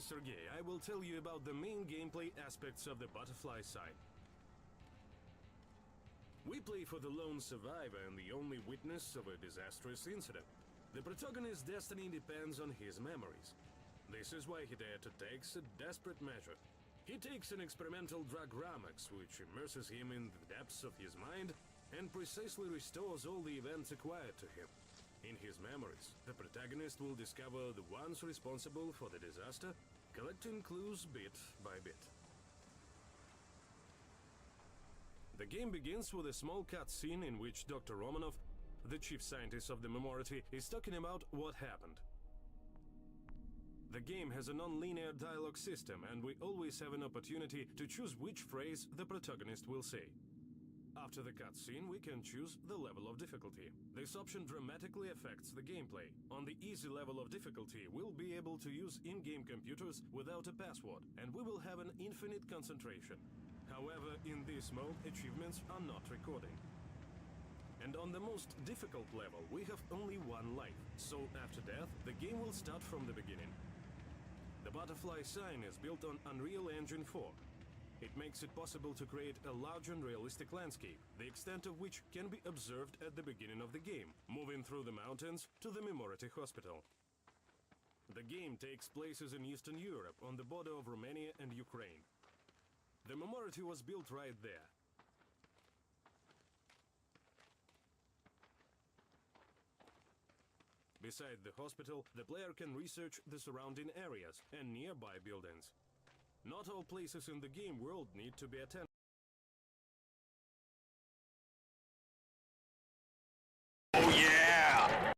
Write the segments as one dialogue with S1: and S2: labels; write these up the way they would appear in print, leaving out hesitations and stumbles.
S1: is Sergey. I will tell you about the main gameplay aspects of the Butterfly Sign. We play for the lone survivor and the only witness of a disastrous incident. The protagonist's destiny depends on his memories. This is why Hideta takes a desperate measure. He takes an experimental drug Ramax, which immerses him in the depths of his mind and precisely restores all the events acquired to him. In his memories, the protagonist will discover the ones responsible for the disaster, collecting clues bit by bit. The game begins with a small cutscene in which Dr. Romanov, the chief scientist of the Memority, is talking about what happened. The game has a non-linear dialogue system, and we always have an opportunity to choose which phrase the protagonist will say. After the cutscene, we can choose the level of difficulty. This option dramatically affects the gameplay. On the easy level of difficulty, we'll be able to use in-game computers without a password, and we will have an infinite concentration. However, in this mode, achievements are not recording. And on the most difficult level, we have only one life, so after death, the game will start from the beginning. The Butterfly Sign is built on Unreal Engine 4. It makes it possible to create a large and realistic landscape, the extent of which can be observed at the beginning of the game, moving through the mountains to the Memority Hospital. The game takes places in Eastern Europe, on the border of Romania and Ukraine. The Memority was built right there. Beside the hospital, the player can research the surrounding areas and nearby buildings. Not all places in the game world need to be attended.
S2: Oh yeah!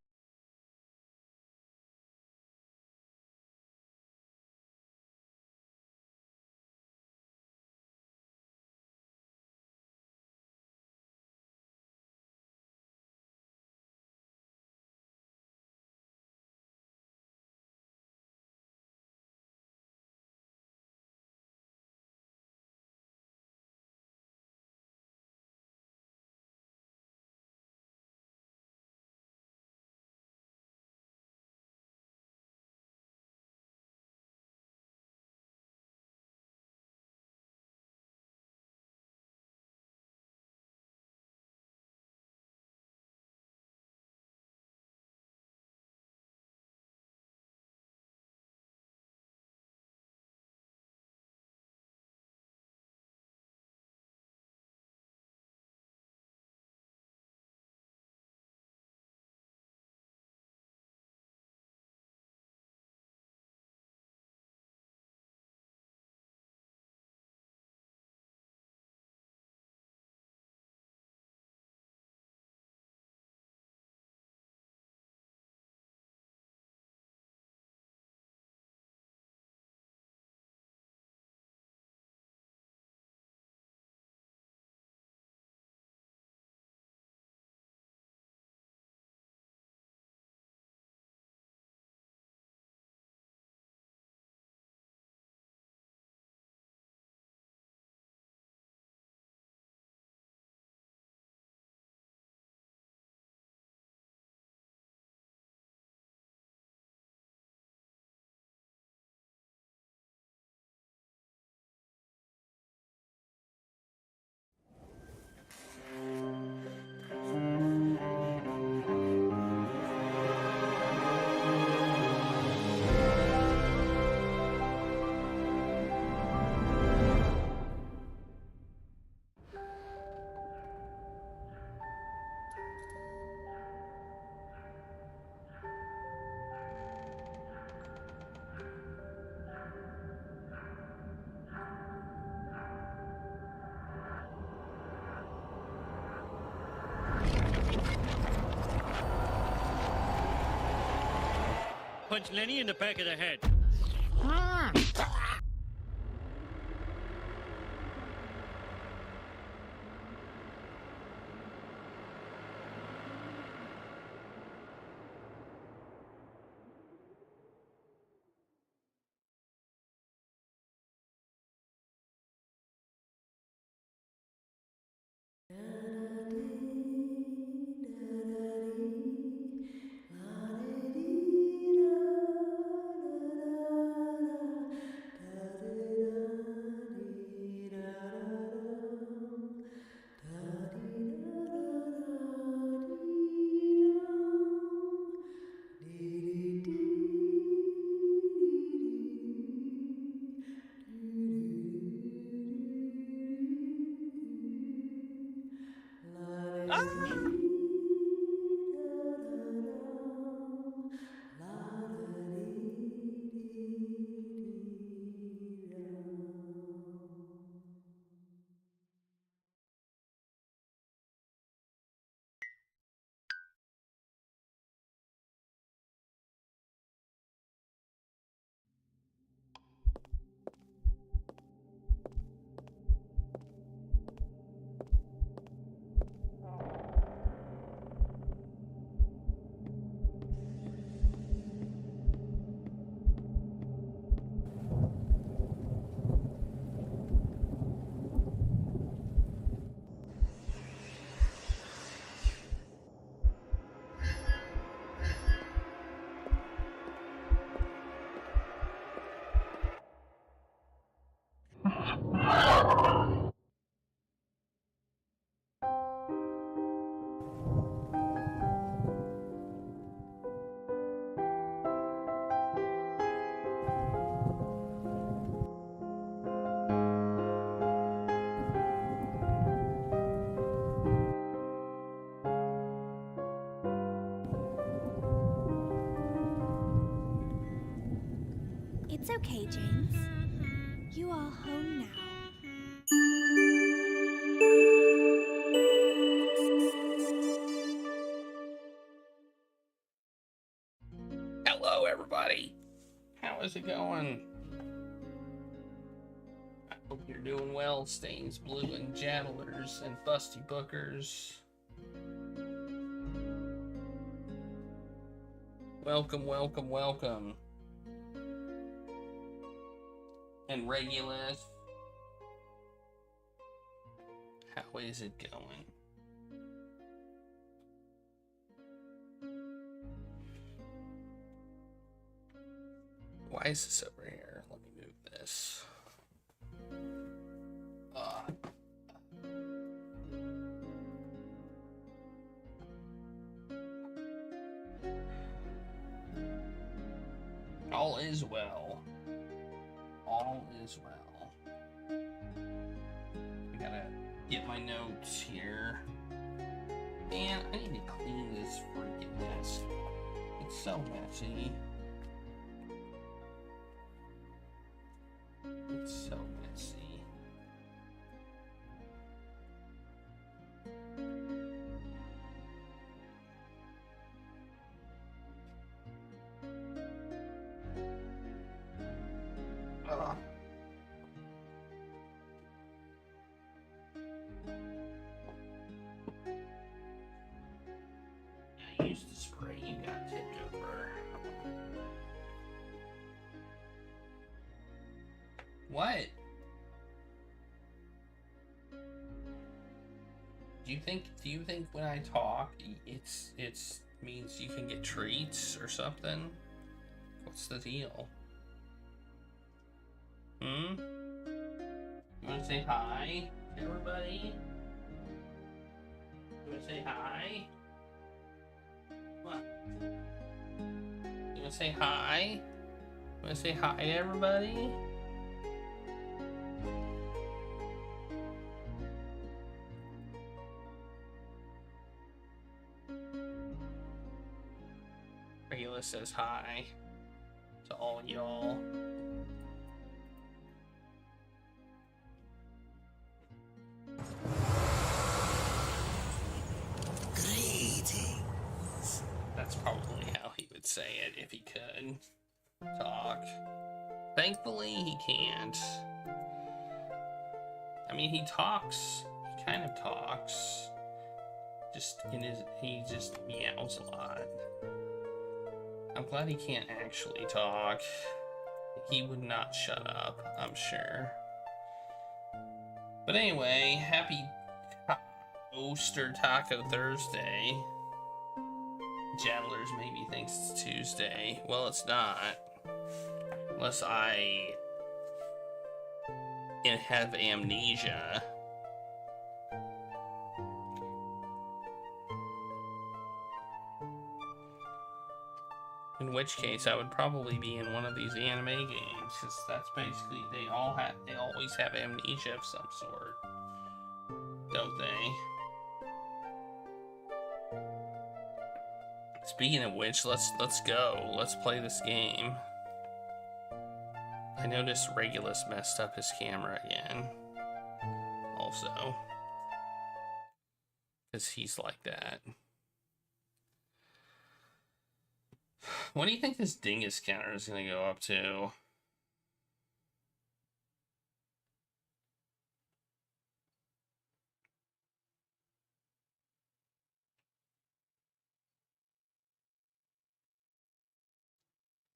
S3: Punch Lenny in the back of the head.
S4: It's okay, James. You are home now.
S5: Hello, everybody. How is it going? I hope you're doing well, Stains Blue and Jattlers and Busty Bookers. Welcome, welcome, welcome. And Regulus. How is it going? Why is this over here? Let me move this. All is well. All is well. I gotta get my notes here. Man, I need to clean this freaking desk. It's so messy. It's so messy. Ugh. I used the spray you got tipped over. What? Do you think when I talk it's means you can get treats or something? What's the deal? You wanna say hi, everybody? You wanna say hi? What? You wanna say hi? You wanna say hi to everybody? Regulus says hi to all y'all.
S6: Greetings.
S5: That's probably how he would say it if he could talk. Thankfully, he can't. I mean, he talks. He kind of talks. He just meows a lot. I'm glad he can't actually talk. He would not shut up, I'm sure. But anyway, happy Oster Taco Thursday. Jattlers maybe thinks it's Tuesday. Well, it's not. Unless I have amnesia. In which case, I would probably be in one of these anime games, because that's basically, they always have amnesia of some sort, don't they? Speaking of which, let's go. Let's play this game. I noticed Regulus messed up his camera again. Also. Because he's like that. What do you think this dingus counter is going to go up to?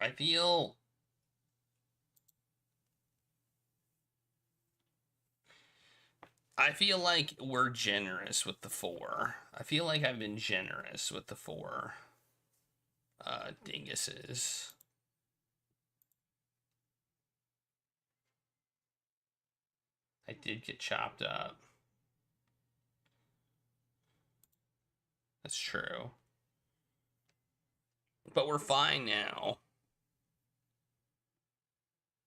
S5: I feel like we're generous with the 4. I feel like I've been generous with the 4 dinguses. I did get chopped up. That's true. But we're fine now.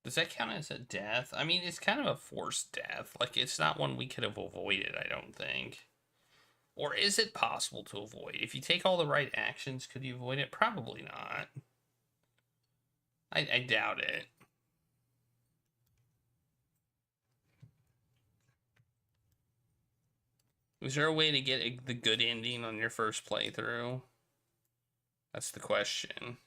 S5: Does that count as a death? I mean, it's kind of a forced death. Like, it's not one we could have avoided, I don't think. Or is it possible to avoid? If you take all the right actions, could you avoid it? Probably not. I doubt it. Was there a way to get the good ending on your first playthrough? That's the question.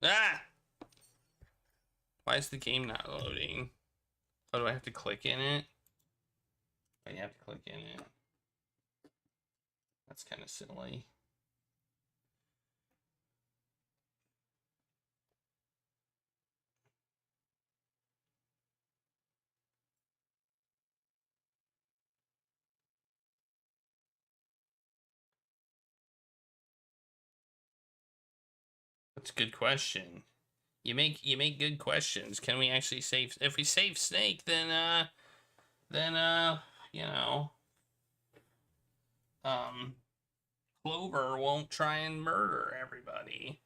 S5: Ah! Why is the game not loading? Oh, do I have to click in it? Oh, you have to click in it. That's kind of silly. That's a good question. You make good questions. Can we actually save? If we save Snake, then you know, Clover won't try and murder everybody,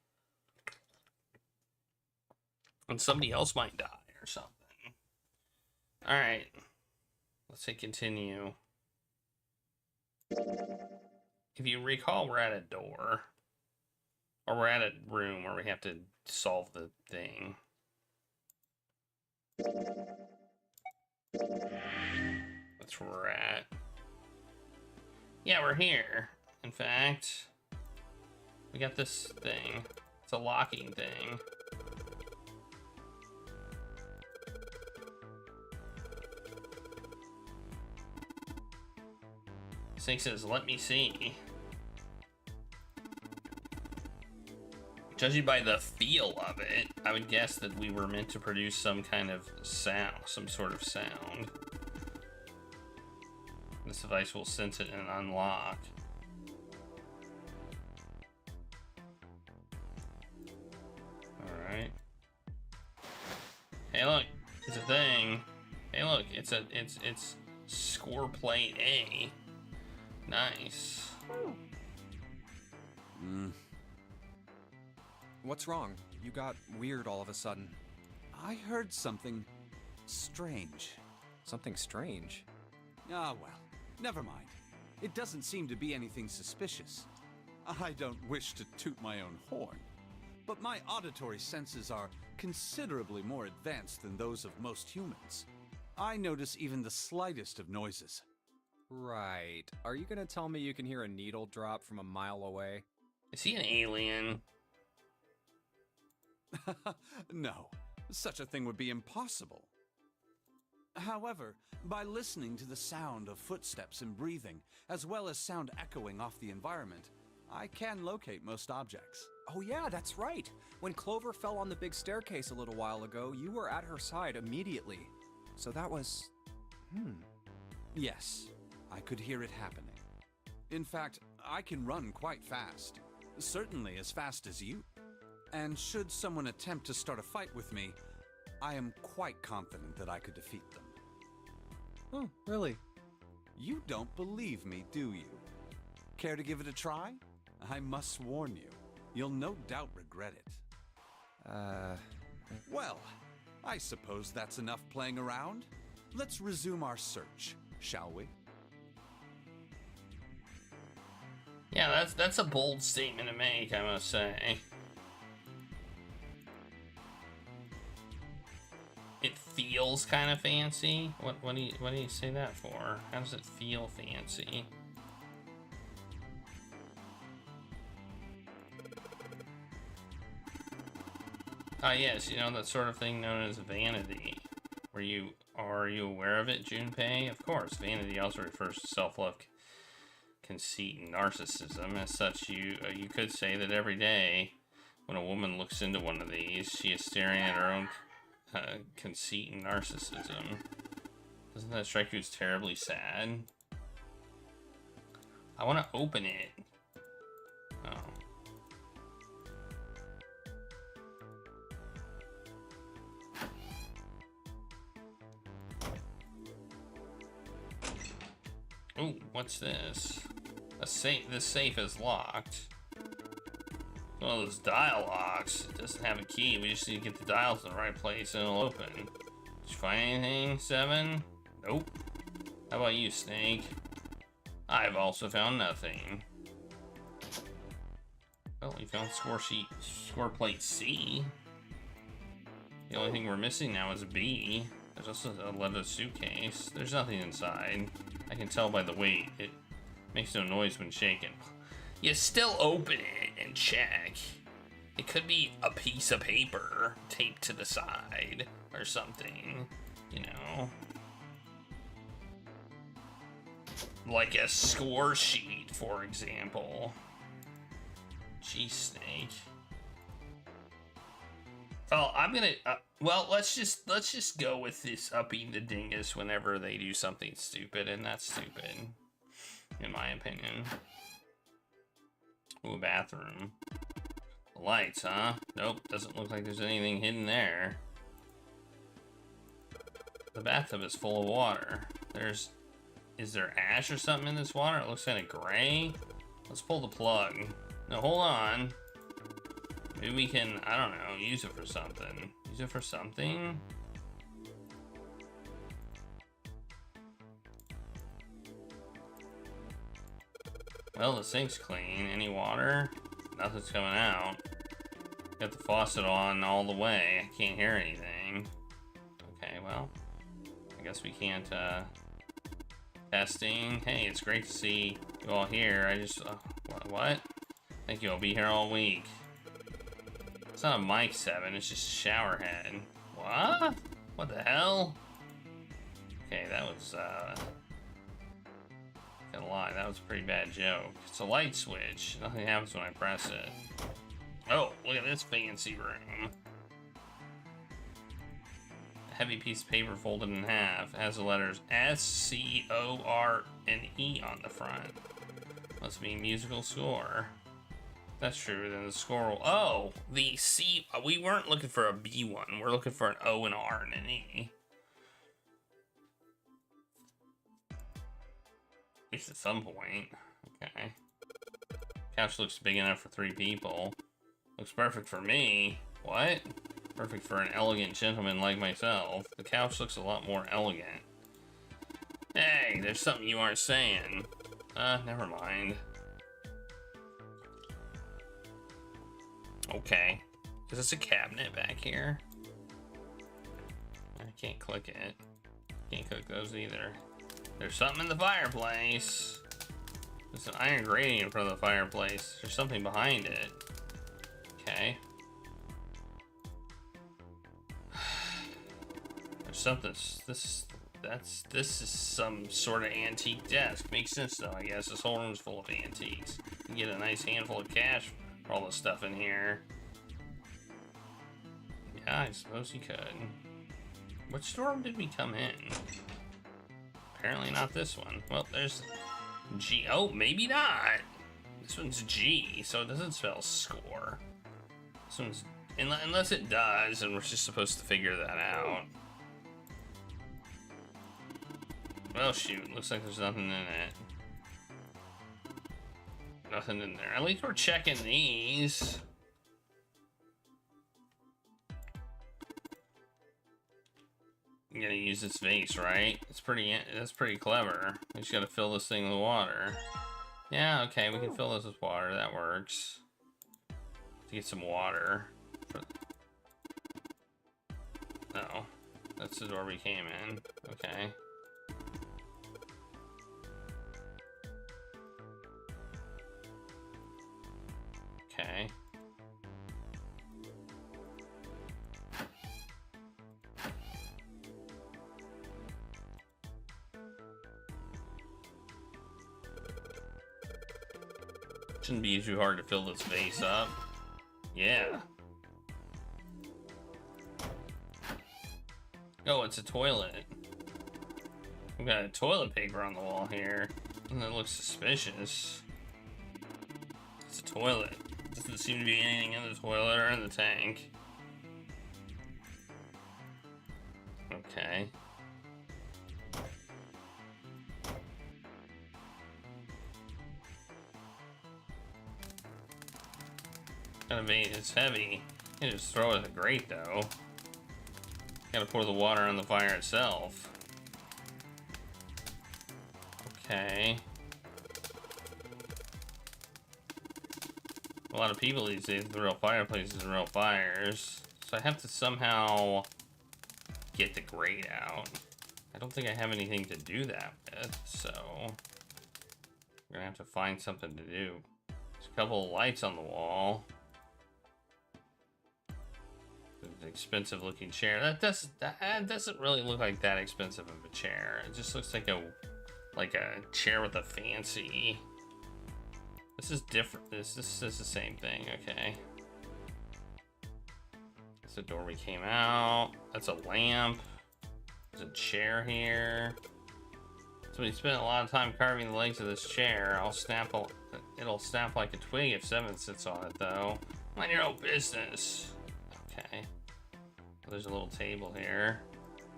S5: and somebody else might die or something. All right, let's say continue. If you recall, we're at a door. Or we're at a room where we have to solve the thing. That's where we're at. Yeah, we're here. In fact, we got this thing. It's a locking thing. Snake says, let me see. Judging by the feel of it, I would guess that we were meant to produce some kind of sound, some sort of sound. This device will sense it and unlock. Alright. Hey look, it's a thing. Hey look, it's score plate A. Nice.
S6: What's wrong? You got weird all of a sudden.
S7: I heard something strange.
S6: Something strange.
S7: Ah, well, never mind. It doesn't seem to be anything suspicious. I don't wish to toot my own horn, but my auditory senses are considerably more advanced than those of most humans. I notice even the slightest of noises.
S6: Right. Are you gonna tell me you can hear a needle drop from a mile away?
S5: Is he an alien?
S7: No, such a thing would be impossible. However, by listening to the sound of footsteps and breathing, as well as sound echoing off the environment, I can locate most objects.
S6: Oh yeah, that's right. When Clover fell on the big staircase a little while ago, you were at her side immediately. So that was...
S7: Yes, I could hear it happening. In fact, I can run quite fast. Certainly as fast as you. And should someone attempt to start a fight with me, I am quite confident that I could defeat them.
S6: Oh, really?
S7: You don't believe me, do you? Care to give it a try? I must warn you, you'll no doubt regret it. Well, I suppose that's enough playing around. Let's resume our search, shall we?
S5: Yeah, that's a bold statement to make, I must say. It feels kind of fancy. What do you say that for? How does it feel fancy? Ah, yes, you know that sort of thing known as vanity. Are you aware of it, Junpei? Of course, vanity also refers to self-love, conceit, and narcissism. As such, you could say that every day, when a woman looks into one of these, she is staring at her own conceit and narcissism. Doesn't that strike you as terribly sad? I want to open it. Oh. Ooh, what's this? A safe. This safe is locked. One of those dial locks. It doesn't have a key. We just need to get the dials in the right place and it'll open. Did you find anything, Seven? Nope. How about you, Snake? I've also found nothing. Well, we found score plate C. The only thing we're missing now is B. There's also a leather suitcase. There's nothing inside. I can tell by the weight. It makes no noise when shaken. You still open it and check. It could be a piece of paper taped to the side or something, you know? Like a score sheet, for example. Gee, Snake. Oh, I'm gonna. Well, let's just go with this upping the dingus whenever they do something stupid, and that's stupid, in my opinion. Ooh, bathroom. Lights, huh? Nope, doesn't look like there's anything hidden there. The bathtub is full of water. Is there ash or something in this water? It looks kind of gray. Let's pull the plug. No, hold on. Maybe we can, I don't know, use it for something. Use it for something? Well, the sink's clean. Any water? Nothing's coming out. Got the faucet on all the way. I can't hear anything. Okay, well, I guess we can't, testing. Hey, it's great to see you all here. I just, what? Thank you, I'll be here all week. It's not a mic 7, it's just a shower head. What? What the hell? Okay, that was, gonna lie, that was a pretty bad joke. It's a light switch. Nothing happens when I press it. Oh, look at this fancy room. A heavy piece of paper folded in half. It has the letters S, C, O, R, and E on the front. Must be musical score. If that's true, then the score will... Oh! The C... We weren't looking for a B one. We're looking for an O, an R, and an E. At least at some point. Okay. Couch looks big enough for 3 people. Looks perfect for me. What? Perfect for an elegant gentleman like myself. The couch looks a lot more elegant. Hey, there's something you aren't saying. Never mind. Okay. Is this a cabinet back here? I can't click it. Can't click those either. There's something in the fireplace. There's an iron grating in front of the fireplace. There's something behind it. Okay. There's something. This is some sort of antique desk. Makes sense though, I guess. This whole room's full of antiques. You can get a nice handful of cash for all the stuff in here. Yeah, I suppose you could. Which store did we come in? Apparently not this one. Well, there's G. Oh, maybe not. This one's G, so it doesn't spell score. This one's, unless it does, and we're just supposed to figure that out. Well, shoot, looks like there's nothing in it. Nothing in there. At least we're checking these. I'm gonna use this vase, right? That's pretty clever. We just gotta fill this thing with water. Yeah, okay, we can fill this with water. That works. To get some water. Oh, that's the door we came in. Okay. Okay. Shouldn't be too hard to fill this vase up. Yeah. Oh, it's a toilet. We've got a toilet paper on the wall here. And that looks suspicious. It's a toilet. Doesn't seem to be anything in the toilet or in the tank. Okay. It's heavy. You can just throw it in the grate though. Gotta pour the water on the fire itself. Okay. A lot of people these days throw fireplaces and real fires. So I have to somehow get the grate out. I don't think I have anything to do that with, so we're gonna have to find something to do. There's a couple of lights on the wall. There's an expensive looking chair. That doesn't really look like that expensive of a chair. It just looks like a chair with a fancy. This is different. This is the same thing. Okay. That's the door we came out. That's a lamp. There's a chair here. So we spent a lot of time carving the legs of this chair. It'll snap like a twig if Seven sits on it, though. Mind your own business. Okay. There's a little table here.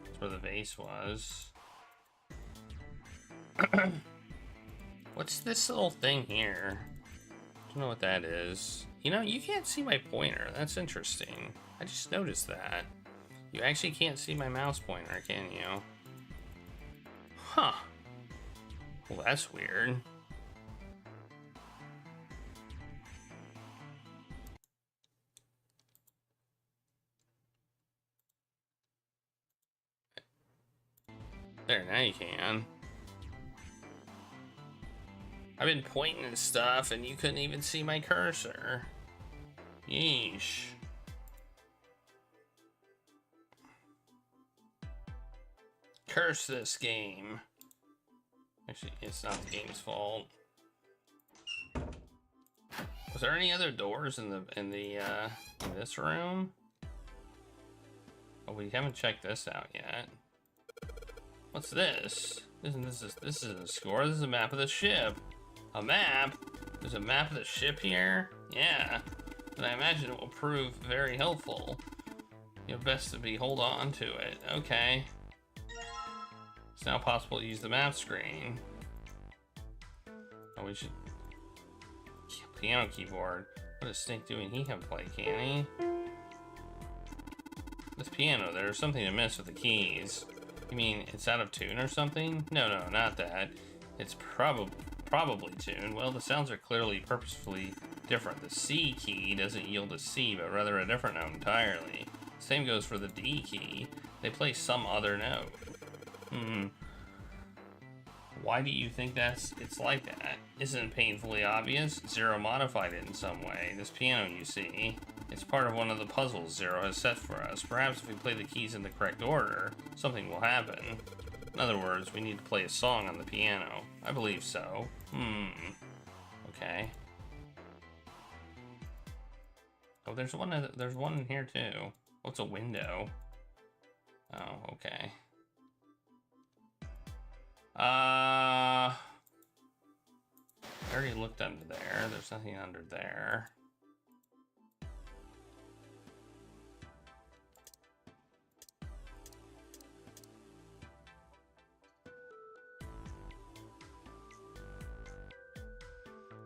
S5: That's where the vase was. What's this little thing here? I don't know what that is. You know, you can't see my pointer. That's interesting. I just noticed that. You actually can't see my mouse pointer, can you? Huh. Well, that's weird. There, now you can. I've been pointing and stuff, and you couldn't even see my cursor. Yeesh. Curse this game. Actually, it's not the game's fault. Was there any other doors in this room? Oh, we haven't checked this out yet. What's this? This is a score. This is a map of the ship. A map? There's a map of the ship here? Yeah. And I imagine it will prove very helpful. You'll best to hold on to it. Okay. It's now possible to use the map screen. Oh, we should... Piano keyboard. What is Snake doing? He can play, can he? This piano, there's something amiss with the keys. You mean it's out of tune or something? No, not that. It's probably tuned. Well, the sounds are clearly purposefully different. The C key doesn't yield a C, but rather a different note entirely. Same goes for the D key. They play some other note. Why do you think it's like that? Isn't it painfully obvious? Zero modified it in some way. This piano, you see, it's part of one of the puzzles Zero has set for us. Perhaps if we play the keys in the correct order, something will happen. In other words, we need to play a song on the piano. I believe so. Okay. Oh, there's one in here too. Oh, it's a window. Oh, okay. I already looked under there. There's nothing under there.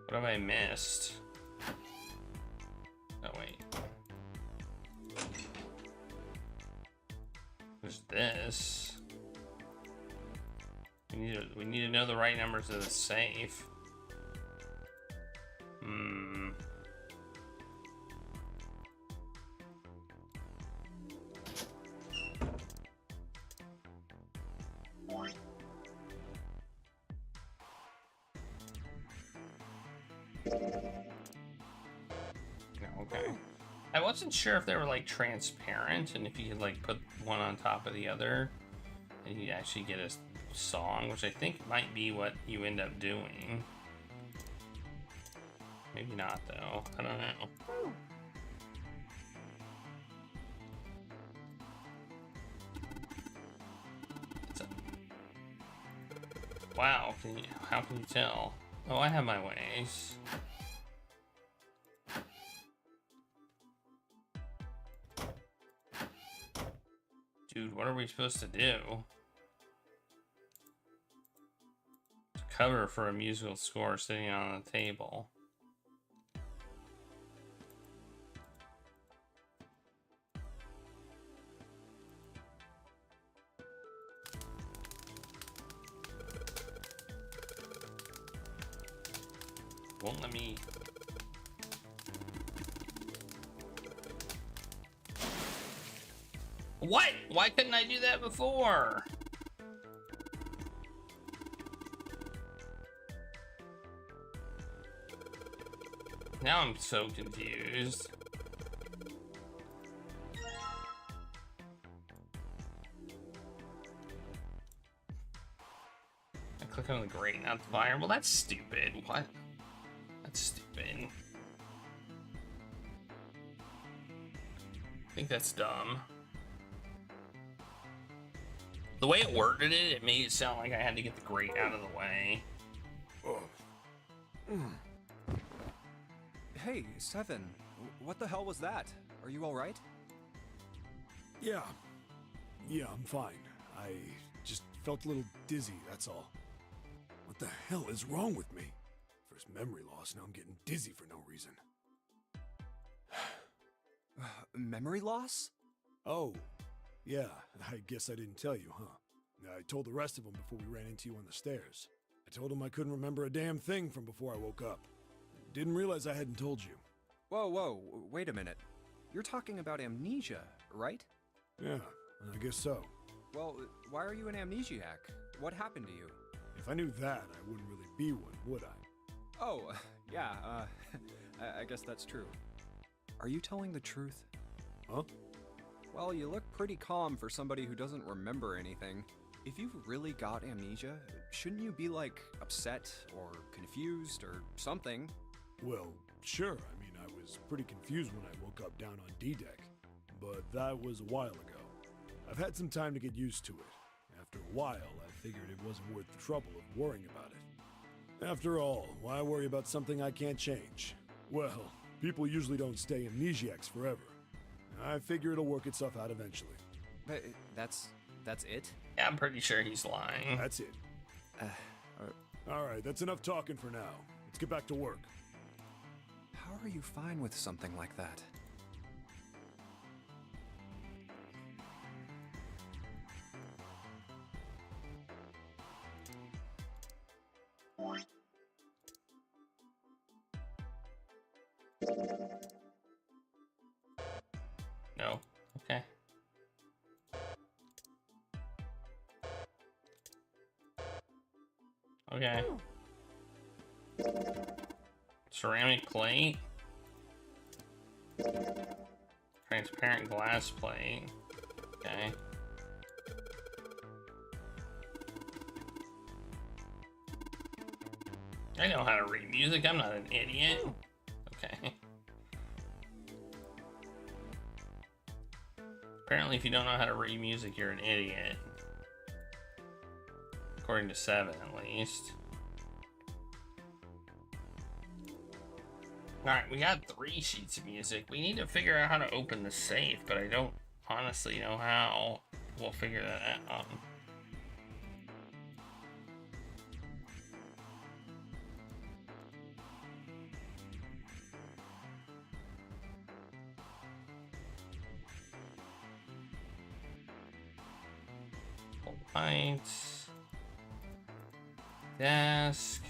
S5: What have I missed? Oh, wait. There's this. We need to know the right numbers of the safe. Okay. I wasn't sure if they were like transparent and if you could like put one on top of the other and you actually get a song, which I think might be what you end up doing. Maybe not though. I don't know. Wow, how can you tell? Oh, I have my ways. Dude, what are we supposed to do? Cover for a musical score sitting on the table. Won't let me. What? Why couldn't I do that before? Now I'm so confused. I click on the grate, not the fire. Well, that's stupid. What? That's stupid. I think that's dumb. The way it worded it, it made it sound like I had to get the grate out of the way.
S6: Hey, Seven, what the hell was that? Are you alright?
S8: Yeah, I'm fine. I just felt a little dizzy, that's all. What the hell is wrong with me? First memory loss, now I'm getting dizzy for no reason.
S6: Memory loss?
S8: Oh, yeah, I guess I didn't tell you, huh? I told the rest of them before we ran into you on the stairs. I told them I couldn't remember a damn thing from before I woke up. Didn't realize I hadn't told you.
S6: Whoa, wait a minute. You're talking about amnesia, right?
S8: Yeah, I guess so.
S6: Well, why are you an amnesiac? What happened to you?
S8: If I knew that, I wouldn't really be one, would I?
S6: Oh, yeah, I guess that's true. Are you telling the truth?
S8: Huh?
S6: Well, you look pretty calm for somebody who doesn't remember anything. If you've really got amnesia, shouldn't you be, like, upset or confused or something?
S8: Well, sure. I mean, I was pretty confused when I woke up down on D-Deck. But that was a while ago. I've had some time to get used to it. After a while, I figured it wasn't worth the trouble of worrying about it. After all, why worry about something I can't change? Well, people usually don't stay amnesiacs forever. I figure it'll work itself out eventually.
S6: But that's it?
S5: Yeah, I'm pretty sure he's lying.
S8: That's it. Alright, that's enough talking for now. Let's get back to work.
S6: How are you fine with something like that?
S5: No. Okay. Okay. Ceramic plate. Transparent glass plate. Okay. I know how to read music. I'm not an idiot. Okay. Apparently, if you don't know how to read music, you're an idiot. According to Seven, at least. Alright, we got 3 sheets of music. We need to figure out how to open the safe, but I don't honestly know how. We'll figure that out. Lights, desk,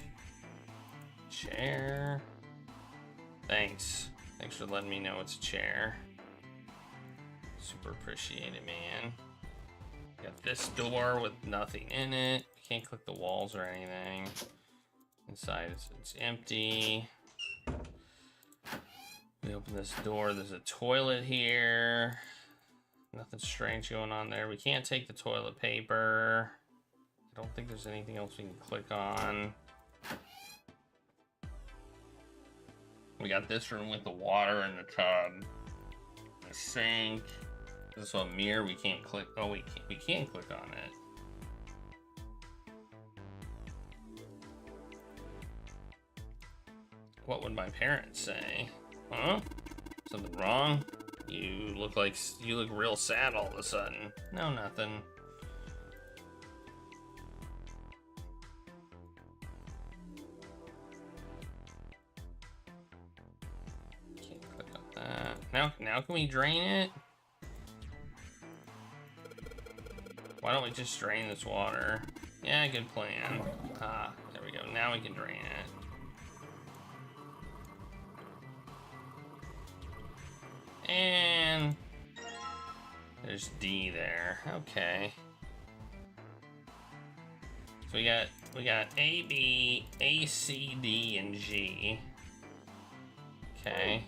S5: chair. Thanks for letting me know it's a chair. Super appreciate it, man. Got this door with nothing in it. Can't click the walls or anything. Inside it's empty. We open this door. There's a toilet here. Nothing strange going on there. We can't take the toilet paper. I don't think there's anything else we can click on. We got this room with the water in the tub. The sink. This one mirror we can't click. Oh, we can click on it. What would my parents say? Huh? Something wrong? You look real sad all of a sudden. No, nothing. Can't click on that. Now can we drain it? Why don't we just drain this water? Yeah, good plan. Ah, there we go. Now we can drain it. And there's D there. Okay. So we got A, B, A, C, D, and G. Okay.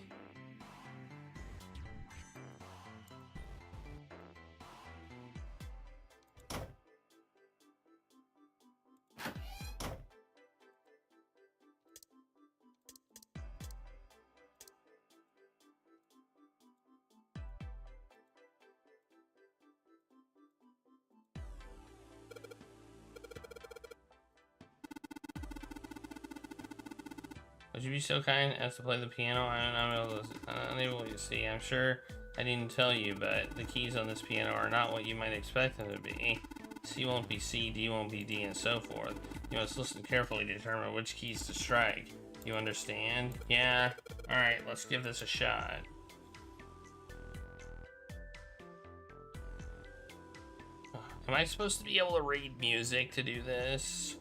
S5: Would you be so kind as to play the piano? I'm unable to see. I'm sure I didn't tell you, but the keys on this piano are not what you might expect them to be. C won't be C, D won't be D, and so forth. You must listen carefully to determine which keys to strike. You understand? Yeah? Alright, let's give this a shot. Am I supposed to be able to read music to do this?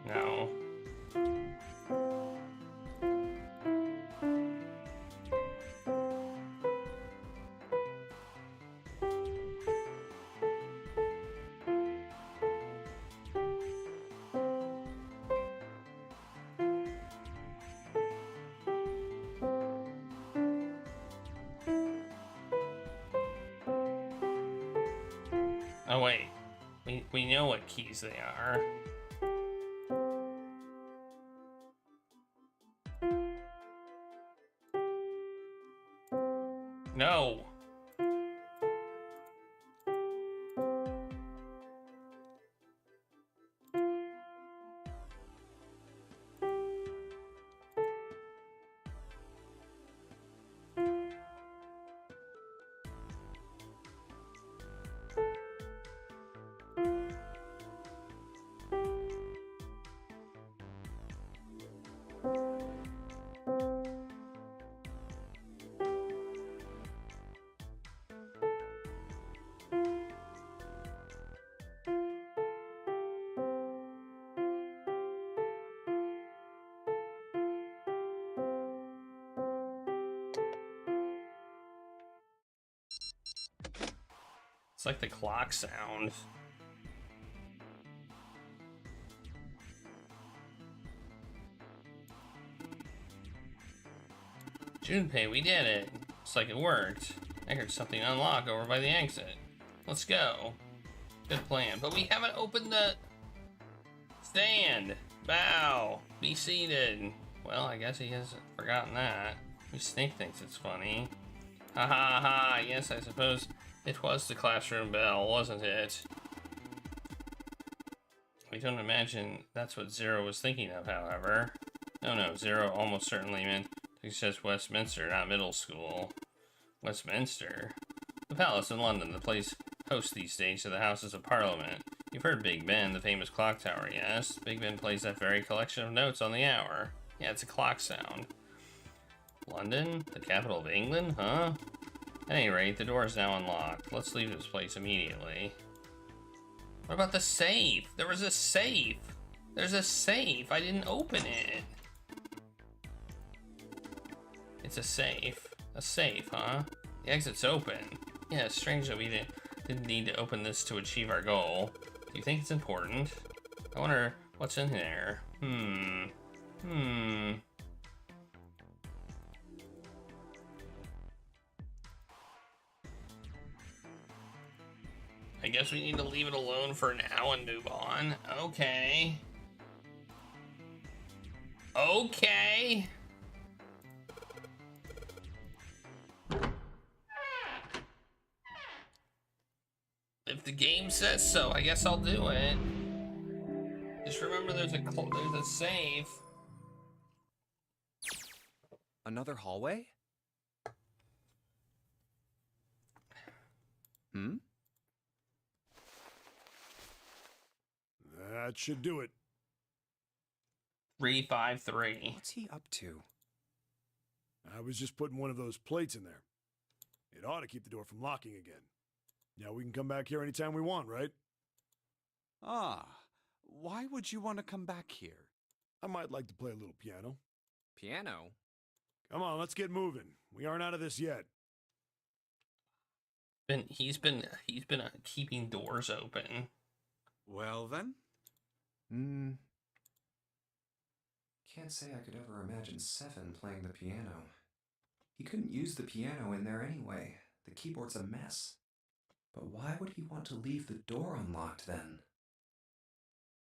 S5: No. Oh wait, we know what keys they are. No. It's like the clock sound. Junpei, we did it. It's like it worked. I heard something unlock over by the exit. Let's go. Good plan, but we haven't opened the... Stand! Bow! Be seated! Well, I guess he hasn't forgotten that. Snake thinks it's funny. Ha ha ha, yes, I suppose it was the classroom bell, wasn't it? We don't imagine that's what Zero was thinking of, however. No, Zero almost certainly meant to suggest Westminster, not middle school. Westminster? The palace in London, the place hosts these days to the Houses of Parliament. You've heard Big Ben, the famous clock tower, yes? Big Ben plays that very collection of notes on the hour. Yeah, it's a clock sound. London? The capital of England? Huh? At any rate, the door is now unlocked. Let's leave this place immediately. What about the safe? There was a safe! There's a safe! I didn't open it! It's a safe. A safe, huh? The exit's open. Yeah, it's strange that we didn't need to open this to achieve our goal. Do you think it's important? I wonder what's in there. I guess we need to leave it alone for now and move on. Okay. Okay. If the game says so, I guess I'll do it. Just remember there's a save.
S6: Another hallway?
S8: That should do it.
S5: 353.
S6: What's he up to?
S8: I was just putting one of those plates in there. It ought to keep the door from locking again. Now we can come back here anytime we want, right?
S7: Ah, Why would you want to come back here?
S8: I might like to play a little piano.
S6: Piano?
S8: Come on, let's get moving. We aren't out of this yet.
S5: He's been keeping doors open.
S7: Well then,
S6: Can't say I could ever imagine Seven playing the piano. He couldn't use the piano in there anyway. The keyboard's a mess. But why would he want to leave the door unlocked then?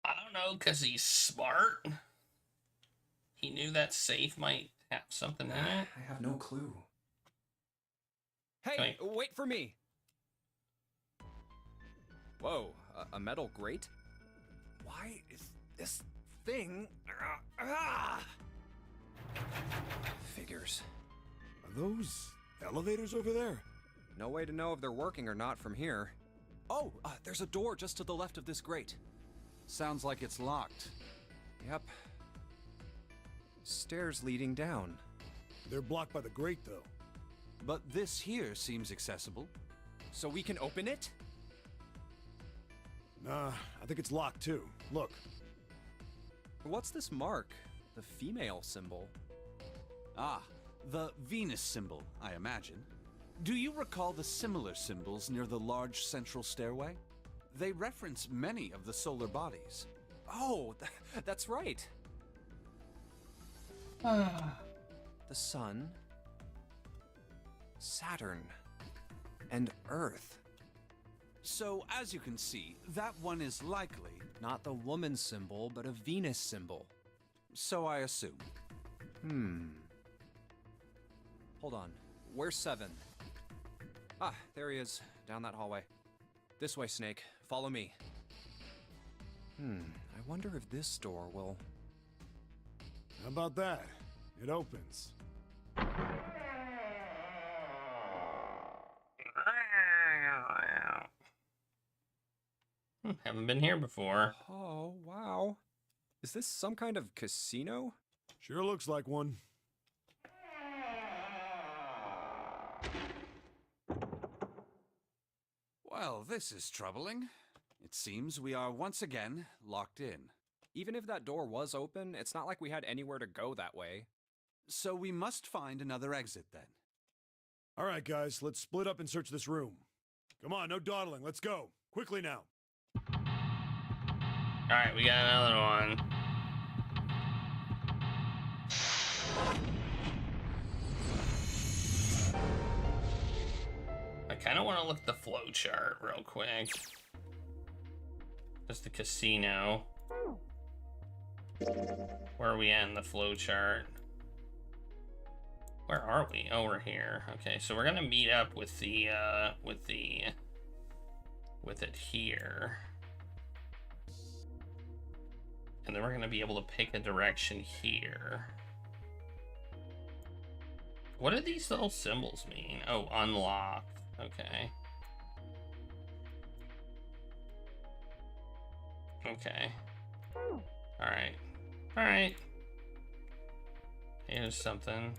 S5: I don't know, because he's smart. He knew that safe might have something in it.
S6: I have no clue. Hey,
S5: Okay.
S6: wait for me! Whoa, a metal grate? Why is this thing... Figures.
S8: Are those elevators over there?
S6: No way to know if they're working or not from here. Oh, there's a door just to the left of this grate.
S7: sounds like it's locked.
S6: Yep. Stairs leading down.
S8: They're blocked by the grate, though.
S7: But this here seems accessible.
S6: So we can open it?
S8: Nah, I think it's locked too. Look.
S6: What's this mark? The female symbol.
S7: Ah, the Venus symbol, I imagine. Do you recall the similar symbols near the large central stairway? They reference many of the solar bodies.
S6: Oh, that's right. The Sun, Saturn, and Earth.
S7: So, as you can see, that one is likely,
S6: Not the woman symbol, but a Venus symbol.
S7: so I assume.
S6: Hold on. Where's Seven? Ah, there he is. Down that hallway. This way, Snake. Follow me. I wonder if this door will...
S8: How about that? It opens.
S5: Haven't been here before.
S6: Oh, wow. Is this some kind of casino?
S8: Sure looks like one.
S7: Well, this is troubling. It seems we are once again locked in.
S6: Even if that door was open, it's not like we had anywhere to go that way.
S7: So we must find another exit then.
S8: All right, guys, let's split up and search this room. Come on, no dawdling. Let's go. Quickly now.
S5: Alright, we got another one. I kind of want to look at the flow chart real quick. Just the casino. Where are we at in the flow chart? Where are we? Oh, we're here. Okay, so we're gonna meet up with the with it here. And then we're gonna be able to pick a direction here. What do these little symbols mean? Oh, unlocked. Okay. Okay. Alright. Alright. Here's something.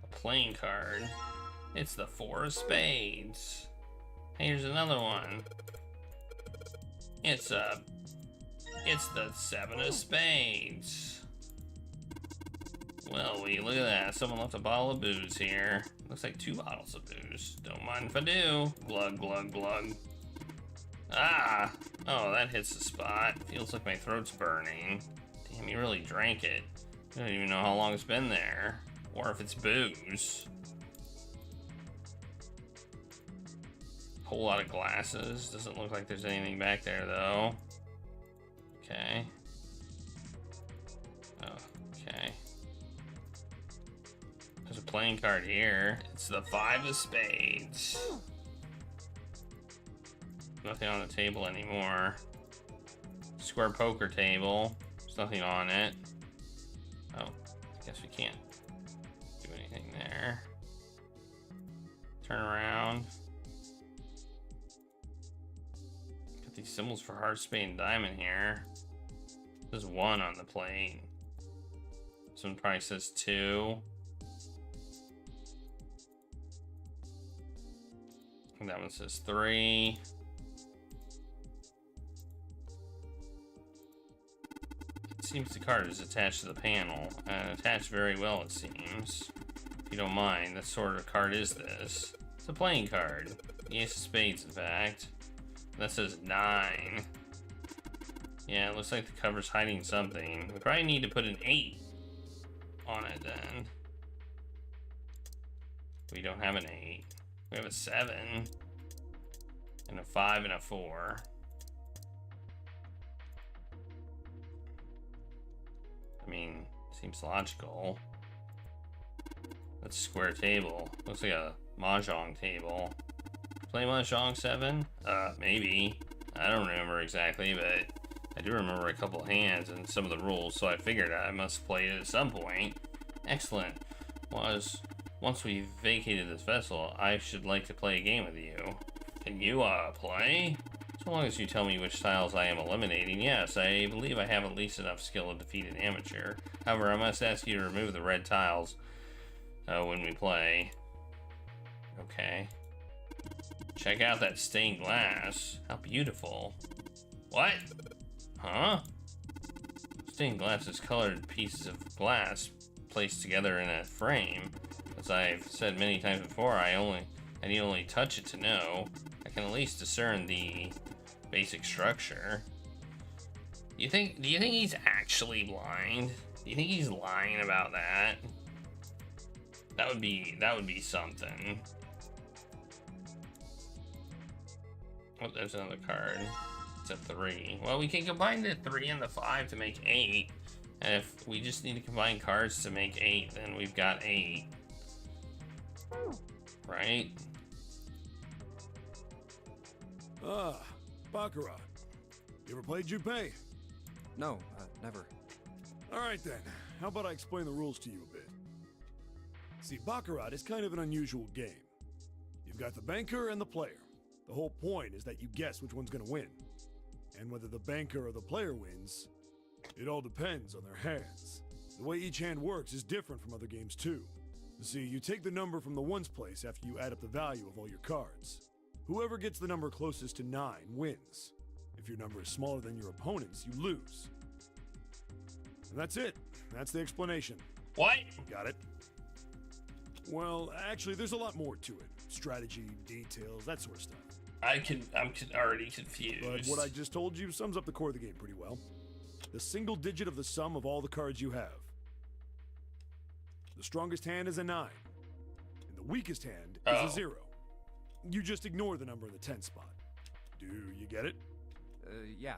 S5: A playing card. It's the Four of Spades. Here's another one. It's the Seven of Spades. Well, look at that. Someone left a bottle of booze here. Looks like 2 bottles of booze. Don't mind if I do. Glug, glug, glug. Ah! Oh, that hits the spot. Feels like my throat's burning. Damn, you really drank it. I don't even know how long it's been there. Or if it's booze. Whole lot of glasses. Doesn't look like there's anything back there, though. Okay. Oh, okay. There's a playing card here. It's the 5 of Spades. Nothing on the table anymore. Square poker table. There's nothing on it. Oh, I guess we can't do anything there. Turn around. Got these symbols for heart, spade, and diamond here. There's 1 on the plate. This one probably says 2. And that one says 3. seems the card is attached to the panel, and attached very well, it seems. If you don't mind, what sort of card is this? It's a playing card. The Ace of Spades, in fact. That says 9. Yeah, it looks like the cover's hiding something. We probably need to put an 8 on it then. We don't have an 8. We have a 7. And a 5 and a 4. I mean, seems logical. That's a square table. Looks like a mahjong table. Play mahjong 7? Maybe. I don't remember exactly, but I do remember a couple of hands and some of the rules, so I figured I must play it at some point. Excellent. Once we've vacated this vessel, I should like to play a game with you. Can you, play? So long as you tell me which tiles I am eliminating, yes, I believe I have at least enough skill to defeat an amateur. However, I must ask you to remove the red tiles when we play. Okay. Check out that stained glass. How beautiful. What? Huh? Stained glass is colored pieces of glass placed together in a frame. As I've said many times before, I need only touch it to know. I can at least discern the basic structure. Do you think he's actually blind? Do you think he's lying about that? That would be something. Oh, there's another card. It's a 3. Well, we can combine the 3 and the 5 to make 8. And if we just need to combine cards to make 8, then we've got 8. Right?
S8: Ah, Baccarat. You ever played Junpei?
S6: No, never.
S8: Alright then, how about I explain the rules to you a bit? See, Baccarat is kind of an unusual game. You've got the banker and the player. The whole point is that you guess which one's gonna win. And whether the banker or the player wins, it all depends on their hands. The way each hand works is different from other games too. You see, you take the number from the ones place after you add up the value of all your cards. Whoever gets the number closest to 9 wins. If your number is smaller than your opponent's, you lose. And that's it. That's the explanation.
S5: What?
S8: Got it? Well, actually, there's a lot more to it. Strategy, details, that sort of stuff.
S5: I'm already confused.
S8: But what I just told you sums up the core of the game pretty well. The single digit of the sum of all the cards you have. The strongest hand is a 9. And the weakest hand is a 0. You just ignore the number in the 10 spot. Do you get it?
S6: Yeah.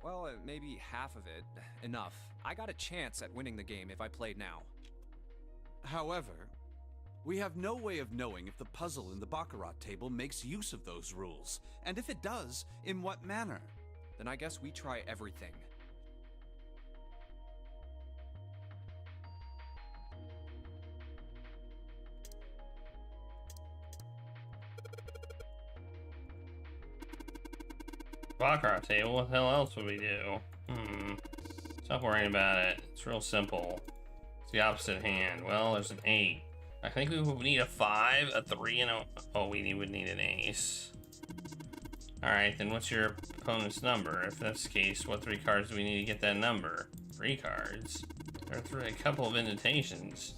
S6: Well, maybe half of it. Enough. I got a chance at winning the game if I played now.
S7: However, we have no way of knowing if the puzzle in the Baccarat table makes use of those rules, and if it does, in what manner.
S6: Then I guess we try everything.
S5: Baccarat table, what the hell else would we do? Stop worrying about it. It's real simple. It's the opposite hand. Well, there's an 8. I think we would need a 5, a 3, and a... Oh, we would need an ace. Alright, then what's your opponent's number? If that's the case, what 3 cards do we need to get that number? 3 cards. There are a couple of indentations.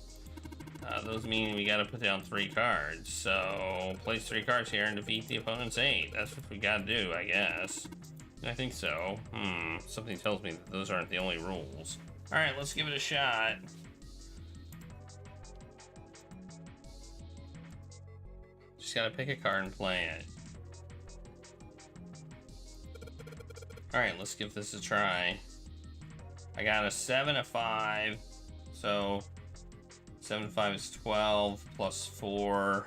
S5: Those mean we gotta put down 3 cards. So, place 3 cards here and defeat the opponent's 8. That's what we gotta do, I guess. I think so. Something tells me that those aren't the only rules. Alright, let's give it a shot. Just gotta pick a card and play it. Alright, let's give this a try. I got a 7, a 5. So 7 and 5 is 12 plus 4.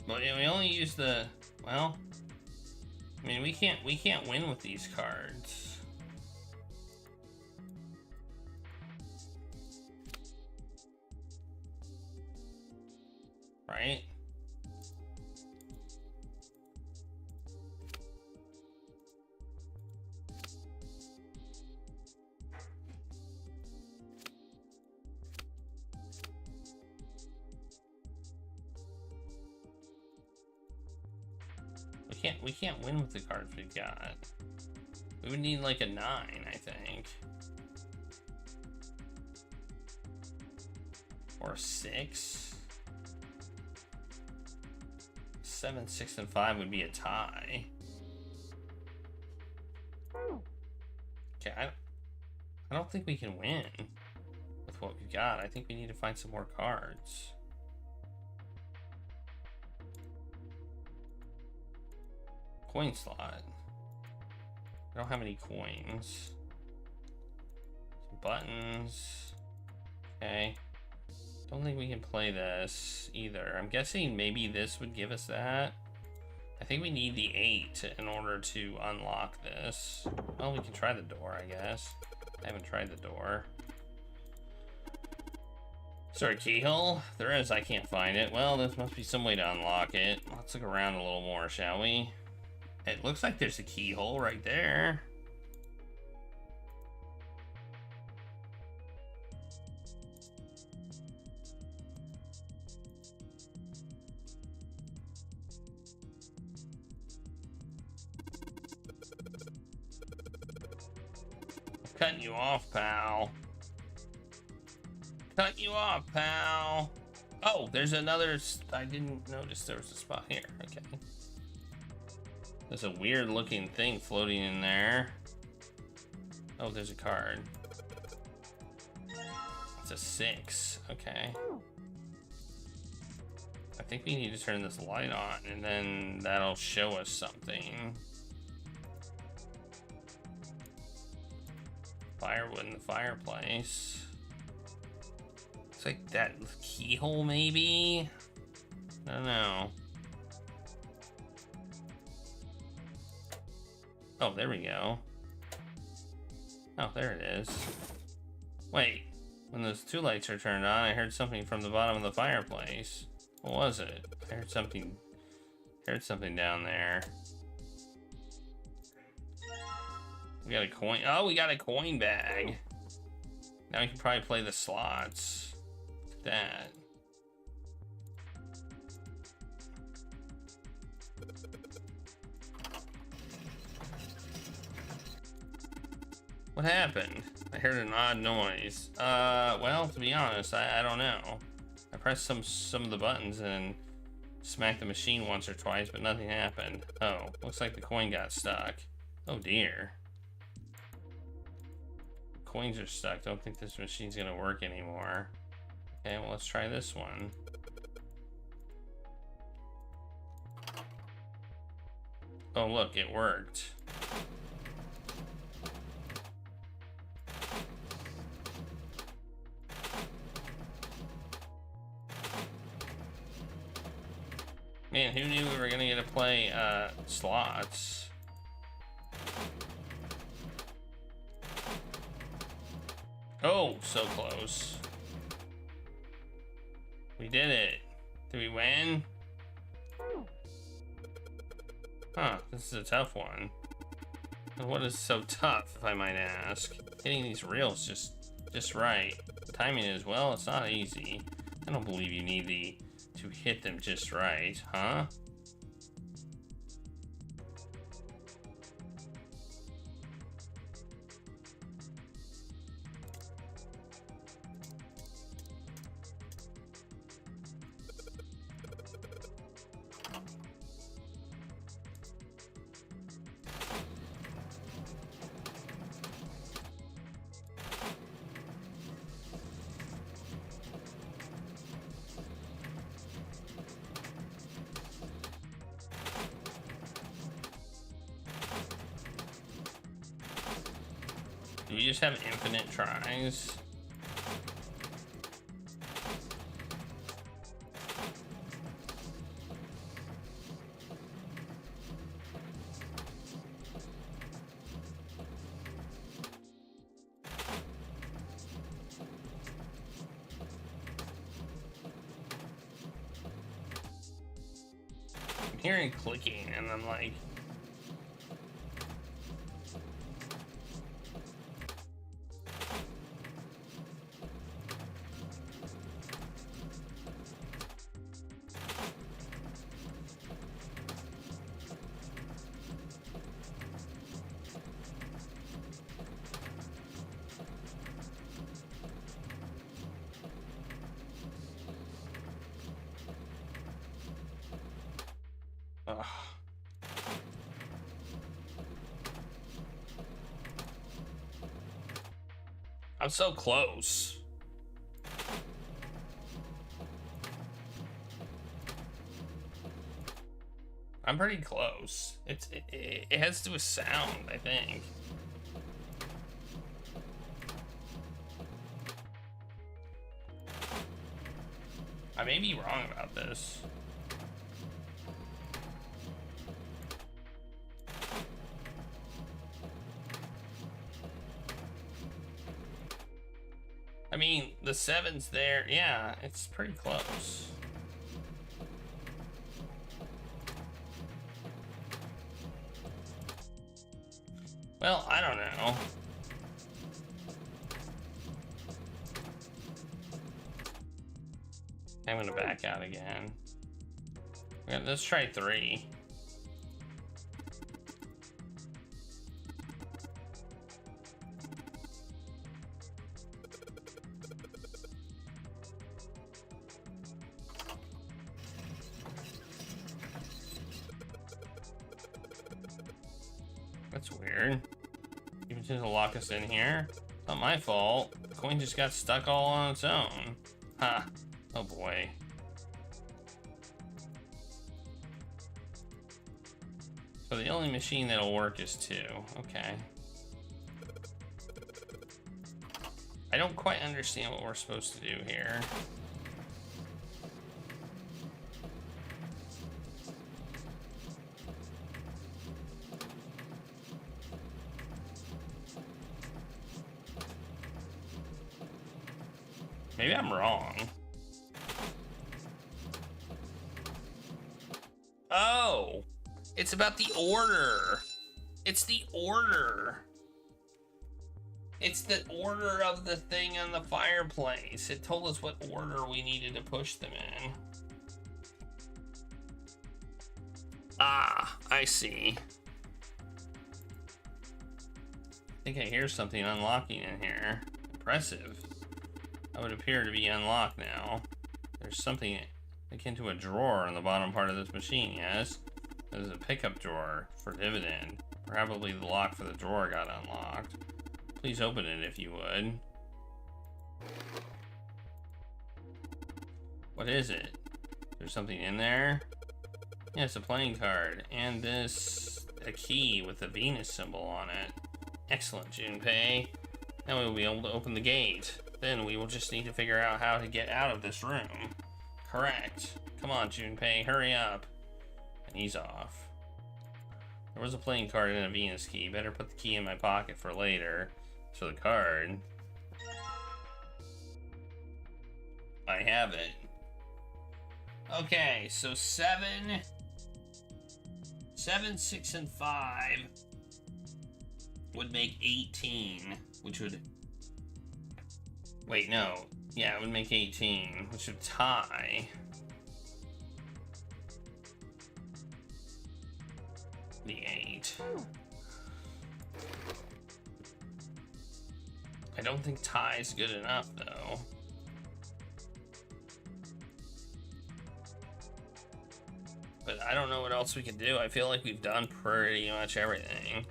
S5: But we only use the, well, I mean, we can't win with these cards. Right? We can't win with the cards we've got. We would need like a 9, I think. or 6. 7, 6, and 5 would be a tie. Okay, I don't think we can win with what we've got. I think we need to find some more cards. Coin slot. I don't have any coins. Some buttons. Okay. Don't think we can play this either. I'm guessing maybe this would give us that. I think we need the 8 in order to unlock this. Well, we can try the door, I guess. I haven't tried the door. Is there a keyhole? There is, I can't find it. Well, there must be some way to unlock it. Let's look around a little more, shall we? It looks like there's a keyhole right there. Cutting you off, pal. Cutting you off, pal. Oh, there's another. I didn't notice there was a spot here. Okay. There's a weird looking thing floating in there. Oh, there's a card. It's a 6. Okay. I think we need to turn this light on and then that'll show us something. Firewood in the fireplace. It's like that keyhole, maybe? I don't know. Oh, there we go. Oh, there it is. Wait, when those 2 lights are turned on, I heard something from the bottom of the fireplace. What was it? I heard something down there. We got a coin. Oh, we got a coin bag. Now we can probably play the slots. Look at that. What happened? I heard an odd noise. Well, to be honest, I don't know. I pressed some of the buttons and smacked the machine once or twice, but nothing happened. Oh, looks like the coin got stuck. Oh dear. Coins are stuck. Don't think this machine's gonna work anymore. Okay, well, let's try this one. Oh, look, it worked. Man, who knew we were gonna get to play slots? Oh, so close. We did it. Did we win? Huh, this is a tough one. What is so tough, if I might ask? Hitting these reels just right. Timing as well, it's not easy. I don't believe you need to hit them just right, huh? Do we just have infinite tries? I'm hearing clicking and I'm like, Ugh. I'm so close. I'm pretty close. It has to do with sound, I think. I may be wrong about this. I mean, the 7's there. Yeah, it's pretty close. Well, I don't know. I'm gonna back out again. Yeah, let's try 3. That's weird. Even to lock us in here? It's not my fault. The coin just got stuck all on its own. Ha. Oh boy. So the only machine that'll work is 2. Okay. I don't quite understand what we're supposed to do here. Maybe I'm wrong. Oh, it's about the order. It's the order. It's the order of the thing on the fireplace. It told us what order we needed to push them in. Ah, I see. I think I hear something unlocking in here. Impressive. That would appear to be unlocked now. There's something akin to a drawer on the bottom part of this machine, yes? There's a pickup drawer for dividend. Probably the lock for the drawer got unlocked. Please open it if you would. What is it? There's something in there? Yeah, it's a playing card. And a key with the Venus symbol on it. Excellent, Junpei. Now we'll be able to open the gate. Then we will just need to figure out how to get out of this room. Correct. Come on, Junpei, hurry up. And he's off. There was a playing card and a Venus key. Better put the key in my pocket for later. So the card. I have it. Okay, so 7, 6, and 5 would make 18, which would... Wait, no. Yeah, it would make 18, which would tie the 8. I don't think tie is good enough, though. But I don't know what else we can do. I feel like we've done pretty much everything.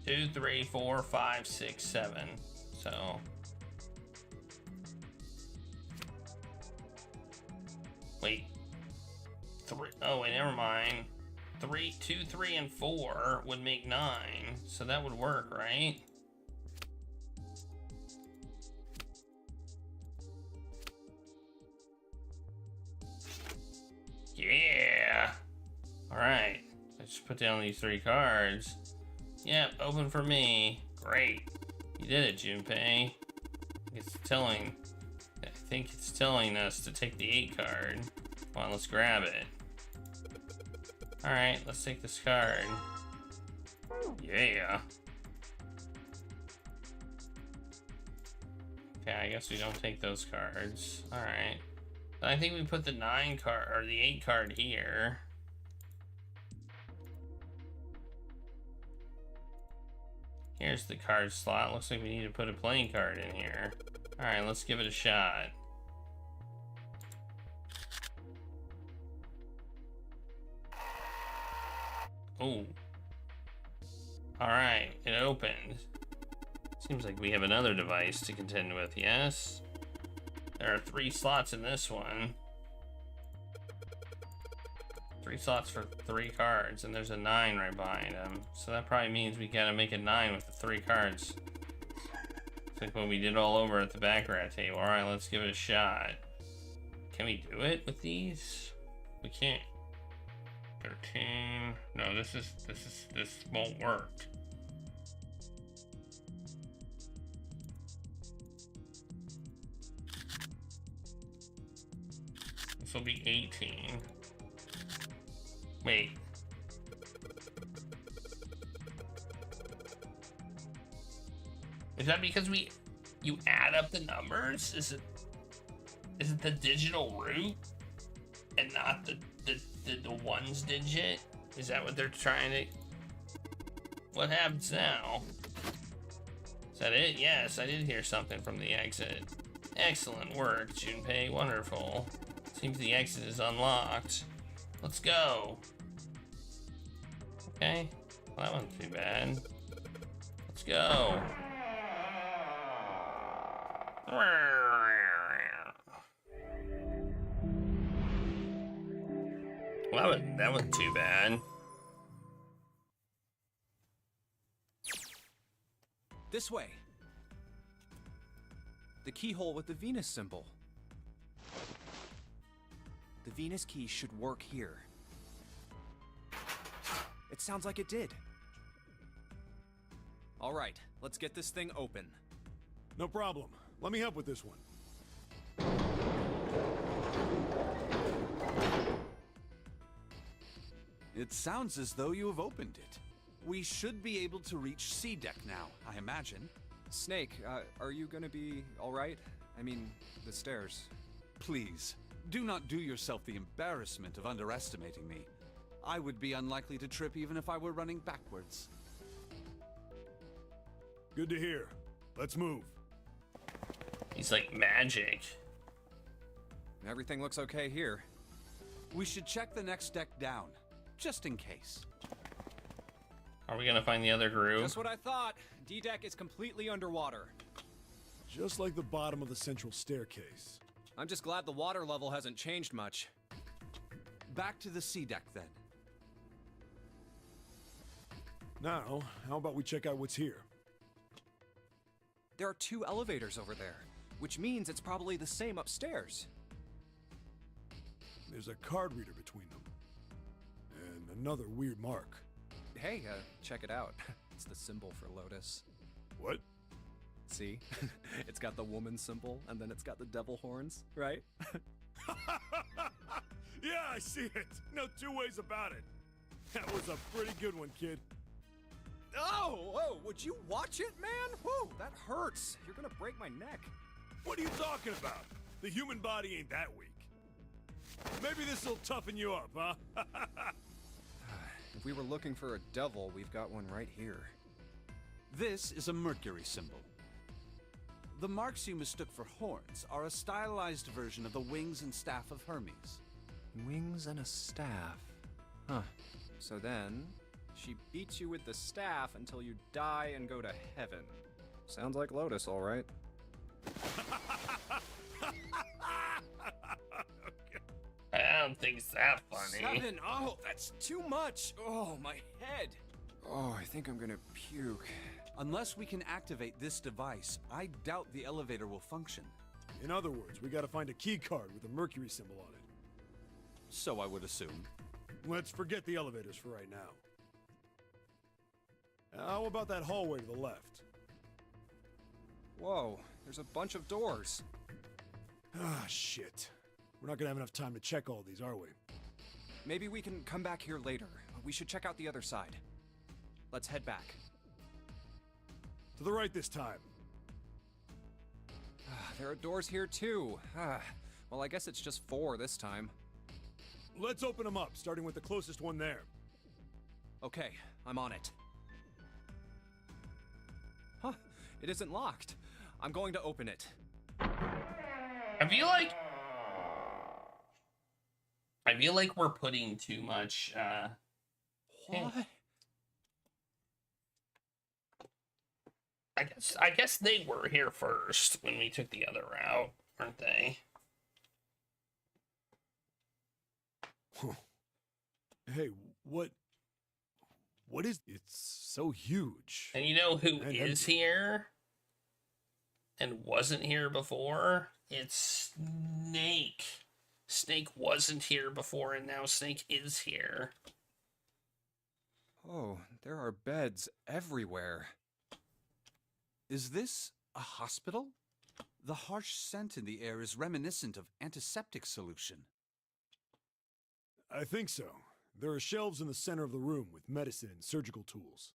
S5: Two, 3, 4, 5, 6, 7. So wait. 3. Oh wait, never mind. 3, 2, 3, and 4 would make 9. So that would work, right? Yeah. All right. Let's put down these 3 cards. Yep, open for me. Great. You did it, Junpei. I think it's telling us to take the 8 card. Come on, let's grab it. Alright, let's take this card. Yeah. Okay, I guess we don't take those cards. Alright. I think we put the 9 card, or the 8 card here. Here's the card slot. Looks like we need to put a playing card in here. Alright, let's give it a shot. Oh. Alright, it opened. Seems like we have another device to contend with, yes? There are 3 slots in this one. 3 slots for 3 cards, and there's a 9 right behind them. So that probably means we gotta make a 9 with the 3 cards. It's like what we did all over at the Baccarat table. Alright, let's give it a shot. Can we do it with these? We can't. 13. No, this won't work. This will be 18. Wait. Is that because you add up the numbers? Is it the digital root and not the ones digit? Is that what they're trying to? What happens now? Is that it? Yes, I did hear something from the exit. Excellent work, Junpei. Wonderful. Seems the exit is unlocked. Let's go. Okay. Well, that wasn't too bad. Let's go. Well, that wasn't too bad.
S6: This way. The keyhole with the Venus symbol. The Venus key should work here. It sounds like it did. All right, let's get this thing open.
S8: No problem. Let me help with this one.
S7: It sounds as though you have opened it. We should be able to reach C deck now, I imagine.
S6: Snake, are you gonna be all right? I mean, the stairs.
S7: Please, do not do yourself the embarrassment of underestimating me. I would be unlikely to trip even if I were running backwards.
S8: Good to hear. Let's move.
S5: He's like magic.
S6: Everything looks okay here.
S7: We should check the next deck down, just in case.
S5: Are we gonna find the other groove?
S6: Just what I thought. D-deck is completely underwater.
S8: Just like the bottom of the central staircase.
S6: I'm just glad the water level hasn't changed much.
S7: Back to the C deck then.
S8: Now, how about we check out what's here?
S6: There are 2 elevators over there, which means it's probably the same upstairs.
S8: There's a card reader between them. And another weird mark.
S6: Hey, check it out. It's the symbol for Lotus.
S8: What?
S6: See? It's got the woman symbol, and then it's got the devil horns, right?
S8: Yeah, I see it. No 2 ways about it. That was a pretty good one, kid.
S6: Oh, whoa, would you watch it, man? Whoa, that hurts. You're gonna break my neck.
S8: What are you talking about? The human body ain't that weak. Maybe this'll toughen you up, huh?
S6: If we were looking for a devil, we've got one right here.
S7: This is a Mercury symbol. The marks you mistook for horns are a stylized version of the wings and staff of Hermes.
S6: Wings and a staff. Huh. So then, she beats you with the staff until you die and go to heaven. Sounds like Lotus, all right.
S5: I don't think it's that funny.
S6: 7! Oh, that's too much! Oh, my head! Oh, I think I'm gonna puke.
S7: Unless we can activate this device, I doubt the elevator will function.
S8: In other words, we gotta find a key card with a Mercury symbol on it.
S7: So I would assume.
S8: Let's forget the elevators for right now. How about that hallway to the left?
S6: Whoa, there's a bunch of doors.
S8: Ah, shit. We're not gonna have enough time to check all these, are we?
S6: Maybe we can come back here later. We should check out the other side. Let's head back.
S8: To the right this time.
S6: There are doors here too. Well, I guess it's just 4 this time.
S8: Let's open them up, starting with the closest one there.
S6: Okay, I'm on it. It isn't locked. I'm going to open it.
S5: I feel like we're putting too much,
S6: What?
S5: I guess they were here first when we took the other route, weren't they?
S8: Hey, what is... It's so huge.
S5: And you know who
S8: And
S5: is
S8: empty.
S5: here and wasn't here before? It's Snake. Snake wasn't here before, and now Snake is here.
S6: Oh, there are beds everywhere.
S7: Is this a hospital? The harsh scent in the air is reminiscent of antiseptic solution.
S8: I think so. There are shelves in the center of the room with medicine and surgical tools.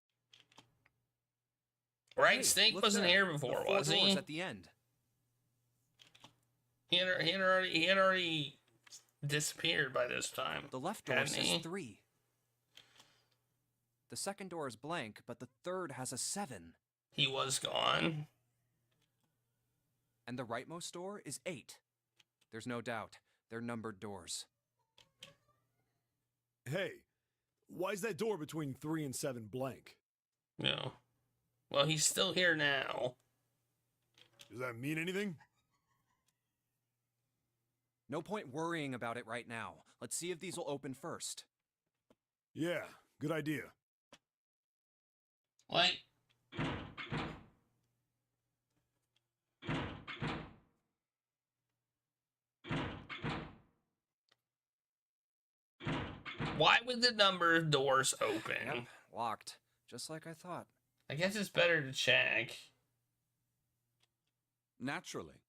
S5: Right?
S6: Hey,
S5: Snake
S6: look
S5: wasn't
S6: there.
S5: here
S6: The
S5: before,
S6: 4
S5: was
S6: doors
S5: he?
S6: at the end.
S5: He had already disappeared by this time.
S6: The left door
S5: hadn't
S6: says
S5: he?
S6: 3. The second door is blank, but the third has a 7.
S5: He was gone.
S6: And the rightmost door is 8. There's no doubt. They're numbered doors.
S8: Hey, why is that door between 3 and 7 blank?
S5: No. Well, he's still here now.
S8: Does that mean anything?
S6: No point worrying about it right now. Let's see if these will open first.
S8: Yeah, good idea.
S5: Like, why would the number of doors open?
S6: Yep, locked. Just like I thought.
S5: I guess it's better to check.
S7: Naturally.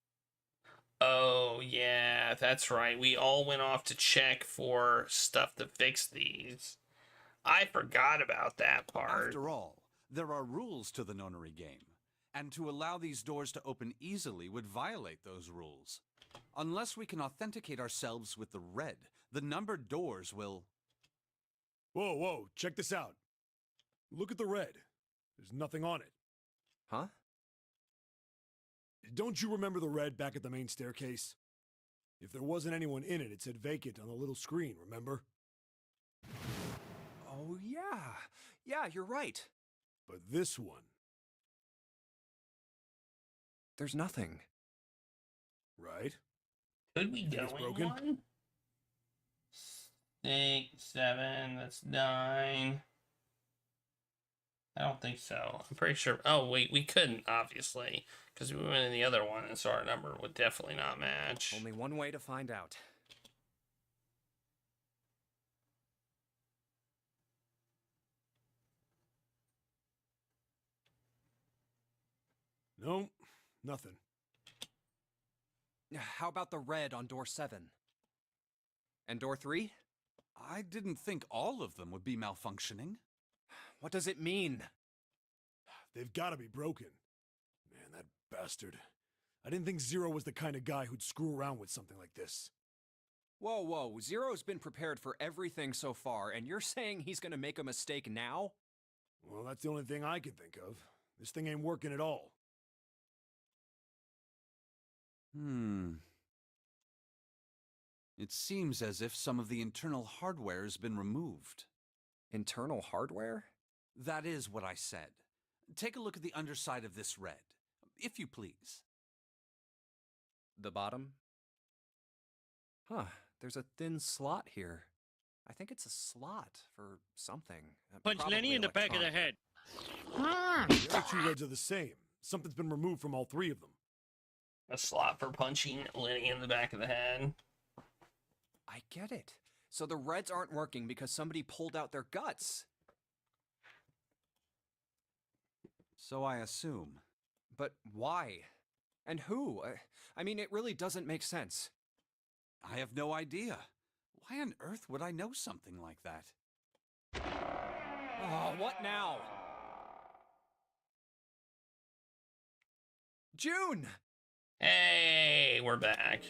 S5: Oh, yeah, that's right. We all went off to check for stuff to fix these. I forgot about that part.
S7: After all, there are rules to the nonary game, and to allow these doors to open easily would violate those rules. Unless we can authenticate ourselves with the red, the numbered doors will...
S8: Whoa, whoa, check this out. Look at the red. There's nothing on it.
S6: Huh?
S8: Don't you remember the red back at the main staircase? If there wasn't anyone in it, it said vacant on the little screen, remember?
S6: Oh, yeah. Yeah, you're right.
S8: But this one,
S6: There's nothing.
S8: right?
S5: Could we go
S8: it's
S5: in
S8: broken?
S5: one? 6, 7, that's 9. I don't think so. I'm pretty sure. Oh, wait, we couldn't, obviously, because we went in the other one, and so our number would definitely not match.
S6: Only one way to find out.
S8: No, nothing.
S6: How about the red on door 7? And door 3?
S7: I didn't think all of them would be malfunctioning.
S6: What does it mean?
S8: They've got to be broken. Man, that bastard. I didn't think Zero was the kind of guy who'd screw around with something like this.
S6: Whoa, whoa. Zero's been prepared for everything so far, and you're saying he's gonna make a mistake now?
S8: Well, that's the only thing I can think of. This thing ain't working at all.
S7: It seems as if some of the internal hardware has been removed.
S6: Internal hardware?
S7: That is what I said. Take a look at the underside of this red, if you please.
S6: The bottom? Huh, there's a thin slot here. I think it's a slot for something.
S3: Punch
S6: probably
S3: Lenny in the back of the
S6: electronic.
S3: head.
S8: The other 2 reds are the same. Something's been removed from all 3 of them.
S5: A slot for punching Lenny in the back of the head.
S6: I get it. So the reds aren't working because somebody pulled out their guts.
S7: So I assume.
S6: But why? And who? I mean, it really doesn't make sense.
S7: I have no idea. Why on earth would I know something like that?
S6: Oh, what now? June!
S5: Hey, we're back.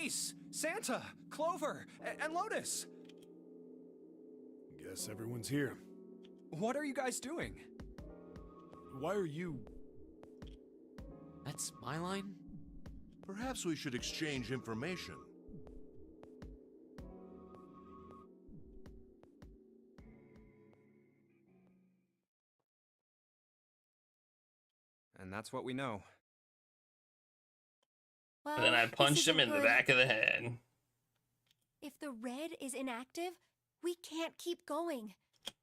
S6: Ace! Santa! Clover! And Lotus!
S8: Guess everyone's here.
S6: What are you guys doing?
S8: Why are you...
S9: That's my line?
S2: Perhaps we should exchange information.
S6: And that's what we know.
S4: Well,
S5: And then I
S4: this
S5: punched him
S4: isn't
S5: in the
S4: good.
S5: back of the head.
S4: If the red is inactive, we can't keep going.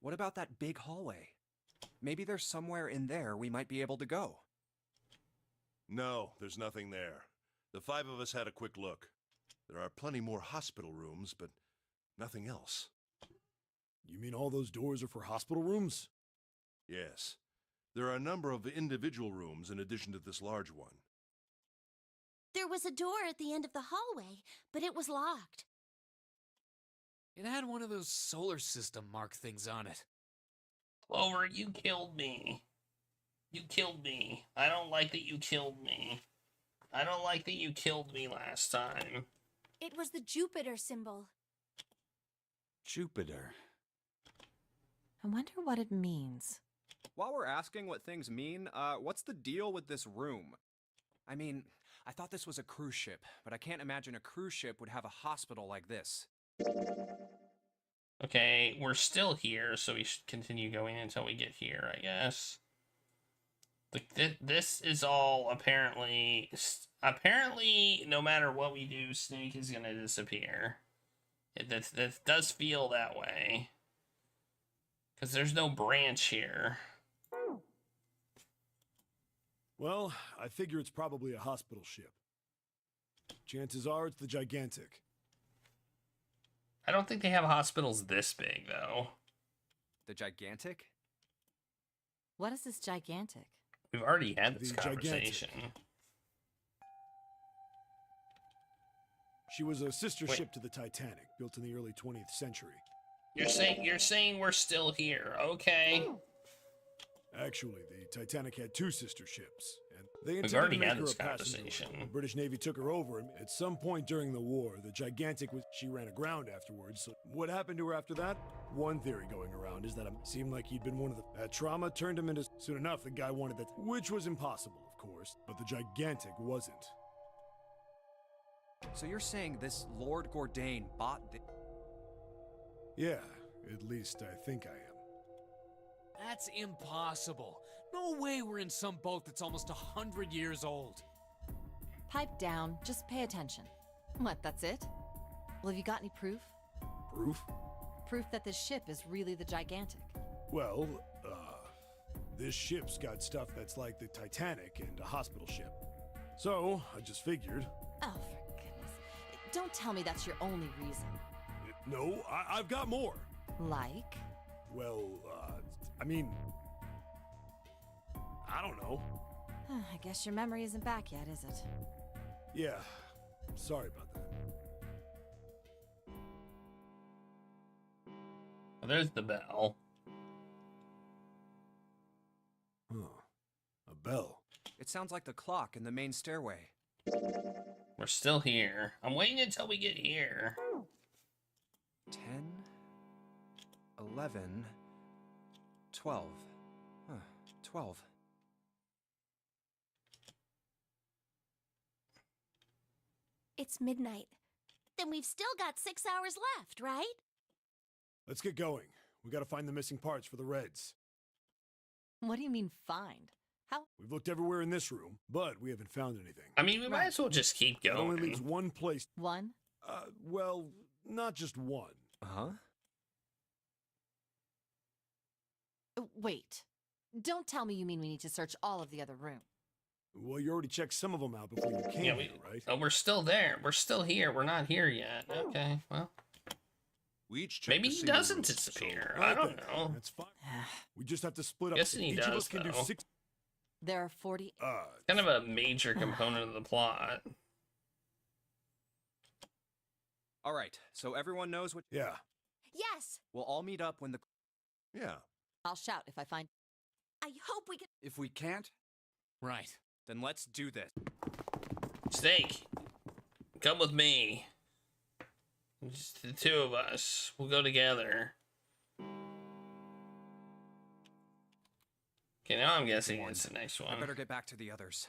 S6: What about that big hallway? Maybe there's somewhere in there we might be able to go.
S2: No, there's nothing there. The 5 of us had a quick look. There are plenty more hospital rooms, but nothing else.
S8: You mean all those doors are for hospital rooms?
S2: Yes. There are a number of individual rooms in addition to this large one.
S10: There was a door at the end of the hallway, but it was locked.
S9: It had one of those solar system mark things on it.
S5: Clover, you killed me. You killed me. I don't like that you killed me. I don't like that you killed me last time.
S4: It was the Jupiter symbol.
S7: Jupiter.
S11: I wonder what it means.
S6: While we're asking what things mean, what's the deal with this room? I mean, I thought this was a cruise ship, but I can't imagine a cruise ship would have a hospital like this.
S5: Okay, we're still here, so we should continue going until we get here, I guess. This is all apparently... Apparently, no matter what we do, Snake is gonna disappear. That does feel that way. Because there's no branch here.
S8: Well, I figure it's probably a hospital ship. Chances are it's the Gigantic.
S5: I don't think they have hospitals this big, though.
S6: The Gigantic?
S11: What is this gigantic?
S5: We've already had this
S8: The Gigantic.
S5: conversation.
S8: She was a sister
S5: Wait.
S8: ship to the Titanic, built in the early 20th century.
S5: You're saying we're still here, okay?
S8: Actually, the Titanic had 2 sister ships, and they
S5: We've
S8: intended
S5: already
S8: to make
S5: had
S8: her
S5: this
S8: a passenger.
S5: conversation.
S8: The British Navy took her over, and at some point during the war, the Gigantic she ran aground afterwards. So what happened to her after that? One theory going around is that it seemed like he'd been one of that trauma turned him into. Soon enough, the guy wanted that, which was impossible, of course. But the Gigantic wasn't.
S6: So you're saying this Lord Gordain bought the...
S8: Yeah, at least I think I am.
S9: That's impossible. No way we're in some boat that's almost 100 years old.
S11: Pipe down, just pay attention. What, that's it? Well, have you got any proof?
S8: Proof?
S11: Proof that this ship is really the gigantic.
S8: Well, this ship's got stuff that's like the Titanic and a hospital ship. So, I just figured.
S11: Oh, for goodness. Don't tell me that's your only reason.
S8: No, I've got more.
S11: Like?
S8: Well, I mean, I don't know.
S11: I guess your memory isn't back yet, is it?
S8: Yeah, sorry about that.
S5: Well, there's the bell.
S8: Huh. A bell.
S6: It sounds like the clock in the main stairway.
S5: We're still here. I'm waiting until we get here.
S6: 10, 11, 12. Huh, 12.
S10: It's midnight. Then we've still got 6 hours left, right?
S8: Let's get going. We gotta find the missing parts for the Reds.
S11: What do you mean, find? How?
S8: We've looked everywhere in this room, but we haven't found anything.
S5: I mean, we might as well just keep
S8: That only leaves
S5: going.
S8: one place.
S11: One?
S8: Well, not just one.
S6: Uh-huh.
S11: Wait. Don't tell me you mean we need to search all of the other room.
S8: Well, you already checked some of them out before you came
S5: Yeah,
S8: here, right?
S5: Oh, we're still there. We're still here. We're not here yet. Okay, well.
S2: We each checked
S5: Maybe
S2: the
S5: he
S2: single
S5: doesn't
S2: room, so-
S5: disappear.
S8: All
S5: I
S8: right
S5: don't
S8: then,
S5: know.
S8: That's fine. We just have to split up.
S5: Guessing he
S8: Each of
S5: does,
S8: us can do
S5: though.
S8: 6.
S11: There are 40.
S5: Kind of a major component of the plot.
S6: All right, so everyone knows what...
S8: Yeah.
S10: Yes!
S6: We'll all meet up when the...
S2: Yeah.
S11: I'll shout if I find.
S10: I hope we can.
S7: If we can't,
S9: Right.
S6: Then let's do this.
S5: Snake, come with me. Just the 2 of us. We'll go together. Okay, now I'm guessing it's the next
S6: I
S5: one.
S6: better get back to the others.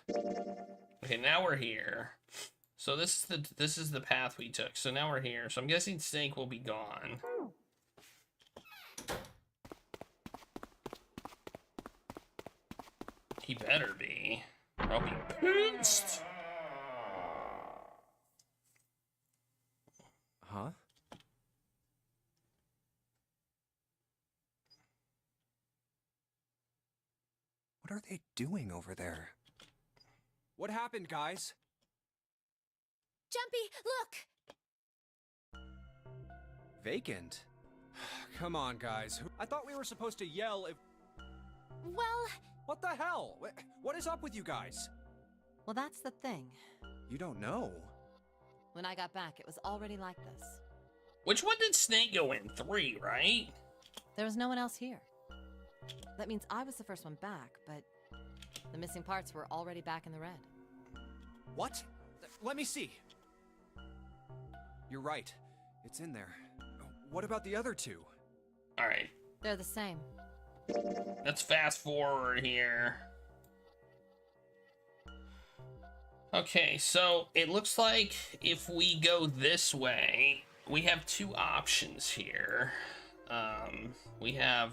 S5: Okay, now we're here. So this is the path we took. So now we're here. So I'm guessing Snake will be gone. He better be. Or I'll be pissed.
S6: Huh? What are they doing over there? What happened, guys?
S10: Jumpy, look!
S6: Vacant. Come on, guys. I thought we were supposed to yell if...
S10: Well...
S6: What the hell? What is up with you guys?
S11: Well, that's the thing.
S6: You don't know.
S11: When I got back, it was already like this.
S5: Which one did Snake go in? 3, right?
S11: There was no one else here. That means I was the first one back, but the missing parts were already back in the red.
S6: What? Let me see. You're right. It's in there. What about the other two?
S5: Alright.
S11: They're the same.
S5: Let's fast forward here. Okay, so it looks like if we go this way, we have 2 options here. We had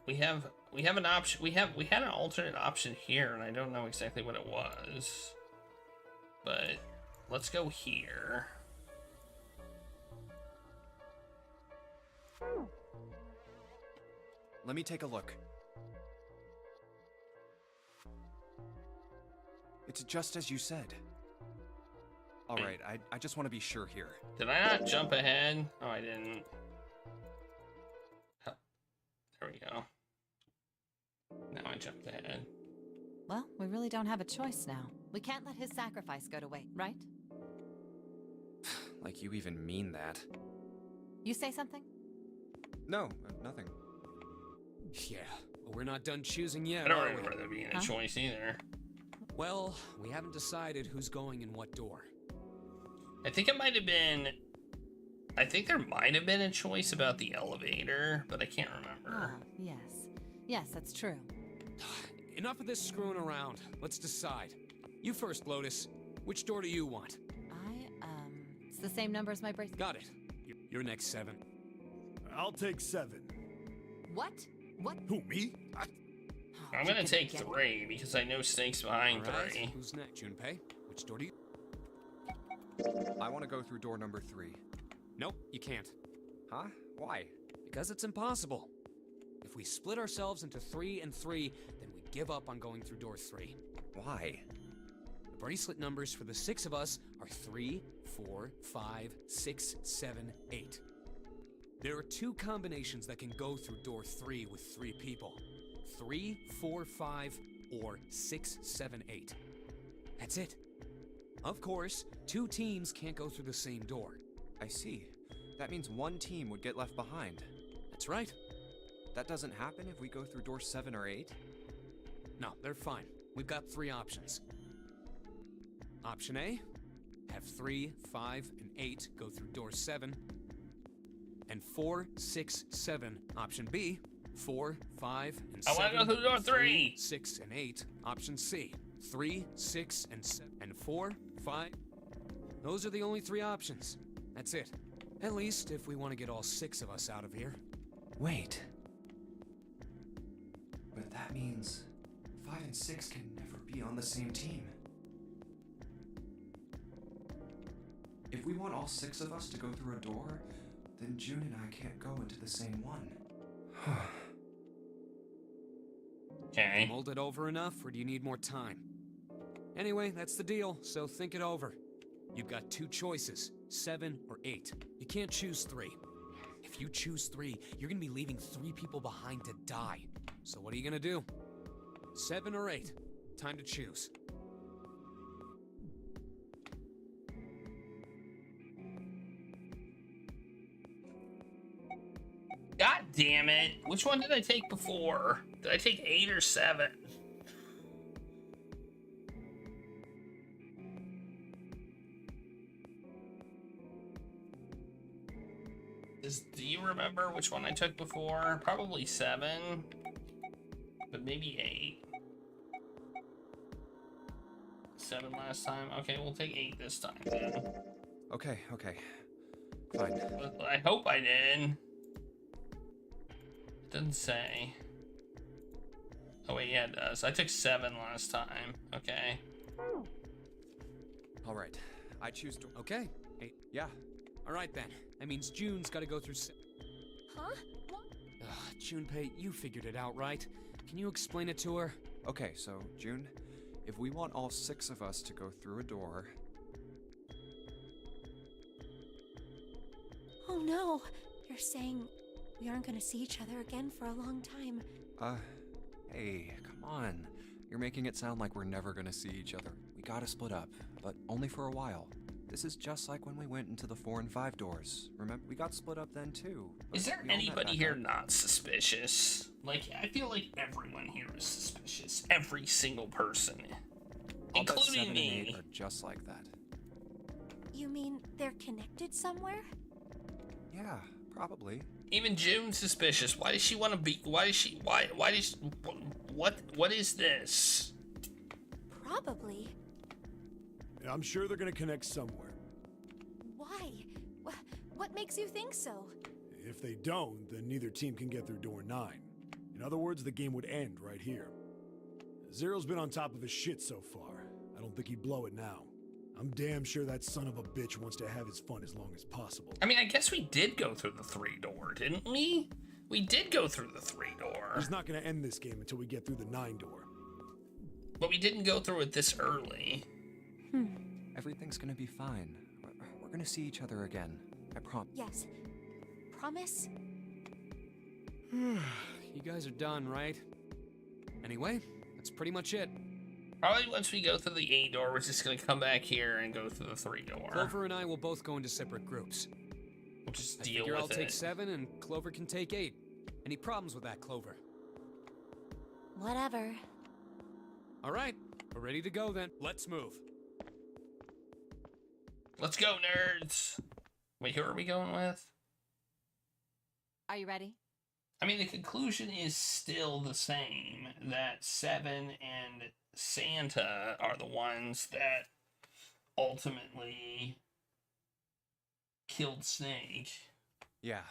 S5: an option. We had an alternate option here, and I don't know exactly what it was. But let's go here.
S6: Let me take a look. It's just as you said. Alright, I just want to be sure here.
S5: Did I not jump ahead? Oh, I didn't. Oh, there we go. Now I jumped ahead.
S11: Well, we really don't have a choice now. We can't let his sacrifice go to waste, right?
S6: Like you even mean that.
S11: You say something?
S6: No, nothing.
S9: Yeah, but we're not done choosing yet,
S5: I don't
S9: are we?
S5: remember there being a choice either.
S9: Well, we haven't decided who's going in what door.
S5: I think it might have been... I think there might have been a choice about the elevator, but I can't remember.
S11: Ah, yes. Yes, that's true.
S9: Enough of this screwing around. Let's decide. You first, Lotus. Which door do you want?
S11: It's the same number as my bracelet.
S9: Got it. You're next, 7.
S8: I'll take 7.
S11: What? What?
S8: Who, me?
S5: I'm gonna take 3 because I know Snake's behind
S9: All right,
S5: 3.
S9: who's next, Junpei? Which door do you...
S6: I want to go through door number 3.
S9: Nope, you can't.
S6: Huh? Why?
S9: Because it's impossible. If we split ourselves into 3 and 3, then we give up on going through door 3.
S6: Why?
S9: The bracelet numbers for the 6 of us are 3, 4, 5, 6, 7, 8. There are 2 combinations that can go through door 3 with 3 people. 3, 4, 5, or 6, 7, 8. That's it. Of course, 2 teams can't go through the same door.
S6: I see. That means one team would get left behind.
S9: That's right.
S6: That doesn't happen if we go through door 7 or 8?
S9: No, they're fine. We've got 3 options. Option A, have 3, 5, and 8 go through door 7. And 4, 6, 7. Option B, 4, 5, and 7.
S5: I want to go through door 3.
S9: 6, and 8. Option C, 3, 6, and 7. And 4, 5. Those are the only 3 options. That's it. At least if we want to get all 6 of us out of here.
S6: Wait. But that means 5 and 6 can never be on the same team. If we want all 6 of us to go through a door, then June and I can't go into the same one.
S5: Okay.
S9: Mulled it over enough, or do you need more time? Anyway, that's the deal, so think it over. You've got 2 choices, 7 or 8. You can't choose 3. If you choose 3, you're gonna be leaving 3 people behind to die. So what are you gonna do? 7 or 8? Time to choose.
S5: God damn it. Which one did I take before? Did I take 8 or 7? Do you remember which one I took before? Probably 7, but maybe 8. 7 last time. Okay, we'll take 8 this time then.
S6: Okay, fine.
S5: I hope I did. It doesn't say. Oh wait, yeah, it does. I took 7 last time. Okay.
S6: All right, I choose to.
S9: Okay. 8.
S6: Yeah.
S9: All right then. That means June's got to go through.
S4: Huh? What?
S9: Ugh, Junpei, you figured it out, right? Can you explain it to her?
S6: Okay, so June, if we want all 6 of us to go through a door.
S4: Oh no. You're saying we aren't gonna see each other again for a long time.
S6: Hey, come on. You're making it sound like we're never gonna see each other. We gotta split up, but only for a while. This is just like when we went into the 4 and 5 doors. Remember, we got split up then too.
S5: Is there anybody here not suspicious? Like, I feel like everyone here is suspicious. Every single person.
S6: I'll bet 7
S5: Including
S6: and
S5: me.
S6: 8 are just like that.
S4: You mean they're connected somewhere?
S6: Yeah, probably.
S5: Even June's suspicious. Why does she want to be? Why does she? Why does? What is this?
S4: Probably.
S8: I'm sure they're gonna connect somewhere.
S4: Why? What makes you think so?
S8: If they don't, then neither team can get through door 9. In other words, the game would end right here. Zero's been on top of his shit so far. I don't think he'd blow it now. I'm damn sure that son of a bitch wants to have his fun as long as possible.
S5: I mean, I guess we did go through the 3 door, didn't we? We did go through the 3 door.
S8: He's not gonna end this game until we get through the 9 door.
S5: But we didn't go through it this early.
S6: Everything's gonna be fine. We're gonna see each other again. I promise.
S4: Yes. Promise?
S9: You guys are done, right? Anyway, that's pretty much it.
S5: Probably once we go through the 8 door, we're just gonna come back here and go through the 3 door.
S9: Clover and I will both go into separate groups.
S5: We'll just
S9: I
S5: deal
S9: figure
S5: with
S9: I'll
S5: it.
S9: take 7 and Clover can take 8. Any problems with that, Clover?
S10: Whatever.
S9: All right, we're ready to go then. Let's move.
S5: Let's go, nerds. Wait, who are we going with?
S11: Are you ready?
S5: I mean, the conclusion is still the same, that 7 and Santa are the ones that ultimately killed Snake,
S6: Yeah.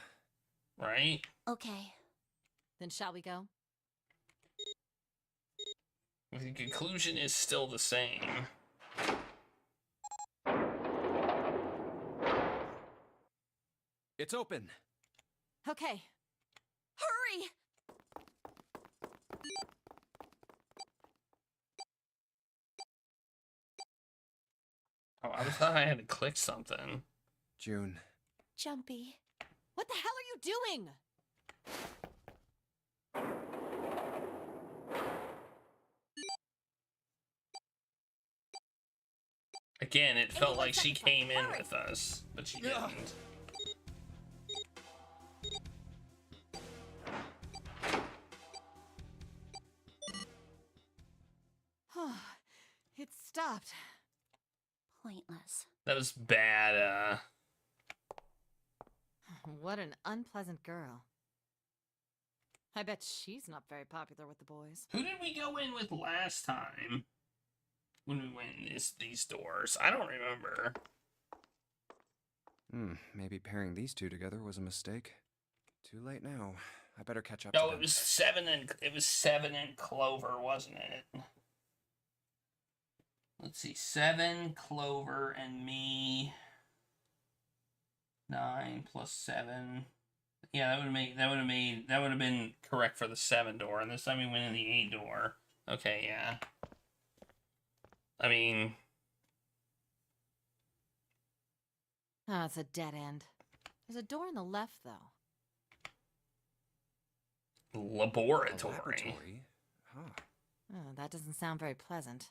S5: right?
S10: Okay.
S11: Then shall we go?
S5: The conclusion is still the same.
S6: It's open.
S11: Okay.
S10: Hurry!
S5: Oh, I thought I had to click something.
S6: June.
S4: Jumpy.
S11: What the hell are you doing?
S5: Again, it felt like she
S10: second,
S5: came in
S10: hurry.
S5: with us, but she didn't.
S11: It stopped.
S10: Pointless.
S5: That was bad,
S11: What an unpleasant girl. I bet she's not very popular with the boys.
S5: Who did we go in with last time? When we went in these doors? I don't remember.
S6: Maybe pairing these 2 together was a mistake. Too late now. I better catch up
S5: No,
S6: to
S5: it
S6: them.
S5: was 7 and Clover, wasn't it? Let's see, 7, Clover, and me. 9 plus 7. Yeah, that would have been correct for the 7 door, and this time we went in the 8 door. Okay, yeah. I mean,
S11: Oh, it's a dead end. There's a door on the left, though.
S5: laboratory.
S6: Laboratory? Huh.
S11: Oh, that doesn't sound very pleasant.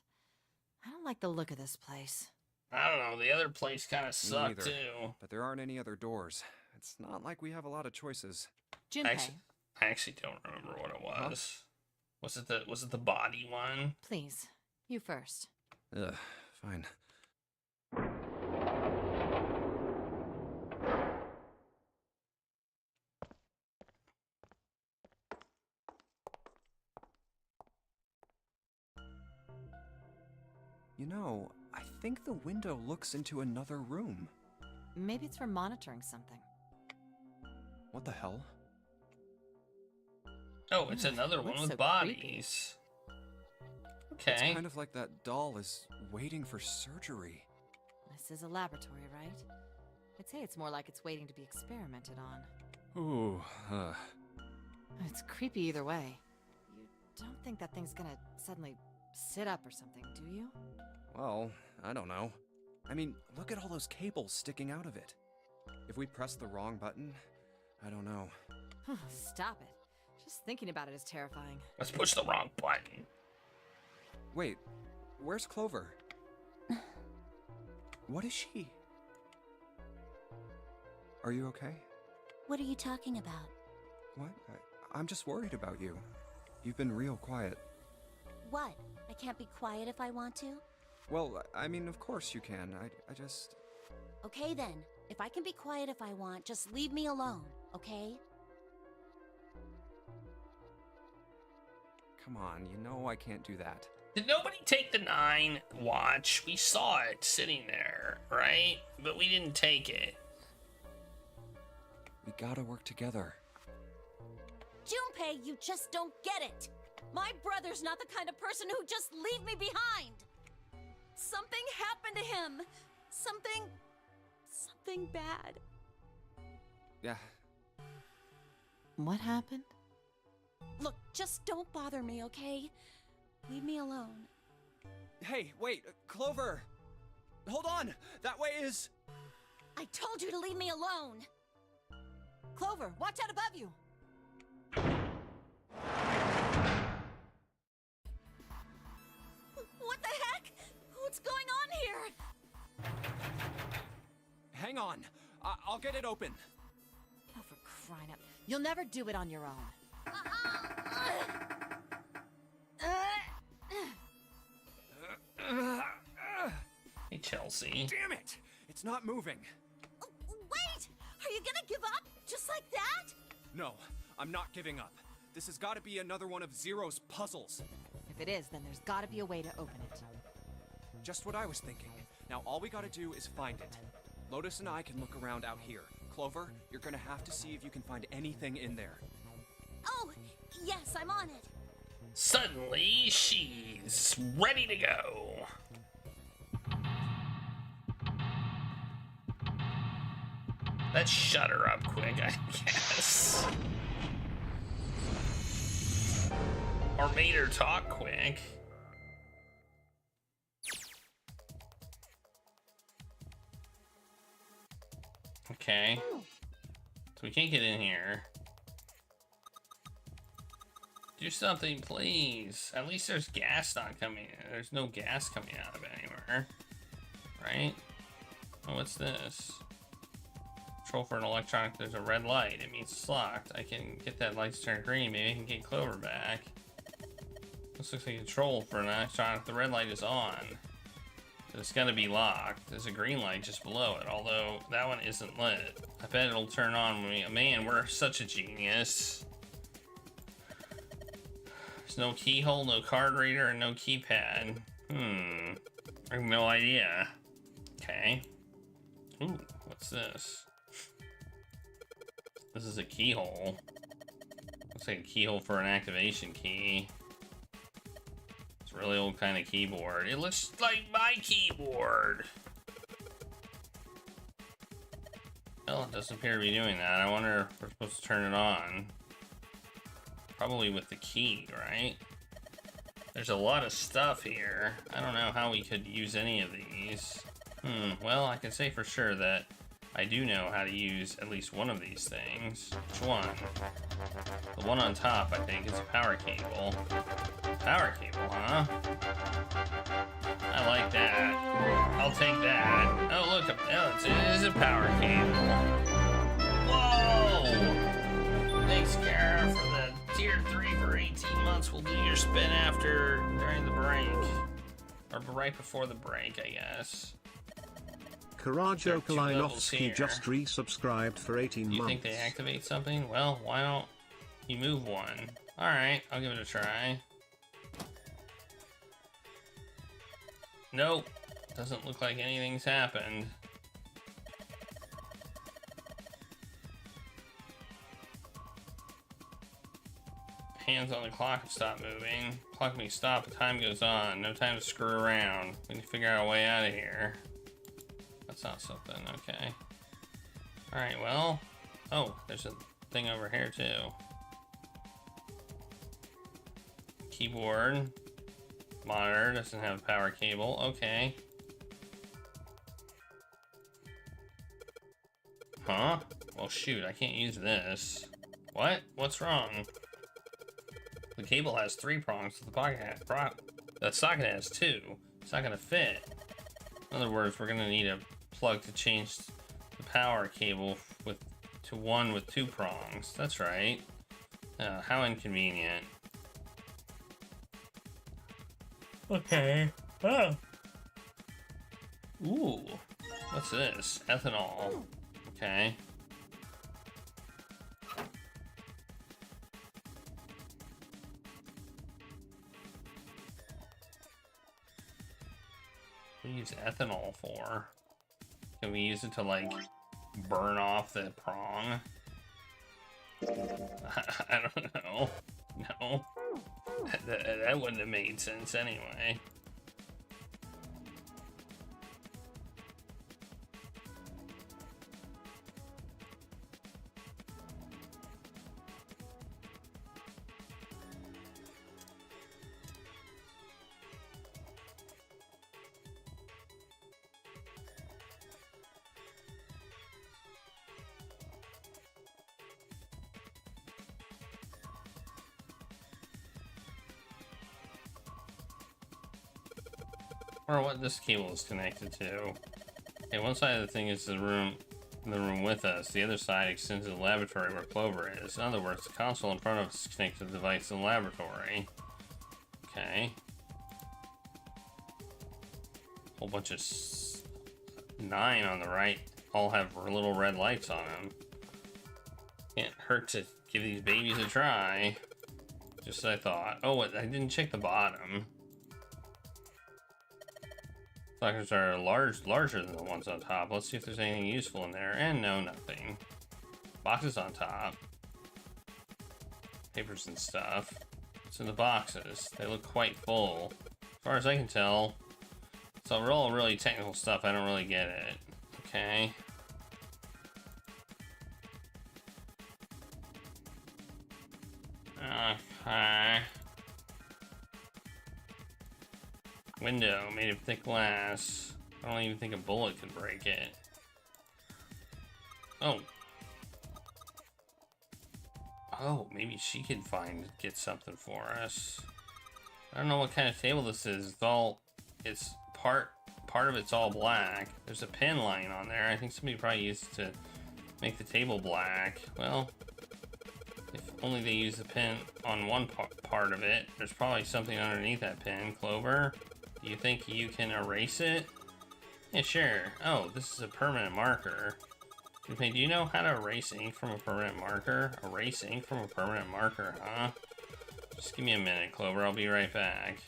S11: I don't like the look of this place.
S5: I don't know, the other place kind of
S6: Me
S5: sucked
S6: neither.
S5: too.
S6: But there aren't any other doors. It's not like we have a lot of choices.
S11: Junpei,
S5: I actually don't remember what it was. Was it the body one?
S11: please, you first.
S6: Ugh, fine. You know, I think the window looks into another room.
S11: Maybe it's for monitoring something.
S6: What the hell?
S5: Oh, it's another one
S11: looks
S5: with
S11: so
S5: bodies. Okay.
S6: It's kind of like that doll is waiting for surgery.
S11: This is a laboratory, right? I'd say it's more like it's waiting to be experimented on.
S6: Ooh,
S11: It's creepy either way. You don't think that thing's gonna suddenly sit up or something, do you?
S6: well, I don't know. I mean, look at all those cables sticking out of it. If we press the wrong button, I don't know.
S11: Stop it. Just thinking about it is terrifying.
S5: Let's push the wrong button.
S6: Wait, where's Clover? What is she? Are you okay?
S10: What are you talking about?
S6: What? I'm just worried about you. You've been real quiet.
S10: What? I can't be quiet if I want to?
S6: Well, I mean, of course you can. I just...
S10: Okay then. If I can be quiet if I want, just leave me alone, okay?
S6: Come on, you know I can't do that.
S5: Did nobody take the 9 watch? We saw it sitting there, right? But we didn't take it.
S6: We gotta work together.
S10: Junpei, you just don't get it! My brother's not the kind of person who just leave me behind! Something happened to him! Something bad.
S6: Yeah.
S11: What happened?
S10: Look, just don't bother me, okay? Leave me alone.
S6: Hey, wait, Clover! Hold on! That way is...
S10: I told you to leave me alone!
S11: Clover, watch out above you!
S10: What the heck? What's going on here?
S6: Hang on. I'll get it open.
S11: Oh, for crying out. You'll never do it on your own.
S5: Hey, Chelsea.
S6: Damn it! It's not moving.
S10: Wait! Are you gonna give up? Just like that?
S6: No, I'm not giving up. This has got to be another one of Zero's puzzles.
S11: If it is, then there's gotta be a way to open it.
S6: Just what I was thinking. Now all we gotta do is find it. Lotus and I can look around out here. Clover, you're gonna have to see if you can find anything in there.
S10: Oh, yes, I'm on it.
S5: Suddenly, she's ready to go. Let's shut her up quick, I guess. Or made her talk quick. Okay. So we can't get in here. Do something, please. At least there's gas not coming. There's no gas coming out of it anywhere. Right? Oh, what's this? Control for an electronic. There's a red light. It means it's locked. I can get that light to turn green. Maybe I can get Clover back. This looks like a control for an electronic. The red light is on. It's gonna be locked. There's a green light just below it, although that one isn't lit. I bet it'll turn on when we... Man, we're such a genius. There's no keyhole, no card reader, and no keypad. I have no idea. Okay. Ooh, what's this? This is a keyhole. Looks like a keyhole for an activation key. It's a really old kind of keyboard. It looks like my keyboard. Well, it doesn't appear to be doing that. I wonder if we're supposed to turn it on. Probably with the key, right? There's a lot of stuff here. I don't know how we could use any of these. Well, I can say for sure that I do know how to use at least one of these things. Which one? The one on top, I think, is a power cable. Power cable, huh? I like that. I'll take that. Oh, look, it is a power cable. Whoa! Thanks, Kara, for the tier 3 for 18 months. We'll do your spin after, during the break. Or right before the break, I guess.
S12: Karajo Kalinovsky just resubscribed for 18
S5: You
S12: months.
S5: think they activate something? Well, why don't you move one? Alright, I'll give it a try. Nope. Doesn't look like anything's happened. Hands on the clock have stopped moving. Clock may stop, but time goes on. No time to screw around. We need to figure out a way out of here. That's not something, okay. Alright, well. Oh, there's a thing over here too. Keyboard. Monitor doesn't have a power cable. Okay. Huh? Well, shoot, I can't use this. What? What's wrong? The cable has 3 prongs, so the socket has 2. It's not gonna fit. In other words, we're gonna need a plug to change the power cable to one with 2 prongs. That's right. How inconvenient. Okay. Oh. Ooh. What's this? Ethanol. Okay. What do you use ethanol for? Can we use it to, like, burn off the prong? I don't know. No. That wouldn't have made sense anyway. Or what this cable is connected to. Okay, one side of the thing is the room with us. The other side extends to the laboratory where Clover is. In other words, the console in front of us is connected to the device in the laboratory. Okay. Whole bunch of 9 on the right all have little red lights on them. Can't hurt to give these babies a try. Just as I thought. Oh, I didn't check the bottom. Lockers are larger than the ones on top. Let's see if there's anything useful in there. And no, nothing. Boxes on top. Papers and stuff. What's in the boxes? They look quite full. As far as I can tell, it's all really technical stuff. I don't really get it. Okay. Okay. Window made of thick glass. I don't even think a bullet could break it. Oh. Oh, maybe she can get something for us. I don't know what kind of table this is. It's part of it's all black. There's a pin line on there. I think somebody probably used it to make the table black. Well, if only they use the pin on one part of it. There's probably something underneath that pin. Clover, do you think you can erase it? Yeah, sure. Oh, this is a permanent marker. Do you know how to erase ink from a permanent marker? Erase ink from a permanent marker, huh? Just give me a minute, Clover. I'll be right back.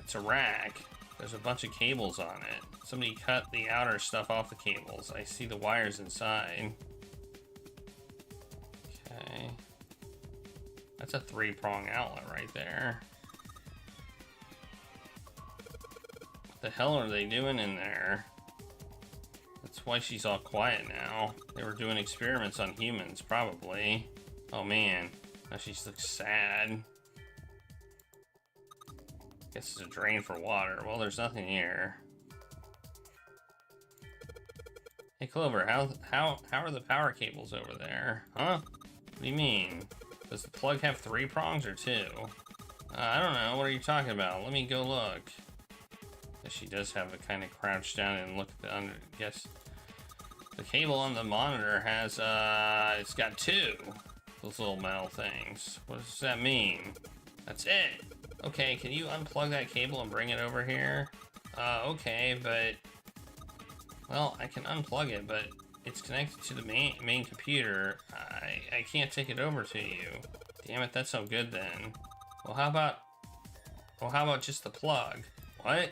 S5: It's a rack. There's a bunch of cables on it. Somebody cut the outer stuff off the cables. I see the wires inside. Okay. That's a 3-prong outlet right there. What the hell are they doing in there? That's why she's all quiet now. They were doing experiments on humans, probably. Oh man, now she looks sad. Guess it's a drain for water. Well, there's nothing here. Hey Clover, how are the power cables over there? Huh? What do you mean? Does the plug have 3 prongs or 2? I don't know. What are you talking about? Let me go look. Guess she does have to kind of crouch down and look at the under. Guess the cable on the monitor has it's got 2. Those little metal things. What does that mean? That's it. Okay, can you unplug that cable and bring it over here? Okay, but... Well, I can unplug it, but it's connected to the main computer. I can't take it over to you. Damn it, that's no good then. Well, how about Well, how about just the plug? What?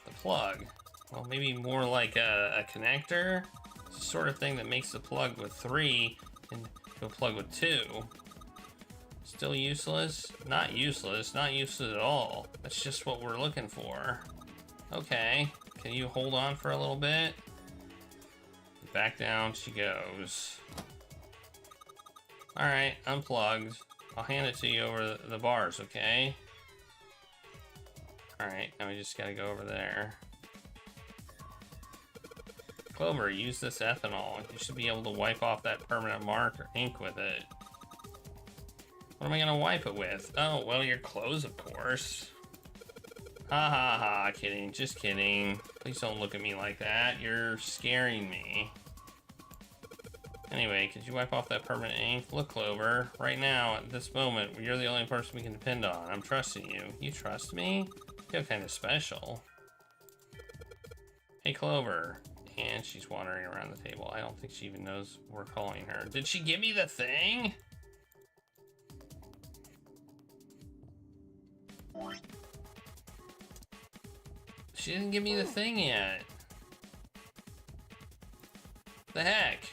S5: The plug? Well, maybe more like a connector? It's the sort of thing that makes the plug with 3 into a plug with 2. Still useless? Not useless. Not useless at all. That's just what we're looking for. Okay. Can you hold on for a little bit? Back down she goes. Alright, unplugged. I'll hand it to you over the bars, okay? Alright, now we just gotta go over there. Clover, use this ethanol. You should be able to wipe off that permanent mark or ink with it. What am I gonna wipe it with? Oh, well, your clothes, of course. Ha ha ha, kidding, just kidding. Please don't look at me like that. You're scaring me. Anyway, could you wipe off that permanent ink? Look, Clover, right now, at this moment, you're the only person we can depend on. I'm trusting you. You trust me? I feel kind of special. Hey, Clover. And she's wandering around the table. I don't think she even knows we're calling her. Did she give me the thing? She didn't give me the thing yet. The heck?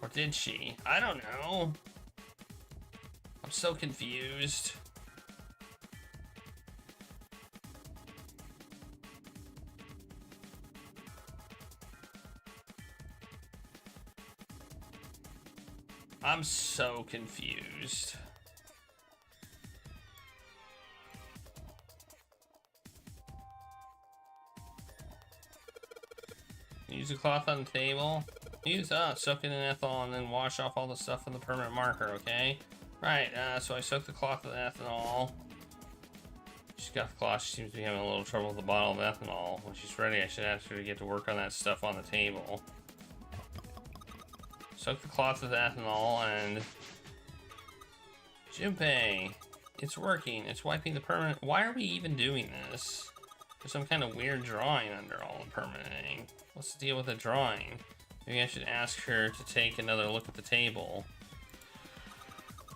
S5: Or did she? I don't know. I'm so confused. I'm so confused. Use a cloth on the table. Soak it in ethanol and then wash off all the stuff from the permanent marker, okay? Right, so I soaked the cloth with ethanol. She's got the cloth. She seems to be having a little trouble with the bottle of ethanol. When she's ready, I should ask her to get to work on that stuff on the table. Soak the cloth with ethanol and... Junpei! It's working. It's wiping the permanent... Why are we even doing this? There's some kind of weird drawing under all the permanent ink. What's the deal with the drawing? Maybe I should ask her to take another look at the table.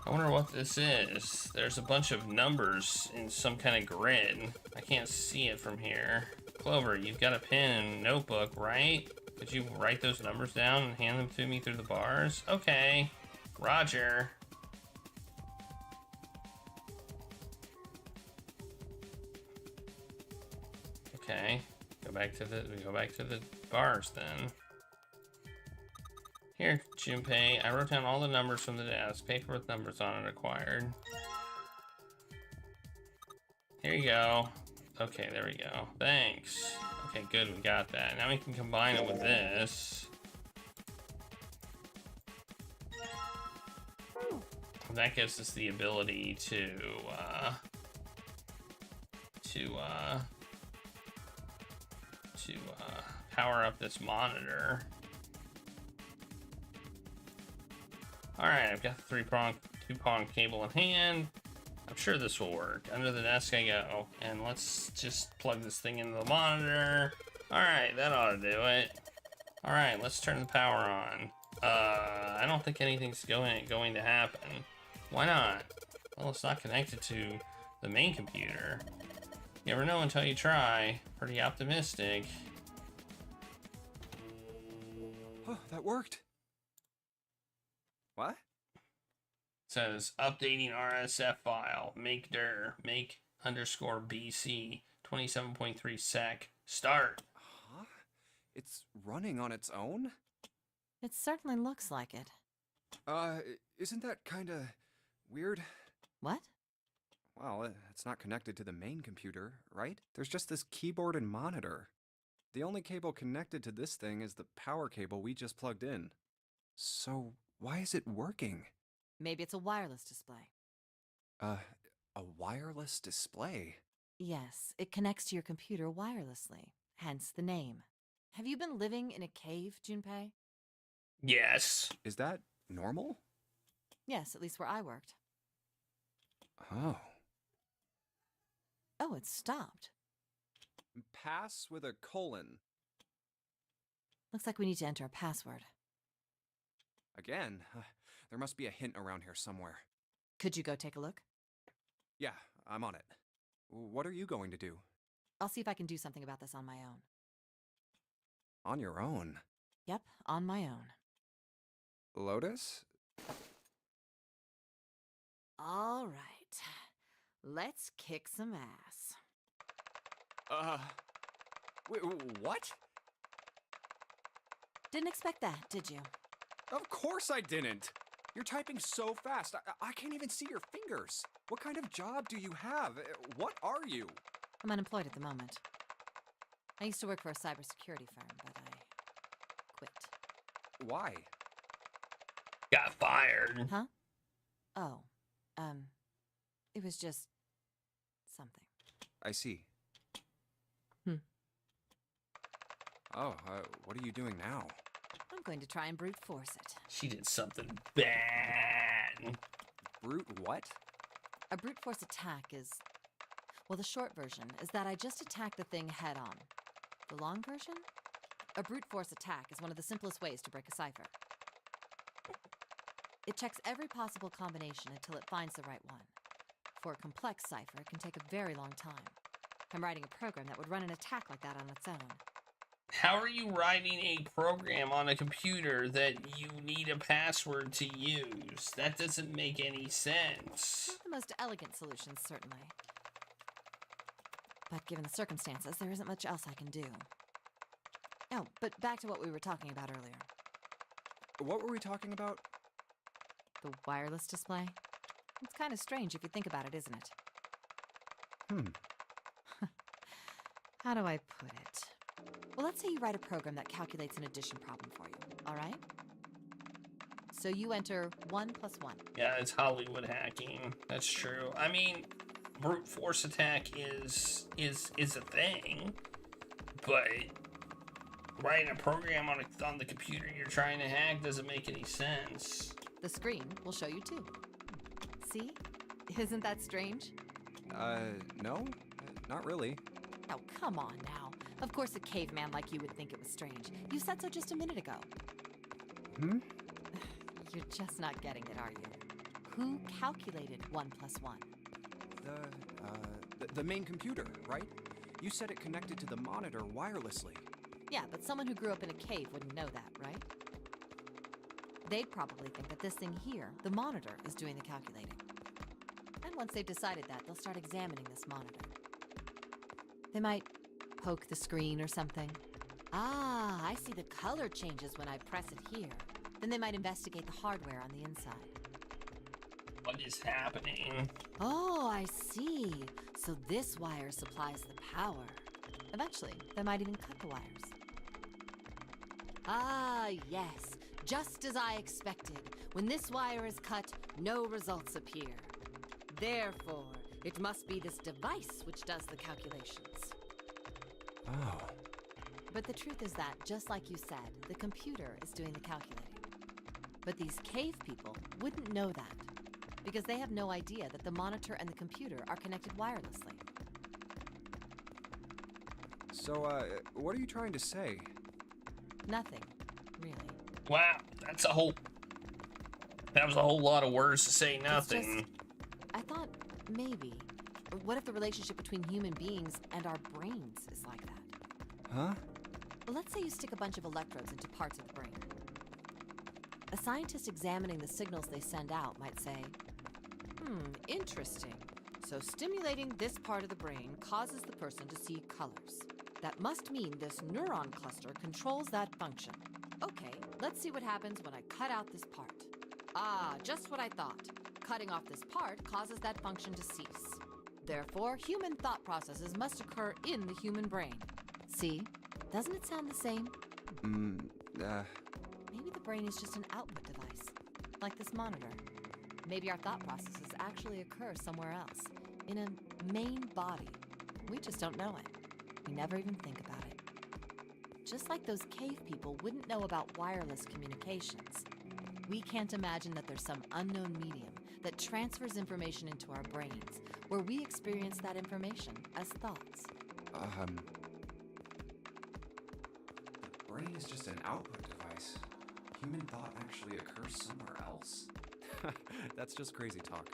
S5: I wonder what this is. There's a bunch of numbers in some kind of grid. I can't see it from here. Clover, you've got a pen and notebook, right? Could you write those numbers down and hand them to me through the bars? Okay. Roger. Okay. Go back to the bars then. Here, Junpei, I wrote down all the numbers from the desk. Paper with numbers on it acquired. Here you go. Okay, there we go. Thanks. Okay, good, we got that. Now we can combine it with this. And that gives us the ability to power up this monitor. Alright, I've got the two-prong cable in hand. I'm sure this will work. Under the desk I go. And let's just plug this thing into the monitor. Alright, that ought to do it. Alright, let's turn the power on. I don't think anything's going to happen. Why not? Well, it's not connected to the main computer. You never know until you try. Pretty optimistic.
S6: Oh, that worked. What?
S5: Says updating RSF file. Make dir. Make _BC 27.3 sec. Start.
S6: Huh? It's running on its own?
S11: It certainly looks like it.
S6: Isn't that kinda weird?
S11: What?
S6: Well, it's not connected to the main computer, right? There's just this keyboard and monitor. The only cable connected to this thing is the power cable we just plugged in. So, why is it working?
S11: Maybe it's a wireless display.
S6: A wireless display?
S11: Yes, it connects to your computer wirelessly, hence the name. Have you been living in a cave, Junpei?
S5: Yes.
S6: Is that normal?
S11: Yes, at least where I worked.
S6: Oh.
S11: Oh, it stopped.
S6: Pass with a colon.
S11: Looks like we need to enter a password.
S6: Again? There must be a hint around here somewhere.
S11: Could you go take a look?
S6: Yeah, I'm on it. What are you going to do?
S11: I'll see if I can do something about this on my own.
S6: On your own?
S11: Yep, on my own.
S6: Lotus?
S11: All right. Let's kick some ass.
S6: Wait, what?
S11: Didn't expect that, did you?
S6: Of course I didn't! You're typing so fast, I can't even see your fingers. What kind of job do you have? What are you?
S11: I'm unemployed at the moment. I used to work for a cybersecurity firm, but I quit.
S6: Why?
S5: Got fired.
S11: Huh? Oh, it was just something.
S6: I see.
S11: Oh,
S6: what are you doing now?
S11: I'm going to try and brute force it.
S5: She did something bad.
S6: Brute what?
S11: A brute force attack is... Well, the short version is that I just attack the thing head on. The long version? A brute force attack is one of the simplest ways to break a cipher. It checks every possible combination until it finds the right one. For a complex cipher, it can take a very long time. I'm writing a program that would run an attack like that on its own.
S5: How are you writing a program on a computer that you need a password to use? That doesn't make any sense.
S11: Not the most elegant solution, certainly. But given the circumstances, there isn't much else I can do. Oh, but back to what we were talking about earlier.
S6: What were we talking about?
S11: The wireless display? It's kind of strange if you think about it, isn't it? How do I put it? Well, let's say you write a program that calculates an addition problem for you, all right? So you enter 1 + 1.
S5: Yeah, it's Hollywood hacking. That's true. I mean, brute force attack is a thing, but writing a program on the computer you're trying to hack doesn't make any sense.
S11: The screen will show you too. See? Isn't that strange?
S6: No, not really.
S11: Oh, come on now. Of course a caveman like you would think it was strange. You said so just a minute ago. You're just not getting it, are you? Who calculated 1 + 1?
S6: The main computer, right? You said it connected to the monitor wirelessly.
S11: Yeah, but someone who grew up in a cave wouldn't know that, right? They'd probably think that this thing here, the monitor, is doing the calculating. And once they've decided that, they'll start examining this monitor. They might poke the screen or something. Ah, I see the color changes when I press it here. Then they might investigate the hardware on the inside.
S5: What is happening?
S11: Oh, I see. So this wire supplies the power. Eventually, they might even cut the wires. Ah, yes. Just as I expected. When this wire is cut, no results appear. Therefore, it must be this device which does the calculations.
S6: Oh.
S11: But the truth is that, just like you said, the computer is doing the calculating. But these cave people wouldn't know that, because they have no idea that the monitor and the computer are connected wirelessly.
S6: So, what are you trying to say?
S11: Nothing, really.
S5: Wow, that was a whole lot of words to say nothing.
S11: I thought, maybe, what if the relationship between human beings and our brains is like that?
S6: Huh?
S11: Well, let's say you stick a bunch of electrodes into parts of the brain. A scientist examining the signals they send out might say, interesting. So stimulating this part of the brain causes the person to see colors. That must mean this neuron cluster controls that function. Okay, let's see what happens when I cut out this part. Ah, just what I thought. Cutting off this part causes that function to cease. Therefore, human thought processes must occur in the human brain. See? Doesn't it sound the same? Maybe the brain is just an output device, like this monitor. Maybe our thought processes actually occur somewhere else, in a main body. We just don't know it. We never even think about it. Just like those cave people wouldn't know about wireless communications. We can't imagine that there's some unknown medium that transfers information into our brains, where we experience that information as thoughts.
S6: The brain is just an output device. Human thought actually occurs somewhere else? That's just crazy talk.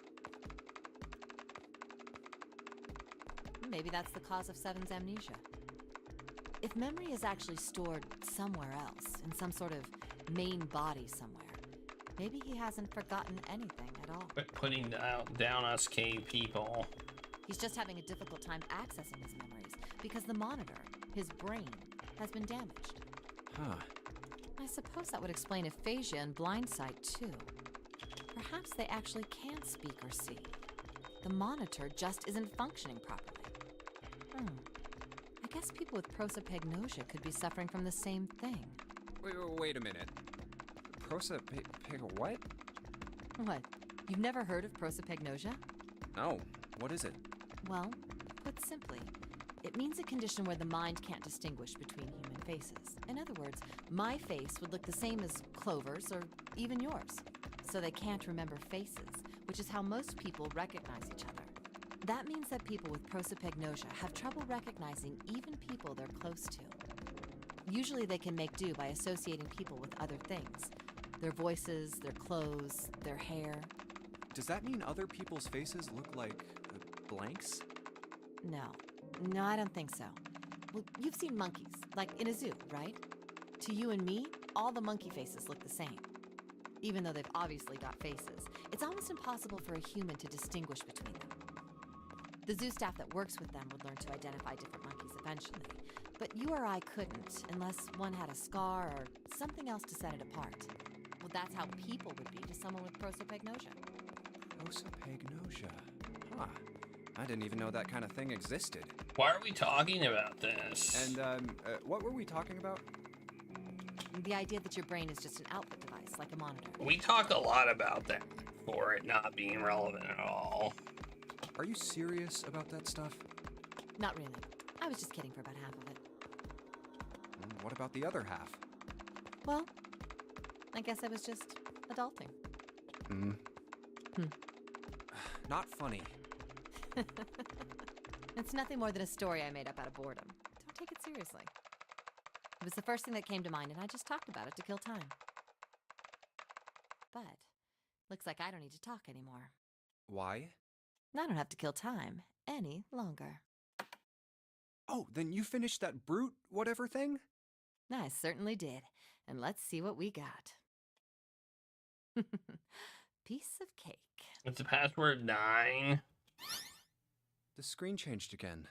S11: maybe that's the cause of Seven's amnesia. If memory is actually stored somewhere else, in some sort of main body somewhere, maybe he hasn't forgotten anything at all.
S5: Quit putting down us cave people.
S11: He's just having a difficult time accessing his memories because the monitor, his brain, has been damaged.
S6: Huh.
S11: I suppose that would explain aphasia and blindsight, too. Perhaps they actually can't speak or see. The monitor just isn't functioning properly. I guess people with prosopagnosia could be suffering from the same thing.
S6: Wait a minute. What?
S11: What? You've never heard of prosopagnosia?
S6: No. What is it?
S11: Well, put simply, it means a condition where the mind can't distinguish between human faces. In other words, my face would look the same as Clover's or even yours. So they can't remember faces, which is how most people recognize each other. That means that people with prosopagnosia have trouble recognizing even people they're close to. Usually they can make do by associating people with other things. Their voices, their clothes, their hair.
S6: Does that mean other people's faces look like blanks?
S11: No, I don't think so. Well, you've seen monkeys, like in a zoo, right? To you and me, all the monkey faces look the same. Even though they've obviously got faces, it's almost impossible for a human to distinguish between them. The zoo staff that works with them would learn to identify different monkeys eventually, but you or I couldn't unless one had a scar or something else to set it apart. Well, that's how people would be to someone with prosopagnosia.
S6: Prosopagnosia. Huh. I didn't even know that kind of thing existed.
S5: Why are we talking about this?
S6: And, what were we talking about?
S11: The idea that your brain is just an output device, like a monitor.
S5: We talked a lot about that for it not being relevant at all.
S6: Are you serious about that stuff?
S11: Not really. I was just kidding for about half of it.
S6: What about the other half?
S11: Well, I guess I was just adulting.
S6: Not funny.
S11: It's nothing more than a story I made up out of boredom. Don't take it seriously. It was the first thing that came to mind, and I just talked about it to kill time. But looks like I don't need to talk anymore.
S6: Why?
S11: I don't have to kill time any longer.
S6: Oh, then you finished that brute whatever thing?
S11: I certainly did. And let's see what we got. Piece of cake.
S5: It's the password 9.
S6: The screen changed again.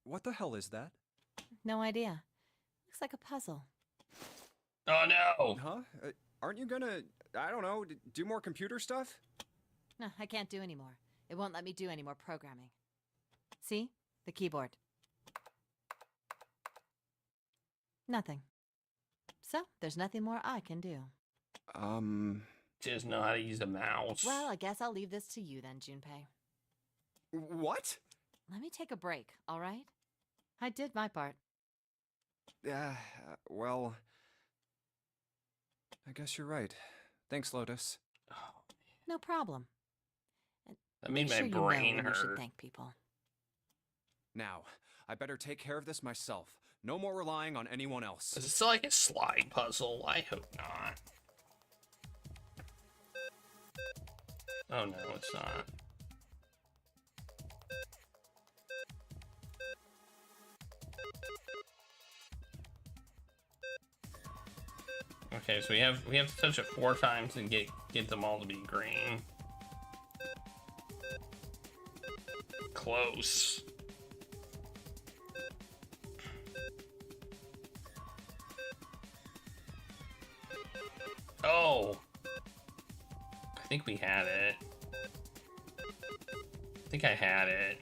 S6: What the hell is that?
S11: No idea. Looks like a puzzle.
S5: Oh no!
S6: Huh? Aren't you gonna, I don't know, do more computer stuff?
S11: No, I can't do anymore. It won't let me do any more programming. See? The keyboard. Nothing. So, there's nothing more I can do.
S5: Just know how to use a mouse.
S11: Well, I guess I'll leave this to you then, Junpei.
S6: What?
S11: Let me take a break, all right? I did my part.
S6: Well, I guess you're right. Thanks, Lotus.
S5: Oh,
S11: No problem.
S5: that made
S11: Make
S5: my
S11: sure you know
S5: brain
S11: when you should
S5: hurt.
S11: thank people.
S6: Now, I better take care of this myself. No more relying on anyone else.
S5: Is it still like a slide puzzle? I hope not. Oh no, it's not. Okay, so we have to touch it 4 times and get them all to be green. Close. Oh. I think we had it. I think I had it.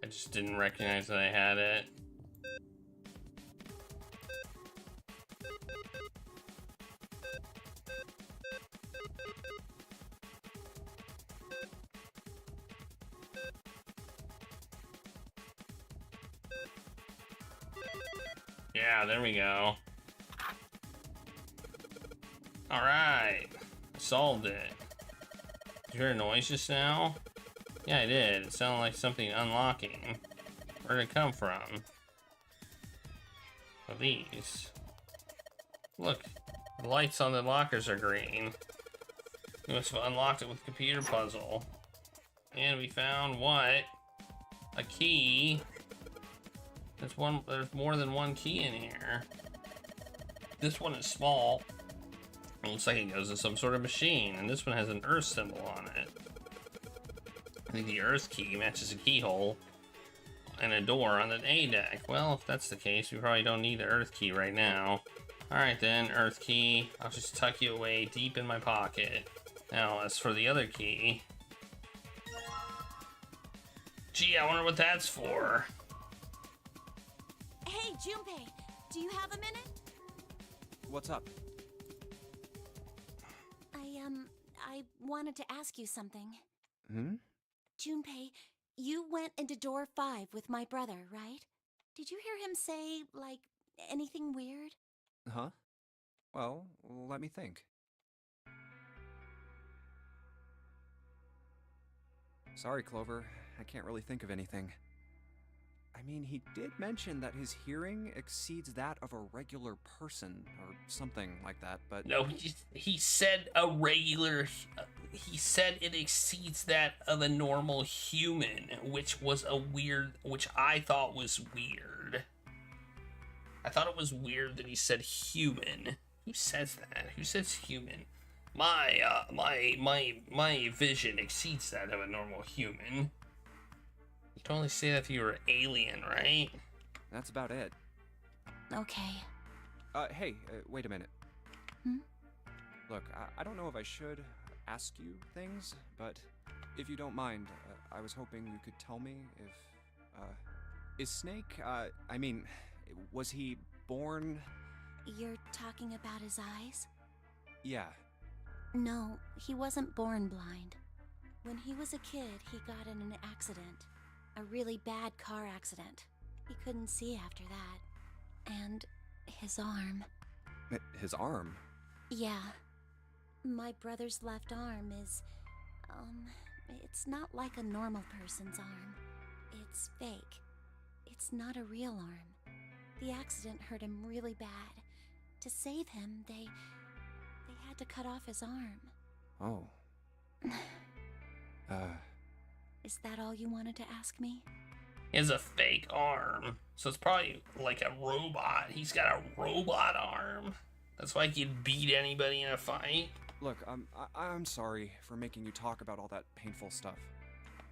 S5: I just didn't recognize that I had it. Yeah, there we go. Alright. Solved it. Did you hear a noise just now? Yeah, I did. It sounded like something unlocking. Where'd it come from? of these. Look, the lights on the lockers are green. We must have unlocked it with computer puzzle. And we found what? A key. There's more than one key in here. This one is small. It looks like it goes to some sort of machine, and this one has an Earth symbol on it. I think the Earth key matches a keyhole and a door on the A deck. Well, if that's the case, we probably don't need the Earth key right now. Alright then, Earth key. I'll just tuck you away deep in my pocket. Now, as for the other key... Gee, I wonder what that's for.
S10: Hey, Junpei, do you have a minute?
S6: What's up?
S10: I wanted to ask you something.
S6: Hmm?
S10: Junpei, you went into door 5 with my brother, right? Did you hear him say, like, anything weird?
S6: Huh? Well, let me think. Sorry, Clover. I can't really think of anything. I mean, he did mention that his hearing exceeds that of a regular person, or something like that, but...
S5: No, he said a regular... he said it exceeds that of a normal human, which was a weird... which I thought was weird. I thought it was weird that he said human. Who says that? Who says human? My vision exceeds that of a normal human. You can only say that if you were alien, right?
S6: That's about it.
S10: Okay.
S6: Hey, wait a minute.
S10: Hmm?
S6: Look, I don't know if I should ask you things, but if you don't mind, I was hoping you could tell me if, is Snake, I mean, was he born...
S10: You're talking about his eyes?
S6: Yeah.
S10: No, he wasn't born blind. When he was a kid, he got in an accident. A really bad car accident. He couldn't see after that. And his arm.
S6: His arm?
S10: Yeah. My brother's left arm is, it's not like a normal person's arm. It's fake. It's not a real arm. The accident hurt him really bad. To save him, they had to cut off his arm.
S6: Oh.
S10: Is that all you wanted to ask me?
S5: He has a fake arm, so it's probably like a robot. He's got a robot arm. That's why he can beat anybody in a fight.
S6: Look, I'm sorry for making you talk about all that painful stuff.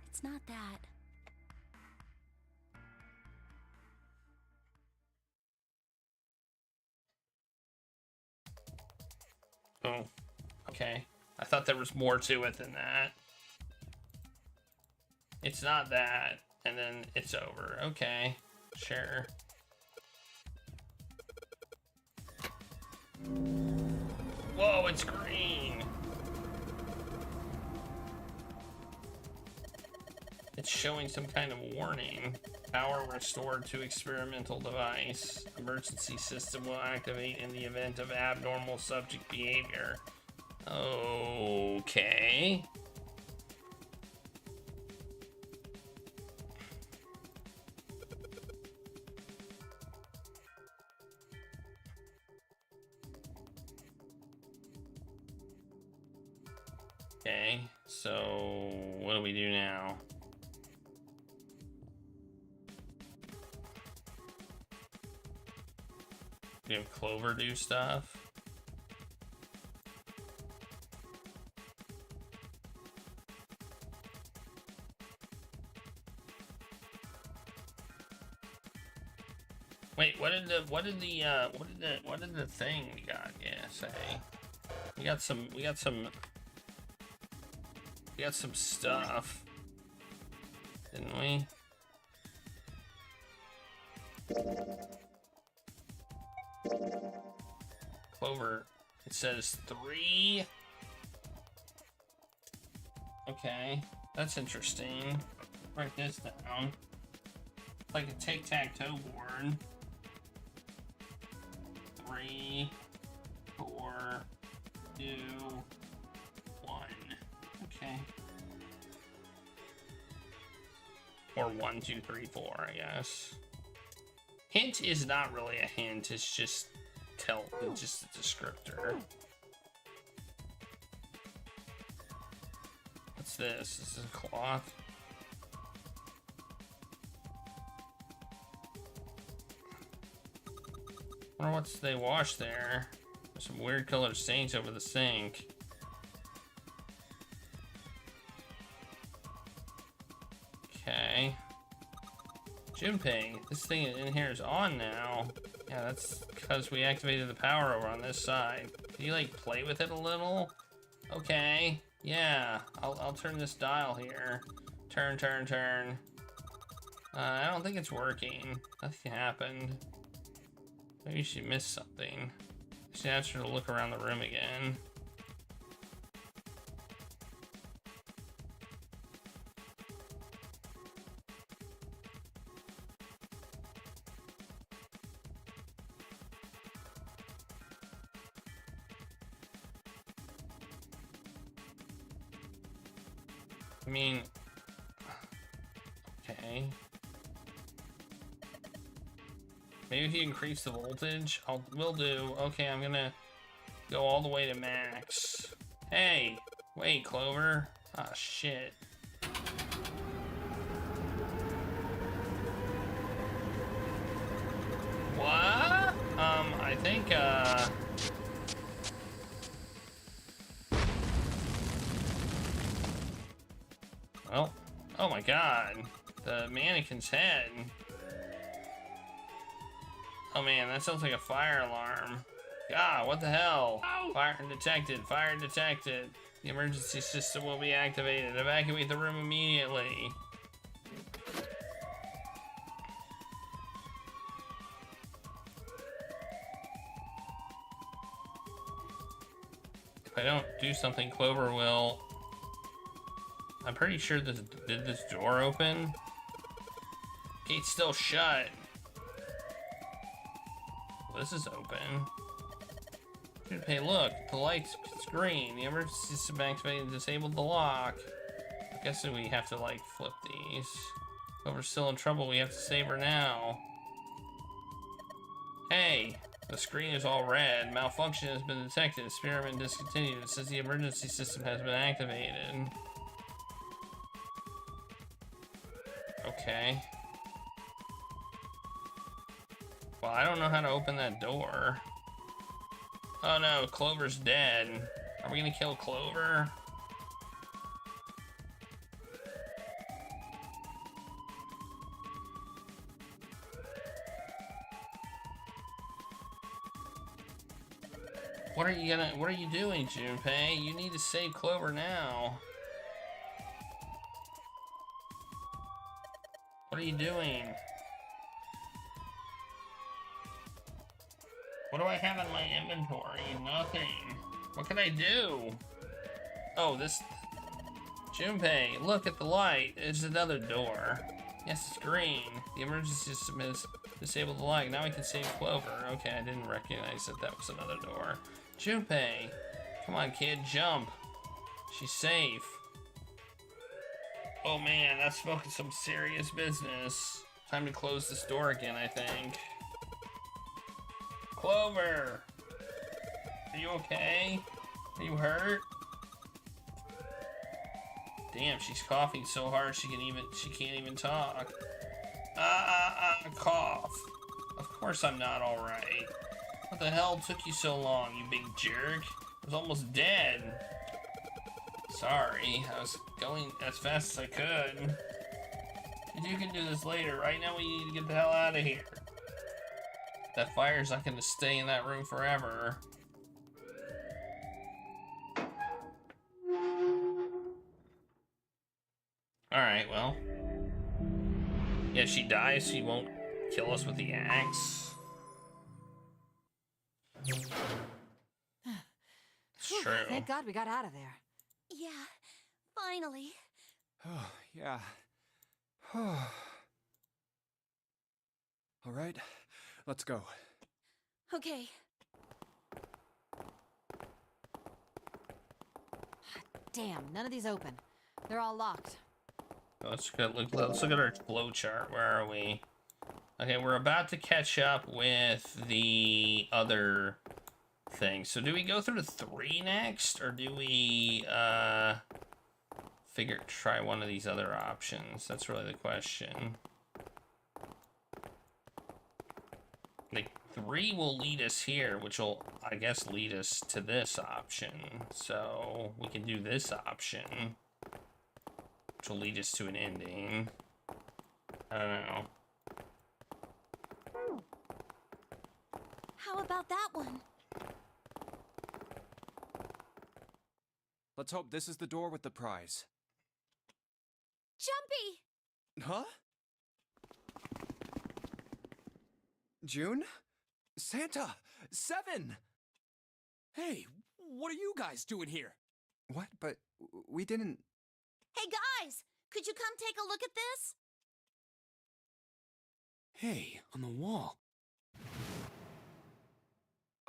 S10: It's not that.
S5: Oh, okay. I thought there was more to it than that. It's not that, and then it's over. Okay, sure. Whoa, it's green. It's showing some kind of warning. Power restored to experimental device. Emergency system will activate in the event of abnormal subject behavior. Okay. Okay, so what do we do now? We have Clover do stuff. Wait, what did the thing we got say? We got some stuff, didn't we? Clover, it says 3. Okay, that's interesting. Write this down. It's like a tic-tac-toe board. 3, 4, 2, 1. Okay. Or 1, 2, 3, 4, I guess. Hint is not really a hint, it's just just a descriptor. What's this? This is a cloth. I wonder what's they wash there. There's some weird colored stains over the sink. Okay. Junpei, this thing in here is on now. Yeah, that's because we activated the power over on this side. Can you like play with it a little? Okay. Yeah, I'll turn this dial here. Turn, turn, turn. I don't think it's working. Nothing happened. Maybe she missed something. I should ask her to look around the room again. I mean, okay. Maybe if you increase the voltage, will do. Okay, I'm gonna go all the way to max. Hey, wait, Clover. Ah, shit. What? I think, well, oh my god. The mannequin's head. Oh man, that sounds like a fire alarm. God, what the hell? Fire detected, fire detected. The emergency system will be activated. Evacuate the room immediately. If I don't do something, Clover will. I'm pretty sure did this door open? Gate's still shut. This is open. Hey, look, the light's green. The emergency system activated and disabled the lock. I'm guessing we have to like flip these. Clover's still in trouble. We have to save her now. Hey, the screen is all red. Malfunction has been detected. Experiment discontinued. It says the emergency system has been activated. Okay. Well, I don't know how to open that door. Oh no, Clover's dead. Are we gonna kill Clover? What are you doing, Junpei? You need to save Clover now. What are you doing? What do I have in my inventory? Nothing. What can I do? Oh, this... Junpei, look at the light. There's another door. Yes, it's green. The emergency system has disabled the light. Now we can save Clover. Okay, I didn't recognize that that was another door. Junpei, come on, kid, jump. She's safe. Oh man, that's smoking some serious business. Time to close this door again, I think. Clover! Are you okay? Are you hurt? Damn, she's coughing so hard she can't even talk. Cough. Of course I'm not alright. What the hell took you so long, you big jerk? I was almost dead. Sorry, I was going as fast as I could. You can do this later. Right now we need to get the hell out of here. That fire's not gonna stay in that room forever. Alright, well. Yeah, if she dies, she won't kill us with the axe. It's true.
S11: Thank God we got out of there.
S10: Yeah, finally.
S6: Oh, yeah. All right, let's go.
S10: Okay.
S11: Damn, none of these open. They're all locked.
S5: Let's look at our flow chart. Where are we? Okay, we're about to catch up with the other thing. So do we go through to 3 next, or do we try one of these other options? That's really the question. Like 3 will lead us here, which will, I guess, lead us to this option. So we can do this option, which will lead us to an ending. I don't know.
S10: How about that one?
S6: Let's hope this is the door with the prize.
S10: Jumpy!
S6: Huh? June? Santa! Seven!
S9: Hey, what are you guys doing here?
S6: What? But we didn't...
S10: Hey guys, could you come take a look at this?
S9: Hey, on the wall.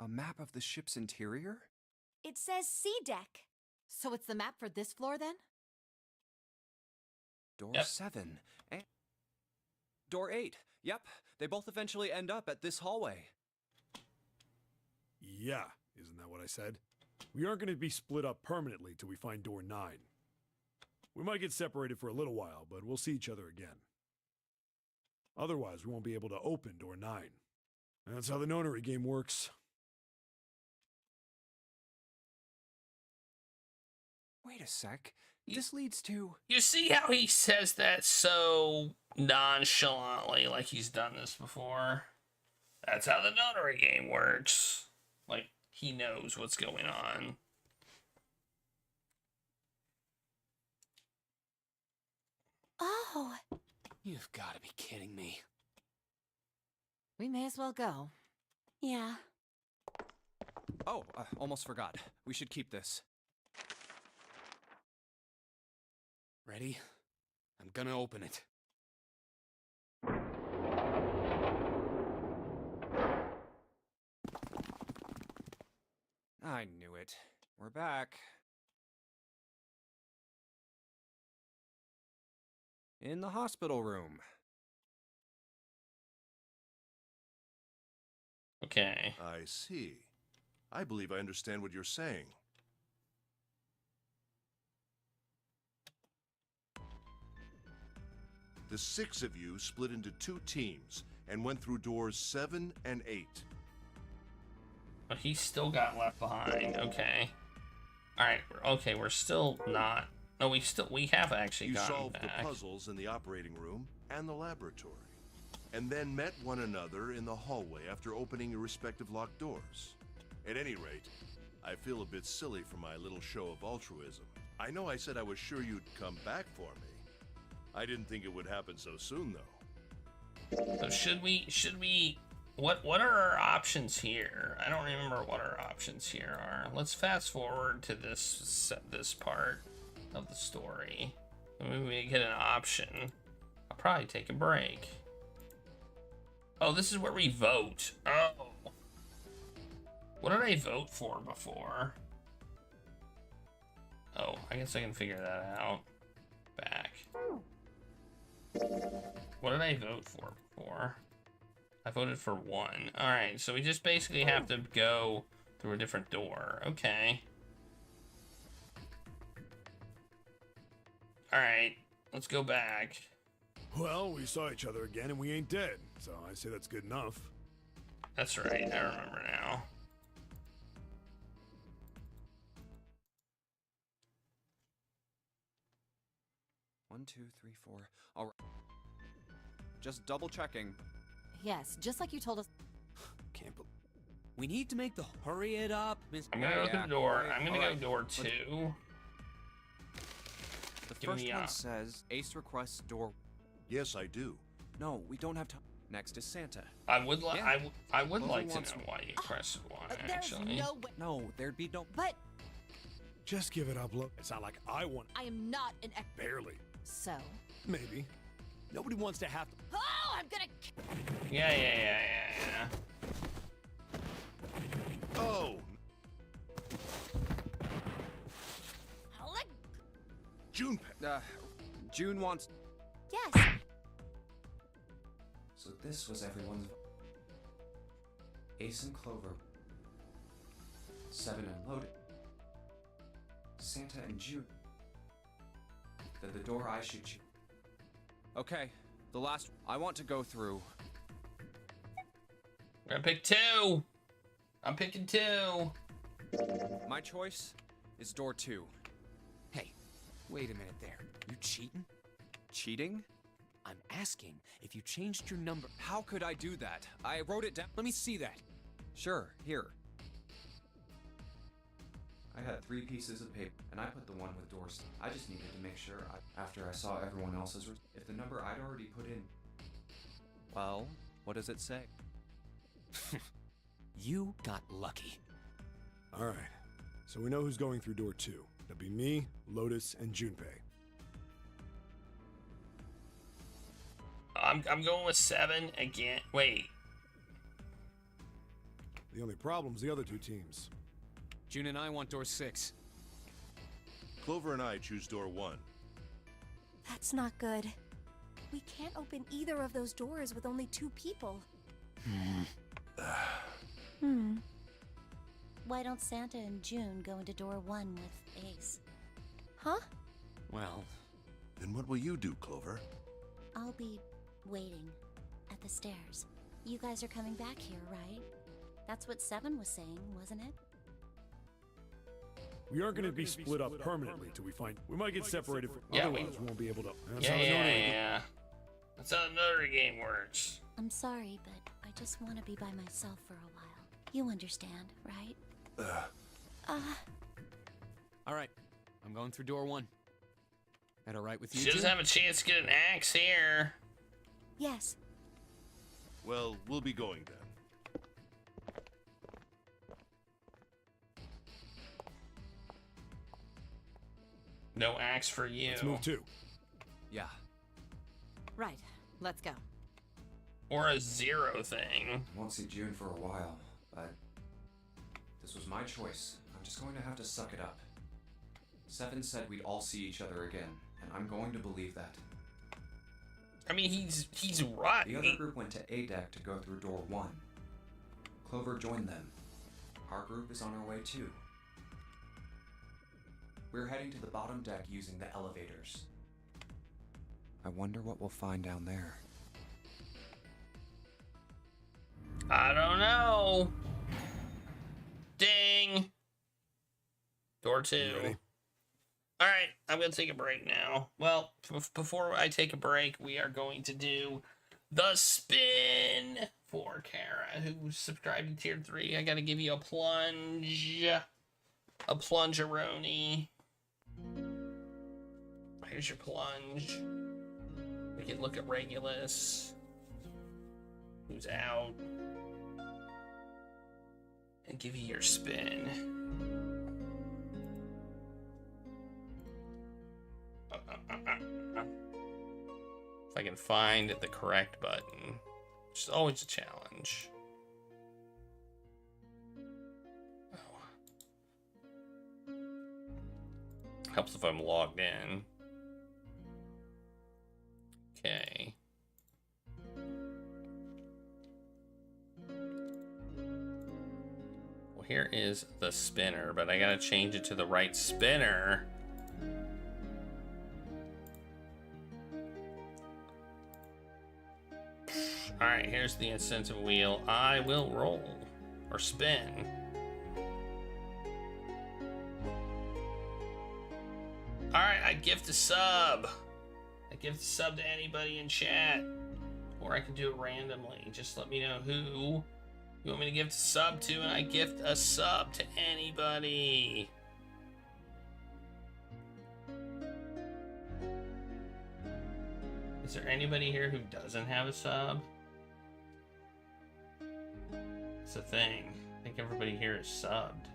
S6: A map of the ship's interior?
S4: It says C deck.
S11: So it's the map for this floor then?
S6: Door
S5: Yep.
S6: 7. And door 8. Yep, they both eventually end up at this hallway.
S8: Yeah, isn't that what I said? We aren't going to be split up permanently till we find door 9. We might get separated for a little while, but we'll see each other again. Otherwise, we won't be able to open door 9. That's how the nonary game works.
S6: Wait a sec. This leads to...
S5: You see how he says that so nonchalantly, like he's done this before? That's how the notary game works. Like, he knows what's going on.
S10: Oh.
S9: You've got to be kidding me.
S11: We may as well go.
S10: Yeah.
S6: Oh, almost forgot. We should keep this.
S9: Ready? I'm gonna open it.
S6: I knew it. We're back. In the hospital room.
S5: Okay.
S2: I see. I believe I understand what you're saying. The 6 of you split into 2 teams and went through doors 7 and 8.
S5: But he still got left behind. Okay. Alright, okay, we're still not... No, we have actually
S2: You
S5: gotten
S2: solved
S5: back.
S2: the puzzles in the operating room and the laboratory, and then met one another in the hallway after opening your respective locked doors. At any rate, I feel a bit silly for my little show of altruism. I know I said I was sure you'd come back for me. I didn't think it would happen so soon, though.
S5: So should we... What are our options here? I don't remember what our options here are. Let's fast forward to this part of the story. Maybe we get an option. I'll probably take a break. Oh, this is where we vote. Oh. What did I vote for before? Oh, I guess I can figure that out. Back. What did I vote for before? I voted for 1. Alright, so we just basically have to go through a different door. Okay. Alright, let's go back.
S8: Well, we saw each other again and we ain't dead, so I say that's good enough.
S5: That's right, I remember now.
S6: One, 2, 3, 4. All right. Just double checking.
S11: Yes, just like you told us.
S9: Can't believe... We need to make the... Hurry it up, Miss...
S5: I'm gonna go through the door. I'm gonna go door 2.
S6: The
S5: Give
S6: first
S5: me
S6: one
S5: up.
S6: says Ace requests door.
S2: Yes, I do.
S6: No, we don't have time. Next is Santa.
S5: I would like
S6: Yeah.
S5: I would
S6: Clover
S5: like to
S6: wants
S5: know
S6: me.
S5: why you pressed 1
S11: There's
S5: actually.
S11: no way.
S6: No, there'd be no.
S11: But
S8: Just give it up, look. It's not like I want...
S11: I am not an
S8: Barely.
S11: So.
S8: Maybe. Nobody wants to have to...
S11: Oh, I'm gonna.
S5: Yeah.
S2: Oh! Junpei.
S6: June wants.
S4: Yes.
S6: So this was everyone's... Ace and Clover. 7 and Loaded. Santa and June. The door I should choose.
S13: Okay, the last... I want to go through.
S5: We're gonna pick 2. I'm picking 2.
S13: My choice is door 2.
S9: Hey, wait a minute there. You cheating?
S13: Cheating?
S9: I'm asking if you changed your number.
S13: How could I do that? I wrote it down.
S9: Let me see that.
S13: Sure, here.
S6: I had 3 pieces of paper, and I put the one with doors. I just needed to make sure, after I saw everyone else's, if the number I'd already put in...
S13: Well, what does it say?
S9: You got lucky.
S8: Alright, so we know who's going through door 2. That'd be me, Lotus, and Junpei.
S5: I'm going with 7 again. Wait.
S8: The only problem's the other 2 teams.
S9: June and I want door 6.
S2: Clover and I choose door 1.
S4: That's not good. We can't open either of those doors with only 2 people.
S10: Why don't Santa and June go into door 1 with Ace?
S4: Huh?
S9: Well...
S2: Then what will you do, Clover?
S10: I'll be waiting at the stairs. You guys are coming back here, right? That's what 7 was saying, wasn't it?
S8: We aren't going to be split up permanently till we find... We might get separated from...
S5: Yeah,
S8: otherwise we won't be able to...
S5: Yeah. That's how another game works.
S10: I'm sorry, but I just want to be by myself for a while. You understand, right?
S9: Alright, I'm going through door 1. That alright with you,
S5: She doesn't
S9: June?
S5: have a chance to get an axe here.
S4: Yes.
S2: Well, we'll be going then.
S5: No axe for you.
S8: Let's move 2.
S13: Yeah.
S11: Right, let's go.
S5: Or a 0 thing.
S6: I won't see June for a while, but... This was my choice. I'm just going to have to suck it up. 7 said we'd all see each other again, and I'm going to believe that.
S5: I mean, he's right.
S6: The other group went to A deck to go through door 1. Clover joined them. Our group is on our way too. We're heading to the bottom deck using the elevators. I wonder what we'll find down there.
S5: I don't know. Ding. Door 2. Alright, I'm going to take a break now. Well, before I take a break, we are going to do the spin for Kara, who subscribed to tier 3. I got to give you a plunge. A plungeroni. Here's your plunge. We can look at Regulus, who's out, and give you your spin. If I can find the correct button, which is always a challenge. Oh. Helps if I'm logged in. Okay. Well, here is the spinner, but I gotta change it to the right spinner. Alright, here's the incentive wheel. I will roll. Or spin. Alright, I gift a sub. I gift a sub to anybody in chat. Or I can do it randomly. Just let me know who you want me to gift a sub to, and I gift a sub to anybody. Is there anybody here who doesn't have a sub? It's a thing. I think everybody here is subbed.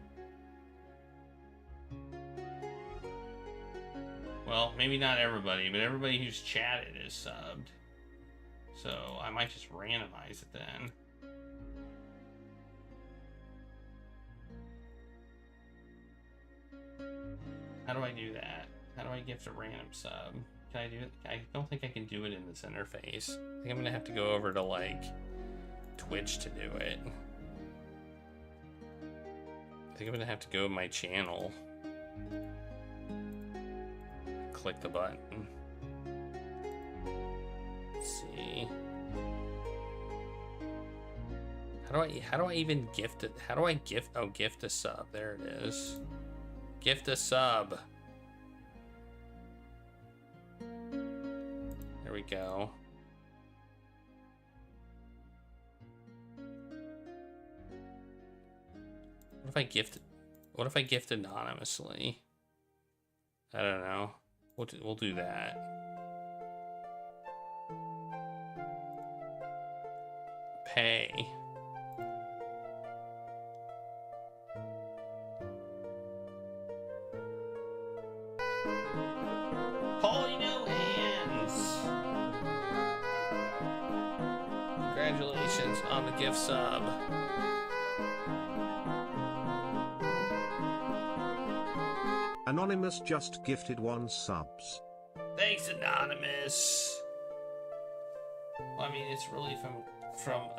S5: Well, maybe not everybody, but everybody who's chatted is subbed. So I might just randomize it then. How do I do that? How do I gift a random sub? Can I do it? I don't think I can do it in this interface. I think I'm gonna have to go over to like Twitch to do it. I think I'm gonna have to go to my channel. Click the button. Let's see. How do I even gift it? How do I gift? Oh, gift a sub. There it is. Gift a sub. There we go. What if I gift? What if I gift anonymously? I don't know. We'll do that. Pay. Paulie No Hands. Congratulations on the gift sub.
S12: Anonymous just gifted 1 subs.
S5: Thanks, Anonymous. Well, I mean, it's really from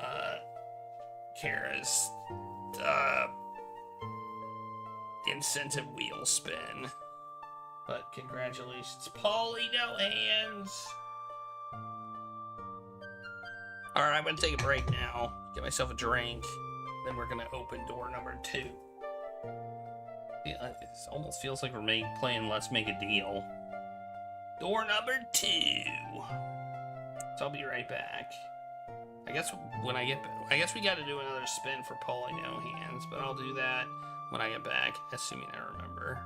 S5: Kara's incentive wheel spin. But congratulations, Paulie No Hands. Alright, I'm gonna take a break now. Get myself a drink. Then we're gonna open door number 2. Yeah, it almost feels like we're playing Let's Make a Deal. Door number 2. So I'll be right back. I guess when I get back, I guess we got to do another spin for Paulie No Hands, but I'll do that when I get back, assuming I remember.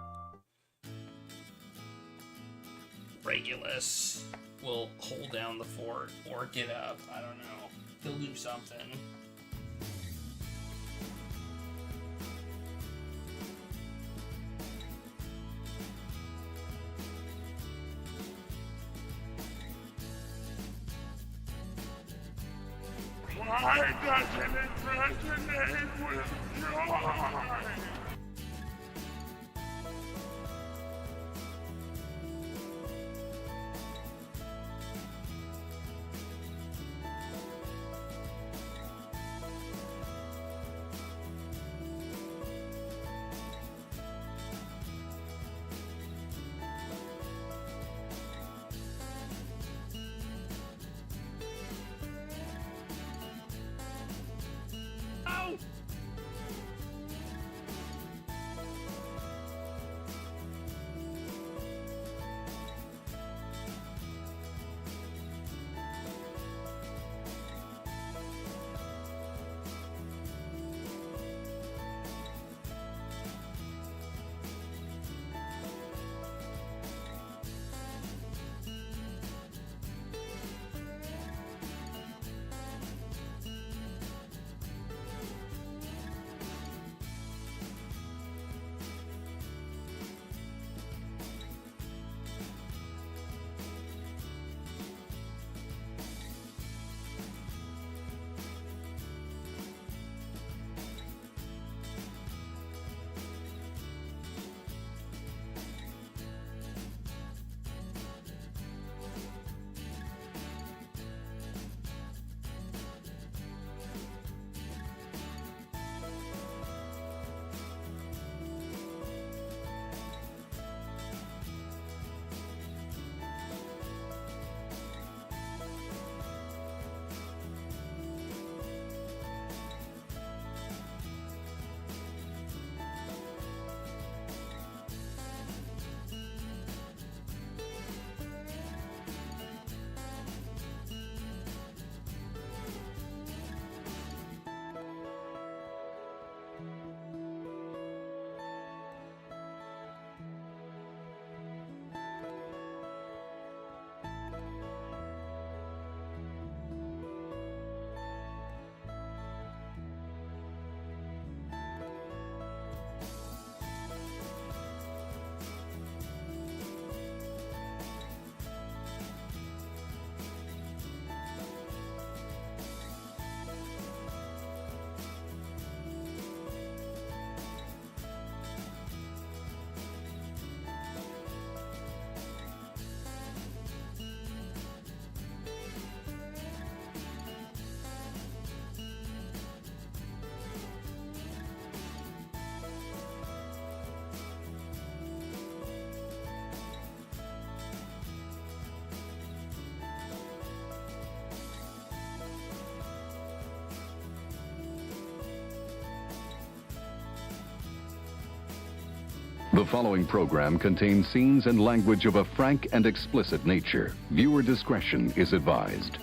S5: Regulus will hold down the fort or get up. I don't know. He'll do something.
S14: Why doesn't it resonate with joy?
S15: The following program contains scenes and language of a frank and explicit nature. Viewer discretion is advised.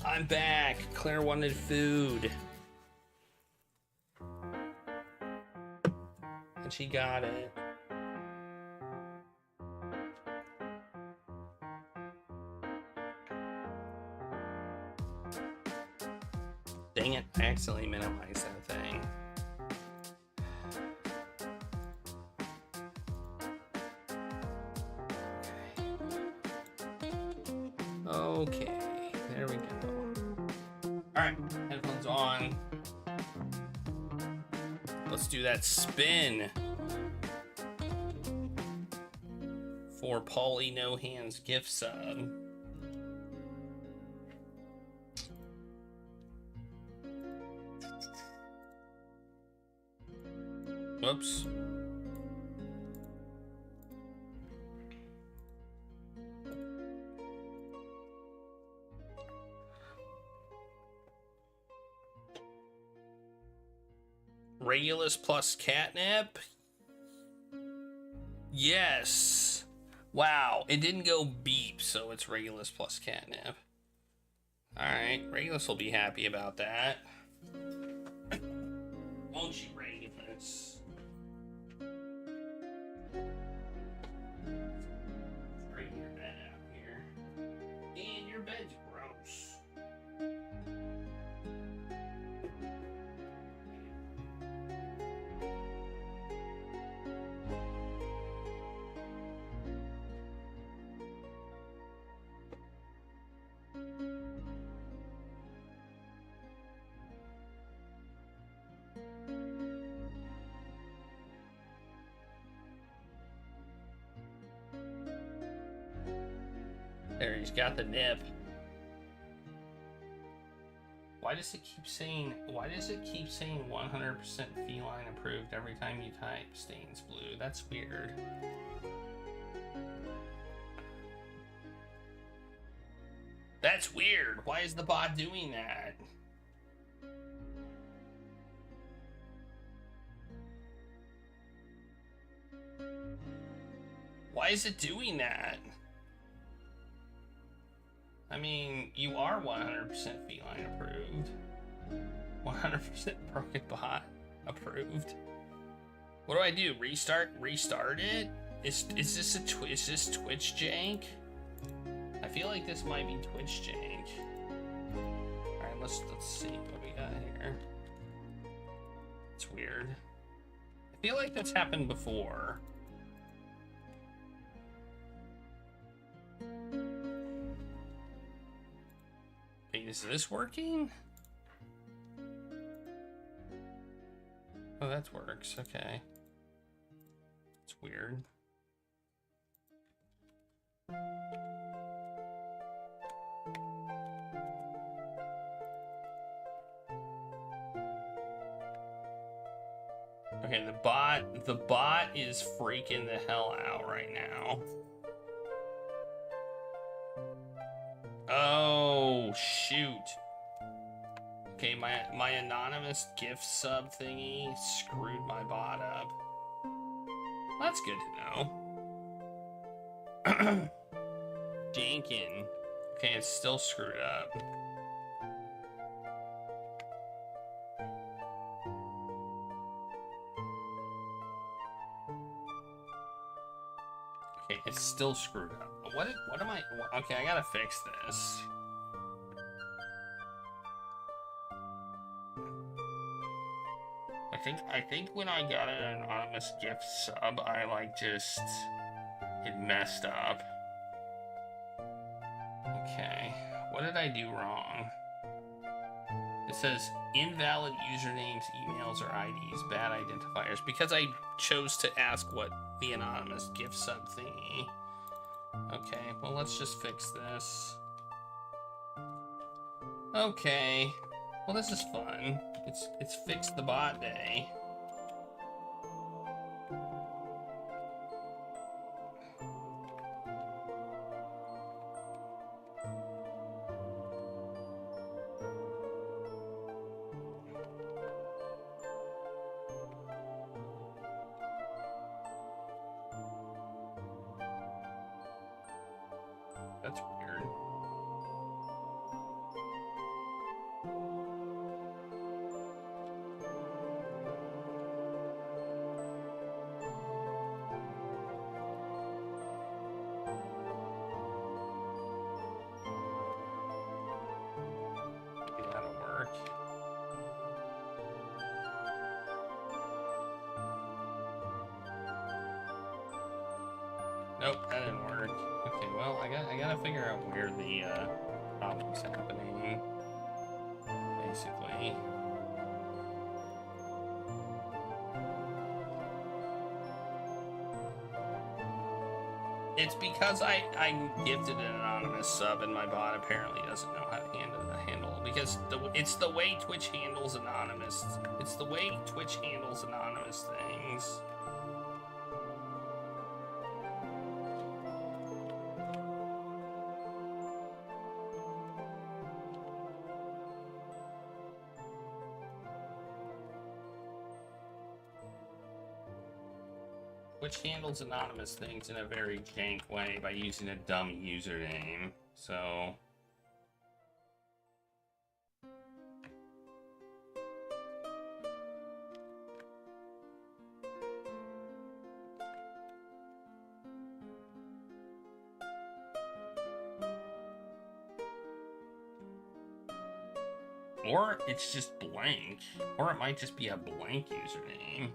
S5: I'm back. Claire wanted food. And she got it. Dang it, I accidentally minimized that thing. Okay, there we go. Alright, headphones on. Let's do that spin for Paulie No Hands gift sub. Whoops. Regulus plus catnip? Yes. Wow, it didn't go beep, so it's Regulus plus catnip. Alright, Regulus will be happy about that. Won't you, Regulus? Straighten your bed out here. And your bed's gross. There, he's got the nip. Why does it keep saying 100% feline approved every time you type stains blue? That's weird. That's weird. Why is the bot doing that? Why is it doing that? I mean, you are 100% feline approved. 100% broken bot approved. What do I do? Restart it? Is this Twitch jank? I feel like this might be Twitch jank. Alright, let's see what we got here. It's weird. I feel like that's happened before. Wait, is this working? Oh, that works. Okay. It's weird. Okay, the bot is freaking the hell out right now. Oh, shoot. Okay, my anonymous gift sub thingy screwed my bot up. That's good to know. Jankin. Okay, it's still screwed up. Okay, it's still screwed up. What am I... Okay, I gotta fix this. I think when I got an anonymous gift sub, I it messed up. Okay, what did I do wrong? It says invalid usernames, emails, or IDs, bad identifiers, because I chose to ask what the anonymous gift sub thingy. Okay, well, let's just fix this. Okay, well, this is fun. It's fixed the bot day. That's weird. Maybe that'll work. Nope, that didn't work. Okay, well, I gotta figure out where the problem's happening. Basically. It's because I gifted an anonymous sub and my bot apparently doesn't know how to handle because it's the way Twitch handles anonymous. It's the way Twitch handles anonymous things. Which handles anonymous things in a very jank way by using a dumb username. So or it's just blank, or it might just be a blank username.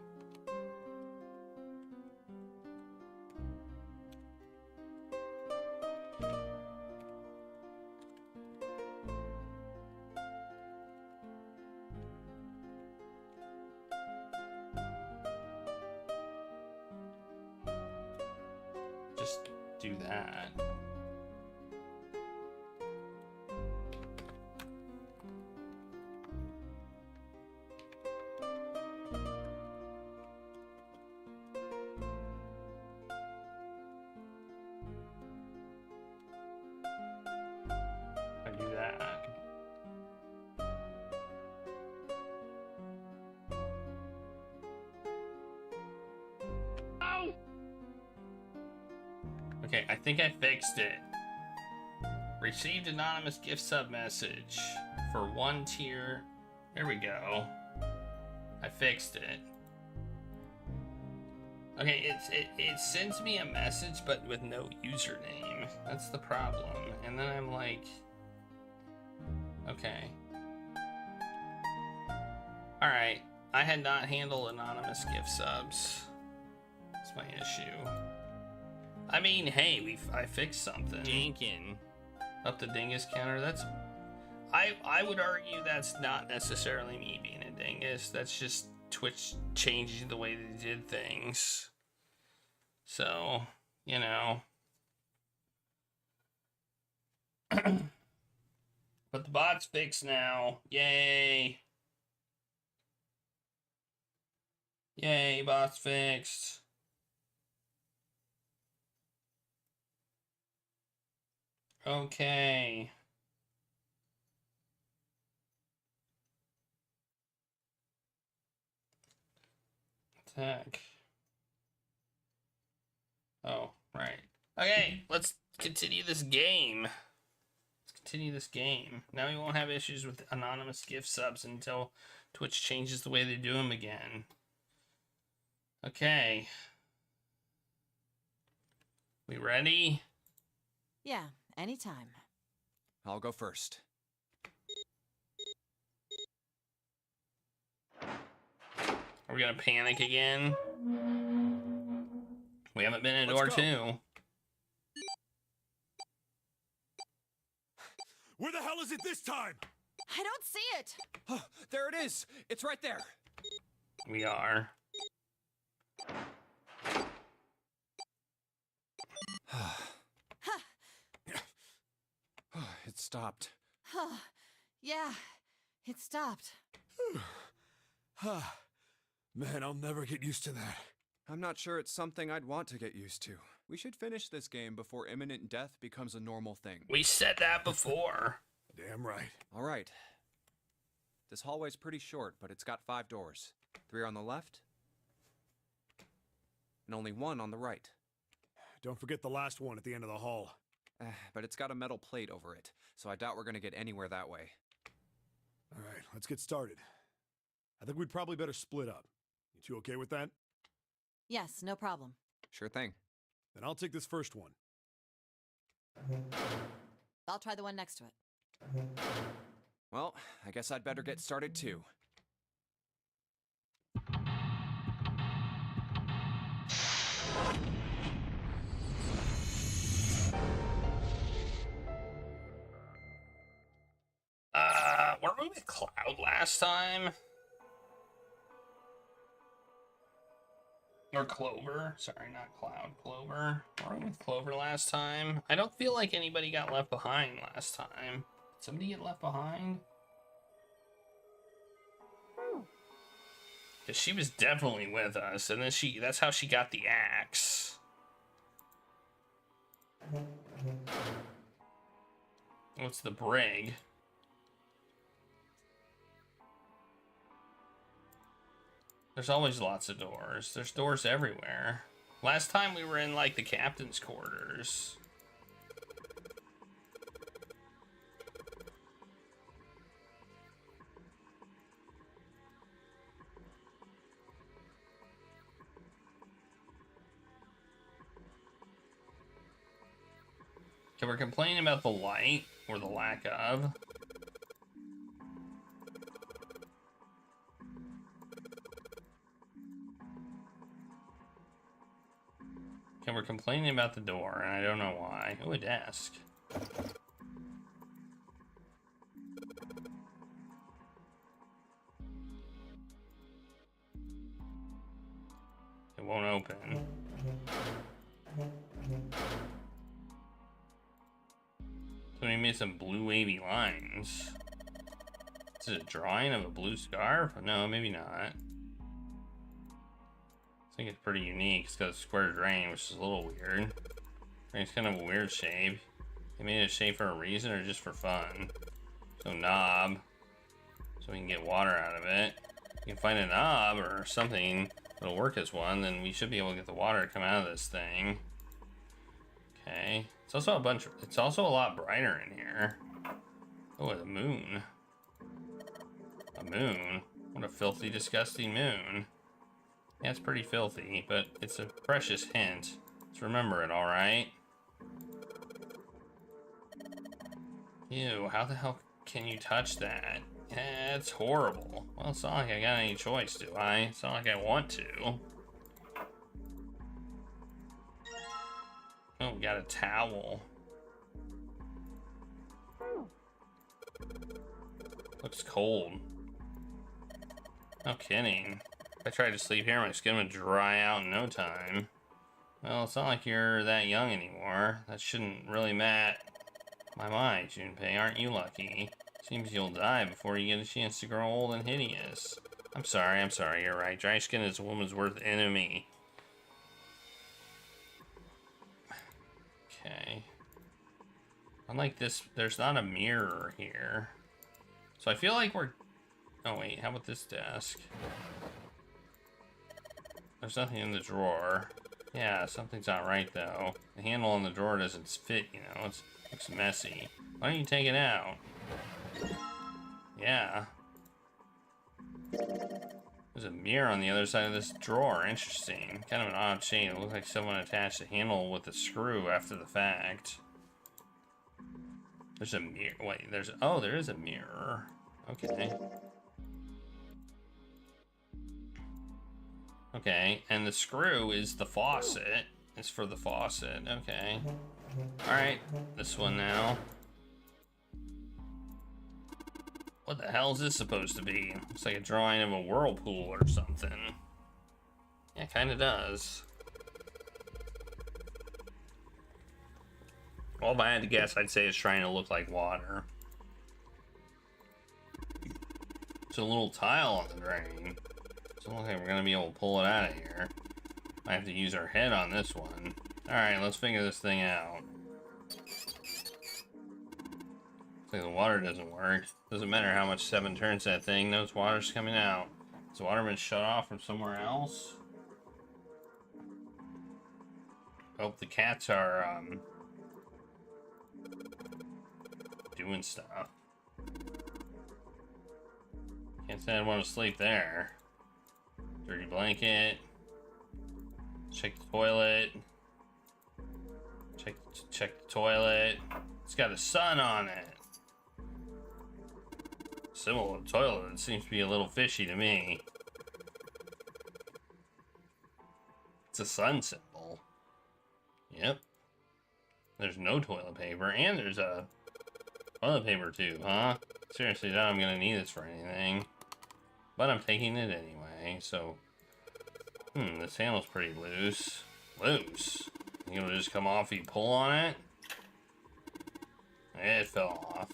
S5: Just do that. I do that. Okay, I think I fixed it. Received anonymous gift sub message for 1 tier. There we go. I fixed it. Okay, it sends me a message but with no username. That's the problem. And then I'm like, okay. Alright, I had not handled anonymous gift subs. That's my issue. I mean, hey, I fixed something. Dinkin. Up the dingus counter, that's... I would argue that's not necessarily me being a dingus. That's just Twitch changing the way they did things. So, you know. But the bot's fixed now. Yay. Yay, bot's fixed. Okay. Attack. Oh, right. Okay, let's continue this game. Now we won't have issues with anonymous gift subs until Twitch changes the way they do them again. Okay. We ready?
S11: Yeah, anytime.
S13: I'll go first.
S5: Are we gonna panic again? We haven't been in door 2.
S8: Where the hell is it this time?
S11: I don't see it.
S13: There it is. It's right there.
S5: We are.
S13: It stopped.
S11: Yeah, it stopped.
S8: Man, I'll never get used to that.
S13: I'm not sure it's something I'd want to get used to. We should finish this game before imminent death becomes a normal thing.
S5: We said that before.
S8: Damn right.
S13: All right. This hallway's pretty short, but it's got 5 doors. 3 on the left, and only 1 on the right.
S8: Don't forget the last one at the end of the hall.
S13: But it's got a metal plate over it, so I doubt we're gonna get anywhere that way.
S8: All right, let's get started. I think we'd probably better split up. You two okay with that?
S11: Yes, no problem.
S13: Sure thing.
S8: Then I'll take this first one.
S11: I'll try the one next to it.
S13: Well, I guess I'd better get started too.
S5: Weren't we with Cloud last time? Or Clover. Sorry, not Cloud. Clover. Weren't we with Clover last time? I don't feel like anybody got left behind last time. Did somebody get left behind? Because she was definitely with us, and then that's how she got the axe. What's the brig? There's always lots of doors. There's doors everywhere. Last time we were in, like, the captain's quarters. Okay, we're complaining about the light, or the lack of. Okay, we're complaining about the door, and I don't know why. Oh, a desk. It won't open. Somebody made some blue wavy lines. Is it a drawing of a blue scarf? No, maybe not. I think it's pretty unique. It's got a square drain, which is a little weird. It's kind of a weird shape. They made it a shape for a reason or just for fun? So knob, so we can get water out of it. You can find a knob or something that'll work as one, then we should be able to get the water to come out of this thing. Okay. It's also it's also a lot brighter in here. Oh, a moon. A moon? What a filthy, disgusting moon. Yeah, it's pretty filthy, but it's a precious hint. Let's remember it, alright? Ew, how the hell can you touch that? Yeah, it's horrible. Well, it's not like I got any choice, do I? It's not like I want to. Oh, we got a towel. Looks cold. No kidding. If I tried to sleep here, my skin would dry out in no time. Well, it's not like you're that young anymore. That shouldn't really matter. My, Junpei, aren't you lucky? Seems you'll die before you get a chance to grow old and hideous. I'm sorry, you're right. Dry skin is a woman's worst enemy. Okay. Unlike this, there's not a mirror here. So I feel like we're... Oh wait, how about this desk? There's nothing in the drawer. Yeah, something's not right though. The handle on the drawer doesn't fit, you know, it looks messy. Why don't you take it out? Yeah. There's a mirror on the other side of this drawer. Interesting. Kind of an odd shape. It looks like someone attached the handle with a screw after the fact. There's a mirror. Wait, oh, there is a mirror. Okay. Okay, and the screw is the faucet. It's for the faucet. Okay. Alright, this one now. What the hell is this supposed to be? Looks like a drawing of a whirlpool or something. Yeah, kind of does. Well, if I had to guess, I'd say it's trying to look like water. It's a little tile on the drain. So it looks like we're gonna be able to pull it out of here. Might have to use our head on this one. Alright, let's figure this thing out. Looks like the water doesn't work. Doesn't matter how much 7 turns that thing, no water's coming out. Has the water been shut off from somewhere else? Hope the cats are doing stuff. Can't say I'd want to sleep there. Dirty blanket. Check the toilet. Check the toilet. It's got a sun on it. Symbol of the toilet. It seems to be a little fishy to me. It's a sun symbol. Yep. There's no toilet paper, and there's a toilet paper too, huh? Seriously, doubt I'm gonna need this for anything. But I'm taking it anyway, so... this handle's pretty loose. Loose? You know, just come off if you pull on it? It fell off.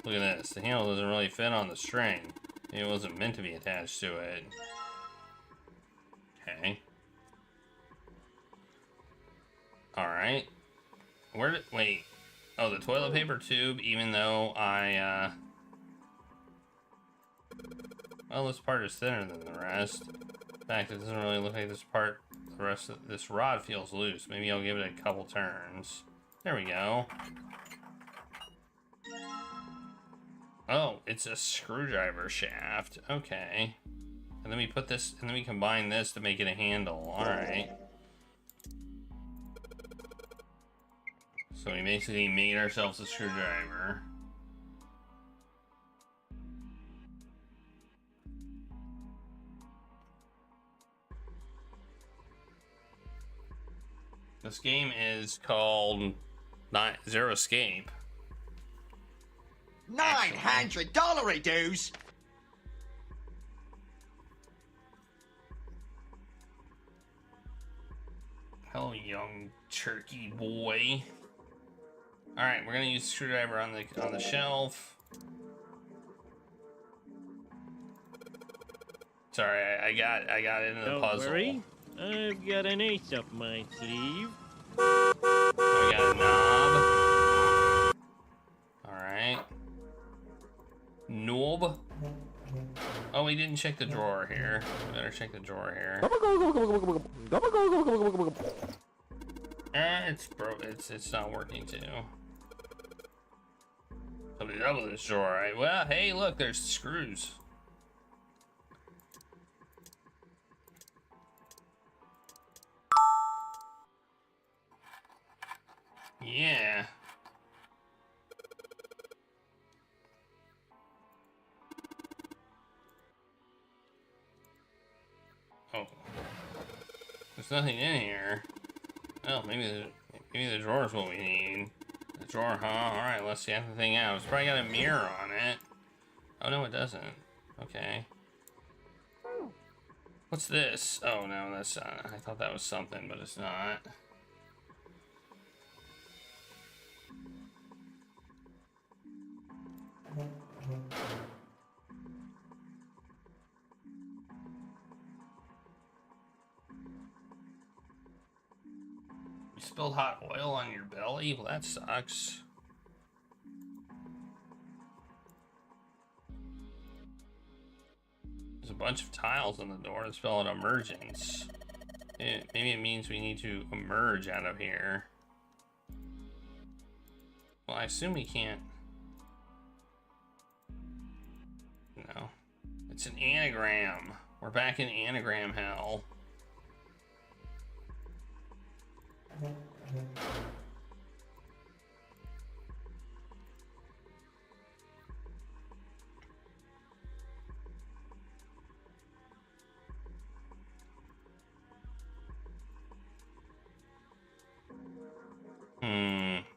S5: Look at this. The handle doesn't really fit on the string. It wasn't meant to be attached to it. Okay. Alright. Where did... Wait. Oh, the toilet paper tube, even though I, well, this part is thinner than the rest. In fact, it doesn't really look like this part... The rest of this rod feels loose. Maybe I'll give it a couple turns. There we go. Oh, it's a screwdriver shaft. Okay. And then we put this, and then we combine this to make it a handle. Alright. So we basically made ourselves a screwdriver. This game is called Zero Escape.
S16: $900 it does.
S5: Hello, young turkey boy. All right, we're gonna use the screwdriver on the shelf. Sorry, I got into the puzzle.
S3: Don't worry, I've got an ace up my sleeve.
S5: We got a knob. All right. Knob. Oh, we didn't check the drawer here. We better check the drawer here. It's not working too. Something up with this drawer, right? Well, hey, look, there's screws. Yeah. Oh. There's nothing in here. Well, maybe the drawer's what we need. The drawer, huh? Alright, let's check the thing out. It's probably got a mirror on it. Oh, no, it doesn't. Okay. What's this? Oh, no, that's I thought that was something, but it's not. You spilled hot oil on your belly? Well, that sucks. There's a bunch of tiles on the door that spell out emergence. Maybe it means we need to emerge out of here. Well, I assume we can't. No. It's an anagram. We're back in anagram hell.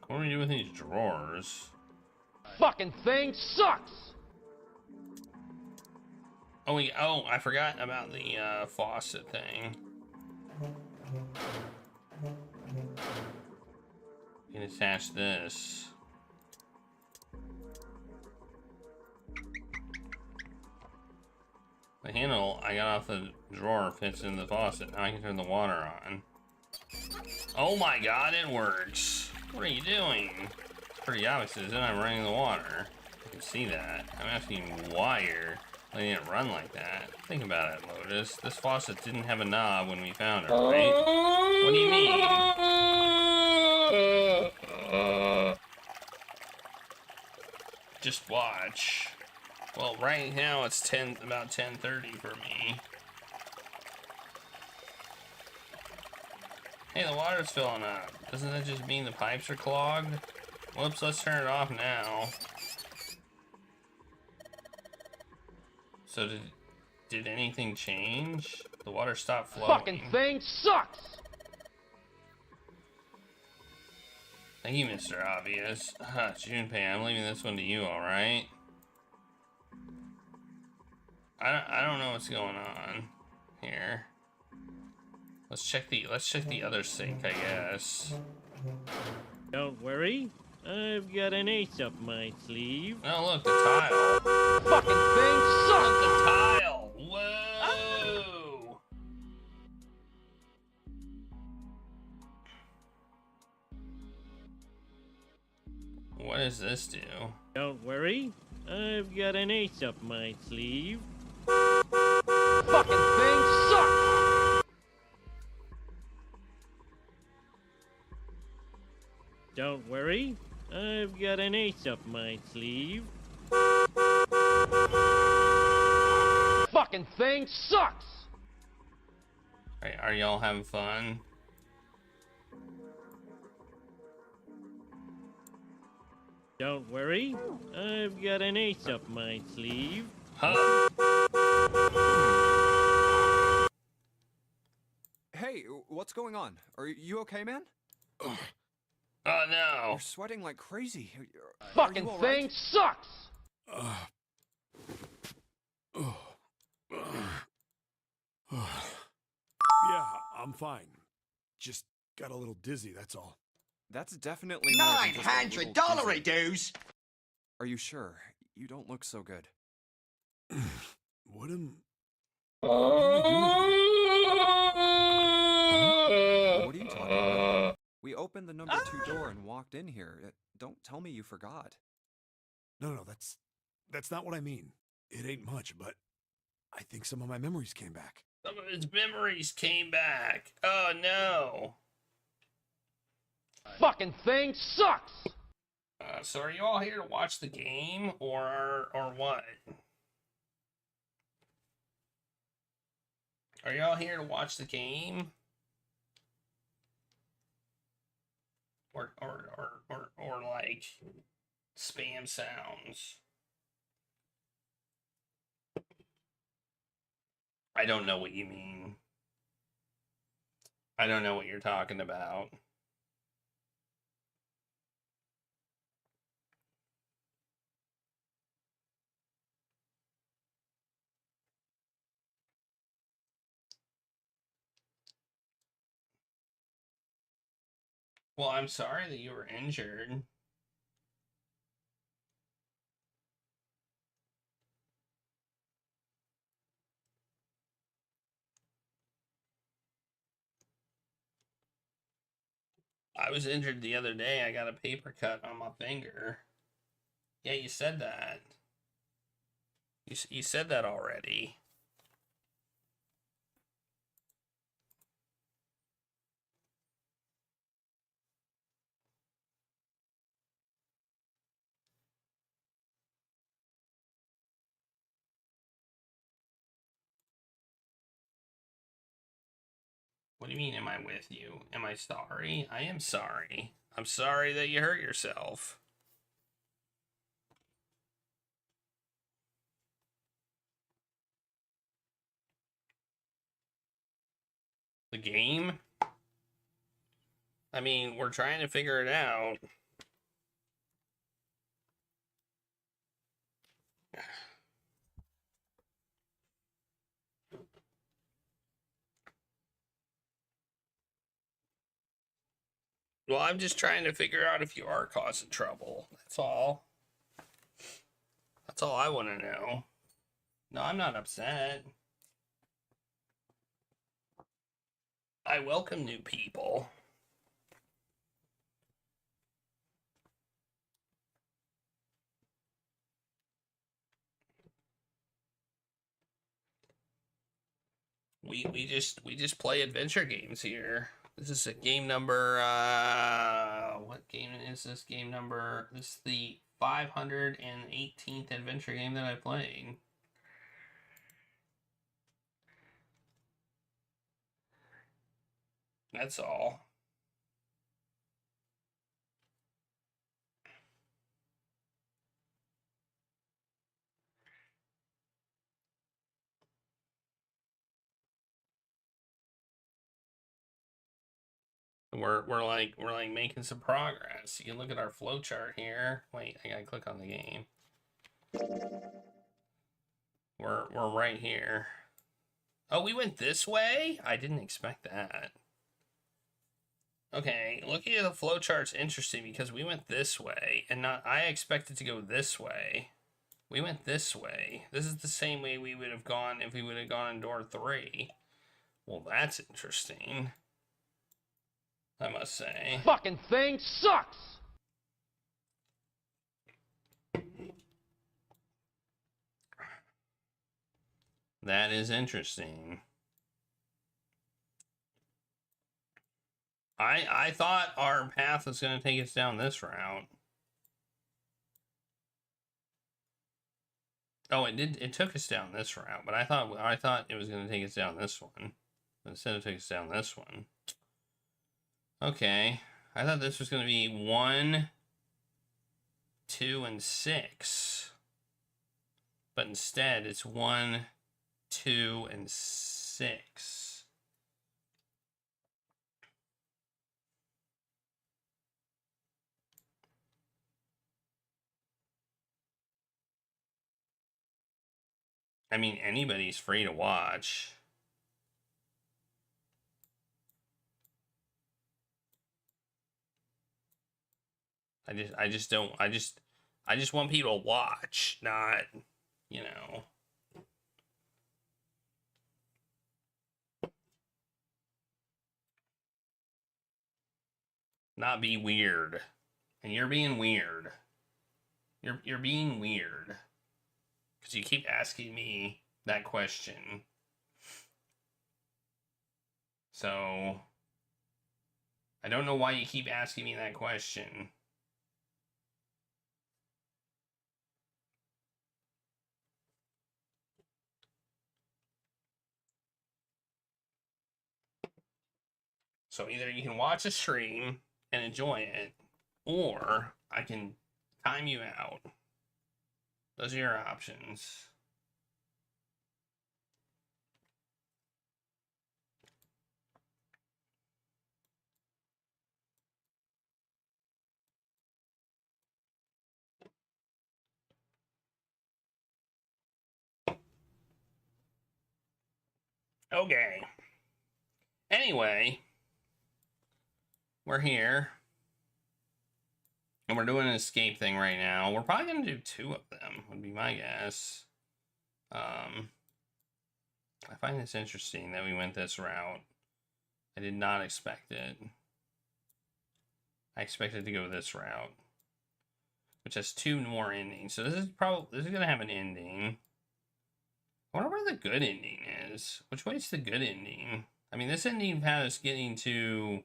S5: What do we do with these drawers?
S16: Fucking thing sucks.
S5: Oh, I forgot about the faucet thing. You can attach this. The handle I got off the drawer fits in the faucet. Now I can turn the water on. Oh my god, it works! What are you doing? It's pretty obvious, isn't it? I'm running the water. You can see that. I'm asking why you're letting it run like that. Think about it, Lotus. This faucet didn't have a knob when we found her, right? What do you mean? Just watch. Well, right now it's about 10:30 for me. Hey, the water's filling up. Doesn't that just mean the pipes are clogged? Whoops, let's turn it off now. So did anything change? The water stopped flowing.
S17: Fucking thing sucks!
S5: Thank you, Mr. Obvious. Junpei, I'm leaving this one to you, alright? I don't know what's going on here. Let's check the other sink, I guess.
S3: Don't worry, I've got an ace up my sleeve.
S5: Oh, look, the tile.
S17: Fucking thing sucks!
S5: Look, the tile. Whoa! What does this do?
S3: Don't worry, I've got an ace up my sleeve.
S17: Fucking thing sucks!
S3: Don't worry, I've got an ace up my sleeve.
S17: Fucking thing sucks!
S5: Are y'all having fun?
S3: Don't worry, I've got an ace up my sleeve.
S5: Huh?
S13: Hey, what's going on? Are you okay, man?
S5: Oh no.
S13: You're sweating like crazy.
S17: Fucking thing sucks!
S8: Yeah, I'm fine. Just got a little dizzy, that's all.
S13: That's definitely more than just a little
S16: $900
S13: dizzy.
S16: dues.
S13: Are you sure? You don't look so good.
S8: What am
S13: What are you talking about? We opened the number 2 door and walked in here. Don't tell me you forgot.
S8: No, that's not what I mean. It ain't much, but I think some of my memories came back.
S5: Some of his memories came back. Oh no.
S17: Fucking thing sucks!
S5: So are you all here to watch the game or what? Are y'all here to watch the game? Or like spam sounds? I don't know what you mean. I don't know what you're talking about. Well, I'm sorry that you were injured. I was injured the other day. I got a paper cut on my finger. Yeah, you said that. You said that already. What do you mean, am I with you? Am I sorry? I am sorry. I'm sorry that you hurt yourself. The game? I mean, we're trying to figure it out. Well, I'm just trying to figure out if you are causing trouble. That's all. That's all I want to know. No, I'm not upset. I welcome new people. We just play adventure games here. This is a game number what game is this game number? This is the 518th adventure game that I played. That's all. We're like making some progress. You can look at our flowchart here. Wait, I gotta click on the game. We're right here. Oh, we went this way? I didn't expect that. Okay, looking at the flowchart's interesting because we went this way and not I expected to go this way. We went this way. This is the same way we would have gone if we would have gone in door 3. Well, that's interesting. I must say.
S17: Fucking thing sucks!
S5: That is interesting. I thought our path was going to take us down this route. Oh, it did. It took us down this route, but I thought it was going to take us down this one. Instead, it took us down this one. Okay, I thought this was going to be 1, 2, and 6, but instead it's 1, 2, and 6. I mean, anybody's free to watch. I just want people to watch, not, you know. Not be weird. And you're being weird. You're being weird. Because you keep asking me that question. So, I don't know why you keep asking me that question. So either you can watch a stream and enjoy it, or I can time you out. Those are your options. Okay. Anyway, we're here. And we're doing an escape thing right now. We're probably going to do 2 of them, would be my guess. I find this interesting that we went this route. I did not expect it. I expected to go this route, which has 2 more endings. So this is going to have an ending. I wonder where the good ending is. Which way is the good ending? I mean, this ending had us getting to...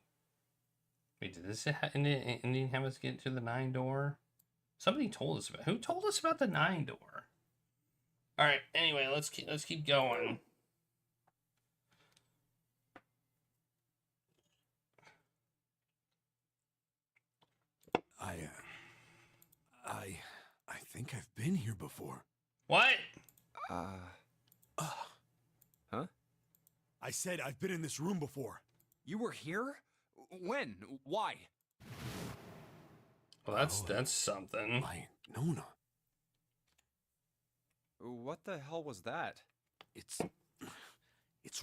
S5: Wait, did this ending have us get to the 9 door? Somebody told us about. Who told us about the 9 door? All right. Anyway, let's keep going.
S8: I think I've been here before.
S5: What?
S13: Huh?
S8: I said I've been in this room before.
S13: You were here? When? Why?
S5: Well, that's something.
S8: My Nona.
S13: What the hell was that?
S8: It's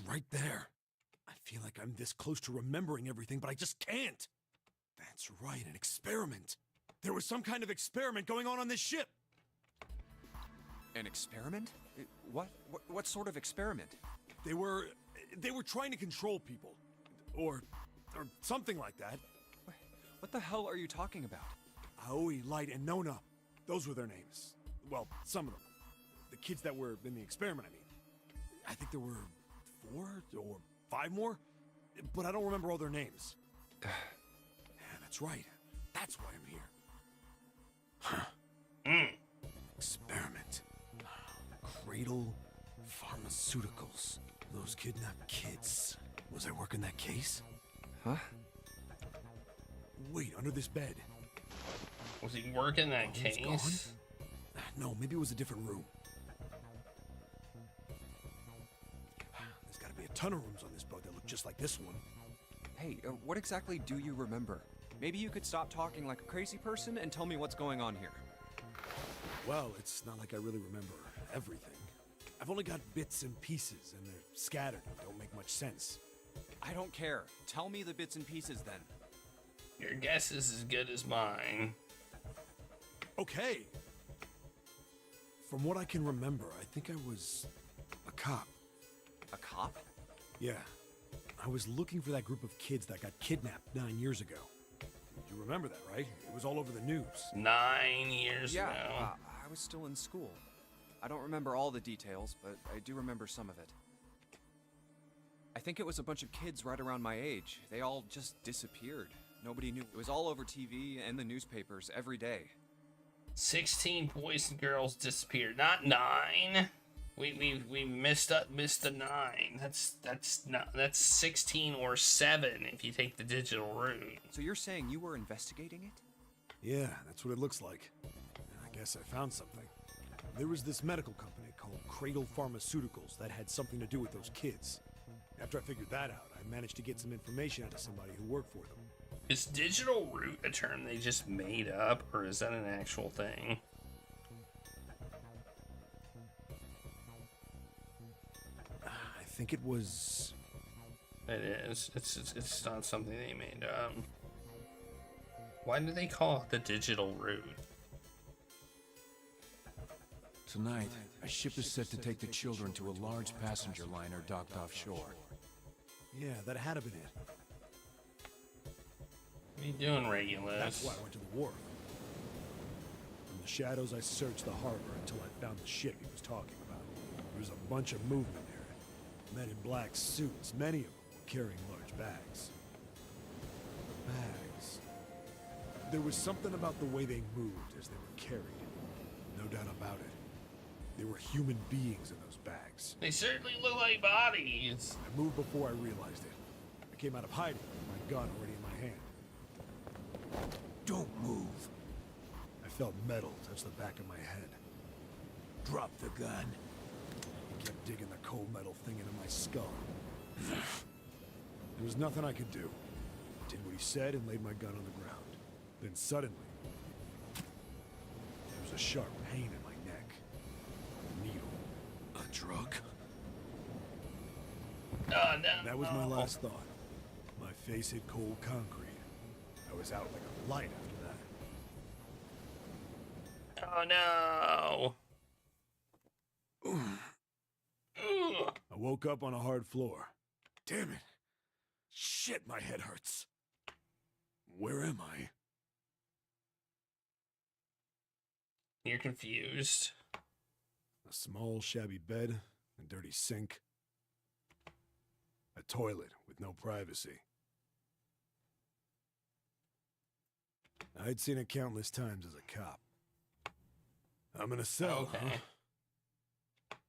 S8: right there. I feel like I'm this close to remembering everything, but I just can't. That's right, an experiment. There was some kind of experiment going on this ship.
S13: An experiment? What sort of experiment?
S8: They were trying to control people. Or something like that.
S13: What the hell are you talking about?
S8: Aoi, Light, and Nona. Those were their names. Well, some of them. The kids that were in the experiment, I mean. I think there were 4 or 5 more, but I don't remember all their names. Yeah, that's right. That's why I'm here. Huh. Experiment. Cradle Pharmaceuticals. Those kidnapped kids. Was I working that case?
S13: Huh?
S8: Wait, under this bed.
S5: Was he working that case?
S8: Gone? No, maybe it was a different room. There's gotta be a ton of rooms on this boat that look just like this one.
S13: Hey, what exactly do you remember? Maybe you could stop talking like a crazy person and tell me what's going on here.
S8: Well, it's not like I really remember everything. I've only got bits and pieces, and they're scattered and don't make much sense.
S13: I don't care. Tell me the bits and pieces then.
S5: Your guess is as good as mine.
S8: Okay. From what I can remember, I think I was a cop.
S13: A cop?
S8: Yeah. I was looking for that group of kids that got kidnapped 9 years ago. You remember that, right? It was all over the news.
S5: 9 years ago.
S13: Yeah, I was still in school. I don't remember all the details, but I do remember some of it. I think it was a bunch of kids right around my age. They all just disappeared. Nobody knew. It was all over TV and the newspapers every day.
S5: 16 boys and girls disappeared, not 9. We missed the 9. That's 16 or 7 if you take the digital route.
S13: So you're saying you were investigating it?
S8: Yeah, that's what it looks like. And I guess I found something. There was this medical company called Cradle Pharmaceuticals that had something to do with those kids. After I figured that out, I managed to get some information out of somebody who worked for them.
S5: Is digital route a term they just made up, or is that an actual thing?
S8: I think it was...
S5: It is. It's not something they made up. Why do they call it the digital route?
S18: Tonight, a ship is set to take the children to a large passenger liner docked offshore.
S8: Yeah, that had to been it.
S5: What are you doing, Regulus?
S8: That's why I went to the wharf. From the shadows, I searched the harbor until I found the ship he was talking about. There was a bunch of movement there. Men in black suits, many of them were carrying large bags. Bags. There was something about the way they moved as they were carried. No doubt about it. There were human beings in those bags.
S5: They certainly look like bodies.
S8: I moved before I realized it. I came out of hiding with my gun already in my hand. Don't move. I felt metal touch the back of my head. Drop the gun. He kept digging the cold metal thing into my skull. There was nothing I could do. I did what he said and laid my gun on the ground. Then suddenly, there was a sharp pain in my neck. A needle. A drug.
S5: Oh, no.
S8: That was my last thought. My face hit cold concrete. I was out like a light after that.
S5: Oh no.
S8: I woke up on a hard floor. Damn it. Shit, my head hurts. Where am I?
S5: You're confused.
S8: A small, shabby bed, a dirty sink. A toilet with no privacy. I'd seen it countless times as a cop. I'm in a cell,
S5: Okay.
S8: huh?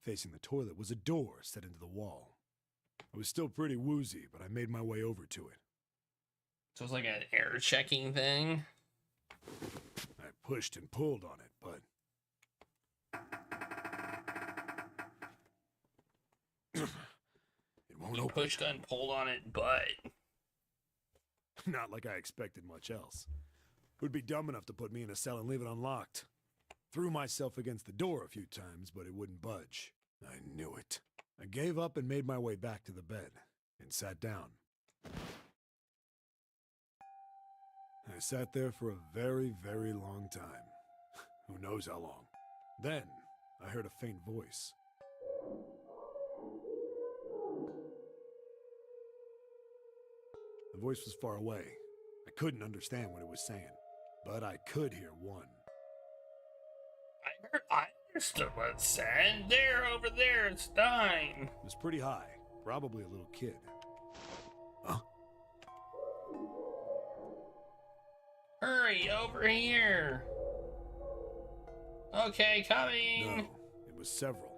S8: Facing the toilet was a door set into the wall. I was still pretty woozy, but I made my way over to it.
S5: So it's like an air checking thing.
S8: I pushed and pulled on it, but... it won't
S5: You
S8: open.
S5: pushed and pulled on it, but...
S8: Not like I expected much else. Would be dumb enough to put me in a cell and leave it unlocked. Threw myself against the door a few times, but it wouldn't budge. I knew it. I gave up and made my way back to the bed, and sat down. I sat there for a very, very long time. Who knows how long. Then, I heard a faint voice. The voice was far away. I couldn't understand what it was saying, but I could hear one.
S5: I understood what it said. There, over there, it's Stein.
S8: It was pretty high, probably a little kid. Huh?
S5: Hurry, over here. Okay, coming.
S8: No, it was several.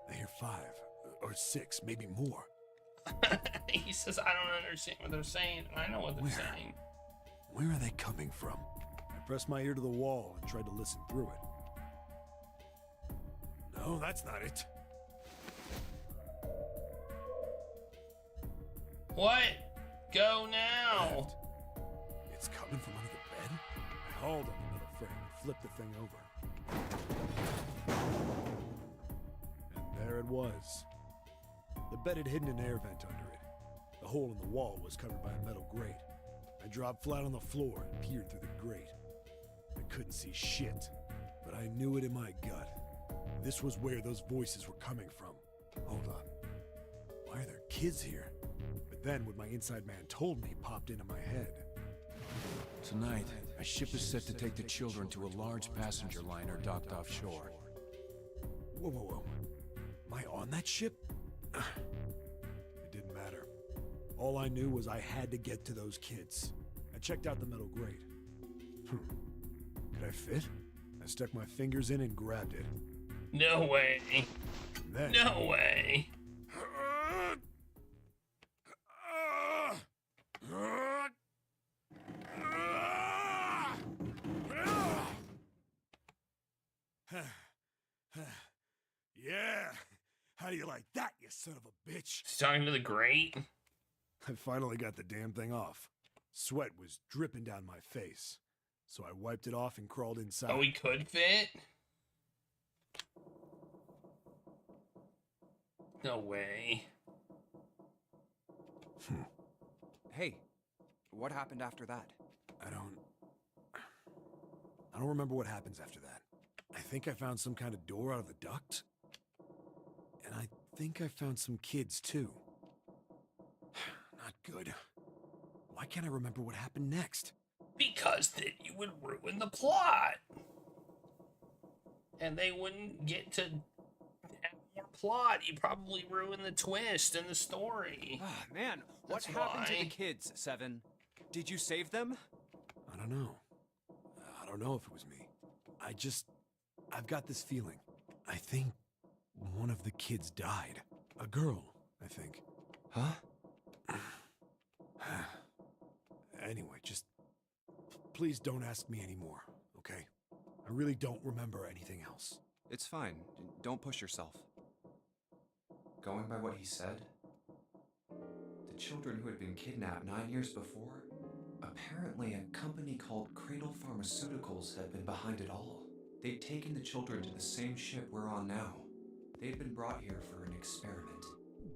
S8: I hear 5 or 6, maybe more.
S5: He says, I don't understand what they're saying, and I know what they're saying.
S8: Where are they coming from? I pressed my ear to the wall and tried to listen through it. No, that's not it.
S5: What? Go now.
S8: It's coming from under the bed? I hauled on the metal frame and flipped the thing over. And there it was. The bed had hidden an air vent under it. The hole in the wall was covered by a metal grate. I dropped flat on the floor and peered through the grate. I couldn't see shit, but I knew it in my gut. This was where those voices were coming from. Hold on. Why are there kids here? But then what my inside man told me popped into my head.
S18: Tonight, a ship is set to take the children to a large passenger liner docked offshore.
S8: Whoa, whoa, whoa. Am I on that ship? It didn't matter. All I knew was I had to get to those kids. I checked out the metal grate. Could I fit? I stuck my fingers in and grabbed it.
S5: No way.
S8: Then,
S5: no way.
S8: Yeah. How do you like that, you son of a bitch?
S5: He's talking to the grate.
S8: I finally got the damn thing off. Sweat was dripping down my face, so I wiped it off and crawled inside.
S5: Oh, he could fit? No way.
S13: Hey, what happened after that?
S8: I don't remember what happens after that. I think I found some kind of door out of the duct. And I think I found some kids, too. Not good. Why can't I remember what happened next?
S5: Because then you would ruin the plot. And they wouldn't get to have more plot. You probably ruin the twist in the story.
S13: Man, what happened to the kids, Seven? Did you save them?
S8: I don't know. I don't know if it was me. I've got this feeling. I think one of the kids died. A girl, I think.
S13: Huh?
S8: Anyway, just please don't ask me anymore, okay? I really don't remember anything else.
S13: It's fine. Don't push yourself. Going by what he said, the children who had been kidnapped 9 years before, apparently a company called Cradle Pharmaceuticals had been behind it all. They'd taken the children to the same ship we're on now. They'd been brought here for an experiment.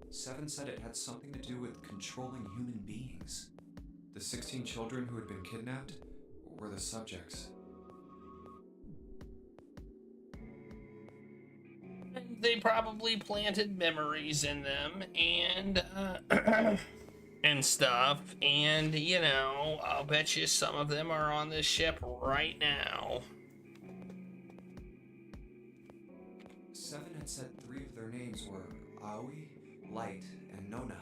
S13: Seven said it had something to do with controlling human beings. The 16 children who had been kidnapped were the subjects.
S5: They probably planted memories in them and and stuff. And, you know, I'll bet you some of them are on this ship right now.
S13: Seven had said 3 of their names were Aoi, Light, and Nona.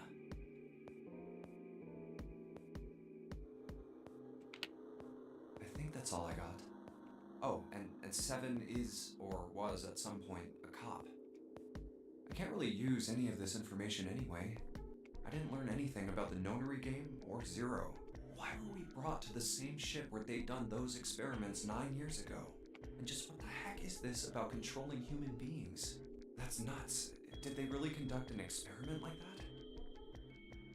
S13: I think that's all I got. Oh, and Seven is, or was at some point, a cop. I can't really use any of this information anyway. I didn't learn anything about the Nonary game or Zero. Why were we brought to the same ship where they'd done those experiments 9 years ago? And just what the heck is this about controlling human beings? That's nuts. Did they really conduct an experiment like that?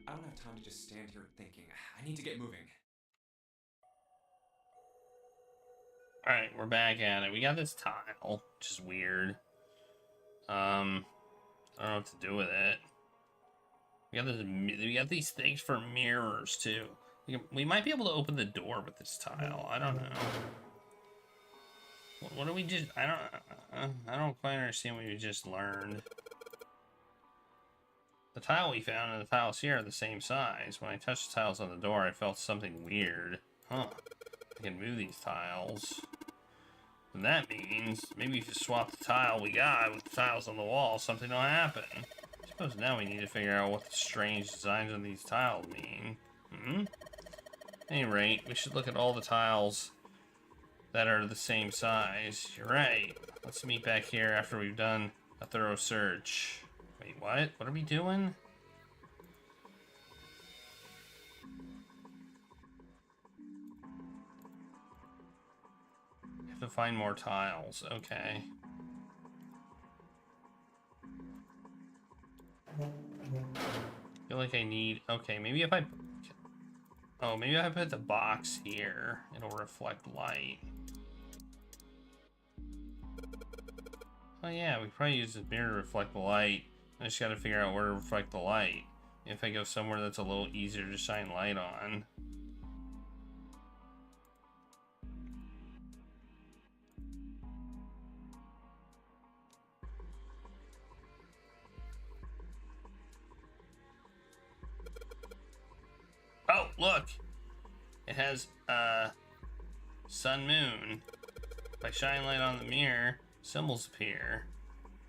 S13: I don't have time to just stand here thinking. I need to get moving.
S5: Alright, we're back at it. We got this tile, which is weird. I don't know what to do with it. We got these things for mirrors too. We might be able to open the door with this tile. I don't know. What do we just... I don't quite understand what we just learned. The tile we found and the tiles here are the same size. When I touched the tiles on the door, I felt something weird. Huh. I can move these tiles. And that means maybe if you swap the tile we got with the tiles on the wall, something will happen. I suppose now we need to figure out what the strange designs on these tiles mean. At any rate, we should look at all the tiles that are the same size. You're right. Let's meet back here after we've done a thorough search. Wait, what? What are we doing? Have to find more tiles. Okay. I feel like I need... Okay, maybe if I... Oh, maybe if I put the box here, it'll reflect light. Oh yeah, we probably use this mirror to reflect the light. I just gotta figure out where to reflect the light. If I go somewhere that's a little easier to shine light on. Oh, look! It has, sun moon. If I shine light on the mirror, symbols appear.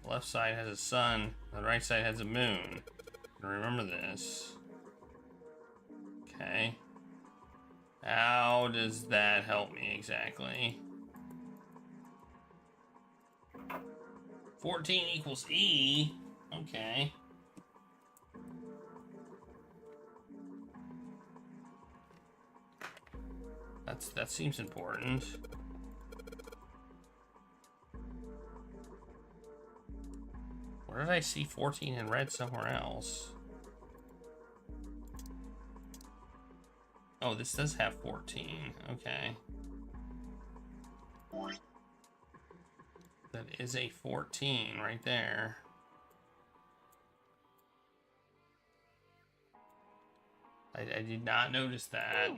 S5: The left side has a sun, the right side has a moon. Remember this. Okay. How does that help me exactly? 14 equals E. Okay. That seems important. Where did I see 14 in red somewhere else? Oh, this does have 14. Okay. That is a 14 right there. I did not notice that.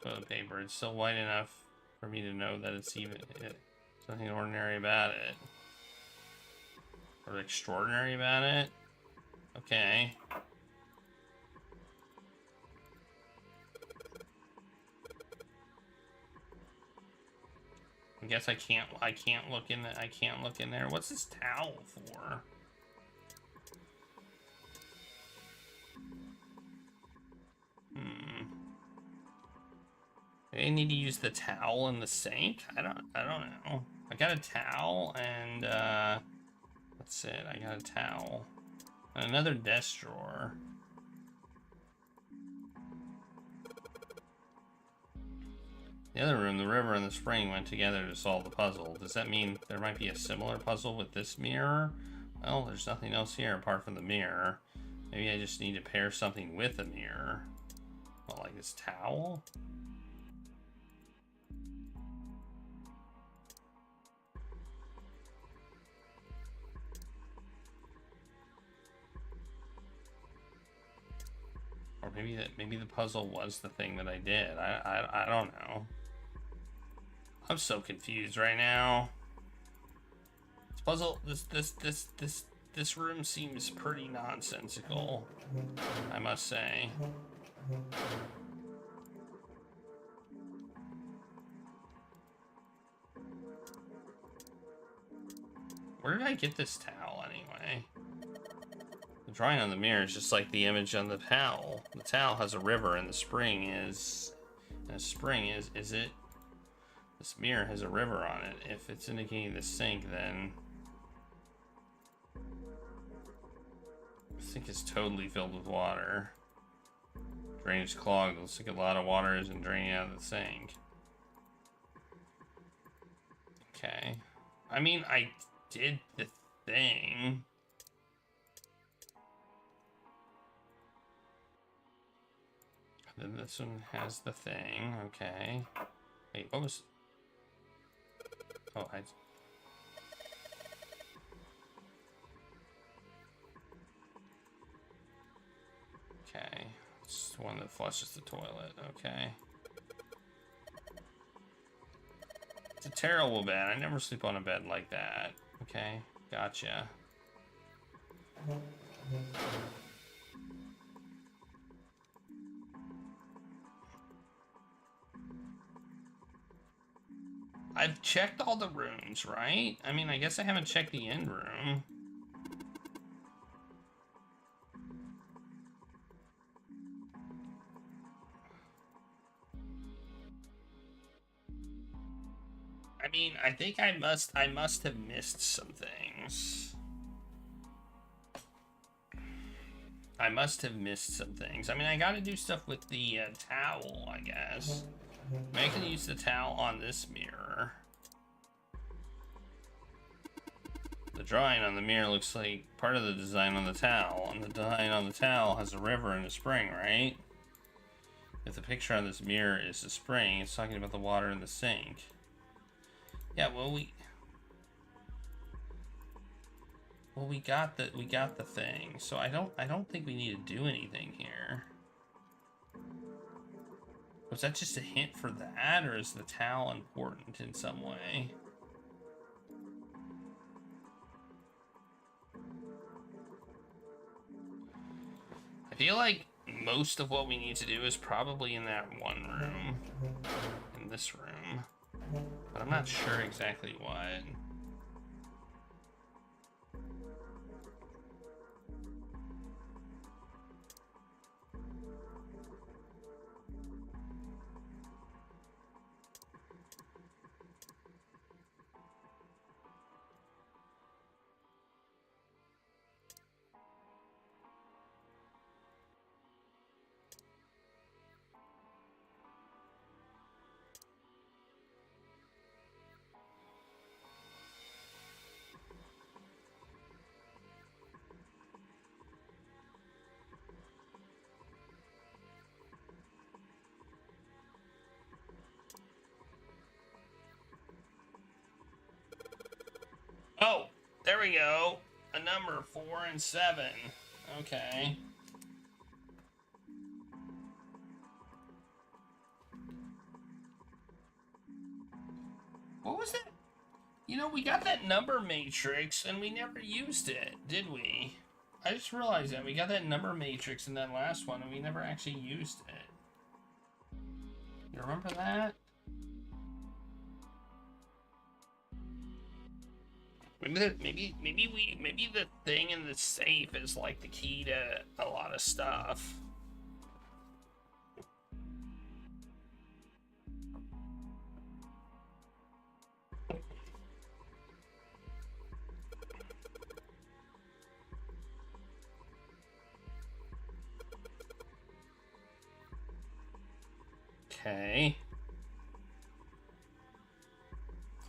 S5: Toilet paper. It's still white enough for me to know that it's even... something ordinary about it. Or extraordinary about it? Okay. I guess I can't look in the, I can't look in there. What's this towel for? Do I need to use the towel in the sink? I don't know. I got a towel and that's it. I got a towel. And another desk drawer. The other room, the river and the spring went together to solve the puzzle. Does that mean there might be a similar puzzle with this mirror? Well, there's nothing else here apart from the mirror. Maybe I just need to pair something with a mirror. Well, like this towel? Or maybe the puzzle was the thing that I did. I don't know. I'm so confused right now. This puzzle, this room seems pretty nonsensical, I must say. Where did I get this towel anyway? The drawing on the mirror is just like the image on the towel. The towel has a river and the spring is... And a spring is it? This mirror has a river on it. If it's indicating the sink, then... The sink is totally filled with water. Drainage clogged. Looks like a lot of water isn't draining out of the sink. Okay. I mean, I did the thing. Then this one has the thing. Okay. Wait, what was... Oh, Okay. It's the one that flushes the toilet. Okay. It's a terrible bed. I never sleep on a bed like that. Okay, gotcha. I've checked all the rooms, right? I mean, I guess I haven't checked the end room. I mean, I think I must have missed some things. I must have missed some things. I mean, I gotta do stuff with the towel, I guess. I can use the towel on this mirror. The drawing on the mirror looks like part of the design on the towel, and the design on the towel has a river and a spring, right? If the picture on this mirror is the spring, it's talking about the water in the sink. Yeah, well we got the thing, so I don't think we need to do anything here. Was that just a hint for that, or is the towel important in some way? I feel like most of what we need to do is probably in that one room, in this room, but I'm not sure exactly what. Oh, there we go. A number 4 and 7. Okay. What was that? You know, we got that number matrix and we never used it, did we? I just realized that we got that number matrix in that last one and we never actually used it. You remember that? Maybe the thing in the safe is like the key to a lot of stuff. Okay.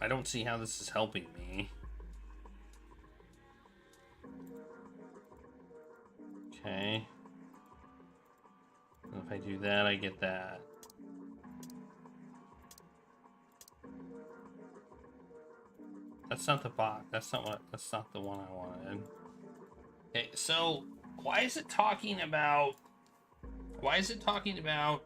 S5: I don't see how this is helping me. Okay. And if I do that, I get that. That's not the box. That's not the one I wanted. Okay, so why is it talking about why is it talking about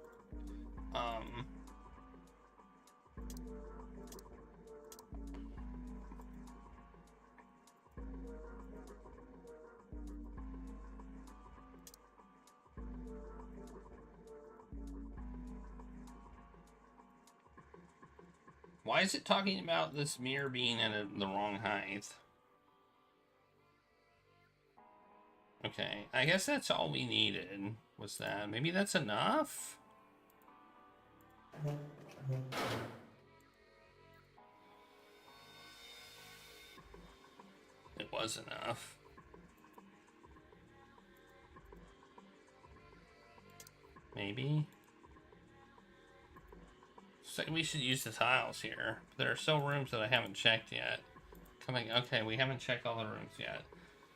S5: this mirror being at the wrong height? Okay, I guess that's all we needed, was that. Maybe that's enough? It was enough. Maybe? So we should use the tiles here. There are still rooms that I haven't checked yet. Okay, we haven't checked all the rooms yet.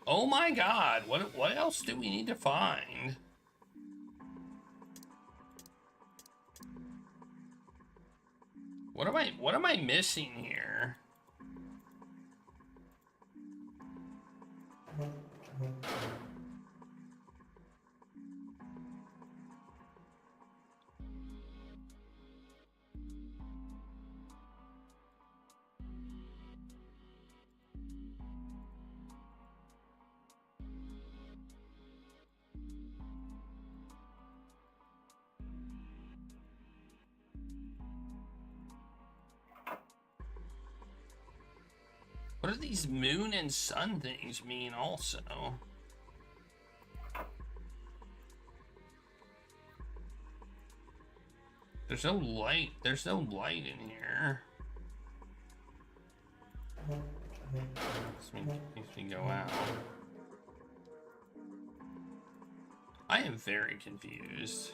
S5: Oh my god, what else do we need to find? What am I missing here? What do these moon and sun things mean also? There's no light. There's no light in here. This makes me go out. I am very confused.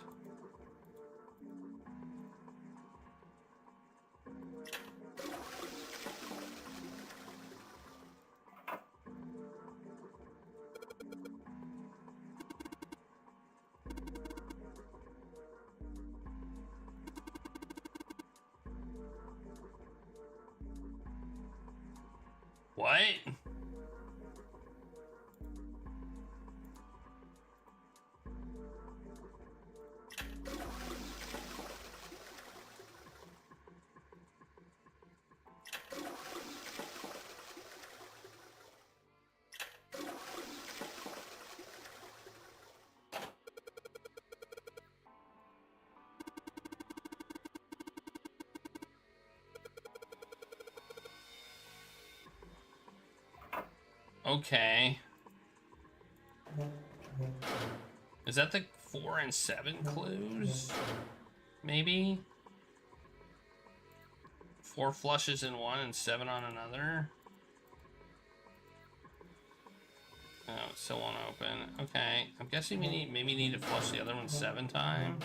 S5: What? Okay. Is that the 4 and 7 clues? Maybe? 4 flushes in one and 7 on another? Oh, it still won't open. Okay. I'm guessing we maybe need to flush the other one 7 times.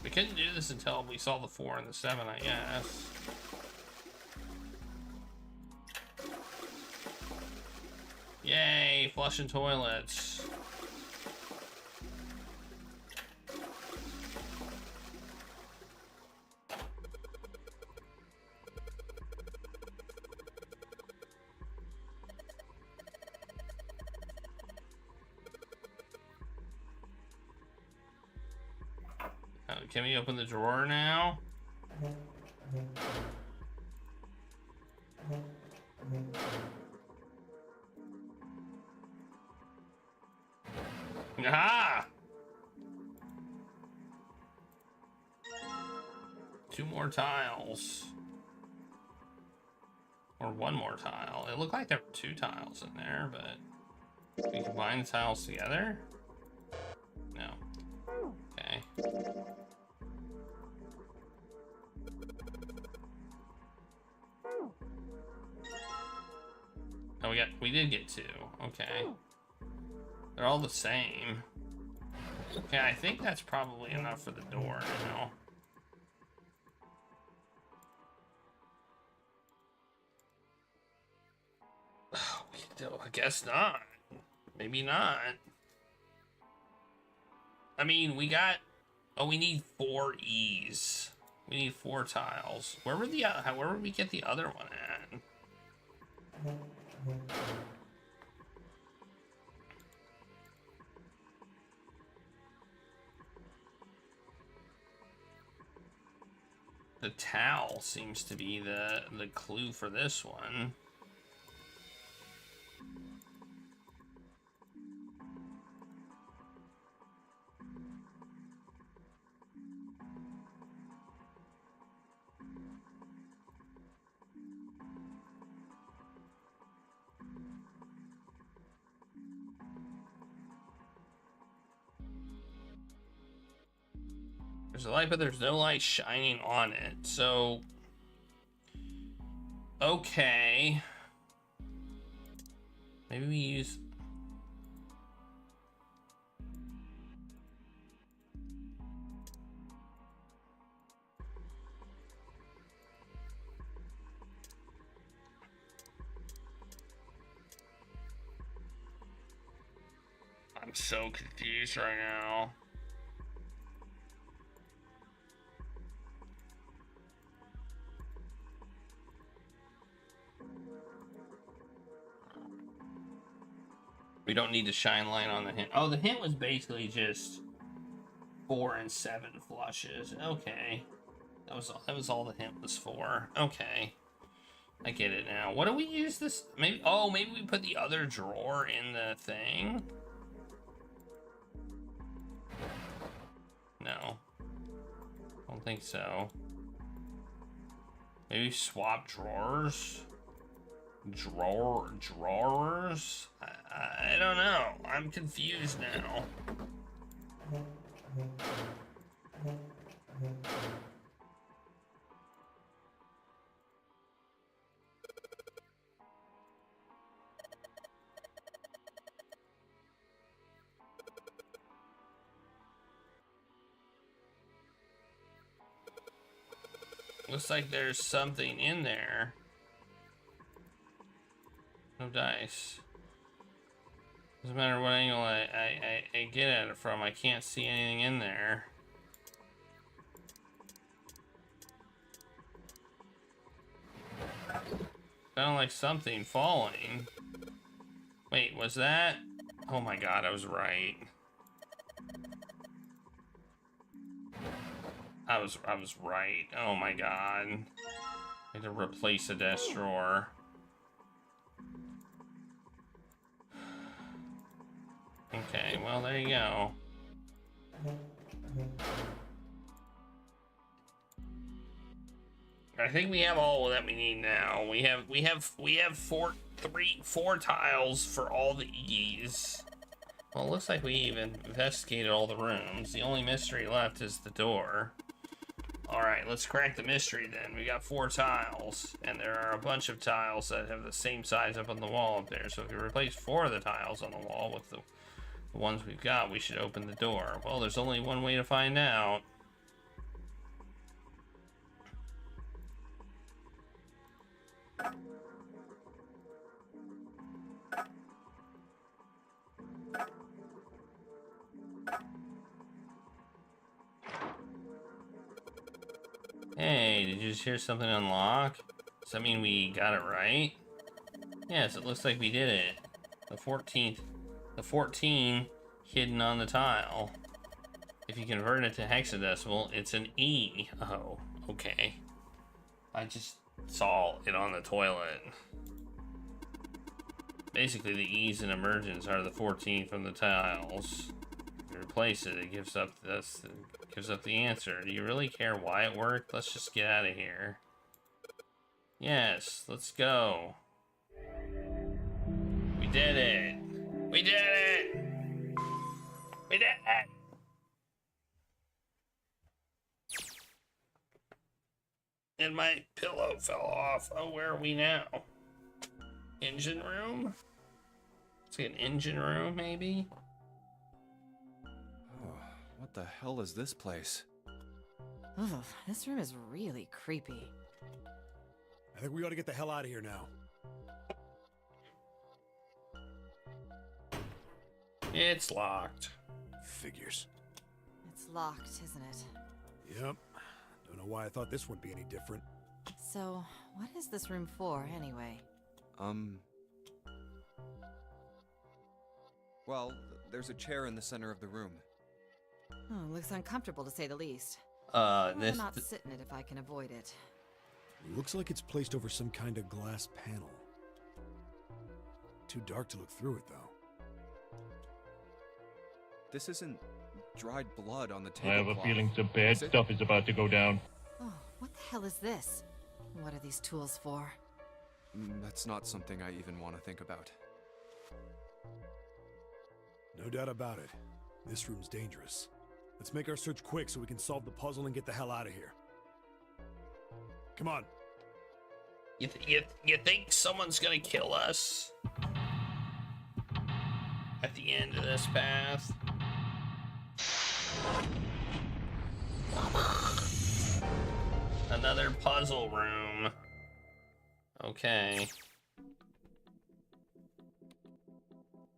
S5: We couldn't do this until we saw the 4 and the 7, I guess. Yay, flushing toilets. Can we open the drawer now? Aha! 2 more tiles. Or 1 more tile. It looked like there were 2 tiles in there, but we combine the tiles together? No. Okay. Oh, we did get 2. Okay. They're all the same. Okay, I think that's probably enough for the door now. I guess not. Maybe not. I mean, we got... Oh, we need 4 E's. We need 4 tiles. Where would we get the other one at? The towel seems to be the clue for this one. There's a light, but there's no light shining on it. So, okay. Maybe we use... I'm so confused right now. We don't need to shine light on the hint. Oh, the hint was basically just 4 and 7 flushes. Okay. That was all the hint was for. Okay. I get it now. What do we use this? Maybe, oh, maybe we put the other drawer in the thing? No. Don't think so. Maybe swap drawers? Drawers? I don't know. I'm confused now. Looks like there's something in there. No dice. Doesn't matter what angle I get at it from, I can't see anything in there. Sounded like something falling. Wait, was that? Oh my god, I was right. I was right. Oh my god. I had to replace a desk drawer. Okay, well there you go. I think we have all that we need now. We have four tiles for all the E's. Well, it looks like we even investigated all the rooms. The only mystery left is the door. Alright, let's crack the mystery then. We got 4 tiles, and there are a bunch of tiles that have the same size up on the wall up there. So if we replace 4 of the tiles on the wall with the ones we've got, we should open the door. Well, there's only one way to find out. Hey, did you just hear something unlock? Does that mean we got it right? Yes, it looks like we did it. The 14 hidden on the tile. If you convert it to hexadecimal, it's an E. Oh, okay. I just saw it on the toilet. Basically, the E's in emergence are the 14 from the tiles. If you replace it, it gives up this. Gives up the answer. Do you really care why it worked? Let's just get out of here. Yes, let's go. We did it. We did it. We did it. And my pillow fell off. Oh, where are we now? Engine room? Let's get an engine room, maybe?
S13: What the hell is this place?
S11: Ugh, this room is really creepy.
S8: I think we ought to get the hell out of here now.
S5: It's locked.
S8: Figures.
S11: It's locked, isn't it?
S8: Yep. Don't know why I thought this would be any different.
S11: So, what is this room for, anyway?
S13: Well, there's a chair in the center of the room.
S11: Oh, looks uncomfortable to say the least.
S5: This.
S11: I'll not sit in it if I can avoid it.
S8: Looks like it's placed over some kind of glass panel. Too dark to look through it, though.
S13: This isn't dried blood on the table.
S19: I have a feeling some bad stuff is about to go down.
S11: Oh, what the hell is this? What are these tools for?
S13: That's not something I even want to think about.
S8: No doubt about it. This room's dangerous. Let's make our search quick so we can solve the puzzle and get the hell out of here. Come on.
S5: You think someone's gonna kill us at the end of this path? Another puzzle room. Okay.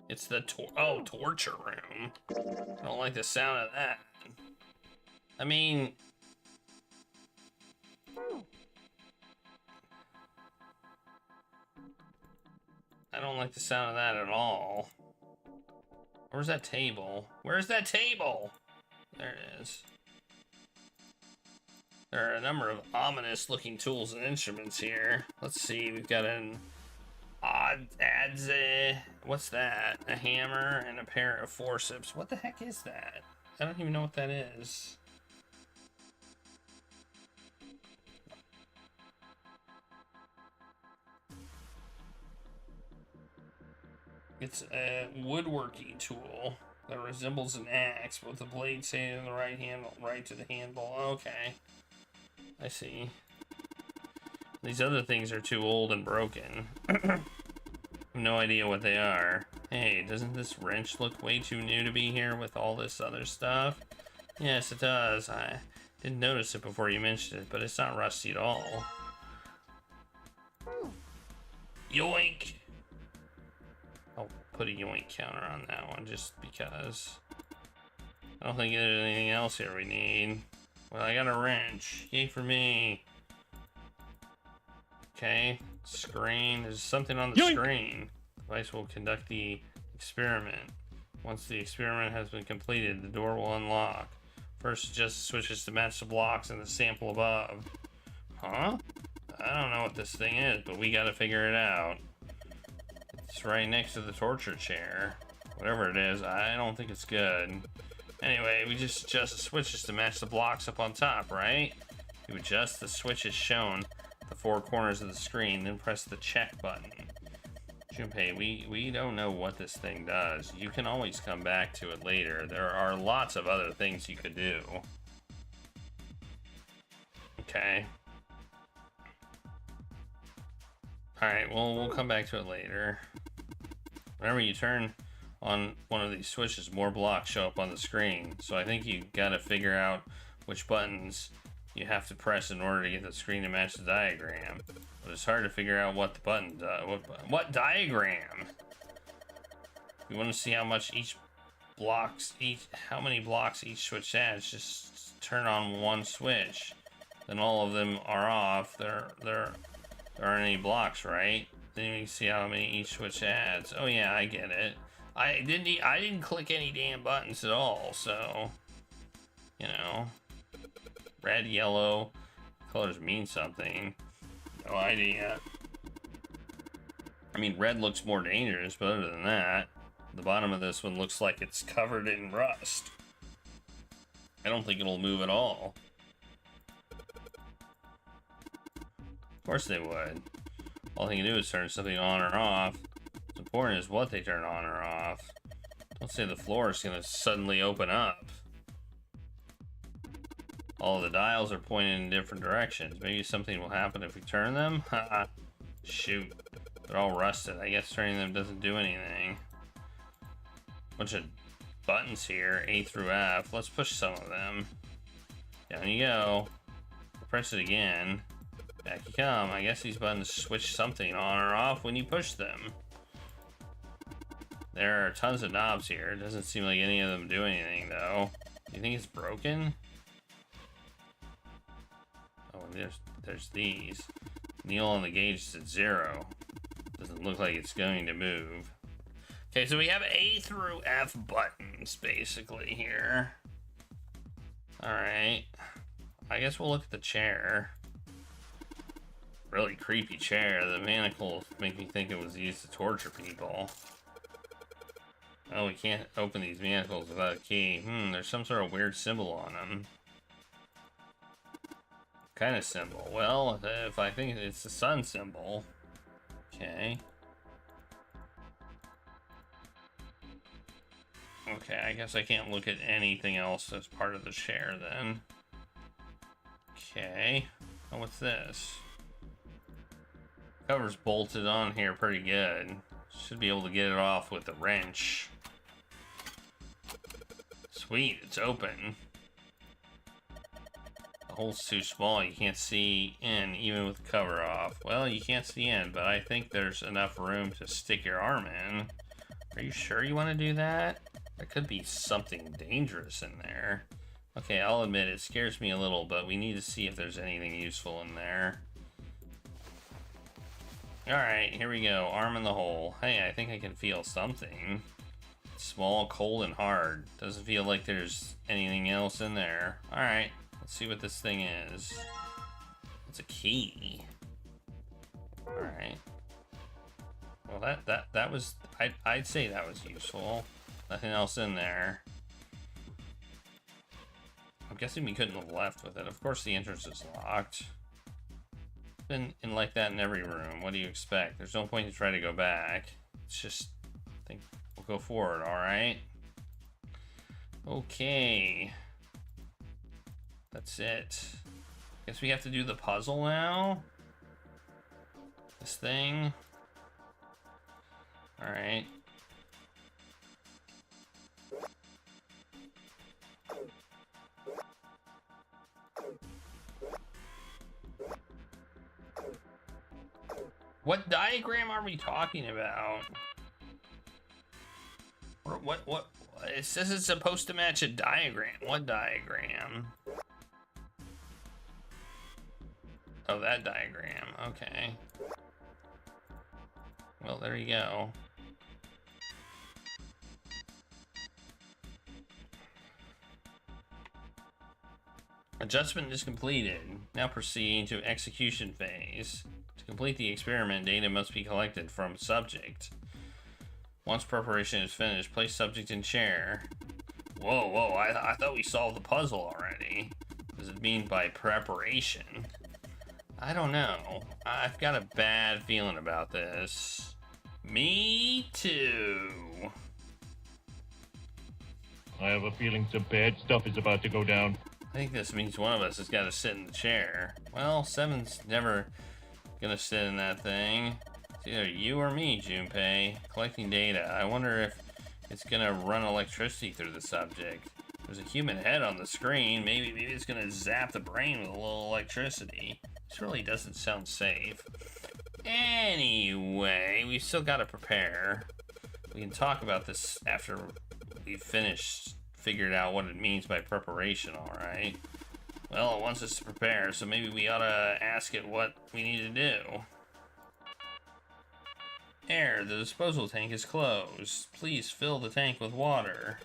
S5: It's the torture room. I don't like the sound of that. I mean, I don't like the sound of that at all. Where's that table? Where's that table? There it is. There are a number of ominous looking tools and instruments here. Let's see, we've got an what's that? A hammer and a pair of forceps. What the heck is that? I don't even know what that is. It's a woodworking tool that resembles an axe with the blade staying in the right handle, right to the handle. Okay, I see. These other things are too old and broken. I have no idea what they are. Hey, doesn't this wrench look way too new to be here with all this other stuff? Yes, it does. I didn't notice it before you mentioned it, but it's not rusty at all. Yoink! I'll put a yoink counter on that one just because. I don't think there's anything else here we need. Well, I got a wrench. Yay for me. Okay, screen. There's something on the screen. The device will conduct the experiment. Once the experiment has been completed, the door will unlock. First, adjust the switches to match the blocks in the sample above. Huh? I don't know what this thing is, but we gotta figure it out. It's right next to the torture chair. Whatever it is, I don't think it's good. Anyway, we just adjust the switches to match the blocks up on top, right? You adjust the switches shown at the four corners of the screen, then press the check button. Junpei, we don't know what this thing does. You can always come back to it later. There are lots of other things you could do. Okay. Alright, well, we'll come back to it later. Whenever you turn on one of these switches, more blocks show up on the screen. So I think you gotta figure out which buttons you have to press in order to get the screen to match the diagram. But it's hard to figure out what the button does. What diagram? You want to see how much how many blocks each switch adds? Just turn on one switch. Then all of them are off. There aren't any blocks, right? Then you can see how many each switch adds. Oh yeah, I get it. I didn't click any damn buttons at all, so you know. Red, yellow, colors mean something. No idea. I mean, red looks more dangerous, but other than that, the bottom of this one looks like it's covered in rust. I don't think it'll move at all. Of course they would. All they can do is turn something on or off. What's important is what they turn on or off. Don't say the floor is going to suddenly open up. All the dials are pointing in different directions. Maybe something will happen if we turn them? Haha. Shoot. They're all rusted. I guess turning them doesn't do anything. Bunch of buttons here, A through F. Let's push some of them. Down you go. Press it again. Back you come. I guess these buttons switch something on or off when you push them. There are tons of knobs here. It doesn't seem like any of them do anything, though. Do you think it's broken? Oh, there's these. Needle on the gauge is at 0. Doesn't look like it's going to move. Okay, so we have A through F buttons, basically, here. Alright. I guess we'll look at the chair. Really creepy chair. The manacles make me think it was used to torture people. Oh, we can't open these manacles without a key. There's some sort of weird symbol on them. Kind of symbol. Well, if I think it's the sun symbol. Okay. Okay, I guess I can't look at anything else as part of the chair then. Okay. Oh, what's this? Cover's bolted on here pretty good. Should be able to get it off with a wrench. Sweet, it's open. The hole's too small, you can't see in even with the cover off. Well, you can't see in, but I think there's enough room to stick your arm in. Are you sure you want to do that? There could be something dangerous in there. Okay, I'll admit it scares me a little, but we need to see if there's anything useful in there. Alright, here we go. Arm in the hole. Hey, I think I can feel something. It's small, cold, and hard. Doesn't feel like there's anything else in there. Alright, Let's see what this thing is. It's a key. Alright. Well, that was... I'd say that was useful. Nothing else in there. I'm guessing we couldn't have left with it. Of course the entrance is locked. It's been in like that in every room. What do you expect? There's no point to try to go back. It's just... I think we'll go forward, alright? Okay. That's it. Guess we have to do the puzzle now? This thing? Alright. What diagram are we talking about? What? It says it's supposed to match a diagram. What diagram? Oh, that diagram. Okay. Well, there you go. Adjustment is completed. Now proceeding to execution phase. To complete the experiment, data must be collected from subject. Once preparation is finished, place subject in chair. Whoa, I thought we solved the puzzle already. What does it mean by preparation? I don't know. I've got a bad feeling about this. Me too.
S19: I have a feeling some bad stuff is about to go down.
S5: I think this means one of us has got to sit in the chair. Well, Seven's never gonna sit in that thing. It's either you or me, Junpei. Collecting data. I wonder if it's gonna run electricity through the subject. There's a human head on the screen. Maybe it's gonna zap the brain with a little electricity. This really doesn't sound safe. Anyway, we've still got to prepare. We can talk about this after we've figured out what it means by preparation, alright? Well, it wants us to prepare, so maybe we ought to ask it what we need to do. Air, the disposal tank is closed. Please fill the tank with water.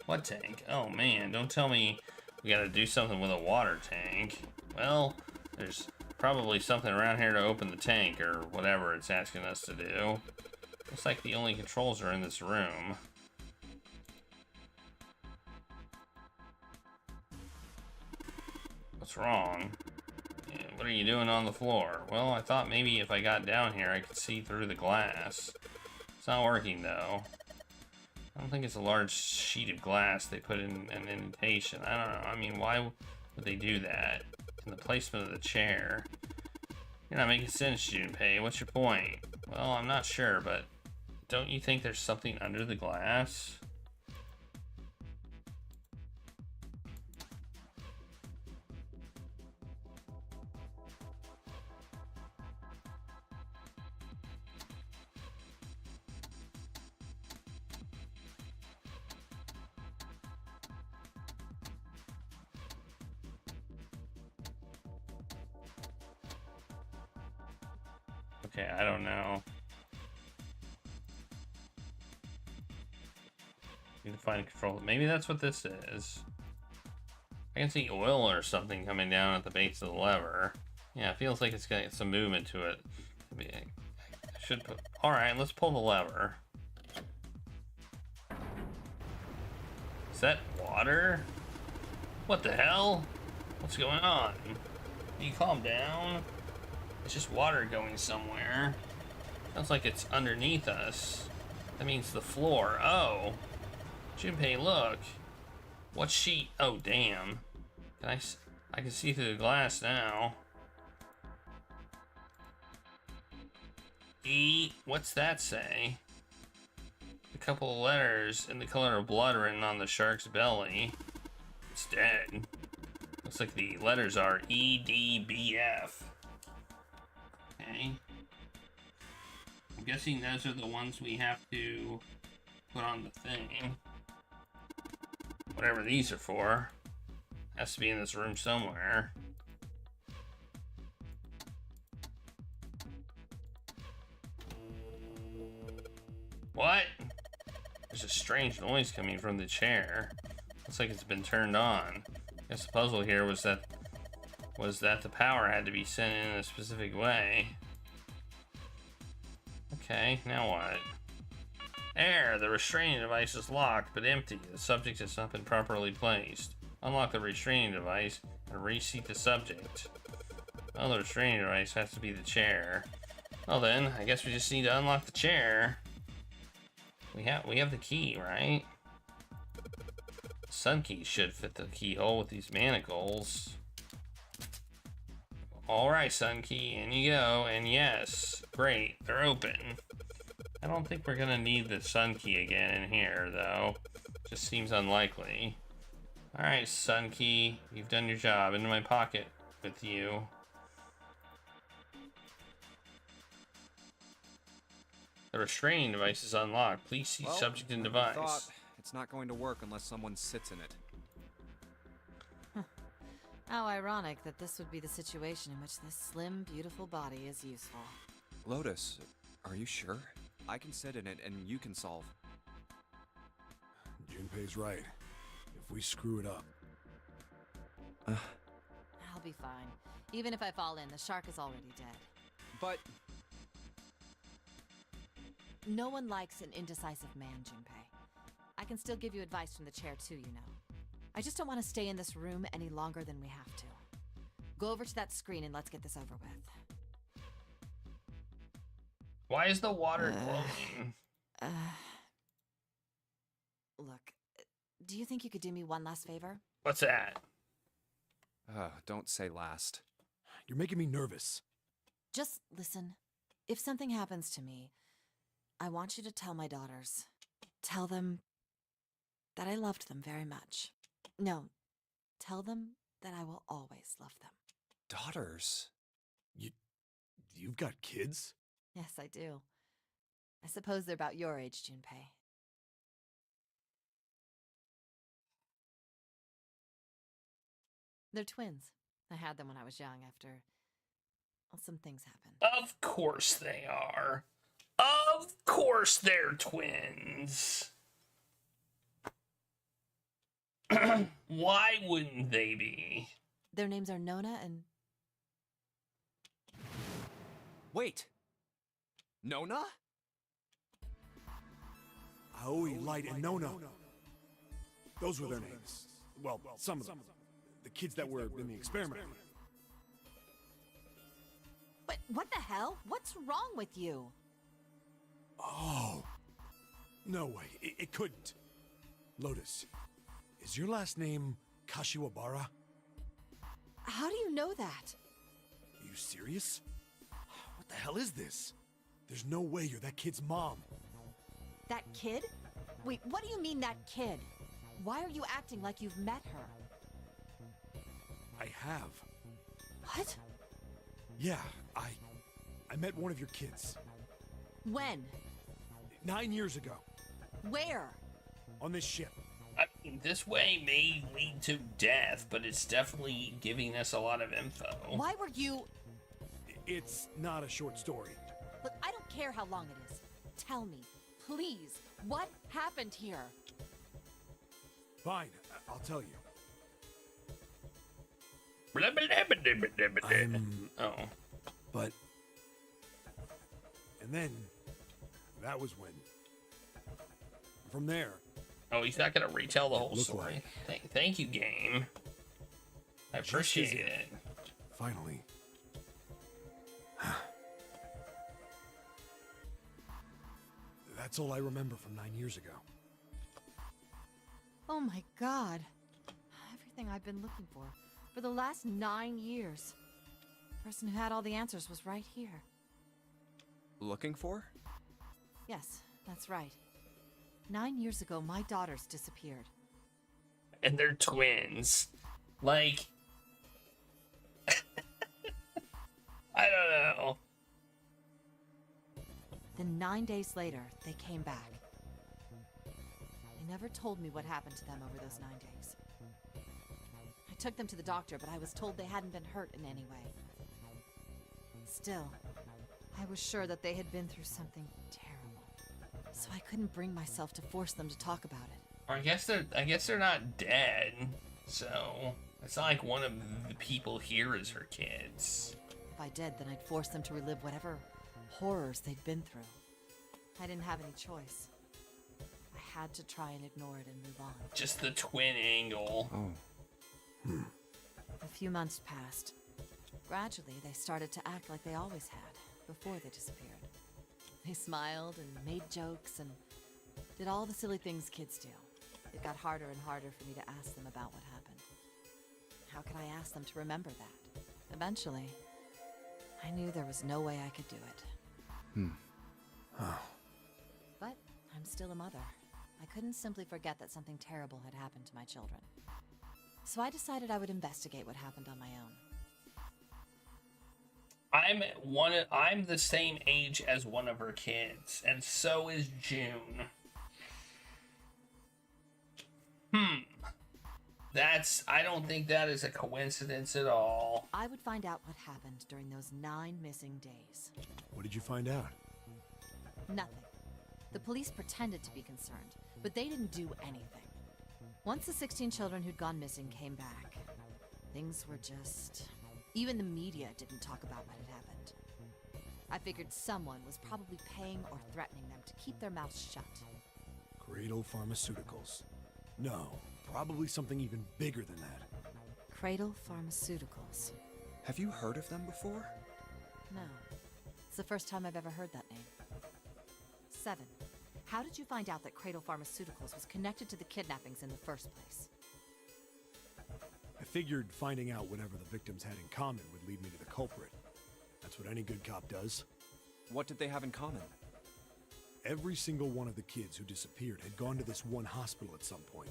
S5: What tank? Oh man, don't tell me we gotta do something with a water tank. Well, there's probably something around here to open the tank, or whatever it's asking us to do. Looks like the only controls are in this room. What's wrong? Yeah, what are you doing on the floor? Well, I thought maybe if I got down here I could see through the glass. It's not working though. I don't think it's a large sheet of glass they put in an indentation. I don't know. I mean, why would they do that? In the placement of the chair. You're not making sense, Junpei. What's your point? Well, I'm not sure, but don't you think there's something under the glass? Okay, I don't know. Need to find control. Maybe that's what this is. I can see oil or something coming down at the base of the lever. Yeah, it feels like it's got some movement to it. Maybe I should put... Alright, let's pull the lever. Is that water? What the hell? What's going on? Can you calm down? It's just water going somewhere. Sounds like it's underneath us. That means the floor. Oh. Junpei, look. What sheet? Oh, damn. I can see through the glass now. E. What's that say? A couple of letters in the color of blood written on the shark's belly. It's dead. Looks like the letters are EDBF. Okay. I'm guessing those are the ones we have to put on the thing. Whatever these are for. Has to be in this room somewhere. What? There's a strange noise coming from the chair. Looks like it's been turned on. guess the puzzle here was that the power had to be sent in a specific way. Okay, now what? There, the restraining device is locked but empty. The subject has not been properly placed. Unlock the restraining device and reseat the subject. Well, the restraining device has to be the chair. Well then, I guess we just need to unlock the chair. We have the key, right? Sun key should fit the keyhole with these manacles. Alright, Sun key, in you go, and yes, great, they're open. I don't think we're gonna need the Sun key again in here, though. Just seems unlikely. Alright, Sun key, you've done your job. Into my pocket with you. The restraining device is unlocked. Please see subject and device.
S13: Thought it's not going to work unless someone sits in it.
S11: How ironic that this would be the situation in which this slim, beautiful body is useful.
S13: Lotus, are you sure? I can sit in it and you can solve.
S8: Junpei's right. If we screw it up...
S11: I'll be fine. Even if I fall in, the shark is already dead.
S13: But...
S11: No one likes an indecisive man, Junpei. I can still give you advice from the chair too, you know. I just don't want to stay in this room any longer than we have to. Go over to that screen and let's get this over with.
S5: Why is the water glowing?
S11: Look, do you think you could do me one last favor?
S5: What's that?
S13: Don't say last.
S8: You're making me nervous.
S11: Just listen. If something happens to me, I want you to tell my daughters. Tell them that I loved them very much. No, tell them that I will always love them.
S13: Daughters?
S8: You've got kids?
S11: Yes, I do. I suppose they're about your age, Junpei. They're twins. I had them when I was young after... well, some things happened.
S5: Of course they are. Of course they're twins. Why wouldn't they be?
S11: Their names are Nona and...
S13: Wait! Nona?
S8: Aoi, Light, and Nona. Those were their names. Well, some of them. The kids that were in the experiment.
S11: But what the hell? What's wrong with you?
S8: Oh. No way. It couldn't. Lotus, is your last name Kashiwabara?
S11: How do you know that?
S8: Are you serious? What the hell is this? There's no way you're that kid's mom.
S11: That kid? Wait, what do you mean that kid? Why are you acting like you've met her?
S8: I have.
S11: What?
S8: Yeah, I met one of your kids.
S11: When?
S8: 9 years ago.
S11: Where?
S8: On this ship.
S5: I mean, this way may lead to death, but it's definitely giving us a lot of info.
S11: Why were you...
S8: It's not a short story.
S11: Look, I don't care how long it is. Tell me, please, what happened here?
S8: Fine, I'll tell you.
S5: Oh.
S8: But... And then... That was when... From there...
S5: Oh, he's not gonna retell the whole story. Thank you, game. I appreciate it.
S8: Finally. That's all I remember from 9 years ago.
S11: Oh my god. Everything I've been looking for the last 9 years. The person who had all the answers was right here.
S13: Looking for?
S11: Yes, that's right. 9 years ago, my daughters disappeared.
S5: And they're twins. Like... I don't know.
S11: Then 9 days later, they came back. They never told me what happened to them over those 9 days. I took them to the doctor, but I was told they hadn't been hurt in any way. Still, I was sure that they had been through something terrible. So I couldn't bring myself to force them to talk about it.
S5: Or I guess they're not dead. So It's not like one of the people here is her kids.
S11: If I did, then I'd force them to relive whatever horrors they'd been through. I didn't have any choice. I had to try and ignore it and move on.
S5: Just the twin angle.
S13: Oh.
S11: A few months passed. Gradually, they started to act like they always had, before they disappeared. They smiled and made jokes and did all the silly things kids do. It got harder and harder for me to ask them about what happened. How could I ask them to remember that? Eventually, I knew there was no way I could do it. But I'm still a mother. I couldn't simply forget that something terrible had happened to my children. So I decided I would investigate what happened on my own.
S5: I'm the same age as one of her kids, and so is June. I don't think that is a coincidence at all.
S11: I would find out what happened during those 9 missing days.
S8: What did you find out?
S11: Nothing. The police pretended to be concerned, but they didn't do anything. Once the 16 children who'd gone missing came back, things were just... Even the media didn't talk about what had happened. I figured someone was probably paying or threatening them to keep their mouths shut.
S8: Cradle Pharmaceuticals. No, probably something even bigger than that.
S11: Cradle Pharmaceuticals.
S13: Have you heard of them before?
S11: No. It's the first time I've ever heard that name. 7. How did you find out that Cradle Pharmaceuticals was connected to the kidnappings in the first place?
S8: I figured finding out whatever the victims had in common would lead me to the culprit. That's what any good cop does.
S13: What did they have in common?
S8: Every single one of the kids who disappeared had gone to this one hospital at some point.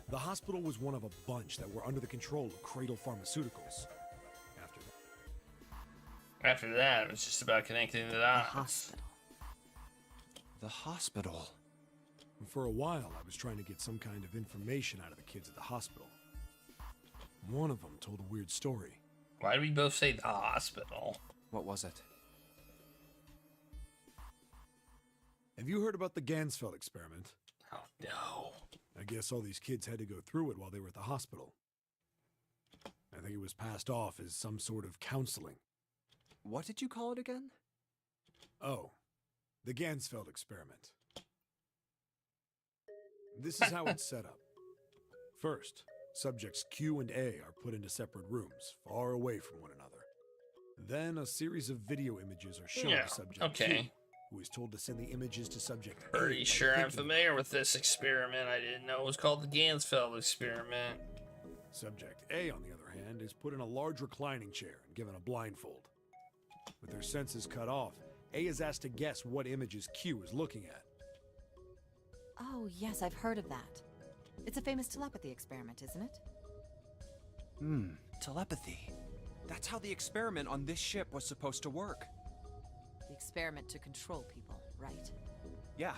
S8: The hospital was one of a bunch that were under the control of Cradle Pharmaceuticals.
S5: After that, it was just about connecting the dots.
S11: Hospital.
S13: The hospital.
S8: For a while, I was trying to get some kind of information out of the kids at the hospital. One of them told a weird story.
S5: Why did we both say the hospital?
S13: What was it?
S8: Have you heard about the Gansfeld experiment?
S5: Oh, no.
S8: I guess all these kids had to go through it while they were at the hospital. I think it was passed off as some sort of counseling.
S13: What did you call it again?
S8: Oh, the Gansfeld experiment. This is how it's set up. First, subjects Q and A are put into separate rooms, far away from one another. Then a series of video images are shown to subject Q, who is told to send the images to subject A.
S5: Pretty sure I'm familiar with this experiment. I didn't know it was called the Gansfeld experiment.
S8: Subject A, on the other hand, is put in a large reclining chair and given a blindfold. With their senses cut off, A is asked to guess what images Q is looking at.
S11: Oh, yes, I've heard of that. It's a famous telepathy experiment, isn't it?
S13: Telepathy. That's how the experiment on this ship was supposed to work.
S11: The experiment to control people, right?
S13: Yeah.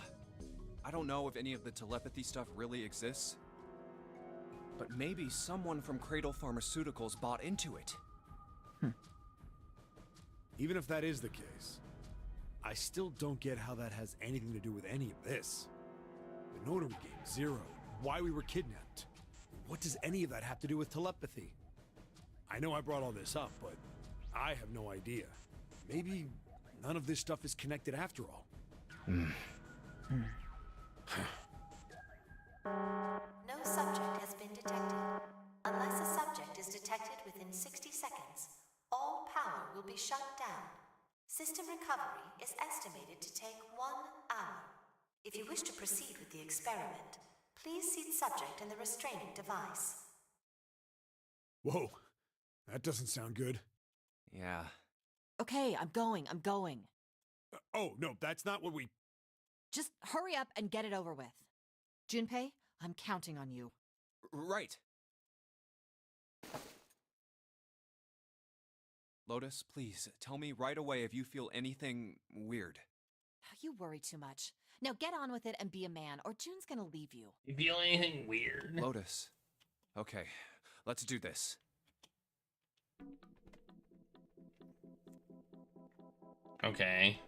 S13: I don't know if any of the telepathy stuff really exists. But maybe someone from Cradle Pharmaceuticals bought into it.
S8: Even if that is the case, I still don't get how that has anything to do with any of this. The Notary game, Zero, why we were kidnapped. What does any of that have to do with telepathy? I know I brought all this up, but I have no idea. Maybe none of this stuff is connected after all.
S10: No subject has been detected. Unless a subject is detected within 60 seconds, all power will be shut down. System recovery is estimated to take 1 hour. If you wish to proceed with the experiment, please seat subject in the restraining device.
S8: Whoa, that doesn't sound good.
S13: Yeah.
S11: Okay, I'm going.
S8: Oh, no, that's not what we...
S11: Just hurry up and get it over with. Junpei, I'm counting on you.
S13: Right. Lotus, please, tell me right away if you feel anything weird.
S11: You worry too much. Now get on with it and be a man, or June's gonna leave you.
S5: You feel anything weird?
S13: Lotus. Okay, let's do this.
S5: Okay.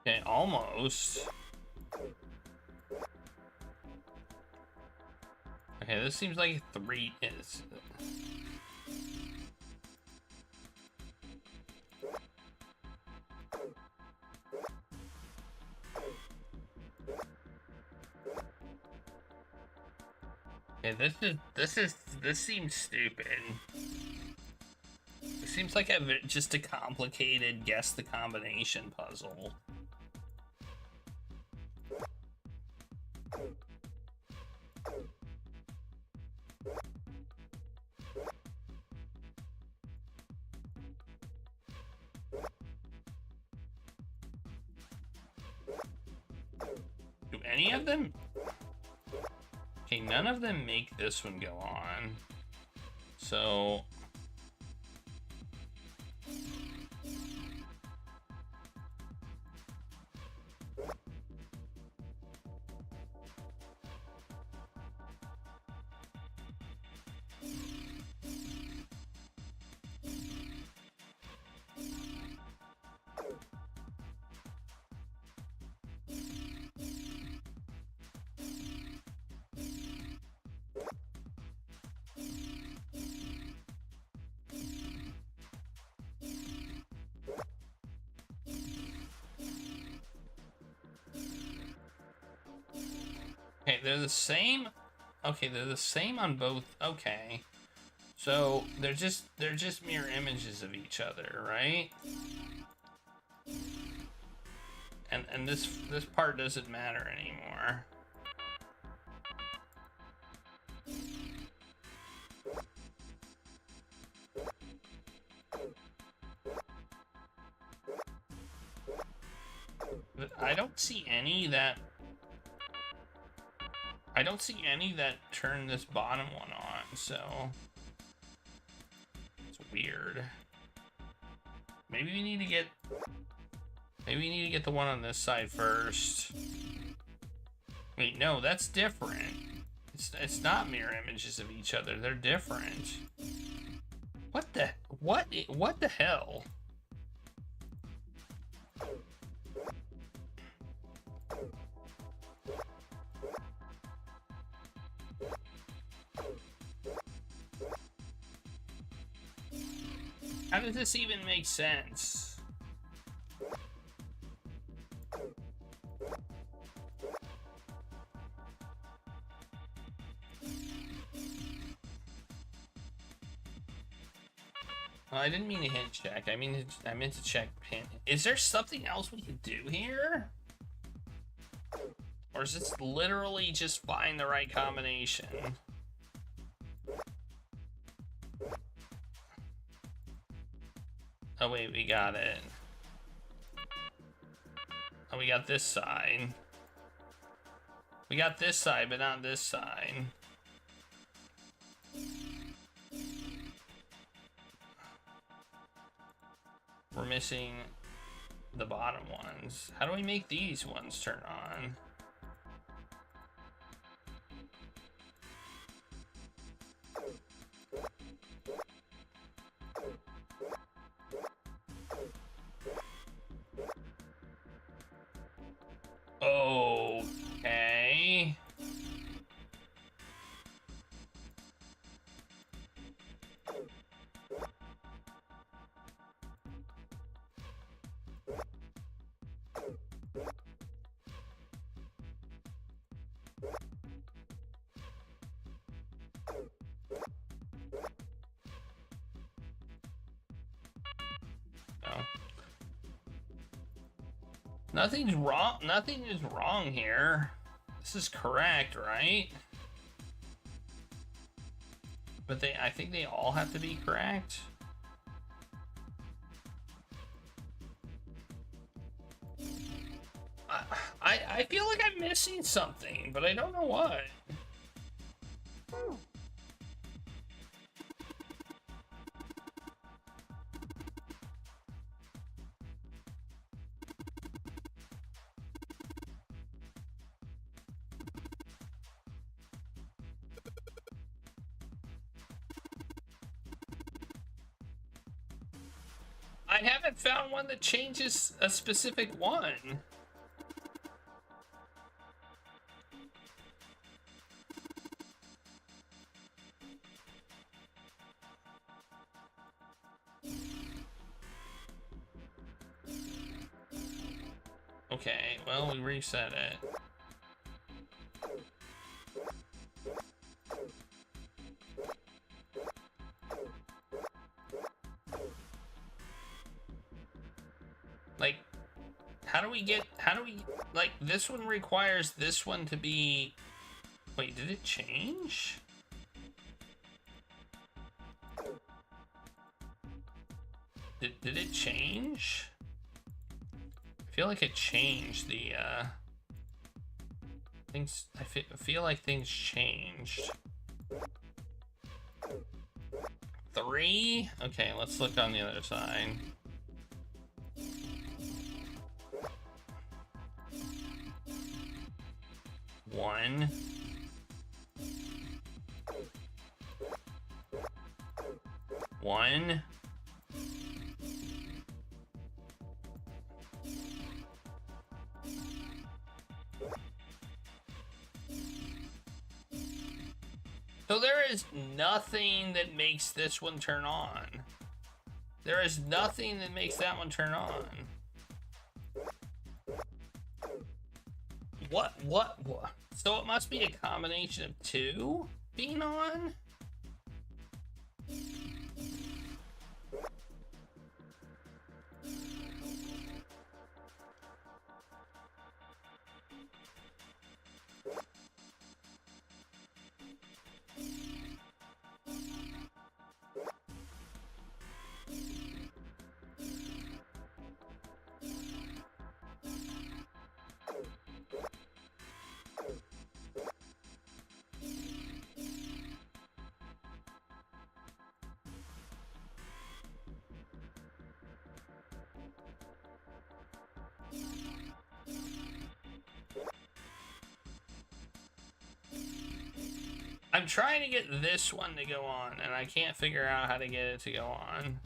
S5: Okay, almost. Okay, this seems like 3 is. Okay, this seems stupid. It seems like just a complicated guess the combination puzzle. Do any of them? Okay, none of them make this one go on. So... Okay, they're the same. Okay, they're the same on both. Okay, so they're just mirror images of each other, right? And this part doesn't matter anymore. But I don't see any that turn this bottom one on, so it's weird. Maybe we need to get the one on this side first. Wait, no, that's different. It's not mirror images of each other. They're different. What the hell? How does this even make sense? Well, I didn't mean to hint check. I meant to check pin. Is there something else we can do here? Or is this literally just find the right combination? Oh wait, we got it. Oh, we got this side. We got this side, but not this side. We're missing the bottom ones. How do we make these ones turn on? Okay. Nothing's wrong. Nothing is wrong here. This is correct, right? But I think they all have to be correct. I feel like I'm missing something, but I don't know what. I haven't found one that changes a specific one. Okay, well, we reset it. Like, how do we, like, this one requires this one to be, wait, did it change? Did it change? I feel like it changed the, things, I feel like things changed. 3? Okay, let's look on the other side. One. One. So there is nothing that makes this one turn on. There is nothing that makes that one turn on. What? So it must be a combination of 2 being on? I'm trying to get this one to go on, and I can't figure out how to get it to go on.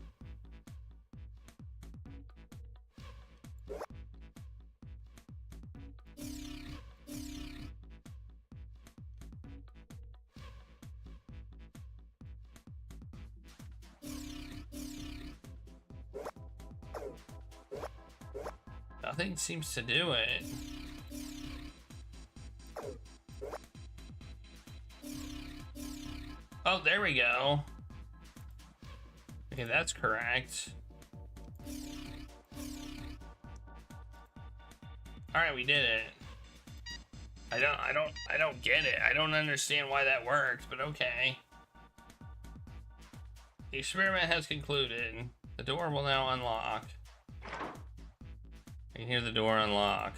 S5: Nothing seems to do it. Oh, there we go. Okay, that's correct. All right, we did it. I don't get it. I don't understand why that worked, but okay. The experiment has concluded. The door will now unlock. I can hear the door unlock.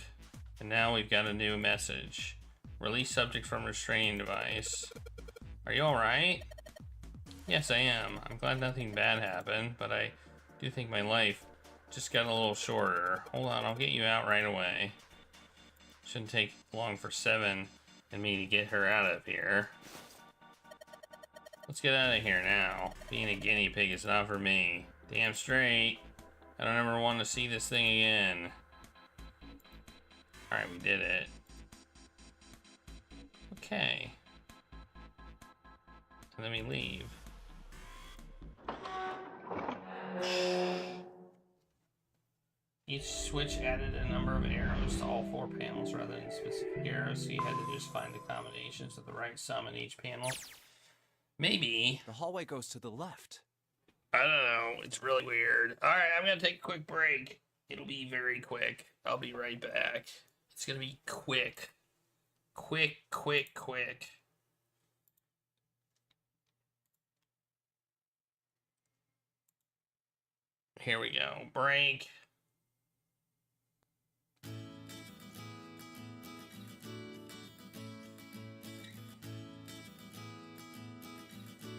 S5: And now we've got a new message. Release subject from restraining device. Are you alright? Yes, I am. I'm glad nothing bad happened, but I do think my life just got a little shorter. Hold on, I'll get you out right away. Shouldn't take long for Seven and me to get her out of here. Let's get out of here now. Being a guinea pig is not for me. Damn straight. I don't ever want to see this thing again. Alright, we did it. Okay. And then we leave. Each switch added a number of arrows to all 4 panels rather than specific arrows, so you had to just find the combinations of the right sum in each panel. Maybe.
S13: The hallway goes to the left.
S5: I don't know. It's really weird. Alright, I'm gonna take a quick break. It'll be very quick. I'll be right back. It's gonna be quick. Quick. Here we go. Break.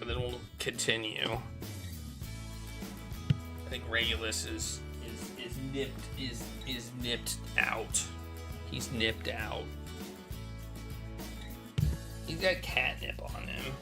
S5: And then we'll continue. I think Regulus is nipped out. He's nipped out. He's got catnip on him.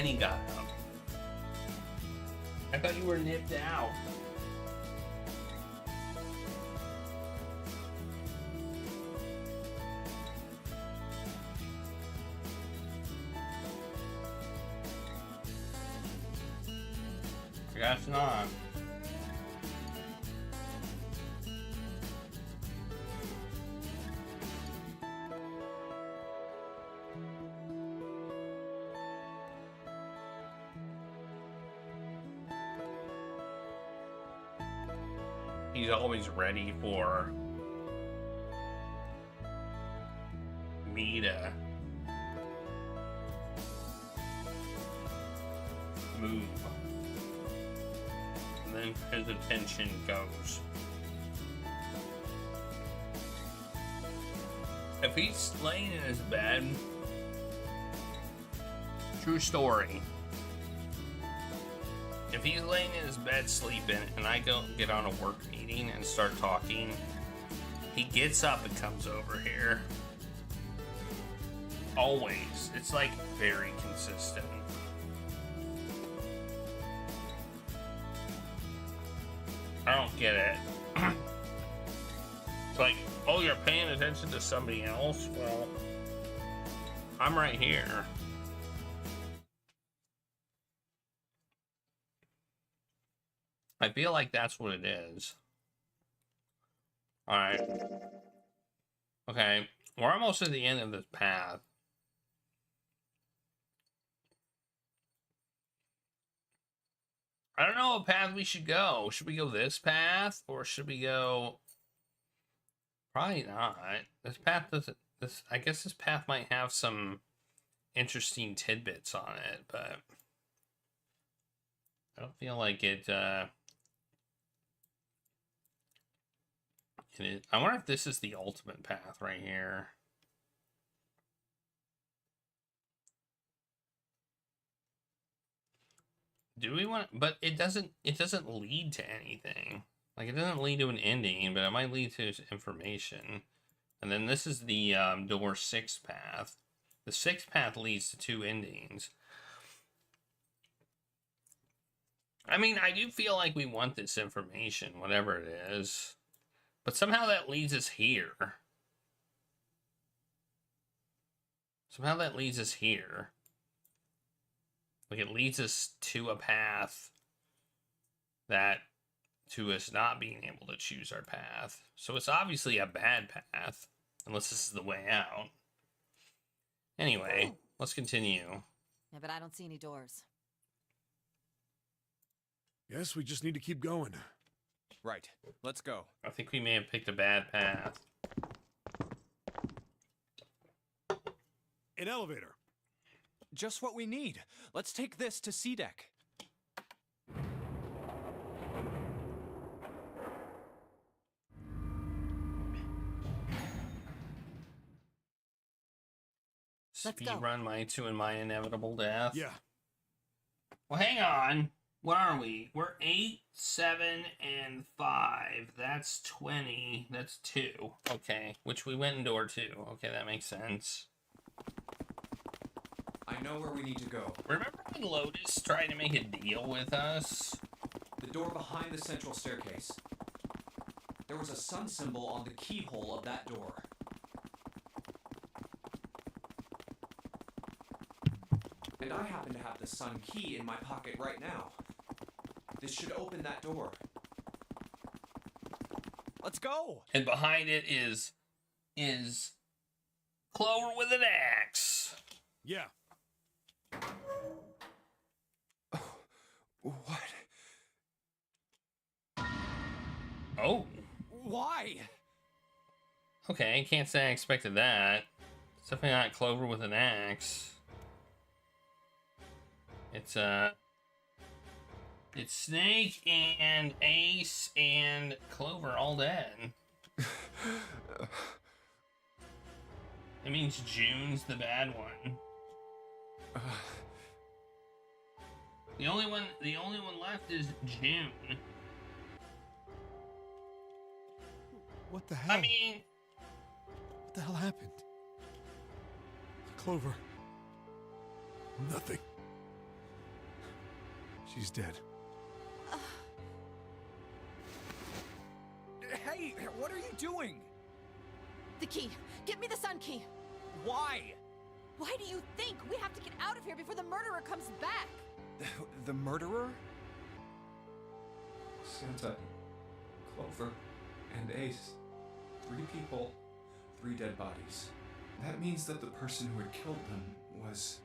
S5: And he got up. I thought you were nipped out. I guess not. He's always ready for me to move. And then his attention goes. If he's laying in his bed, true story. If he's laying in his bed sleeping and I go get on a work meeting and start talking, he gets up and comes over here. Always. It's like very consistent. I don't get it. It's like, oh, you're paying attention to somebody else? Well, I'm right here. I feel like that's what it is. Alright. Okay, we're almost at the end of this path. I don't know what path we should go. Should we go this path? Or should we go... Probably not. This path doesn't... I guess this path might have some interesting tidbits on it, but... I don't feel like it, I wonder if this is the ultimate path right here. Do we want, but it doesn't lead to anything. Like, it doesn't lead to an ending, but it might lead to information. And then this is the door 6 path. The 6th path leads to 2 endings. I mean, I do feel like we want this information, whatever it is. But somehow that leads us here. Somehow that leads us here. Like, it leads us to a path that, to us not being able to choose our path. So it's obviously a bad path, unless this is the way out. Anyway, let's continue.
S11: Yeah, but I don't see any doors.
S8: Guess we just need to keep going.
S13: Right. Let's go.
S5: I think we may have picked a bad path.
S8: An elevator.
S13: Just what we need. Let's take this to C-Deck.
S11: Let's go.
S5: Speedrun my to and my inevitable death.
S8: Yeah.
S5: Well, hang on. What are we? We're 8, 7, and 5. That's 20. That's 2. Okay. Which we went in door 2. Okay, that makes sense.
S13: I know where we need to go.
S5: Remember when Lotus tried to make a deal with us?
S13: The door behind the central staircase. There was a sun symbol on the keyhole of that door. And I happen to have the sun key in my pocket right now. This should open that door. Let's go!
S5: And behind it is Clover with an axe.
S8: Yeah.
S13: What?
S5: Oh.
S13: Why?
S5: Okay, can't say I expected that. It's definitely not Clover with an axe. It's Snake and Ace and Clover all dead. It means June's the bad one. The only one left is June.
S8: What the hell?
S5: I mean,
S8: what the hell happened? Clover. Nothing. She's dead.
S13: Hey, what are you doing?
S11: The key. Get me the sun key.
S13: Why?
S11: Why do you think? We have to get out of here before the murderer comes back.
S13: The murderer?
S6: Santa, Clover, and Ace. 3 people, 3 dead bodies. That means that the person who had killed them was...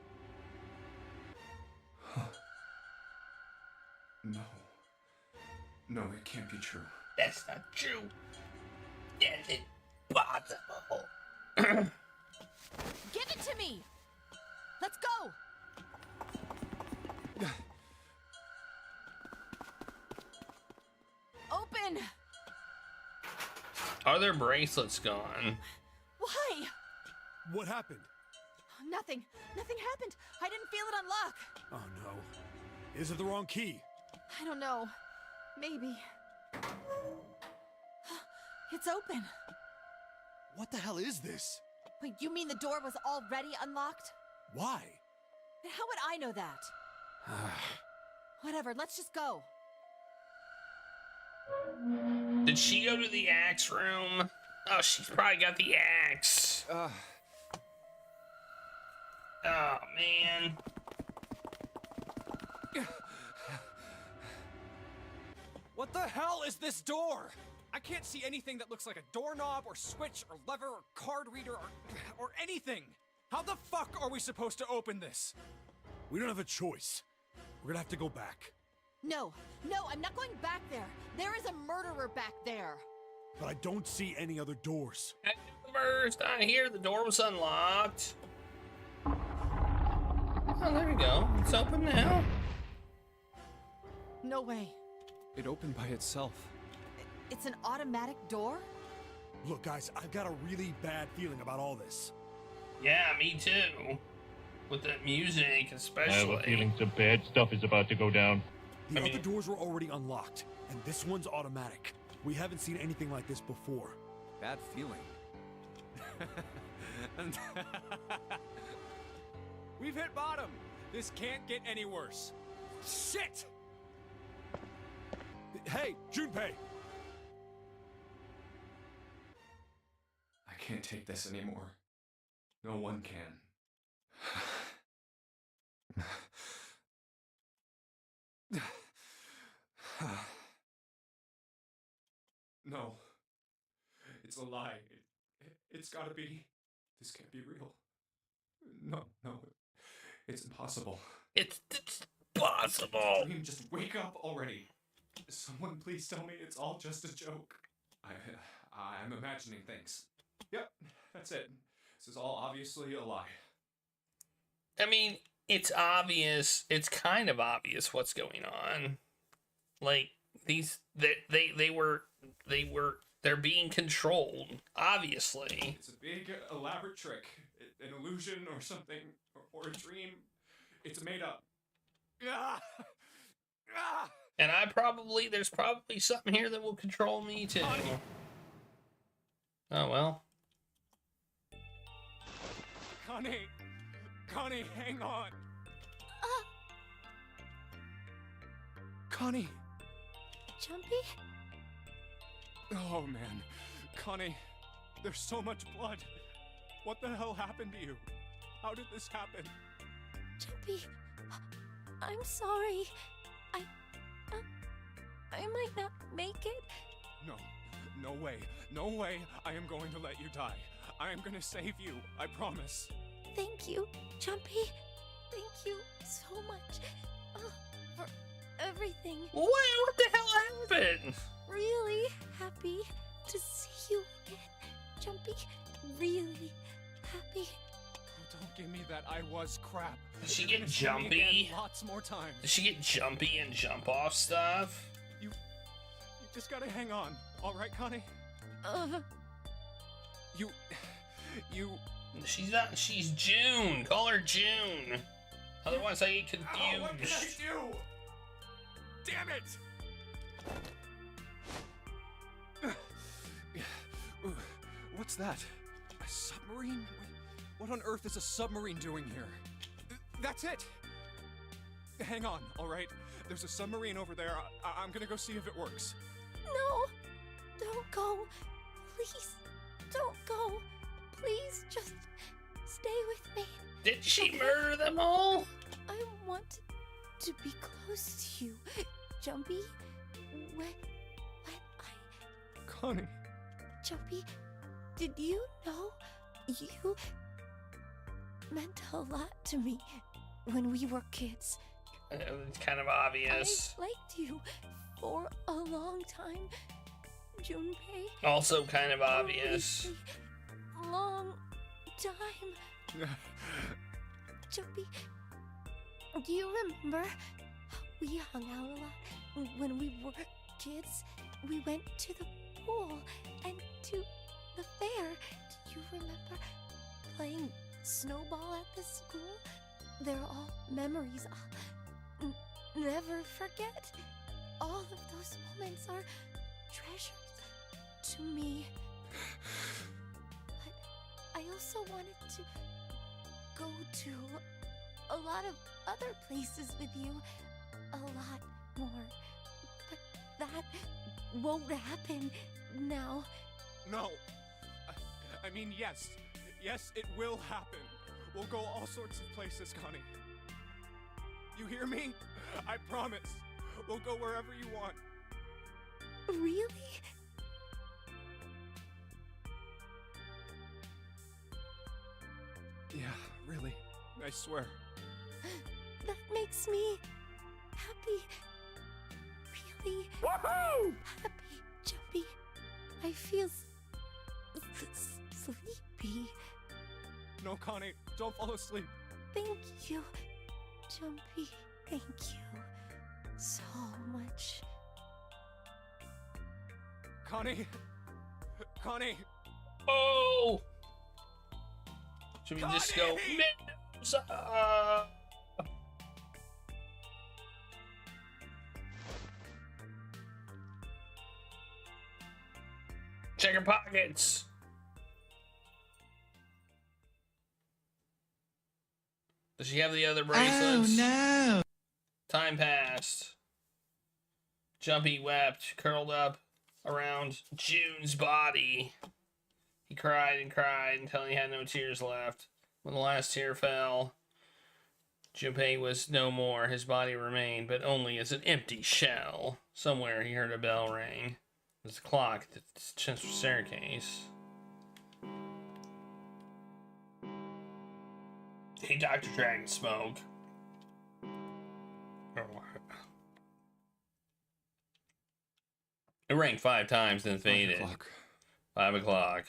S6: No. No, it can't be true.
S5: That's not true. That's impossible.
S11: Give it to me. Let's go. Open.
S5: Are their bracelets gone?
S11: Why?
S8: What happened?
S11: Nothing. Nothing happened. I didn't feel it unlock.
S8: Oh no. Is it the wrong key?
S11: I don't know. Maybe. It's open.
S8: What the hell is this?
S11: Wait, you mean the door was already unlocked?
S8: Why?
S11: And how would I know that? Whatever, let's just go.
S5: Did she go to the axe room? Oh, she's probably got the axe. Oh, man.
S13: What the hell is this door? I can't see anything that looks like a doorknob or switch or lever or card reader or anything. How the fuck are we supposed to open this?
S8: We don't have a choice. We're gonna have to go back.
S11: No, I'm not going back there. There is a murderer back there.
S8: But I don't see any other doors.
S5: The murderer's not here. The door was unlocked. Oh, there we go. It's open now.
S11: No way.
S13: It opened by itself.
S11: It's an automatic door?
S8: Look, guys, I've got a really bad feeling about all this.
S5: Yeah, me too. With that music, especially.
S19: I have a feeling some bad stuff is about to go down.
S8: The other doors were already unlocked, and this one's automatic. We haven't seen anything like this before.
S13: Bad feeling. We've hit bottom. This can't get any worse. Shit!
S8: Hey, Junpei!
S6: I can't take this anymore. No one can. No. It's a lie. It's gotta be. This can't be real. No. It's impossible.
S5: It's possible.
S6: Dream, just wake up already. Someone please tell me it's all just a joke. I'm imagining things. Yep, that's it. This is all obviously a lie.
S5: I mean, it's obvious. It's kind of obvious what's going on. Like they're being controlled. Obviously,
S6: it's a big elaborate trick, an illusion or something, or a dream. It's made up.
S5: And there's probably something here that will control me too. Oh well.
S13: Connie, hang on. Connie.
S4: Jumpy?
S13: Oh man, Connie, there's so much blood. What the hell happened to you? How did this happen?
S4: Jumpy, I'm sorry. I might not make it.
S13: No way I am going to let you die. I am gonna save you, I promise.
S4: Thank you, Jumpy. Thank you so much for everything.
S5: What the hell happened?
S4: Really happy to see you again, Jumpy. Really happy.
S13: Don't give me that I was crap.
S5: Did she
S13: You're
S5: get
S13: gonna see me
S5: jumpy?
S13: again lots more times.
S5: Did she get jumpy and jump off stuff?
S13: You just gotta hang on, all right, Connie? You.
S5: She's June. Call her June. Otherwise, I get confused.
S13: Oh, what can I do? Damn it! What's that? A submarine? What on earth is a submarine doing here? That's it! hang on, all right? There's a submarine over there. I'm gonna go see if it works.
S4: No! Don't go! Please, don't go! Please, just stay with me.
S5: Did she murder them all?
S4: I want to be close to you, Jumpy. When
S13: Connie.
S4: Jumpy, did you know you meant a lot to me when we were kids?
S5: It's kind of obvious.
S4: I liked you for a long time, Junpei.
S5: Also kind of obvious.
S4: Long time. Jumpy, do you remember how we hung out a lot when we were kids? We went to the pool and to the fair. Do you remember playing snowball at the school? They're all memories I'll never forget. All of those moments are treasures to me. But I also wanted to go to a lot of other places with you. A lot more. But that won't happen now.
S13: No. I mean, yes. Yes, it will happen. We'll go all sorts of places, Connie. You hear me? I promise. We'll go wherever you want.
S4: Really?
S13: Yeah, really. I swear.
S4: That makes me happy. Really
S14: Woohoo!
S4: happy, Jumpy. I feel sleepy.
S13: No, Connie, don't fall asleep.
S4: Thank you, Jumpy. Thank you so much.
S13: Connie! Connie!
S5: Oh! Should we just go Mendoza? Check your pockets. Does she have the other bracelets?
S14: Oh no!
S5: Time passed. Jumpy wept, curled up around June's body. He cried and cried until he had no tears left. When the last tear fell, Junpei was no more. His body remained, but only as an empty shell. Somewhere he heard a bell ring. It was a clock at the central staircase. Hey, Dr. Dragon Smoke. It rang 5 times, then faded. 5 o'clock.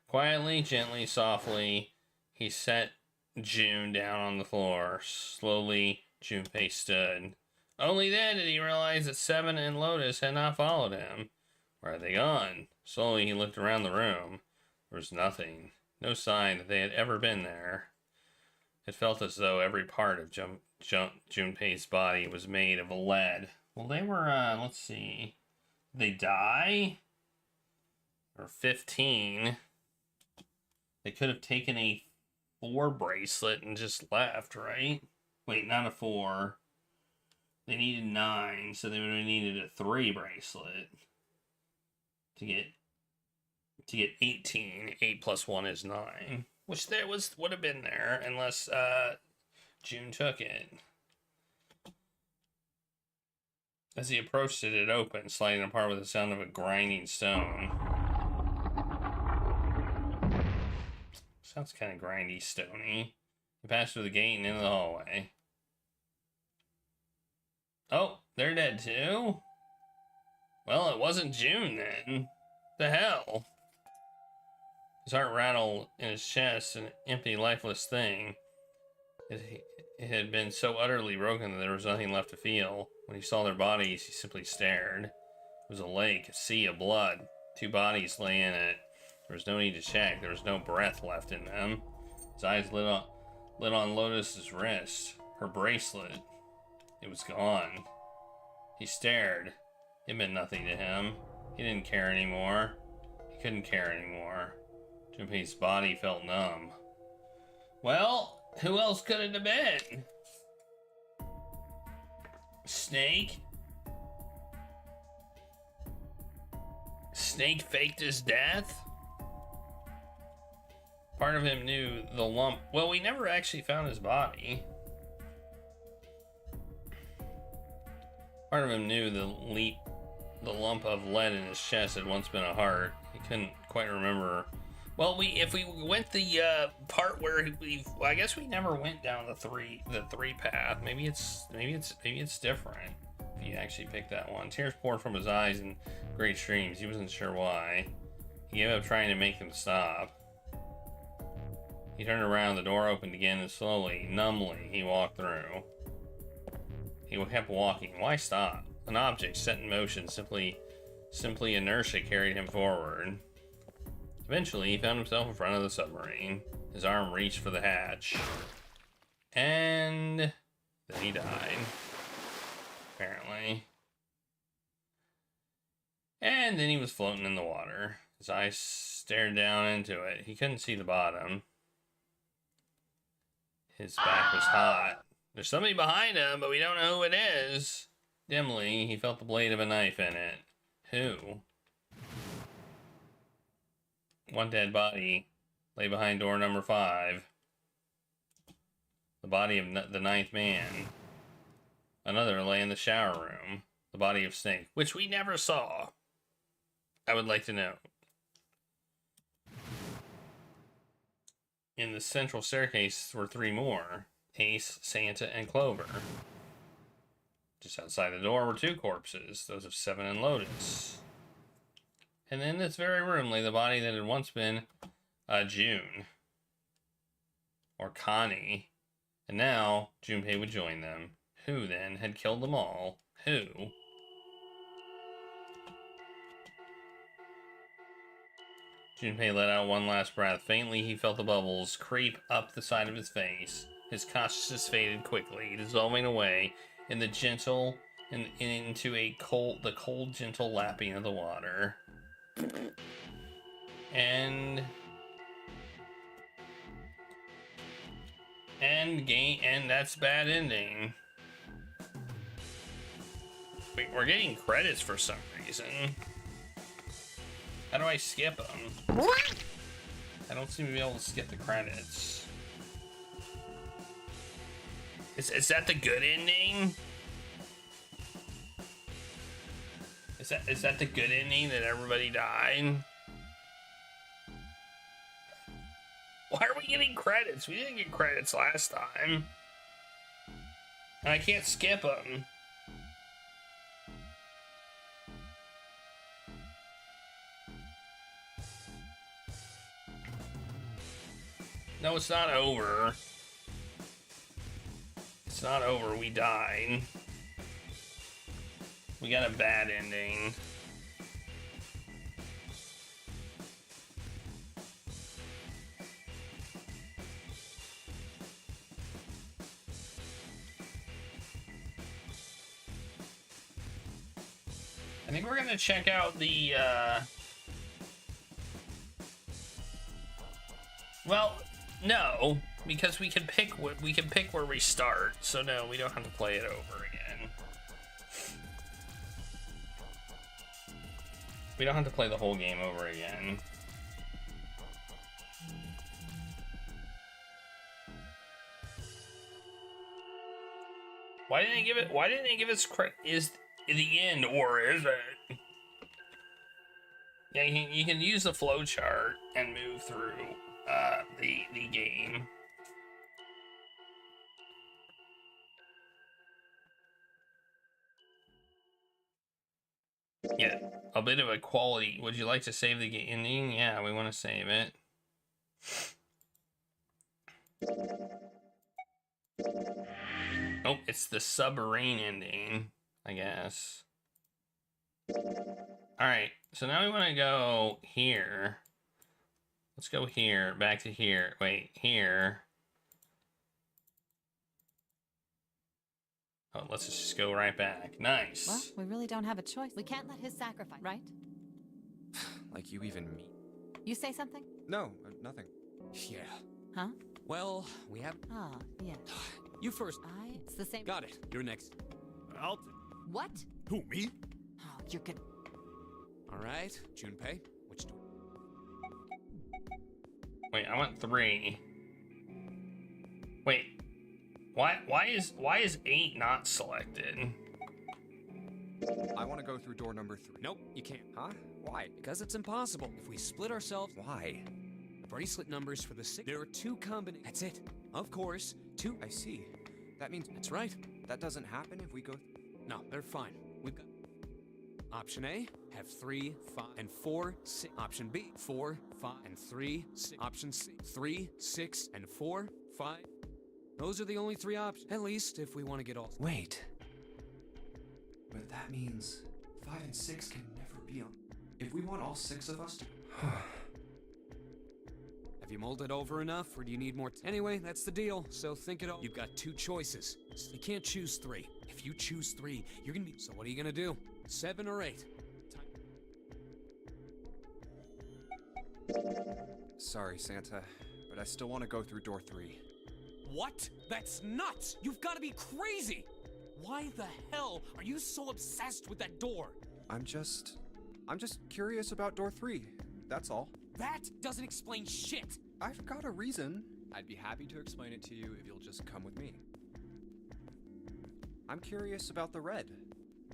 S5: Quietly, gently, softly, he set June down on the floor. Slowly, Junpei stood. Only then did he realize that Seven and Lotus had not followed him. Where had they gone? Slowly, he looked around the room. There was nothing. No sign that they had ever been there. It felt as though every part of Junpei's body was made of lead. Well, they were, let's see. Did they die? Or 15. They could have taken a 4 bracelet and just left, right? Wait, not a 4. They needed 9, so they would have needed a 3 bracelet to get 18. 8 plus 1 is 9, which would have been there unless June took it. As he approached it, it opened, sliding apart with the sound of a grinding stone. Sounds kind of grindy, stony. He passed through the gate and into the hallway. Oh, they're dead too? Well, it wasn't June then. The hell? His heart rattled in his chest, an empty, lifeless thing. It had been so utterly broken that there was nothing left to feel. When he saw their bodies, he simply stared. It was a lake, a sea of blood. 2 bodies lay in it. There was no need to check. There was no breath left in them. His eyes lit on Lotus's wrist. Her bracelet. It was gone. He stared. It meant nothing to him. He didn't care anymore. He couldn't care anymore. Junpei's body felt numb. Well, who else could it have been? Snake? Snake faked his death? Part of him knew the lump. Well, we never actually found his body. Part of him knew the lump of lead in his chest had once been a heart. He couldn't quite remember. Well, if we went the part where I guess we never went down the three path. Maybe it's different if you actually pick that one. Tears poured from his eyes in great streams. He wasn't sure why. He gave up trying to make them stop. He turned around, the door opened again, and slowly, numbly, he walked through. He kept walking. Why stop? An object set in motion, simply inertia carried him forward. Eventually, he found himself in front of the submarine. His arm reached for the hatch. And then he died. Apparently. And then he was floating in the water. His eyes stared down into it. He couldn't see the bottom. His back was hot. There's somebody behind him, but we don't know who it is. Dimly, he felt the blade of a knife in it. Who? One dead body lay behind door number 5. The body of the 9th man. Another lay in the shower room. The body of Snake, which we never saw. I would like to know. In the central staircase were 3 more. Ace, Santa, and Clover. Just outside the door were 2 corpses, those of Seven and Lotus. And in this very room lay the body that had once been June. Or Connie. And now, Junpei would join them. Who, then, had killed them all? Who? Junpei let out one last breath. Faintly, he felt the bubbles creep up the side of his face. His consciousness faded quickly, dissolving away in the gentle and into the cold, gentle lapping of the water. And that's bad ending. Wait, we're getting credits for some reason. How do I skip them? I don't seem to be able to skip the credits. Is that the good ending? Is that the good ending that everybody died? Why are we getting credits? We didn't get credits last time. And I can't skip them. No, it's not over. It's not over. We died. We got a bad ending. I think we're gonna check out the well, no, because we can pick where we start. So no, we don't have to play it over again. We don't have to play the whole game over again. Why didn't they give us credit? Is the end, or is it? Yeah, you can use the flowchart and move through the game. Yeah, a bit of a quality. Would you like to save the ending? Yeah, we want to save it. Oh, it's the submarine ending, I guess. Alright, so now we want to go here. Let's go here, back to here. Wait, here. Oh, let's just go right back. Nice.
S11: Well, we really don't have a choice. We can't let his sacrifice, right?
S13: Like you even mean?
S11: You say something?
S13: No, nothing.
S9: Yeah.
S11: Huh?
S9: Well, we have...
S11: Ah, yeah.
S9: You first.
S11: It's the same...
S9: Got it. You're next.
S8: I'll
S11: What?
S8: Who, me?
S11: Oh, you're good.
S9: All right, Junpei, which door?
S5: Wait, I want 3. Wait, why is 8 not selected?
S13: I want to go through door number 3.
S9: Nope, you can't.
S13: Huh? Why?
S9: Because it's impossible. If we split ourselves...
S13: Why?
S9: Bracelet numbers for the 6... There are 2 combinations. That's it. Of course, 2...
S13: I see. That means...
S9: That's right.
S13: That doesn't happen if we go...
S9: No, they're fine. We've got... Option A, have 3, 5, and 4, 6. Option B, 4, 5, and 3, 6. Option C, 3, 6, and 4, 5. Those are the only 3 options. At least, if we want to get all...
S6: Wait. But that means 5 and 6 can never be on. If we want all 6 of us to...
S9: Have you mulled it over enough, or do you need more? Anyway, that's the deal, so think it over. You've got 2 choices. You can't choose 3. If you choose 3, you're gonna be... So what are you gonna do? 7 or 8?
S13: Sorry, Santa, but I still want to go through door 3.
S9: What? That's nuts! You've got to be crazy! Why the hell are you so obsessed with that door?
S13: I'm just curious about door 3. That's all.
S9: That doesn't explain shit!
S13: I've got a reason. I'd be happy to explain it to you if you'll just come with me. I'm curious about the red.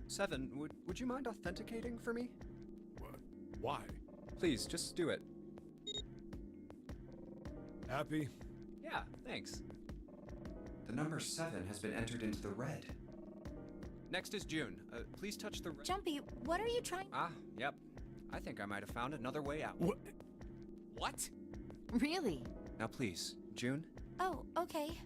S13: 7, would you mind authenticating for me?
S8: What? Why?
S13: Please, just do it.
S8: Happy?
S13: Yeah, thanks.
S6: The number 7 has been entered into the red.
S13: Next is June. Please touch the red.
S4: Jumpy, what are you trying?
S13: Ah, yep. I think I might have found another way out.
S9: What?
S11: Really?
S13: Now please, June.
S4: Oh, okay.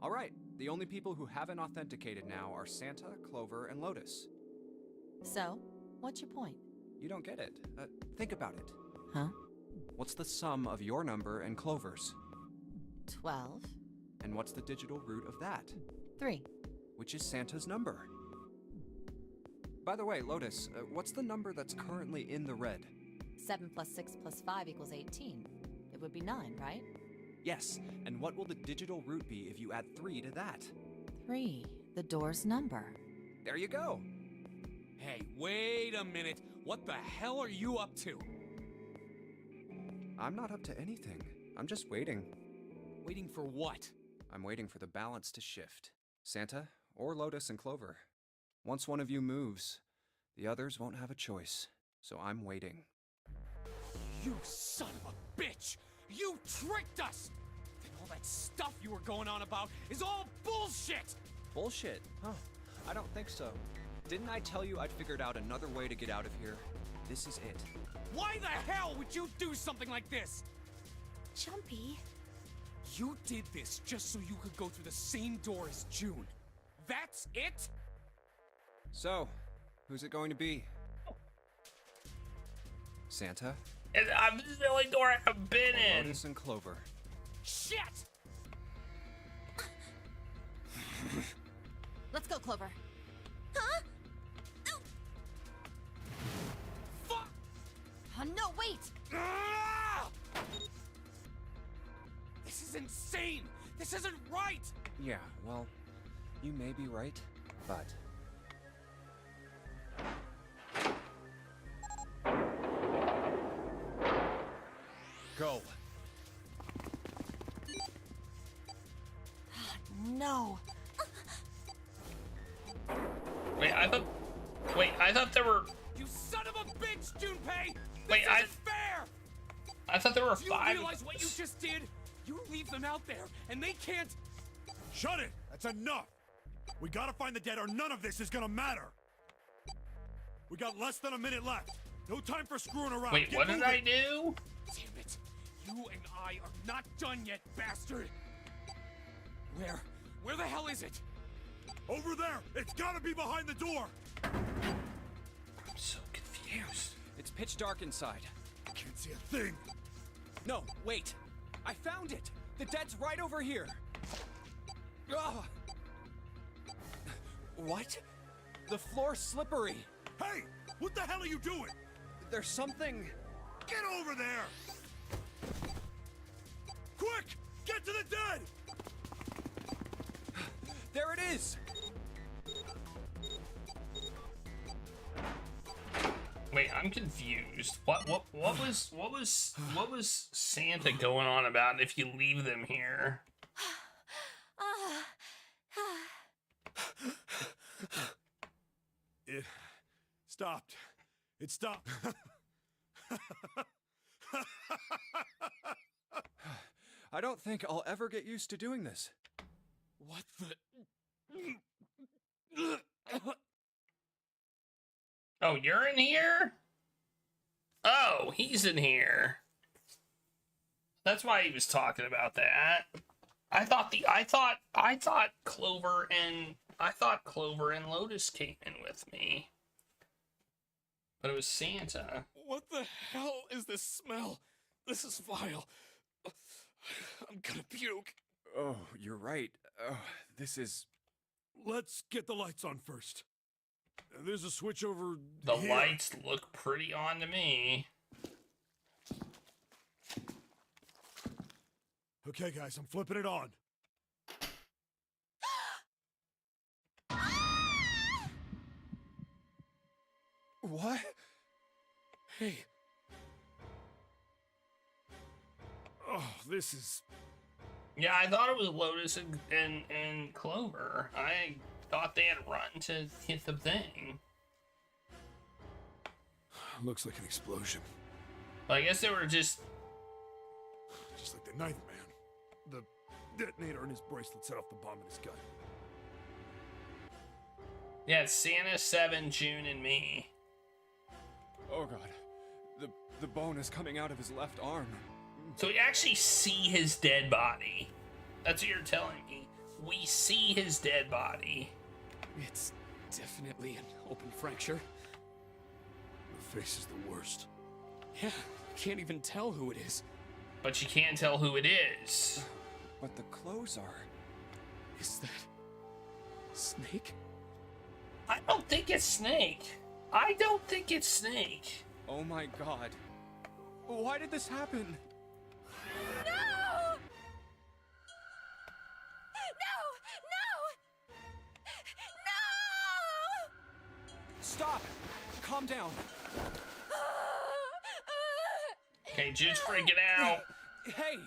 S13: All right. The only people who haven't authenticated now are Santa, Clover, and Lotus.
S11: So, what's your point?
S13: You don't get it. Think about it.
S11: Huh?
S13: What's the sum of your number and Clover's?
S11: 12.
S13: And what's the digital root of that?
S11: 3.
S13: Which is Santa's number. By the way, Lotus, what's the number that's currently in the red?
S11: 7 plus 6 plus 5 equals 18. It would be 9, right?
S13: Yes, and what will the digital root be if you add 3 to that?
S11: 3. The door's number.
S13: There you go.
S9: Hey, wait a minute. What the hell are you up to?
S13: I'm not up to anything. I'm just waiting.
S9: Waiting for what?
S13: I'm waiting for the balance to shift. Santa, or Lotus and Clover. Once one of you moves, the others won't have a choice. So I'm waiting.
S9: You son of a bitch! You tricked us! Then all that stuff you were going on about is all bullshit!
S13: Bullshit? Huh. I don't think so. Didn't I tell you I'd figured out another way to get out of here? This is it.
S9: Why the hell would you do something like this?
S4: Jumpy.
S9: You did this just so you could go through the same door as June. That's it?
S13: So, who's it going to be? Santa?
S5: This is the only door I've been in.
S13: Lotus and Clover.
S9: Shit!
S11: Let's go, Clover.
S4: Huh?
S9: Fuck!
S11: Oh, no, wait!
S9: Ah! This is insane! This isn't right!
S13: Yeah, well, you may be right, but... Go.
S11: No.
S5: Wait, I thought there were...
S9: You son of a bitch, Junpei!
S5: Wait,
S9: this isn't fair!
S5: I thought there were
S9: Do you
S5: 5...
S9: realize what you just did? You leave them out there, and they can't...
S8: Shut it! That's enough! We gotta find the dead or none of this is gonna matter! We got less than a minute left. No time for screwing around.
S5: Wait,
S8: Get
S5: what did
S8: moving.
S5: I do?
S9: Damn it! You and I are not done yet, bastard! Where the hell is it?
S8: Over there! It's gotta be behind the door!
S5: I'm so confused.
S13: It's pitch dark inside.
S8: I can't see a thing.
S13: No, wait. I found it. The dead's right over here. Ugh. What? The floor's slippery.
S8: Hey! What the hell are you doing?
S13: There's something...
S8: Get over there! Quick! Get to the dead!
S13: There it is!
S5: Wait, I'm confused. What was Santa going on about if you leave them here?
S8: It stopped. It stopped.
S13: I don't think I'll ever get used to doing this.
S8: What the?
S5: Oh, you're in here? Oh, he's in here. That's why he was talking about that. I thought Clover and Lotus came in with me. But it was Santa.
S8: What the hell is this smell? This is vile. I'm gonna puke.
S13: Oh, you're right. This is...
S8: Let's get the lights on first. There's a switch over
S5: The
S8: here.
S5: lights look pretty on to me.
S8: Okay, guys, I'm flipping it on.
S13: What?
S8: Hey. Oh, this is...
S5: Yeah, I thought it was Lotus and Clover. I thought they had run to hit the thing.
S8: Looks like an explosion.
S5: But I guess they were just
S8: like the Ninth Man. The detonator in his bracelet set off the bomb in his gun.
S5: Yeah, it's Santa, 7, June, and me.
S13: Oh god. The bone is coming out of his left arm.
S5: So we actually see his dead body. That's what you're telling me. We see his dead body.
S9: It's definitely an open fracture.
S8: The face is the worst.
S9: Yeah, can't even tell who it is.
S5: But you can't tell who it is.
S13: But the clothes are...
S9: Is that... Snake?
S5: I don't think it's Snake. I don't think it's Snake.
S13: Oh my god. Why did this happen?
S4: No!
S13: Stop! Calm down.
S5: Okay, Jude's freaking out.
S13: Hey!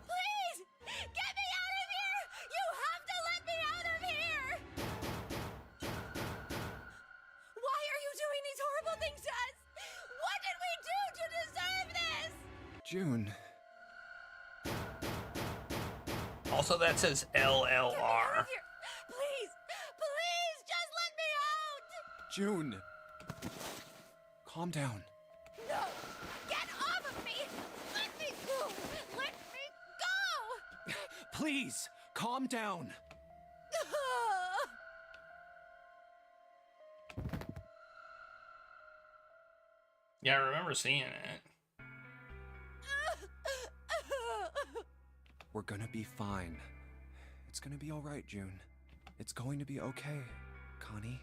S4: Please! Get me out of here! You have to let me out of here! Why are you doing these horrible things to us? What did we do to deserve this?
S13: June.
S5: Also, that says LLR.
S4: Please! Please! Just let me out!
S13: June. Calm down.
S4: No! Get off of me! Let me go! Let me go!
S13: Please, calm down.
S5: Yeah, I remember seeing it.
S13: We're gonna be fine. It's gonna be alright, June. It's going to be okay, Connie.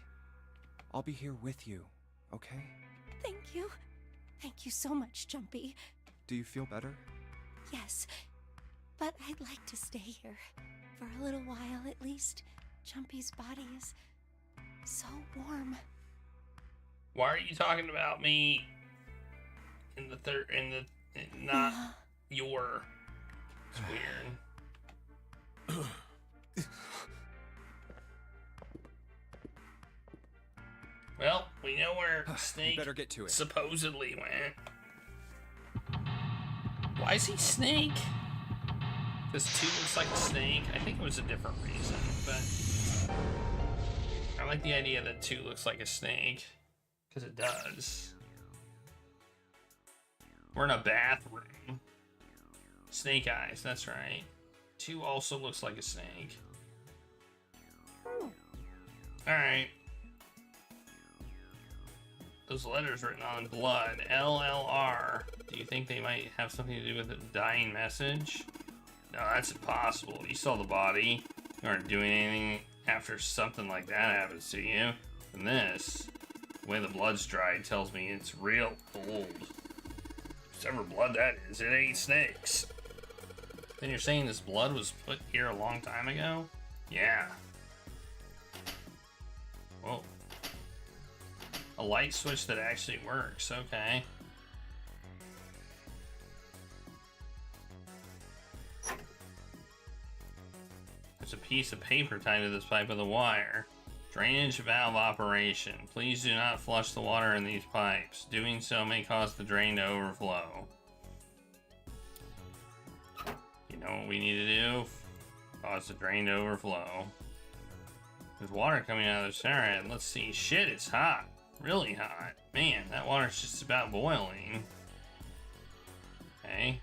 S13: I'll be here with you, okay?
S4: Thank you. Thank you so much, Jumpy.
S13: Do you feel better?
S4: Yes, but I'd like to stay here. For a little while, at least. Jumpy's body is so warm.
S5: Why are you talking about me in the not your? It's weird. Well, we know where Snake
S13: better get to it.
S5: supposedly went. Why is he Snake? Because 2 looks like a snake. I think it was a different reason, but I like the idea that 2 looks like a snake. Because it does. We're in a bathroom. Snake eyes, that's right. 2 also looks like a snake. Alright. Those letters written on blood. LLR. Do you think they might have something to do with a dying message? No, that's impossible. You saw the body. You aren't doing anything after something like that happens to you. And this, the way the blood's dried, tells me it's real old. Whatever blood that is, it ain't snakes. Then you're saying this blood was put here a long time ago? Yeah. Whoa. A light switch that actually works, okay. There's a piece of paper tied to this pipe with a wire. Drainage valve operation. Please do not flush the water in these pipes. Doing so may cause the drain to overflow. You know what we need to do? Cause the drain to overflow. There's water coming out of the shower head. Let's see. Shit, it's hot. Really hot. Man, that water's just about boiling. Okay.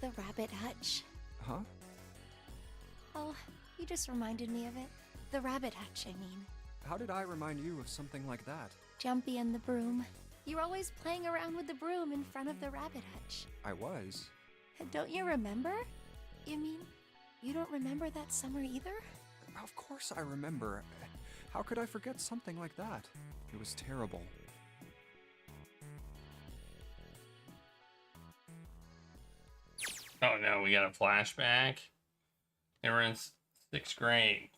S4: The rabbit hutch.
S13: Huh?
S4: Oh, you just reminded me of it. The rabbit hutch, I mean.
S13: How did I remind you of something like that?
S4: Jumpy and the broom. You're always playing around with the broom in front of the rabbit hutch.
S13: I was.
S4: Don't you remember? You mean, you don't remember that summer either?
S13: Of course I remember. How could I forget something like that? It was terrible.
S5: Oh no, we got a flashback. They were in 6th grade.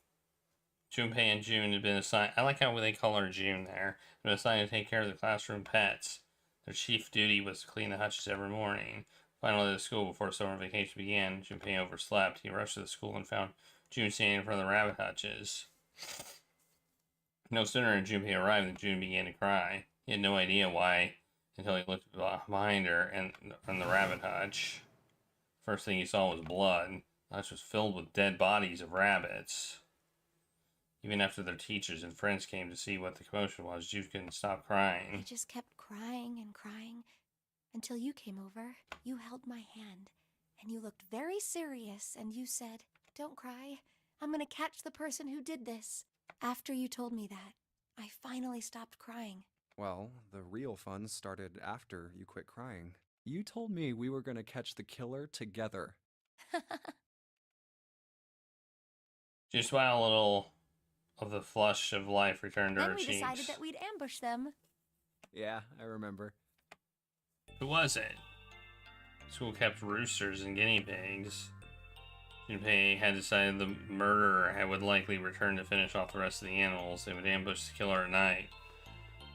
S5: Junpei and June had been assigned. I like how they call her June there. Been assigned to take care of the classroom pets. Their chief duty was to clean the hutches every morning. Finally, at school before summer vacation began, Junpei overslept. He rushed to the school and found June standing in front of the rabbit hutches. No sooner had Junpei arrived than June began to cry. He had no idea why until he looked behind her and on the rabbit hutch. First thing he saw was blood. The hutch was filled with dead bodies of rabbits. Even after their teachers and friends came to see what the commotion was, June couldn't stop crying.
S4: I just kept crying and crying until you came over. You held my hand, and you looked very serious, and you said, "Don't cry. I'm gonna catch the person who did this." After you told me that, I finally stopped crying.
S13: Well, the real fun started after you quit crying. You told me we were gonna catch the killer together.
S5: She smiled a little of the flush of life returned to
S4: Then
S5: her
S4: we
S5: cheeks.
S4: decided that we'd ambush them.
S13: Yeah, I remember.
S5: Who was it? School kept roosters and guinea pigs. Junpei had decided the murderer would likely return to finish off the rest of the animals. They would ambush the killer at night.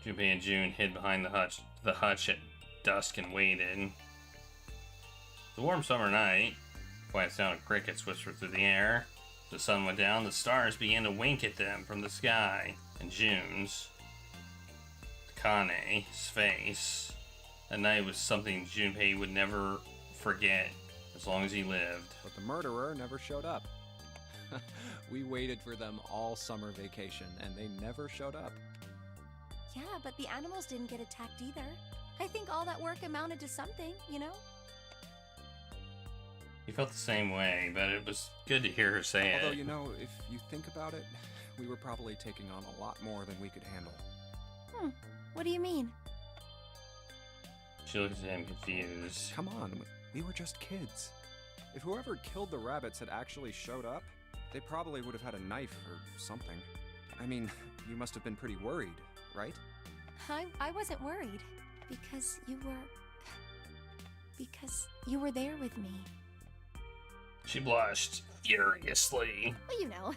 S5: Junpei and June hid behind the hutch at dusk and waited. The warm summer night, quiet sound of crickets whispered through the air. The sun went down, the stars began to wink at them from the sky, and June's, Kane's face. That night was something Junpei would never forget as long as he lived.
S13: But the murderer never showed up. We waited for them all summer vacation, and they never showed up.
S4: Yeah, but the animals didn't get attacked either. I think all that work amounted to something, you know?
S5: He felt the same way, but it was good to hear her say
S13: Although,
S5: it.
S13: you know, if you think about it, we were probably taking on a lot more than we could handle.
S4: What do you mean?
S5: She looked at him confused.
S13: Come on, we were just kids. If whoever killed the rabbits had actually showed up, they probably would have had a knife or something. I mean, you must have been pretty worried, right?
S4: I wasn't worried because you were there with me.
S5: She blushed furiously.
S4: Well, you know,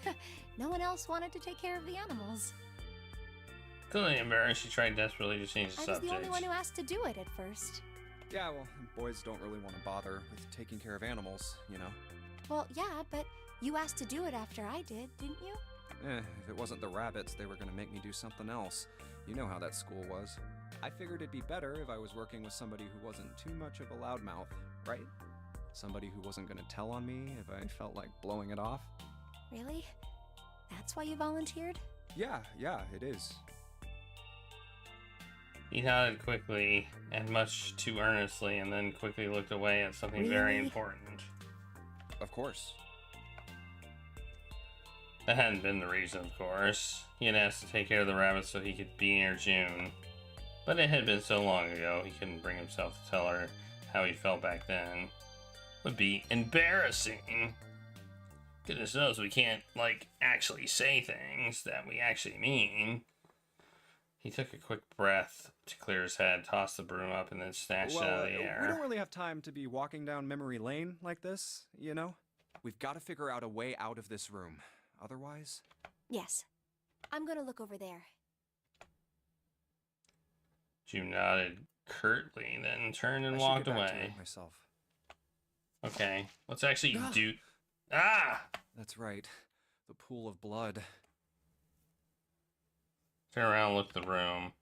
S4: no one else wanted to take care of the animals.
S5: Clearly embarrassed, she tried desperately to change the
S4: I was
S5: subject.
S4: the only one who asked to do it at first.
S13: Yeah, well, boys don't really want to bother with taking care of animals, you know?
S4: Well, yeah, but you asked to do it after I did, didn't you?
S13: If it wasn't the rabbits, they were gonna make me do something else. You know how that school was. I figured it'd be better if I was working with somebody who wasn't too much of a loudmouth, right? Somebody who wasn't gonna tell on me if I felt like blowing it off.
S4: Really? That's why you volunteered?
S13: Yeah, it is.
S5: He nodded quickly and much too earnestly, and then quickly looked away at something very
S4: Really?
S5: important.
S13: Of course.
S5: That hadn't been the reason, of course. He had asked to take care of the rabbits so he could be near June. But it had been so long ago, he couldn't bring himself to tell her how he felt back then. Would be embarrassing. Goodness knows we can't, actually say things that we actually mean. He took a quick breath to clear his head, tossed the broom up, and then snatched it out of the air.
S13: We don't really have time to be walking down memory lane like this, you know? We've got to figure out a way out of this room. Otherwise...
S4: Yes. I'm gonna look over there.
S5: June nodded curtly, then turned and
S13: I should
S5: walked
S13: get back to
S5: away.
S13: it myself.
S5: Okay, let's actually do... Ah!
S13: That's right. The pool of blood.
S5: Turn around and look at the room.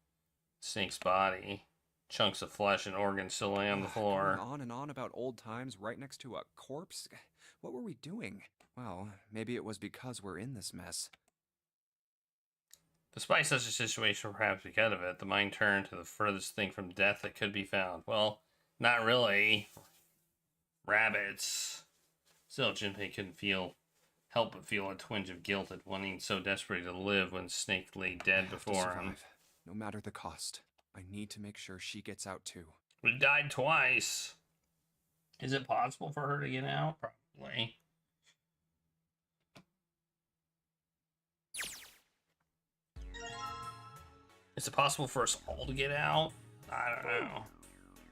S5: Snake's body. Chunks of flesh and organs still lay on the floor.
S13: Going on and on about old times right next to a corpse? What were we doing? Well, maybe it was because we're in this mess.
S5: Despite such a situation, or perhaps because of it, the mind turned to the furthest thing from death that could be found. Well, not really. Rabbits. Still, Junpei couldn't help but feel a twinge of guilt at wanting so desperately to live when Snake lay dead before him.
S13: No matter the cost. I need to make sure she gets out too.
S5: We died twice. Is it possible for her to get out? Probably. Is it possible for us all to get out? I don't know.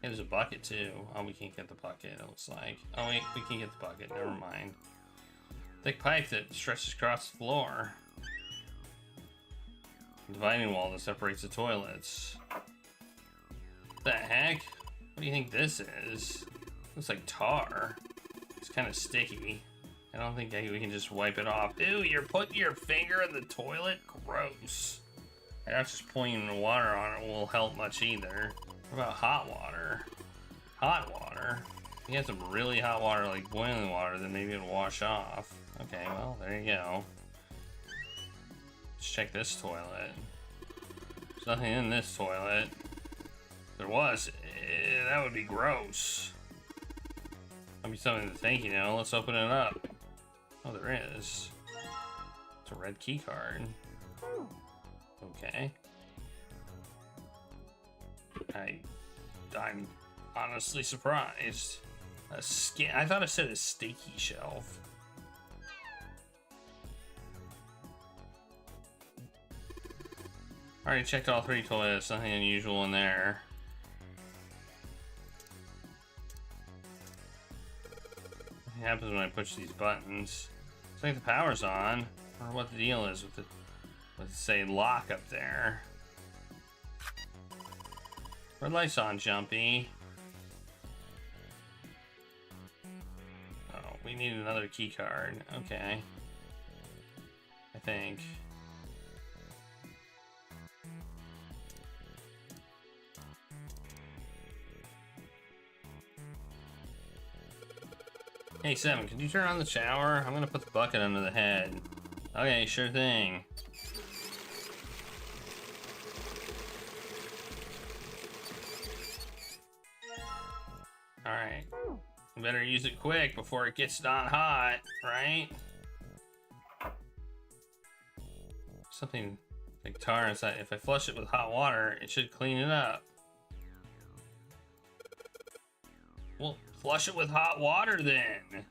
S5: There's a bucket too. Oh, we can't get the bucket, it looks like. Oh wait, we can get the bucket, never mind. Thick pipe that stretches across the floor. Dividing wall that separates the toilets. What the heck? What do you think this is? Looks like tar. It's kind of sticky. I don't think we can just wipe it off. Ew, you're putting your finger in the toilet? Gross. And not just pouring the water on it will help much either. What about hot water? Hot water? You have some really hot water, like boiling water, then maybe it'll wash off. Okay, well, there you go. Let's check this toilet. There's nothing in this toilet. If there was, that would be gross. That'd be something to think, you know. Let's open it up. Oh, there is. It's a red key card. Okay. I'm honestly surprised. I thought it said a sticky shelf. Already checked all 3 toilets, nothing unusual in there. What happens when I push these buttons? It's like the power's on. I wonder what the deal is with the, let's say, lock up there. Red light's on, Jumpy. Oh, we need another key card. Okay. I think. Hey, Seven, can you turn on the shower? I'm gonna put the bucket under the head. Okay, sure thing. Alright. Better use it quick before it gets not hot, right? Something like tar inside. If I flush it with hot water, it should clean it up. Well, flush it with hot water then.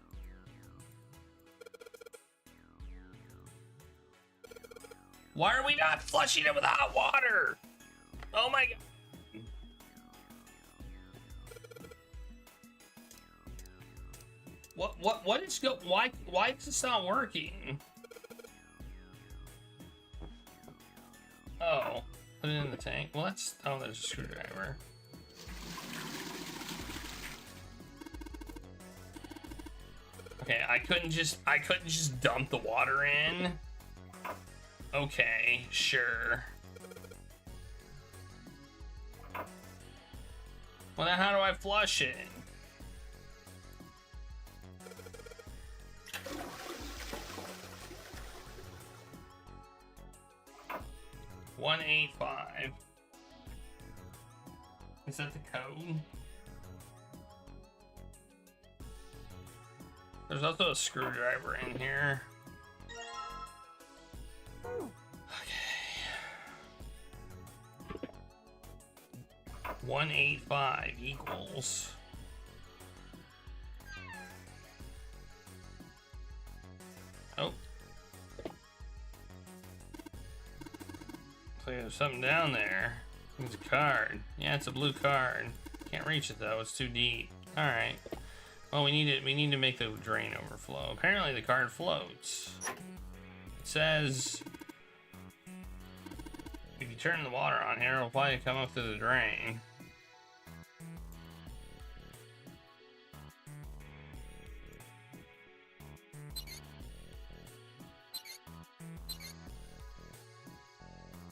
S5: Why are we not flushing it with hot water? Oh my god. What is why is this not working? Oh, put it in the tank. Well, that's, oh, there's a screwdriver. Okay, I couldn't just dump the water in. Okay, sure. Well, then how do I flush it? $185. Is that the code? There's also a screwdriver in here. Okay. 185 equals. Oh. like there's something down there. It's a card. Yeah, it's a blue card. Can't reach it though, it's too deep. Alright. Well, we need to make the drain overflow. Apparently the card floats. It says if you turn the water on here, it'll probably come up to the drain.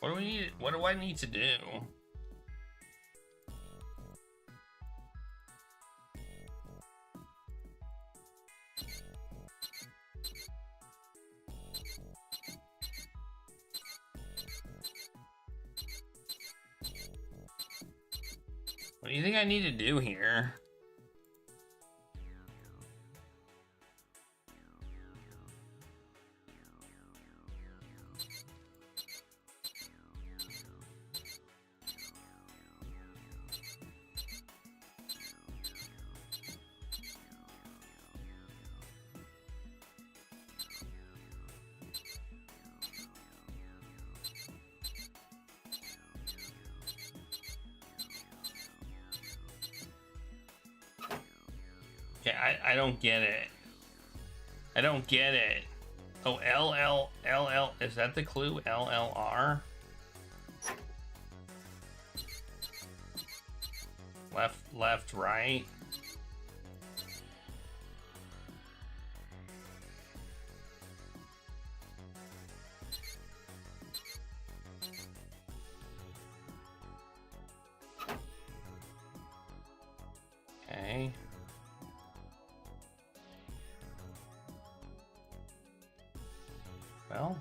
S5: What do we need? What do I need to do? What do you think I need to do here? Okay, I don't get it. I don't get it. Oh, LL, is that the clue? LLR? Left, right. Okay. Well.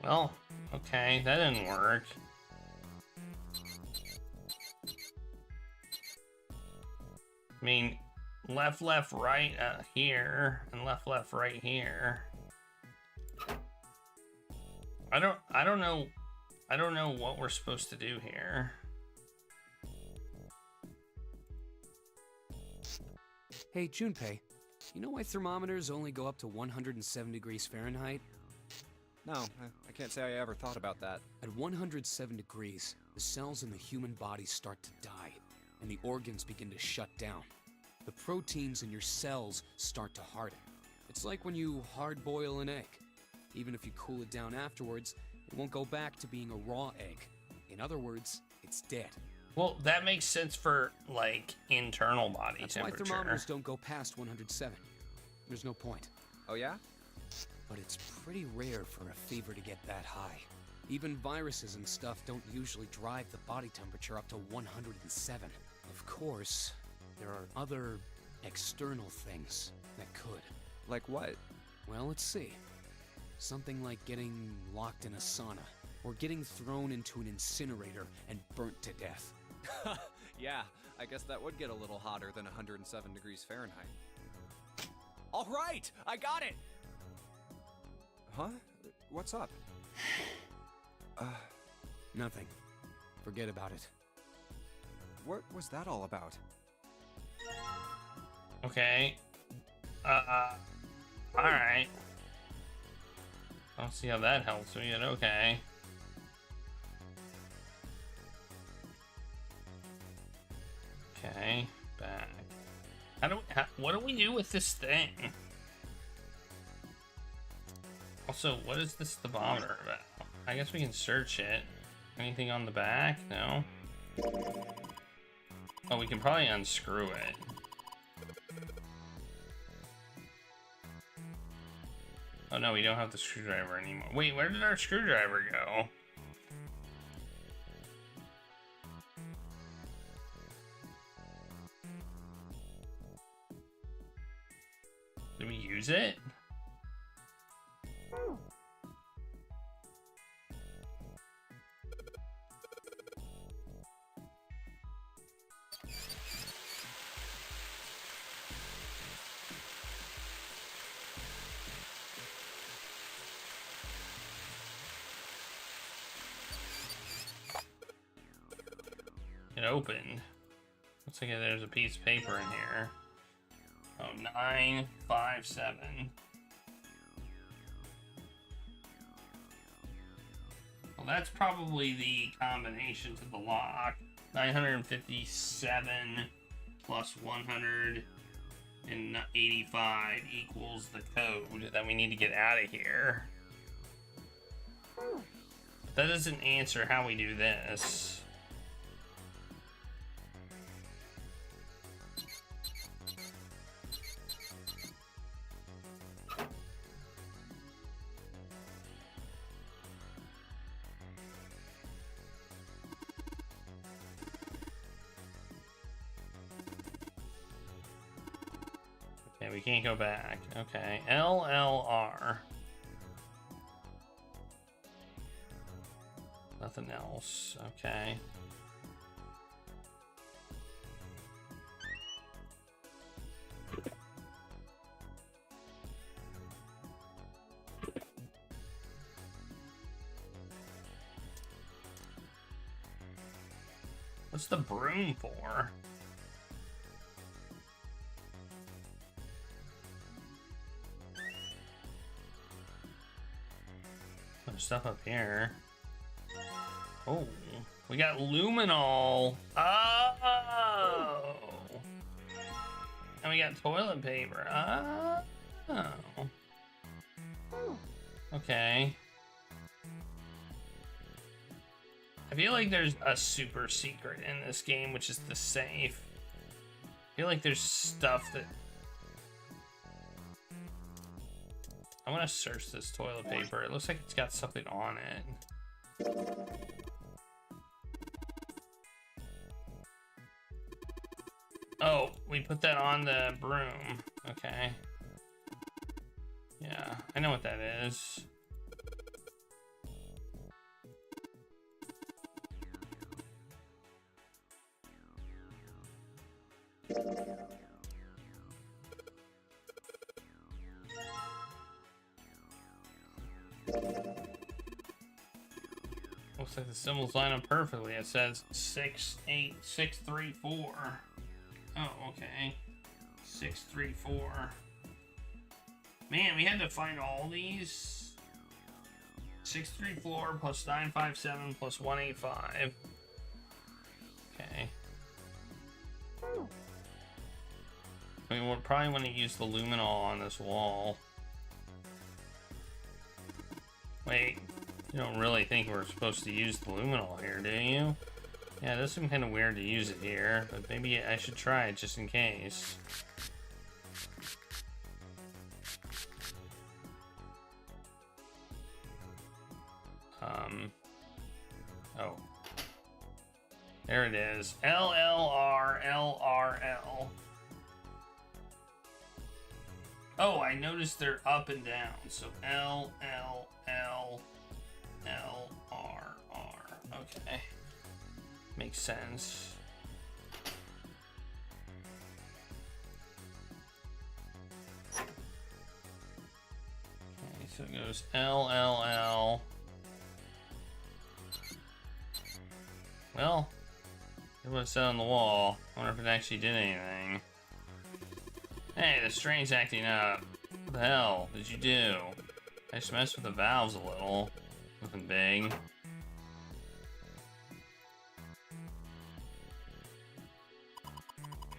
S5: Well, okay, that didn't work. I mean, left, right here, and left, right here. I don't know what we're supposed to do here.
S9: Hey, Junpei, you know why thermometers only go up to 107 degrees Fahrenheit?
S13: No, I can't say I ever thought about that.
S9: At 107 degrees, the cells in the human body start to die, and the organs begin to shut down. The proteins in your cells start to harden. It's like when you hard-boil an egg. Even if you cool it down afterwards, it won't go back to being a raw egg. In other words, it's dead.
S5: Well, that makes sense for, like, internal body temperature.
S9: That's why thermometers don't go past 107. There's no point.
S13: Oh yeah?
S9: But it's pretty rare for a fever to get that high. Even viruses and stuff don't usually drive the body temperature up to 107. Of course, there are other external things that could.
S13: Like what?
S9: Well, let's see. Something like getting locked in a sauna, or getting thrown into an incinerator and burnt to death.
S13: Yeah, I guess that would get a little hotter than 107 degrees Fahrenheit. All right, I got it! Huh? What's up?
S9: Nothing. Forget about it.
S13: What was that all about?
S5: Okay. Alright. I don't see how that helps me yet. Okay. Okay, back. What do we do with this thing? Also, what is this thermometer about? I guess we can search it. Anything on the back? No. Oh, we can probably unscrew it. Oh no, we don't have the screwdriver anymore. Wait, where did our screwdriver go? Did we use it? It opened. Looks like there's a piece of paper in here. Oh, 957. Well, that's probably the combination to the lock. 957 plus 185 equals the code that we need to get out of here. But that doesn't answer how we do this. Okay, we can't go back. Okay, LLR. Nothing else. Okay. What's the broom for? There's stuff up here. Oh, we got luminol. Oh, and we got toilet paper. Oh, okay. I feel like there's a super secret in this game, which is the safe. I feel like there's stuff that... I want to search this toilet paper. It looks like it's got something on it. Oh, we put that on the broom. Okay. Yeah, I know what that is. Looks like the symbols line up perfectly. It says 68634. Oh, okay. 634. Man, we had to find all these. 634 plus 957 plus 185. Okay. I mean, we'll probably want to use the luminol on this wall. Wait, you don't really think we're supposed to use the luminol here, do you? Yeah, it does seem kind of weird to use it here, but maybe I should try it just in case. Oh. There it is. LLR. Oh, I noticed they're up and down. So LLR. Okay. Makes sense. Okay, so it goes LLL. Well, it was set on the wall. I wonder if it actually did anything. Hey, the string's acting up. What the hell did you do? I just messed with the valves a little. Nothing big.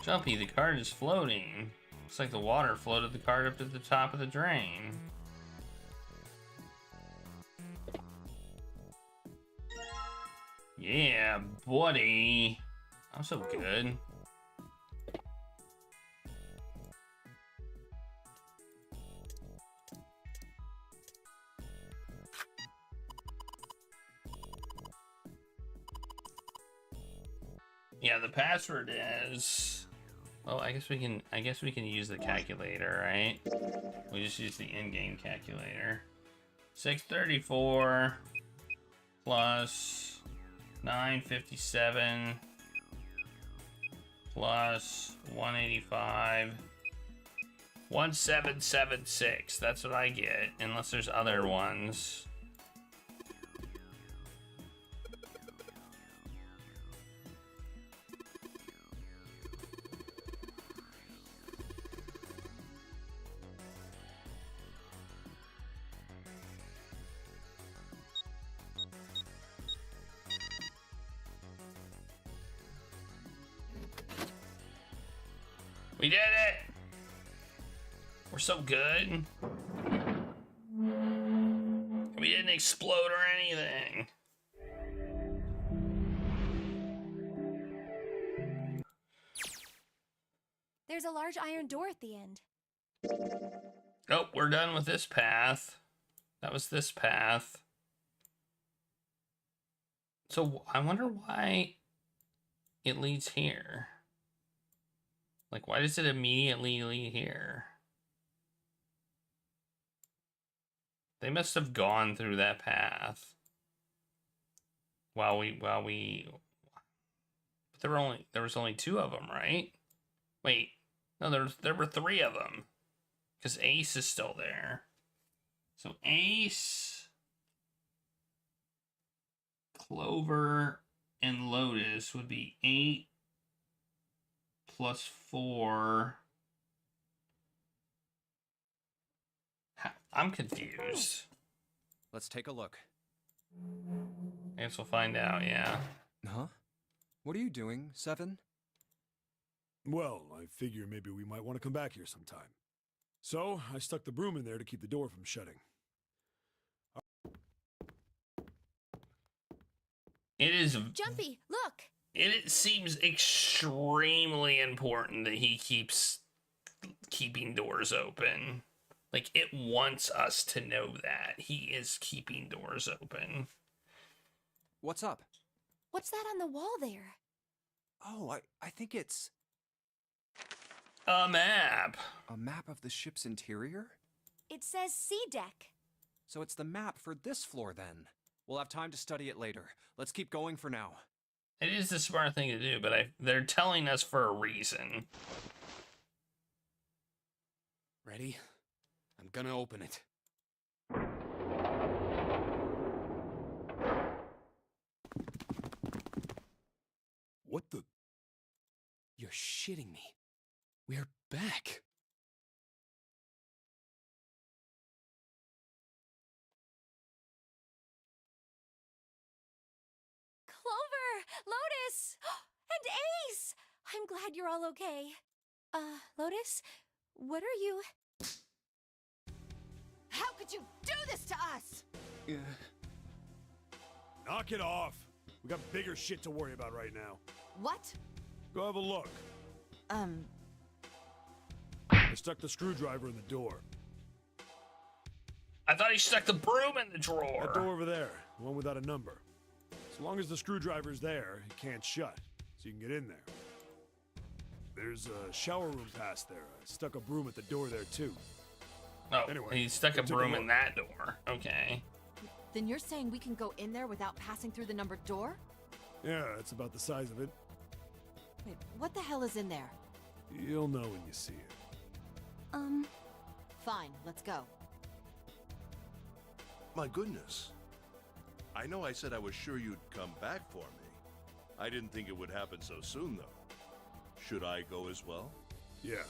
S5: Jumpy, the cart is floating. Looks like the water floated the cart up to the top of the drain. Yeah, buddy. I'm so good. Yeah, the password is. Oh, I guess we can use the calculator, right? We just use the in-game calculator. 634 plus 957 plus 185. 1776. That's what I get, unless there's other ones. We did it! We're so good. We didn't explode or anything.
S4: There's a large iron door at the end.
S5: Oh, we're done with this path. That was this path. So I wonder why it leads here. Like, why does it immediately lead here? They must have gone through that path while we but there was only 2 of them, right? Wait, no, there were 3 of them, because Ace is still there. So Ace, Clover, and Lotus would be 8 plus 4. I'm confused.
S13: Let's take a look.
S5: I guess we'll find out, yeah.
S13: Huh? What are you doing, Seven?
S8: Well, I figure maybe we might want to come back here sometime. So, I stuck the broom in there to keep the door from shutting.
S5: It is...
S4: Jumpy, look!
S5: It seems extremely important that he keeps keeping doors open. Like, it wants us to know that he is keeping doors open.
S13: What's up?
S4: What's that on the wall there?
S13: Oh, I think it's...
S5: a map.
S13: A map of the ship's interior?
S4: It says C deck.
S13: So it's the map for this floor, then. We'll have time to study it later. Let's keep going for now.
S5: It is the smart thing to do, but they're telling us for a reason.
S9: Ready? I'm gonna open it.
S8: What the?
S9: You're shitting me. We're back.
S4: Clover! Lotus! And Ace! I'm glad you're all okay. Lotus? What are you...
S11: How could you do this to us?
S8: Knock it off. We got bigger shit to worry about right now.
S11: What?
S8: Go have a look. I stuck the screwdriver in the door.
S5: I thought he stuck the broom in the drawer.
S8: That door over there, the one without a number. As long as the screwdriver's there, it can't shut, so you can get in there. There's a shower room past there. I stuck a broom at the door there, too.
S5: Oh,
S8: anyway,
S5: he stuck a broom in that door. Okay.
S11: Then you're saying we can go in there without passing through the numbered door?
S8: Yeah, it's about the size of it.
S11: Wait, what the hell is in there?
S8: You'll know when you see it.
S11: Fine, let's go.
S2: My goodness. I know I said I was sure you'd come back for me. I didn't think it would happen so soon, though. Should I go as well?
S8: Yeah.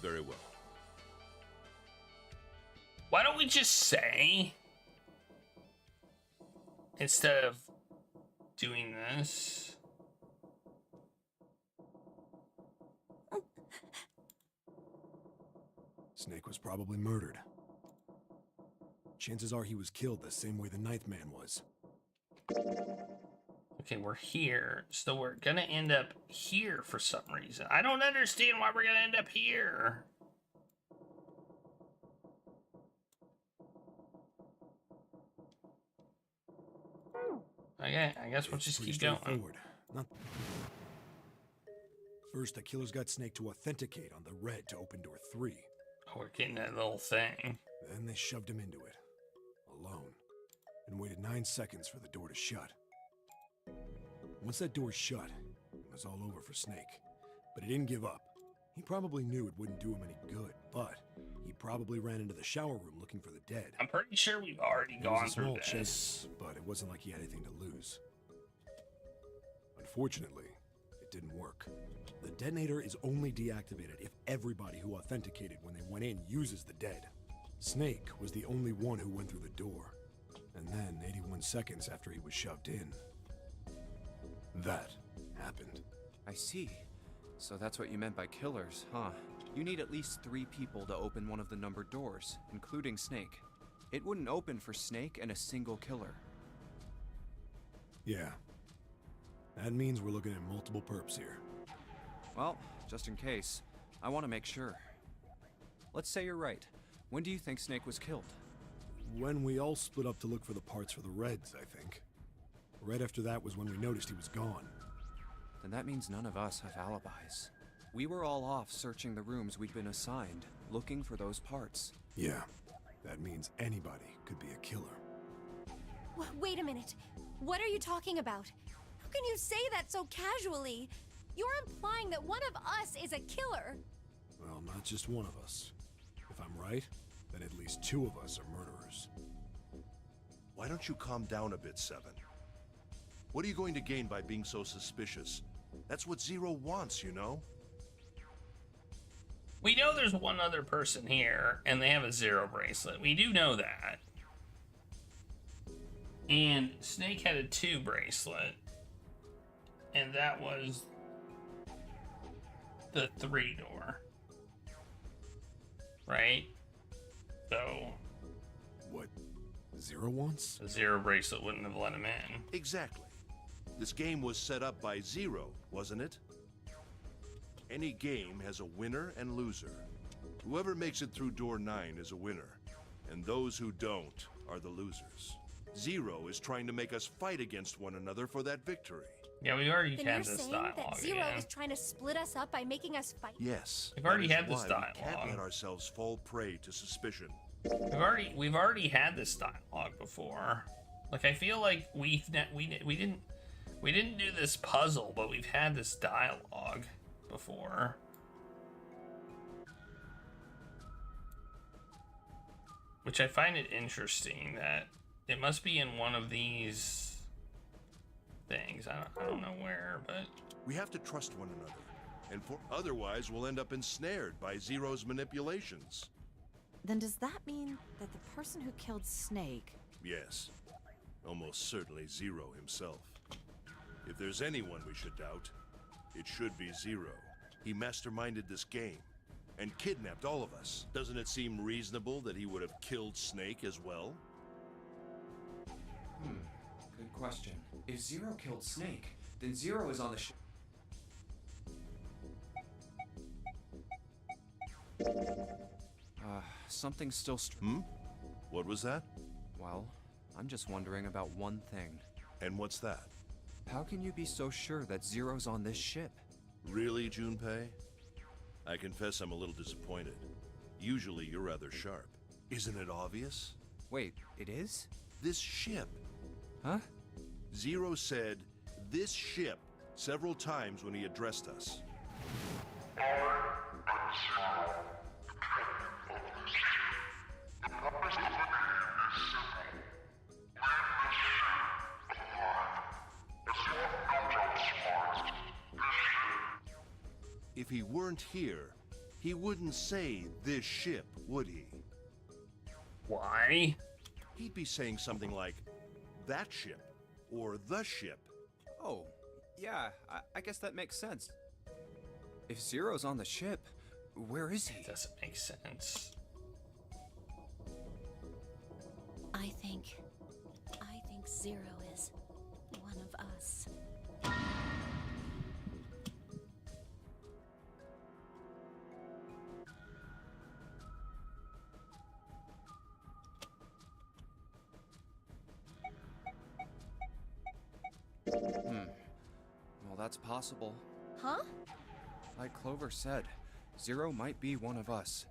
S2: Very well.
S5: Why don't we just say, instead of doing this?
S8: Snake was probably murdered. Chances are he was killed the same way the Ninth Man was.
S5: Okay, we're here, so we're gonna end up here for some reason. I don't understand why we're gonna end up here. Okay, I guess we'll just keep going.
S8: Not... First, the killers got Snake to authenticate on the red to open door 3.
S5: Oh, we're getting that little thing.
S8: Then they shoved him into it, alone, and waited 9 seconds for the door to shut. Once that door shut, it was all over for Snake. But he didn't give up. He probably knew it wouldn't do him any good, but he probably ran into the shower room looking for the dead.
S5: I'm pretty sure we've already
S8: It was
S5: gone
S8: a
S5: through
S8: small
S5: this.
S8: chase, but it wasn't like he had anything to lose. Unfortunately, it didn't work. The detonator is only deactivated if everybody who authenticated when they went in uses the dead. Snake was the only one who went through the door. And then, 81 seconds after he was shoved in, that happened.
S13: I see. So that's what you meant by killers, huh? You need at least 3 people to open one of the numbered doors, including Snake. It wouldn't open for Snake and a single killer.
S8: Yeah. That means we're looking at multiple perps here.
S13: Well, just in case, I want to make sure. Let's say you're right. When do you think Snake was killed?
S8: When we all split up to look for the parts for the Reds, I think. Right after that was when we noticed he was gone.
S13: Then that means none of us have alibis. We were all off searching the rooms we'd been assigned, looking for those parts.
S8: Yeah. That means anybody could be a killer.
S4: Wait a minute. What are you talking about? How can you say that so casually? You're implying that one of us is a killer.
S8: Well, not just one of us. If I'm right, then at least 2 of us are murderers.
S2: Why don't you calm down a bit, Seven? What are you going to gain by being so suspicious? That's what Zero wants, you know?
S5: We know there's one other person here, and they have a 0 bracelet. We do know that. And Snake had a 2 bracelet. And that was the 3 door. Right? So...
S8: What Zero wants?
S5: The 0 bracelet wouldn't have let him in.
S2: Exactly. This game was set up by Zero, wasn't it? Any game has a winner and loser. Whoever makes it through door 9 is a winner, and those who don't are the losers. Zero is trying to make us fight against one another for that victory.
S5: Yeah, we already
S4: Then
S5: had
S4: you're
S5: this
S4: saying
S5: dialogue
S4: that Zero
S5: again.
S4: is trying to split us up by making us fight?
S2: Yes.
S5: We've already
S2: that is
S5: had this
S2: why
S5: dialogue.
S2: We can't let ourselves fall prey to suspicion.
S5: We've already had this dialogue before. Like, I feel like we didn't do this puzzle, but we've had this dialogue before. Which I find it interesting that it must be in one of these things. I don't know where, but
S2: We have to trust one another, and otherwise we'll end up ensnared by Zero's manipulations.
S11: Then does that mean that the person who killed Snake...
S2: Yes, almost certainly Zero himself. If there's anyone we should doubt, it should be Zero. He masterminded this game and kidnapped all of us. Doesn't it seem reasonable that he would have killed Snake as well?
S13: Good question. If Zero killed Snake, then Zero is on the ship. Something's still
S2: What was that?
S13: Well, I'm just wondering about one thing.
S2: And what's that?
S13: How can you be so sure that Zero's on this ship?
S2: Really, Junpei? I confess I'm a little disappointed. Usually you're rather sharp. Isn't it obvious?
S13: Wait, it is?
S2: This ship.
S13: Huh?
S2: Zero said, "this ship," several times when he addressed us. If he weren't here, he wouldn't say this ship, would he?
S5: Why?
S2: He'd be saying something like, that ship, or the ship.
S13: Oh, yeah, I guess that makes sense. If Zero's on the ship, where is he?
S5: Doesn't make sense.
S10: I think Zero is one of us.
S13: Well, that's possible.
S4: Huh?
S13: Like Clover said, Zero might be one of us.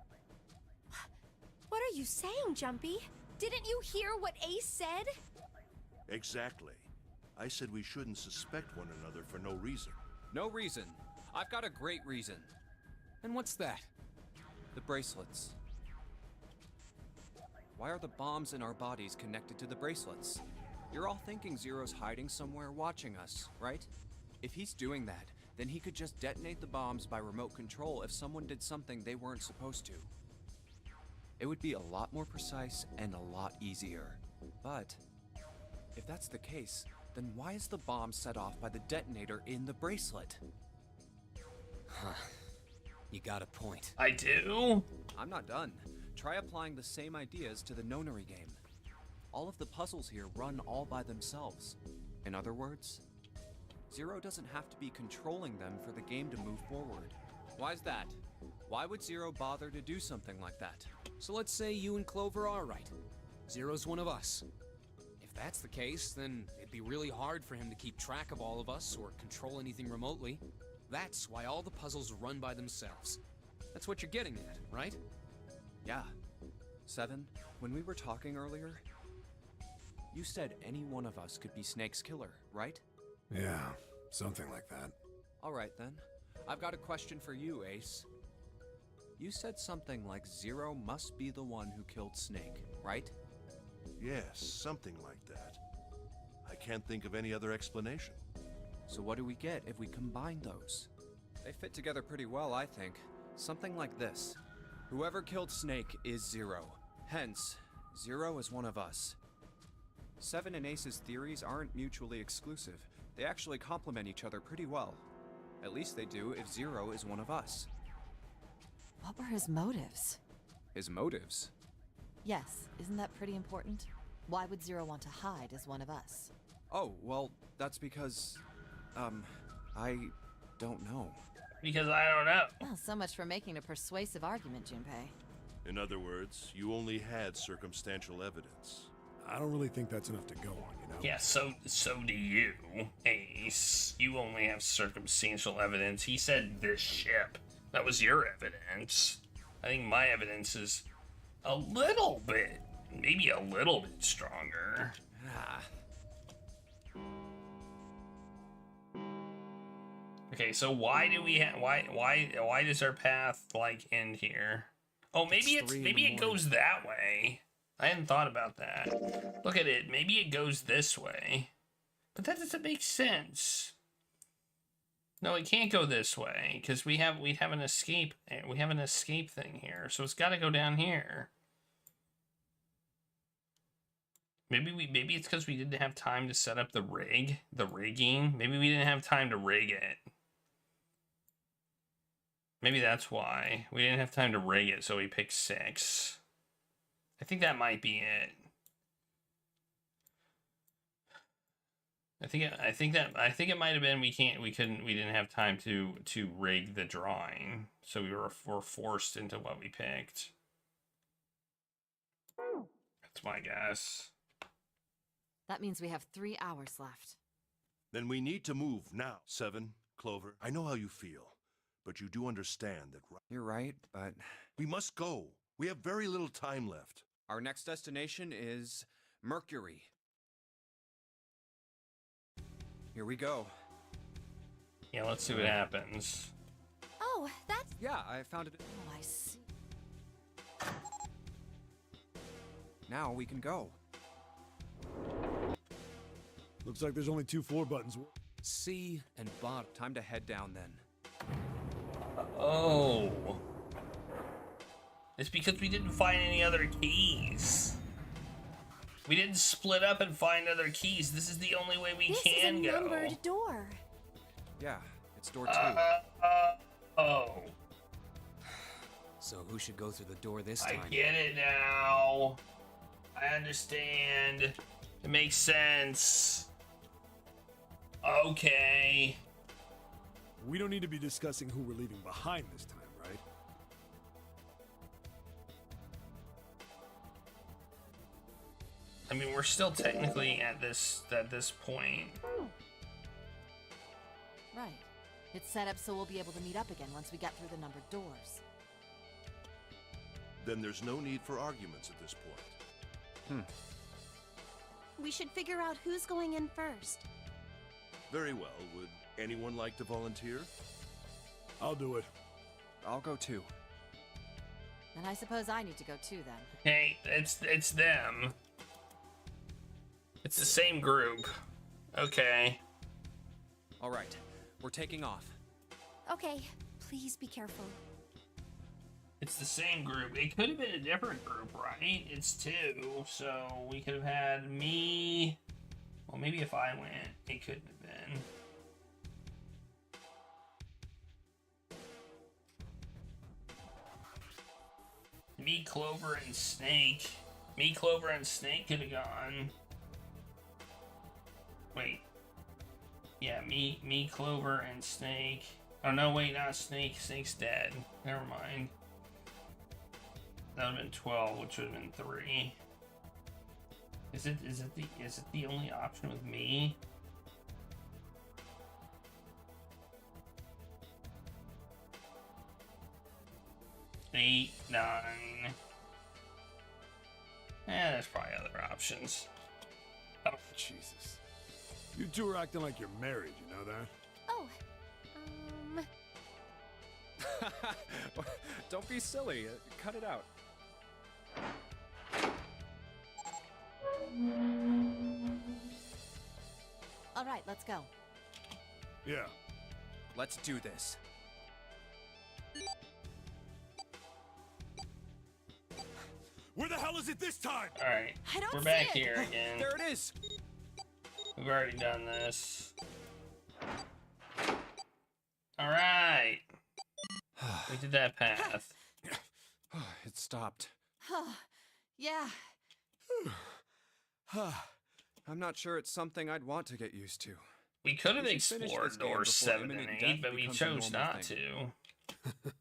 S4: What are you saying, Jumpy? Didn't you hear what Ace said?
S2: Exactly. I said we shouldn't suspect one another for no reason.
S13: No reason. I've got a great reason.
S9: And what's that?
S13: The bracelets. Why are the bombs in our bodies connected to the bracelets? You're all thinking Zero's hiding somewhere watching us, right? If he's doing that, then he could just detonate the bombs by remote control if someone did something they weren't supposed to. It would be a lot more precise and a lot easier. But if that's the case, then why is the bomb set off by the detonator in the bracelet?
S9: Huh. You got a point.
S5: I do?
S13: I'm not done. Try applying the same ideas to the Nonary game. All of the puzzles here run all by themselves. In other words, Zero doesn't have to be controlling them for the game to move forward. Why's that? Why would Zero bother to do something like that?
S9: So let's say you and Clover are right. Zero's one of us. If that's the case, then it'd be really hard for him to keep track of all of us or control anything remotely. That's why all the puzzles run by themselves. That's what you're getting at, right?
S13: Yeah. Seven, when we were talking earlier, you said any one of us could be Snake's killer, right?
S8: Yeah, something like that.
S13: Alright then. I've got a question for you, Ace. You said something like Zero must be the one who killed Snake, right?
S2: Yes, something like that. I can't think of any other explanation.
S13: So what do we get if we combine those? They fit together pretty well, I think. Something like this. Whoever killed Snake is Zero. Hence, Zero is one of us. Seven and Ace's theories aren't mutually exclusive. They actually complement each other pretty well. At least they do if Zero is one of us.
S11: What were his motives?
S13: His motives?
S11: Yes, isn't that pretty important? Why would Zero want to hide as one of us?
S13: Oh, well, that's because... I don't know.
S5: Because I don't know.
S11: Well, so much for making a persuasive argument, Junpei.
S2: In other words, you only had circumstantial evidence.
S8: I don't really think that's enough to go on, you know?
S5: Yeah, so do you, Ace. You only have circumstantial evidence. He said this ship. That was your evidence. I think my evidence is a little bit, maybe a little bit stronger. Okay, so why do we have why does our path like end here? Oh, maybe maybe it goes that way. I hadn't thought about that. Look at it. Maybe it goes this way. But that doesn't make sense. No, it can't go this way because we have an escape. We have an escape thing here, so it's got to go down here. Maybe it's because we didn't have time to set up the rigging. Maybe we didn't have time to rig it. Maybe that's why we didn't have time to rig it, so we picked 6. I think that might be it. I think it might have been we didn't have time to rig the drawing, so we were forced into what we picked. That's my guess.
S11: That means we have 3 hours left.
S2: Then we need to move now. Seven, Clover, I know how you feel, but you do understand that...
S13: You're right, but...
S2: We must go. We have very little time left.
S13: Our next destination is Mercury. Here we go.
S5: Yeah, let's see what happens.
S4: Oh, that's...
S13: Yeah, I found it.
S11: Oh, I see.
S13: Now we can go.
S8: Looks like there's only 2 floor buttons.
S9: C and bottom.
S13: Time to head down then.
S5: Oh. It's because we didn't find any other keys. We didn't split up and find other keys. This is the only way we can go.
S4: This is a numbered door.
S13: Yeah, it's door 2.
S5: Oh.
S9: So who should go through the door this time?
S5: I get it now. I understand. It makes sense. Okay.
S8: We don't need to be discussing who we're leaving behind this time, right?
S5: I mean, we're still technically at this point.
S11: Right. It's set up so we'll be able to meet up again once we get through the numbered doors.
S2: Then there's no need for arguments at this point.
S10: We should figure out who's going in first.
S2: Very well. Would anyone like to volunteer?
S8: I'll do it.
S13: I'll go too.
S11: And I suppose I need to go too then.
S5: Hey, it's them. It's the same group. Okay.
S13: All right, we're taking off.
S4: Okay, please be careful.
S5: It's the same group. It could have been a different group, right? It's two, so we could have had me. Well, maybe if I went, it couldn't have been. Me, Clover, and Snake. Me, Clover, and Snake could have gone. Wait. Yeah, me, Clover, and Snake. Oh no, wait, not Snake. Snake's dead. Never mind. That would have been 12, which would have been 3. Is it the only option with me? Eight, 9. There's probably other options.
S8: Oh, Jesus. You two are acting like you're married, you know that?
S4: Oh,
S13: Don't be silly. Cut it out.
S11: All right, let's go.
S8: Yeah.
S13: Let's do this.
S8: Where the hell is it this time?
S5: Alright,
S10: I don't
S5: we're
S10: see
S5: back
S10: it.
S5: here again.
S13: There it is.
S5: We've already done this. Alright. We did that path.
S13: It stopped.
S11: Yeah.
S13: I'm not sure it's something I'd want to get used to.
S5: We could have
S13: We should finish
S5: explored
S13: this game
S5: doors
S13: before
S5: 7 and
S13: imminent
S5: 8,
S13: death
S5: but we
S13: becomes a
S5: chose
S13: normal
S5: not
S13: thing.
S5: to.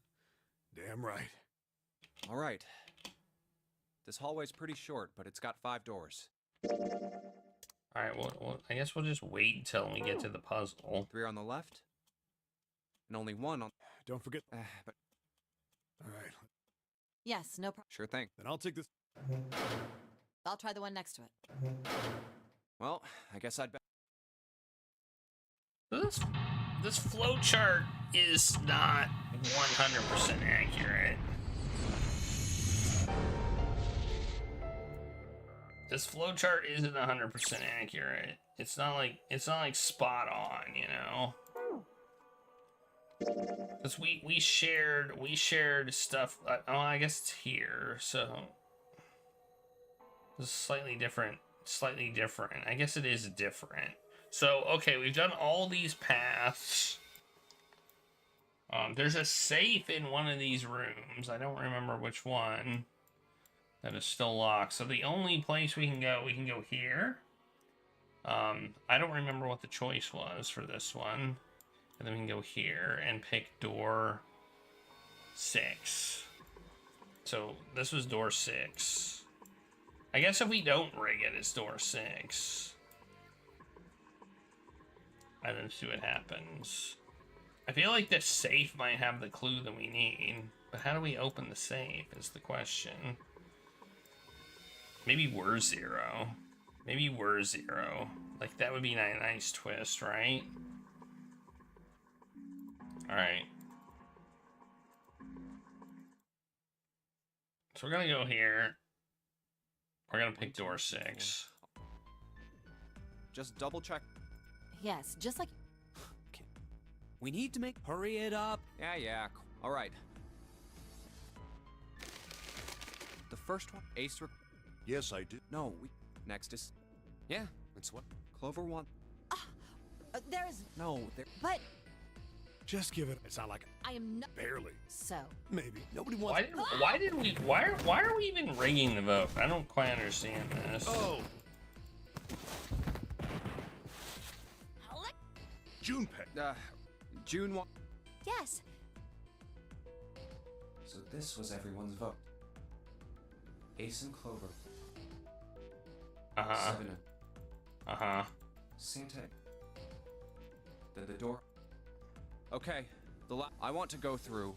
S8: Damn right.
S13: All right. This hallway's pretty short, but it's got 5 doors.
S5: Alright, well, I guess we'll just wait until we get to the puzzle.
S13: 3 on the left, and only 1 on.
S8: Don't forget.
S13: But
S8: All right.
S11: Yes, no problem.
S13: sure thing.
S8: Then I'll take this.
S11: I'll try the one next to it.
S13: Well, I guess I'd.
S5: This flowchart is not 100% accurate. This flowchart isn't 100% accurate. It's not like spot on, you know. Because we shared stuff. Oh, I guess it's here. So it's slightly different. I guess it is different. So okay, we've done all these paths. There's a safe in one of these rooms. I don't remember which one. That is still locked. So the only place we can go here. I don't remember what the choice was for this one. And then we can go here and pick door 6. So this was door 6. I guess if we don't rig it, it's door 6. And then see what happens. I feel like the safe might have the clue that we need. But how do we open the safe is the question. Maybe we're 0. Maybe we're 0. Like, that would be a nice twist, right? Alright. So we're gonna go here. We're gonna pick door 6.
S13: Just double check.
S11: Yes, just like.
S13: We need to make. Hurry it up. Yeah. All right. The first one, Ace.
S2: Yes, I did.
S13: No, next is. Yeah, that's what. Clover 1.
S11: There's.
S13: No, there.
S11: But.
S8: Just give it. It's not like
S11: I am not.
S8: barely.
S11: So.
S8: Maybe nobody wants.
S5: Why are we even rigging the vote? I don't quite understand this.
S2: Oh. Junpei.
S13: June 1.
S4: Yes.
S6: So this was everyone's vote. Ace and Clover.
S5: Uh-huh.
S6: 7 and
S5: Uh-huh.
S6: Santa. The door.
S13: Okay, I want to go through...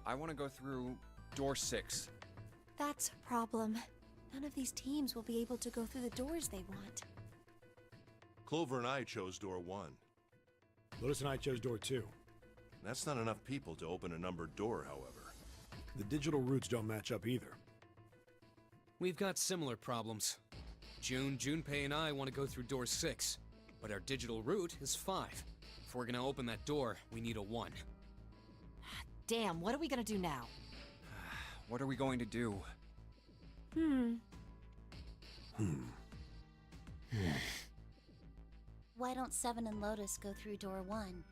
S13: I want to go through door 6.
S4: That's a problem. None of these teams will be able to go through the doors they want.
S2: Clover and I chose door 1.
S8: Lotus and I chose door 2.
S2: That's not enough people to open a numbered door, however.
S8: The digital routes don't match up either.
S9: We've got similar problems. Junpei and I want to go through door 6, but our digital route is 5. If we're gonna open that door, we need a 1.
S11: Damn, what are we gonna do now?
S13: What are we going to do?
S10: Why don't Seven and Lotus go through door 1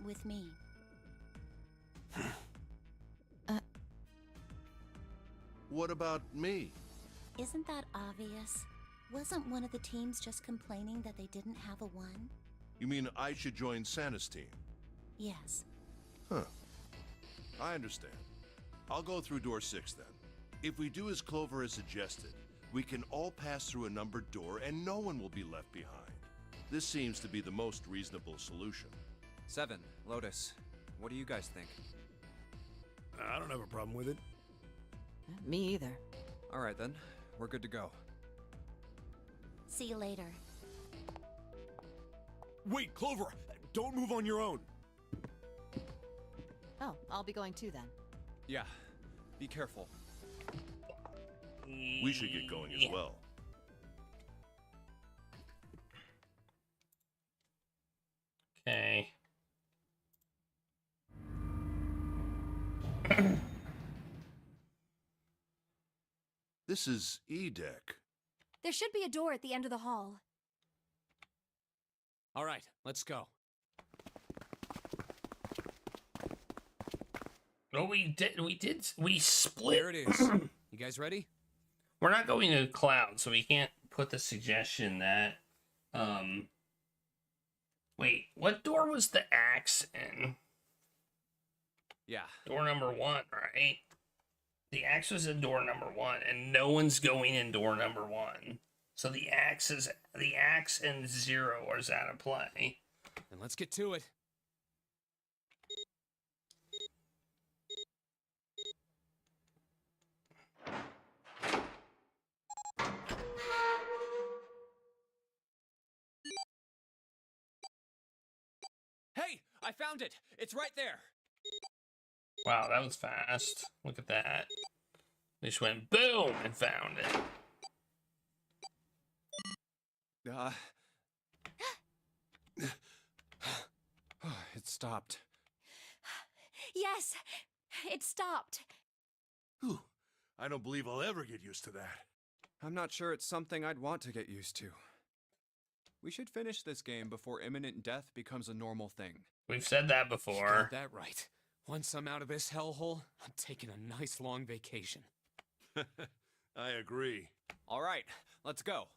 S10: with me?
S2: What about me?
S10: Isn't that obvious? Wasn't one of the teams just complaining that they didn't have a 1?
S2: You mean I should join Santa's team?
S10: Yes.
S2: Huh. I understand. I'll go through door 6 then. If we do as Clover has suggested, we can all pass through a numbered door and no one will be left behind. This seems to be the most reasonable solution.
S13: Seven, Lotus, what do you guys think?
S8: I don't have a problem with it.
S11: Me either.
S13: All right then, we're good to go.
S10: See you later.
S8: Wait, Clover! Don't move on your own!
S11: Oh, I'll be going too then.
S13: Yeah, be careful.
S2: We should get going as well.
S5: Okay.
S2: This is E-Deck.
S4: There should be a door at the end of the hall.
S9: All right, let's go.
S5: Oh, we split.
S9: There it is. You guys ready?
S5: We're not going to the cloud, so we can't put the suggestion that, wait, what door was the axe in?
S13: Yeah.
S5: Door number 1, right? The axe was in door number 1, and no one's going in door number 1. So the axe and 0 are out of play.
S9: And let's get to it.
S13: Hey, I found it. It's right there.
S5: Wow, that was fast. Look at that. They just went boom and found it.
S13: It stopped.
S4: Yes, it stopped.
S2: Whew. I don't believe I'll ever get used to that.
S13: I'm not sure it's something I'd want to get used to. We should finish this game before imminent death becomes a normal thing.
S5: We've said that
S9: You
S5: before.
S9: got that right. Once I'm out of this hellhole, I'm taking a nice long vacation.
S2: I agree.
S13: All right, let's go.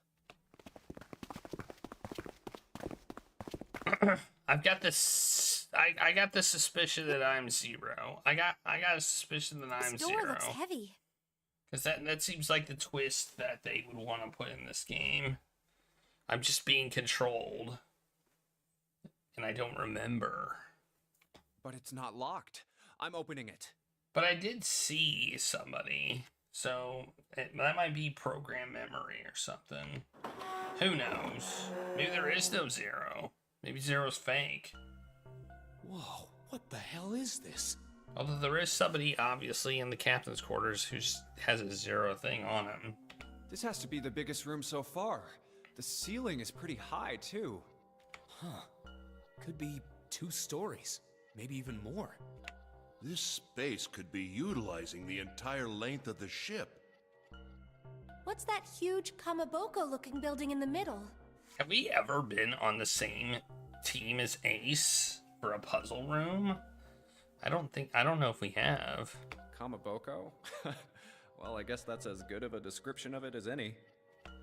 S5: I've got this. I got the suspicion that I'm 0. I got a suspicion that I'm
S4: This door
S5: 0.
S4: looks heavy.
S5: Because that seems like the twist that they would want to put in this game. I'm just being controlled. And I don't remember.
S13: But it's not locked. I'm opening it.
S5: But I did see somebody. So that might be program memory or something. Who knows? Maybe there is no 0. Maybe 0's fake.
S9: Whoa, what the hell is this?
S5: Although there is somebody obviously in the captain's quarters who has a 0 thing on him.
S13: This has to be the biggest room so far. The ceiling is pretty high, too.
S9: Huh. Could be 2 stories. Maybe even more.
S2: This space could be utilizing the entire length of the ship.
S4: What's that huge Kamaboko-looking building in the middle?
S5: Have we ever been on the same team as Ace for a puzzle room? I don't know if we have.
S13: Kamaboko? Well, I guess that's as good of a description of it as any.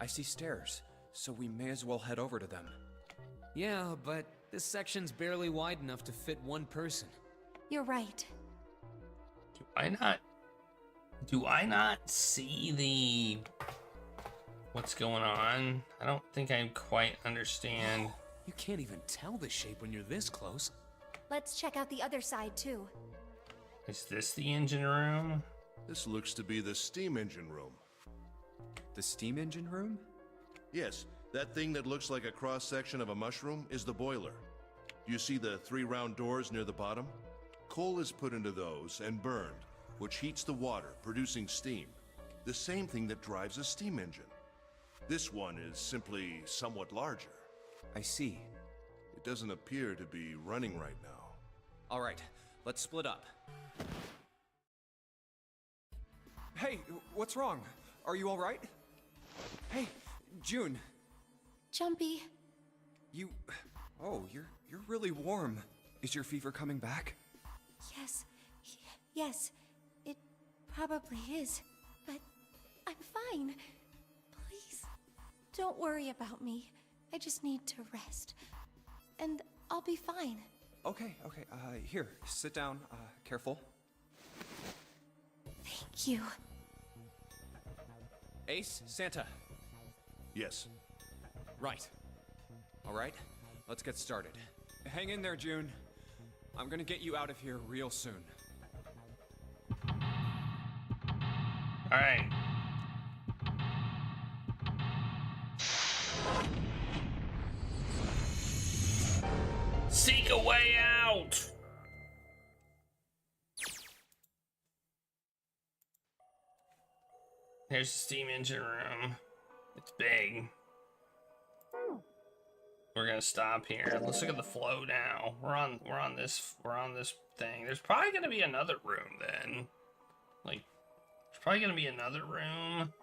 S13: I see stairs, so we may as well head over to them.
S9: Yeah, but this section's barely wide enough to fit 1 person.
S4: You're right.
S5: Do I not see what's going on? I don't think I quite understand.
S9: You can't even tell the shape when you're this close.
S4: Let's check out the other side, too.
S5: Is this the engine room?
S2: This looks to be the steam engine room.
S13: The steam engine room?
S2: Yes, that thing that looks like a cross-section of a mushroom is the boiler. You see the 3 round doors near the bottom? Coal is put into those and burned, which heats the water, producing steam. The same thing that drives a steam engine. This one is simply somewhat larger.
S13: I see.
S2: It doesn't appear to be running right now.
S13: All right, let's split up. Hey, what's wrong? Are you all right? Hey, June.
S4: Jumpy.
S13: You... Oh, you're really warm. Is your fever coming back?
S4: Yes, it probably is, but I'm fine. Please, don't worry about me. I just need to rest, and I'll be fine.
S13: Okay, here, sit down, careful.
S4: Thank you.
S13: Ace, Santa.
S2: Yes.
S13: Right. All right, let's get started. Hang in there, June. I'm gonna get you out of here real soon.
S5: All right. Seek a way out. Here's the steam engine room. It's big. We're gonna stop here. Let's look at the flow now. We're on this thing. There's probably gonna be another room then. Like, there's probably gonna be another room.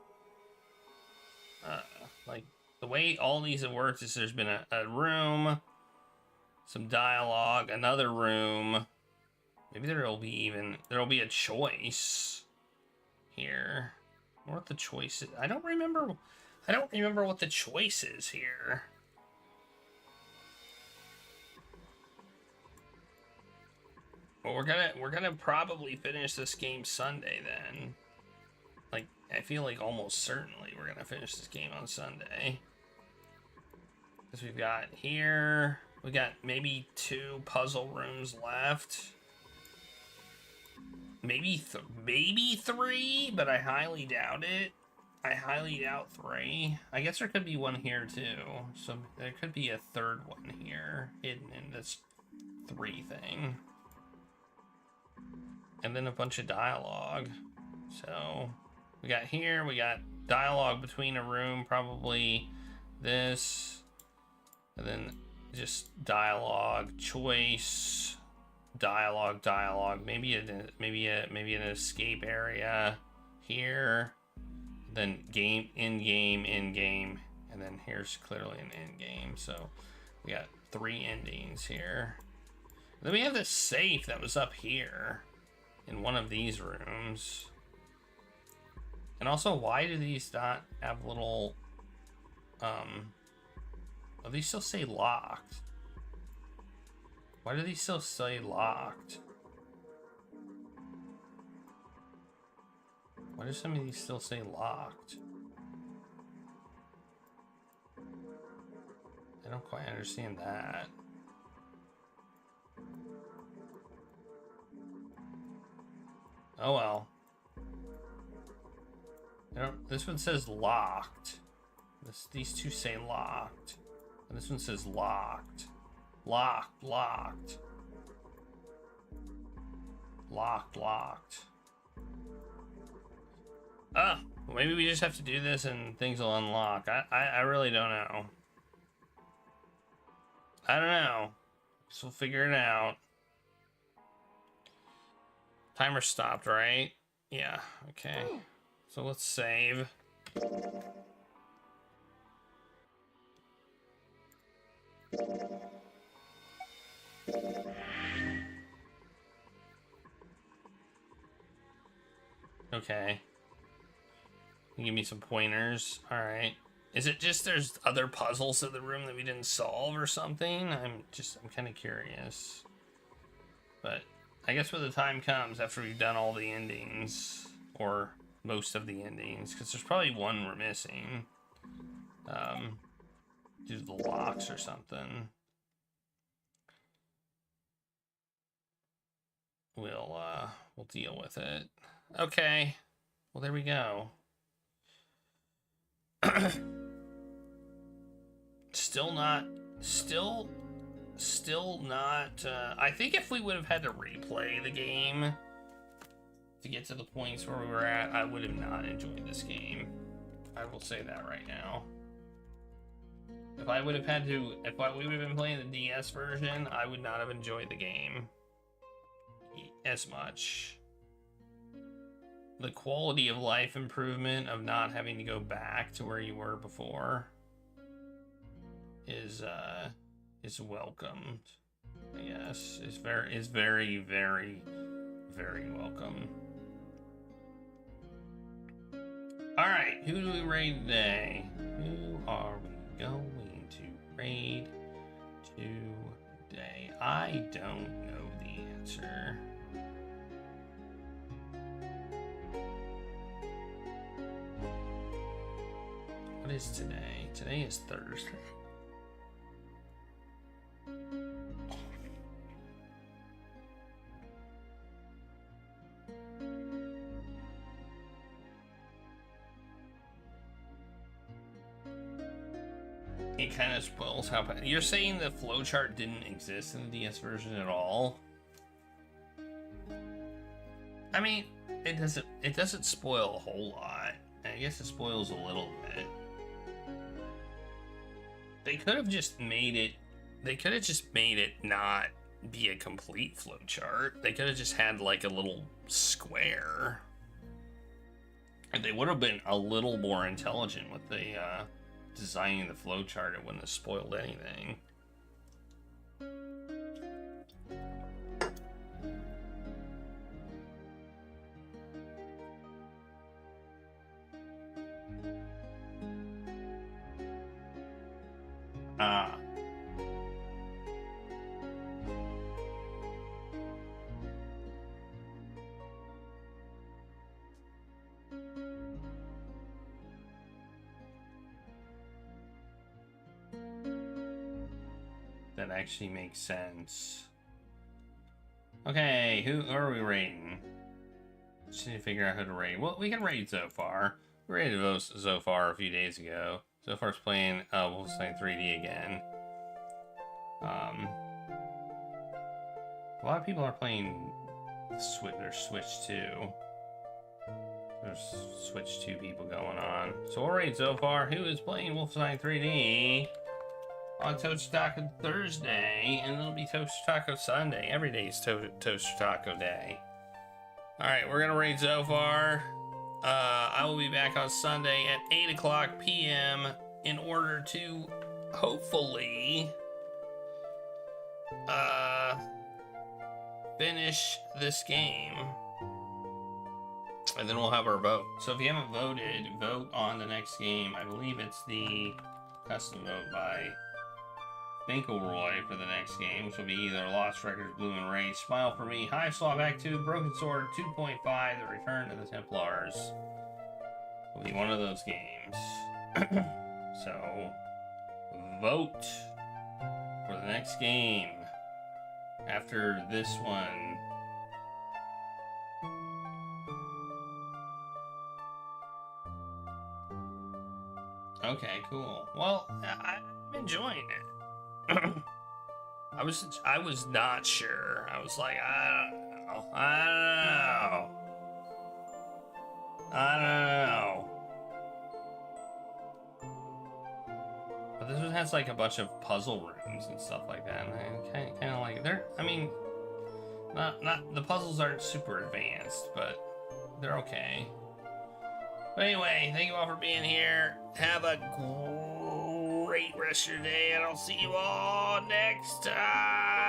S5: Like the way all these have worked is there's been a room, some dialogue, another room. Maybe there'll be a choice here. What the choice is? I don't remember what the choice is here. Well, we're gonna probably finish this game Sunday then. Like, I feel like almost certainly we're gonna finish this game on Sunday. Because we've got here, we got maybe 2 puzzle rooms left. Maybe 3, but I highly doubt it. I highly doubt 3. I guess there could be one here too. So there could be a 3rd one here hidden in this 3 thing. And then a bunch of dialogue. So we got dialogue between a room, probably this, and then just dialogue, choice, dialogue, maybe an escape area here, then game, in game, and then here's clearly an end game. So we got 3 endings here. And then we have this safe that was up here in one of these rooms. And also, why do these not have little, oh, these still say locked. Why do these still say locked? Why do some of these still say locked? I don't quite understand that. Oh well. This one says locked. These 2 say locked. And this one says locked. Locked. Locked. Ah, well, maybe we just have to do this and things will unlock. I really don't know. I don't know. So we'll figure it out. Timer stopped, right? Yeah, okay. So let's save. Okay. You give me some pointers. Alright. Is it just there's other puzzles in the room that we didn't solve or something? I'm kind of curious. But I guess when the time comes after we've done all the endings, or most of the endings, because there's probably one we're missing. do the locks or something. We'll deal with it. Okay. Well, there we go. Still not. I think if we would have had to replay the game to get to the points where we were at, I would have not enjoyed this game. I will say that right now. If we would have been playing the DS version, I would not have enjoyed the game as much. The quality of life improvement of not having to go back to where you were before is welcomed. Yes, it's very, very, very welcome. All right, who do we raid today? Who are we going to raid today? I don't know the answer. What is today? Today is Thursday. It kind of spoils how... You're saying the flowchart didn't exist in the DS version at all? I mean, it doesn't spoil a whole lot. I guess it spoils a little bit. They could have just made it... They could have just made it not be a complete flowchart. They could have just had like a little square. And they would have been a little more intelligent with the designing the flowchart. It wouldn't have spoiled anything. That actually makes sense. Okay, who are we raiding? Just need to figure out who to raid. Well, we can raid Zophar. We raided Zophar a few days ago. Zophar's playing Wolfenstein 3D again. A lot of people are playing there's Switch 2. There's Switch 2 people going on. So we'll raid Zophar, who is playing Wolfenstein 3D on Toast Taco Thursday, and it'll be Toast Taco Sunday. Every day is Toast Taco Day. Alright, we're gonna raid Zophar. I will be back on Sunday at 8 p.m. in order to hopefully finish this game. And then we'll have our vote. So if you haven't voted, vote on the next game. I believe it's the custom vote by Finkelroy for the next game, which will be either Lost Records, Blue and Rage, Smile for Me, Hive Swap Act 2, Broken Sword 2.5, The Return to the Templars. Will be one of those games. So, vote for the next game after this one. Okay, cool. Well, I'm enjoying it. I was not sure. I was like, I don't know. But this one has like a bunch of puzzle rooms and stuff like that. And I kind of like not the puzzles aren't super advanced, but they're okay. But anyway, thank you all for being here. Have a great rest of your day, and I'll see you all next time.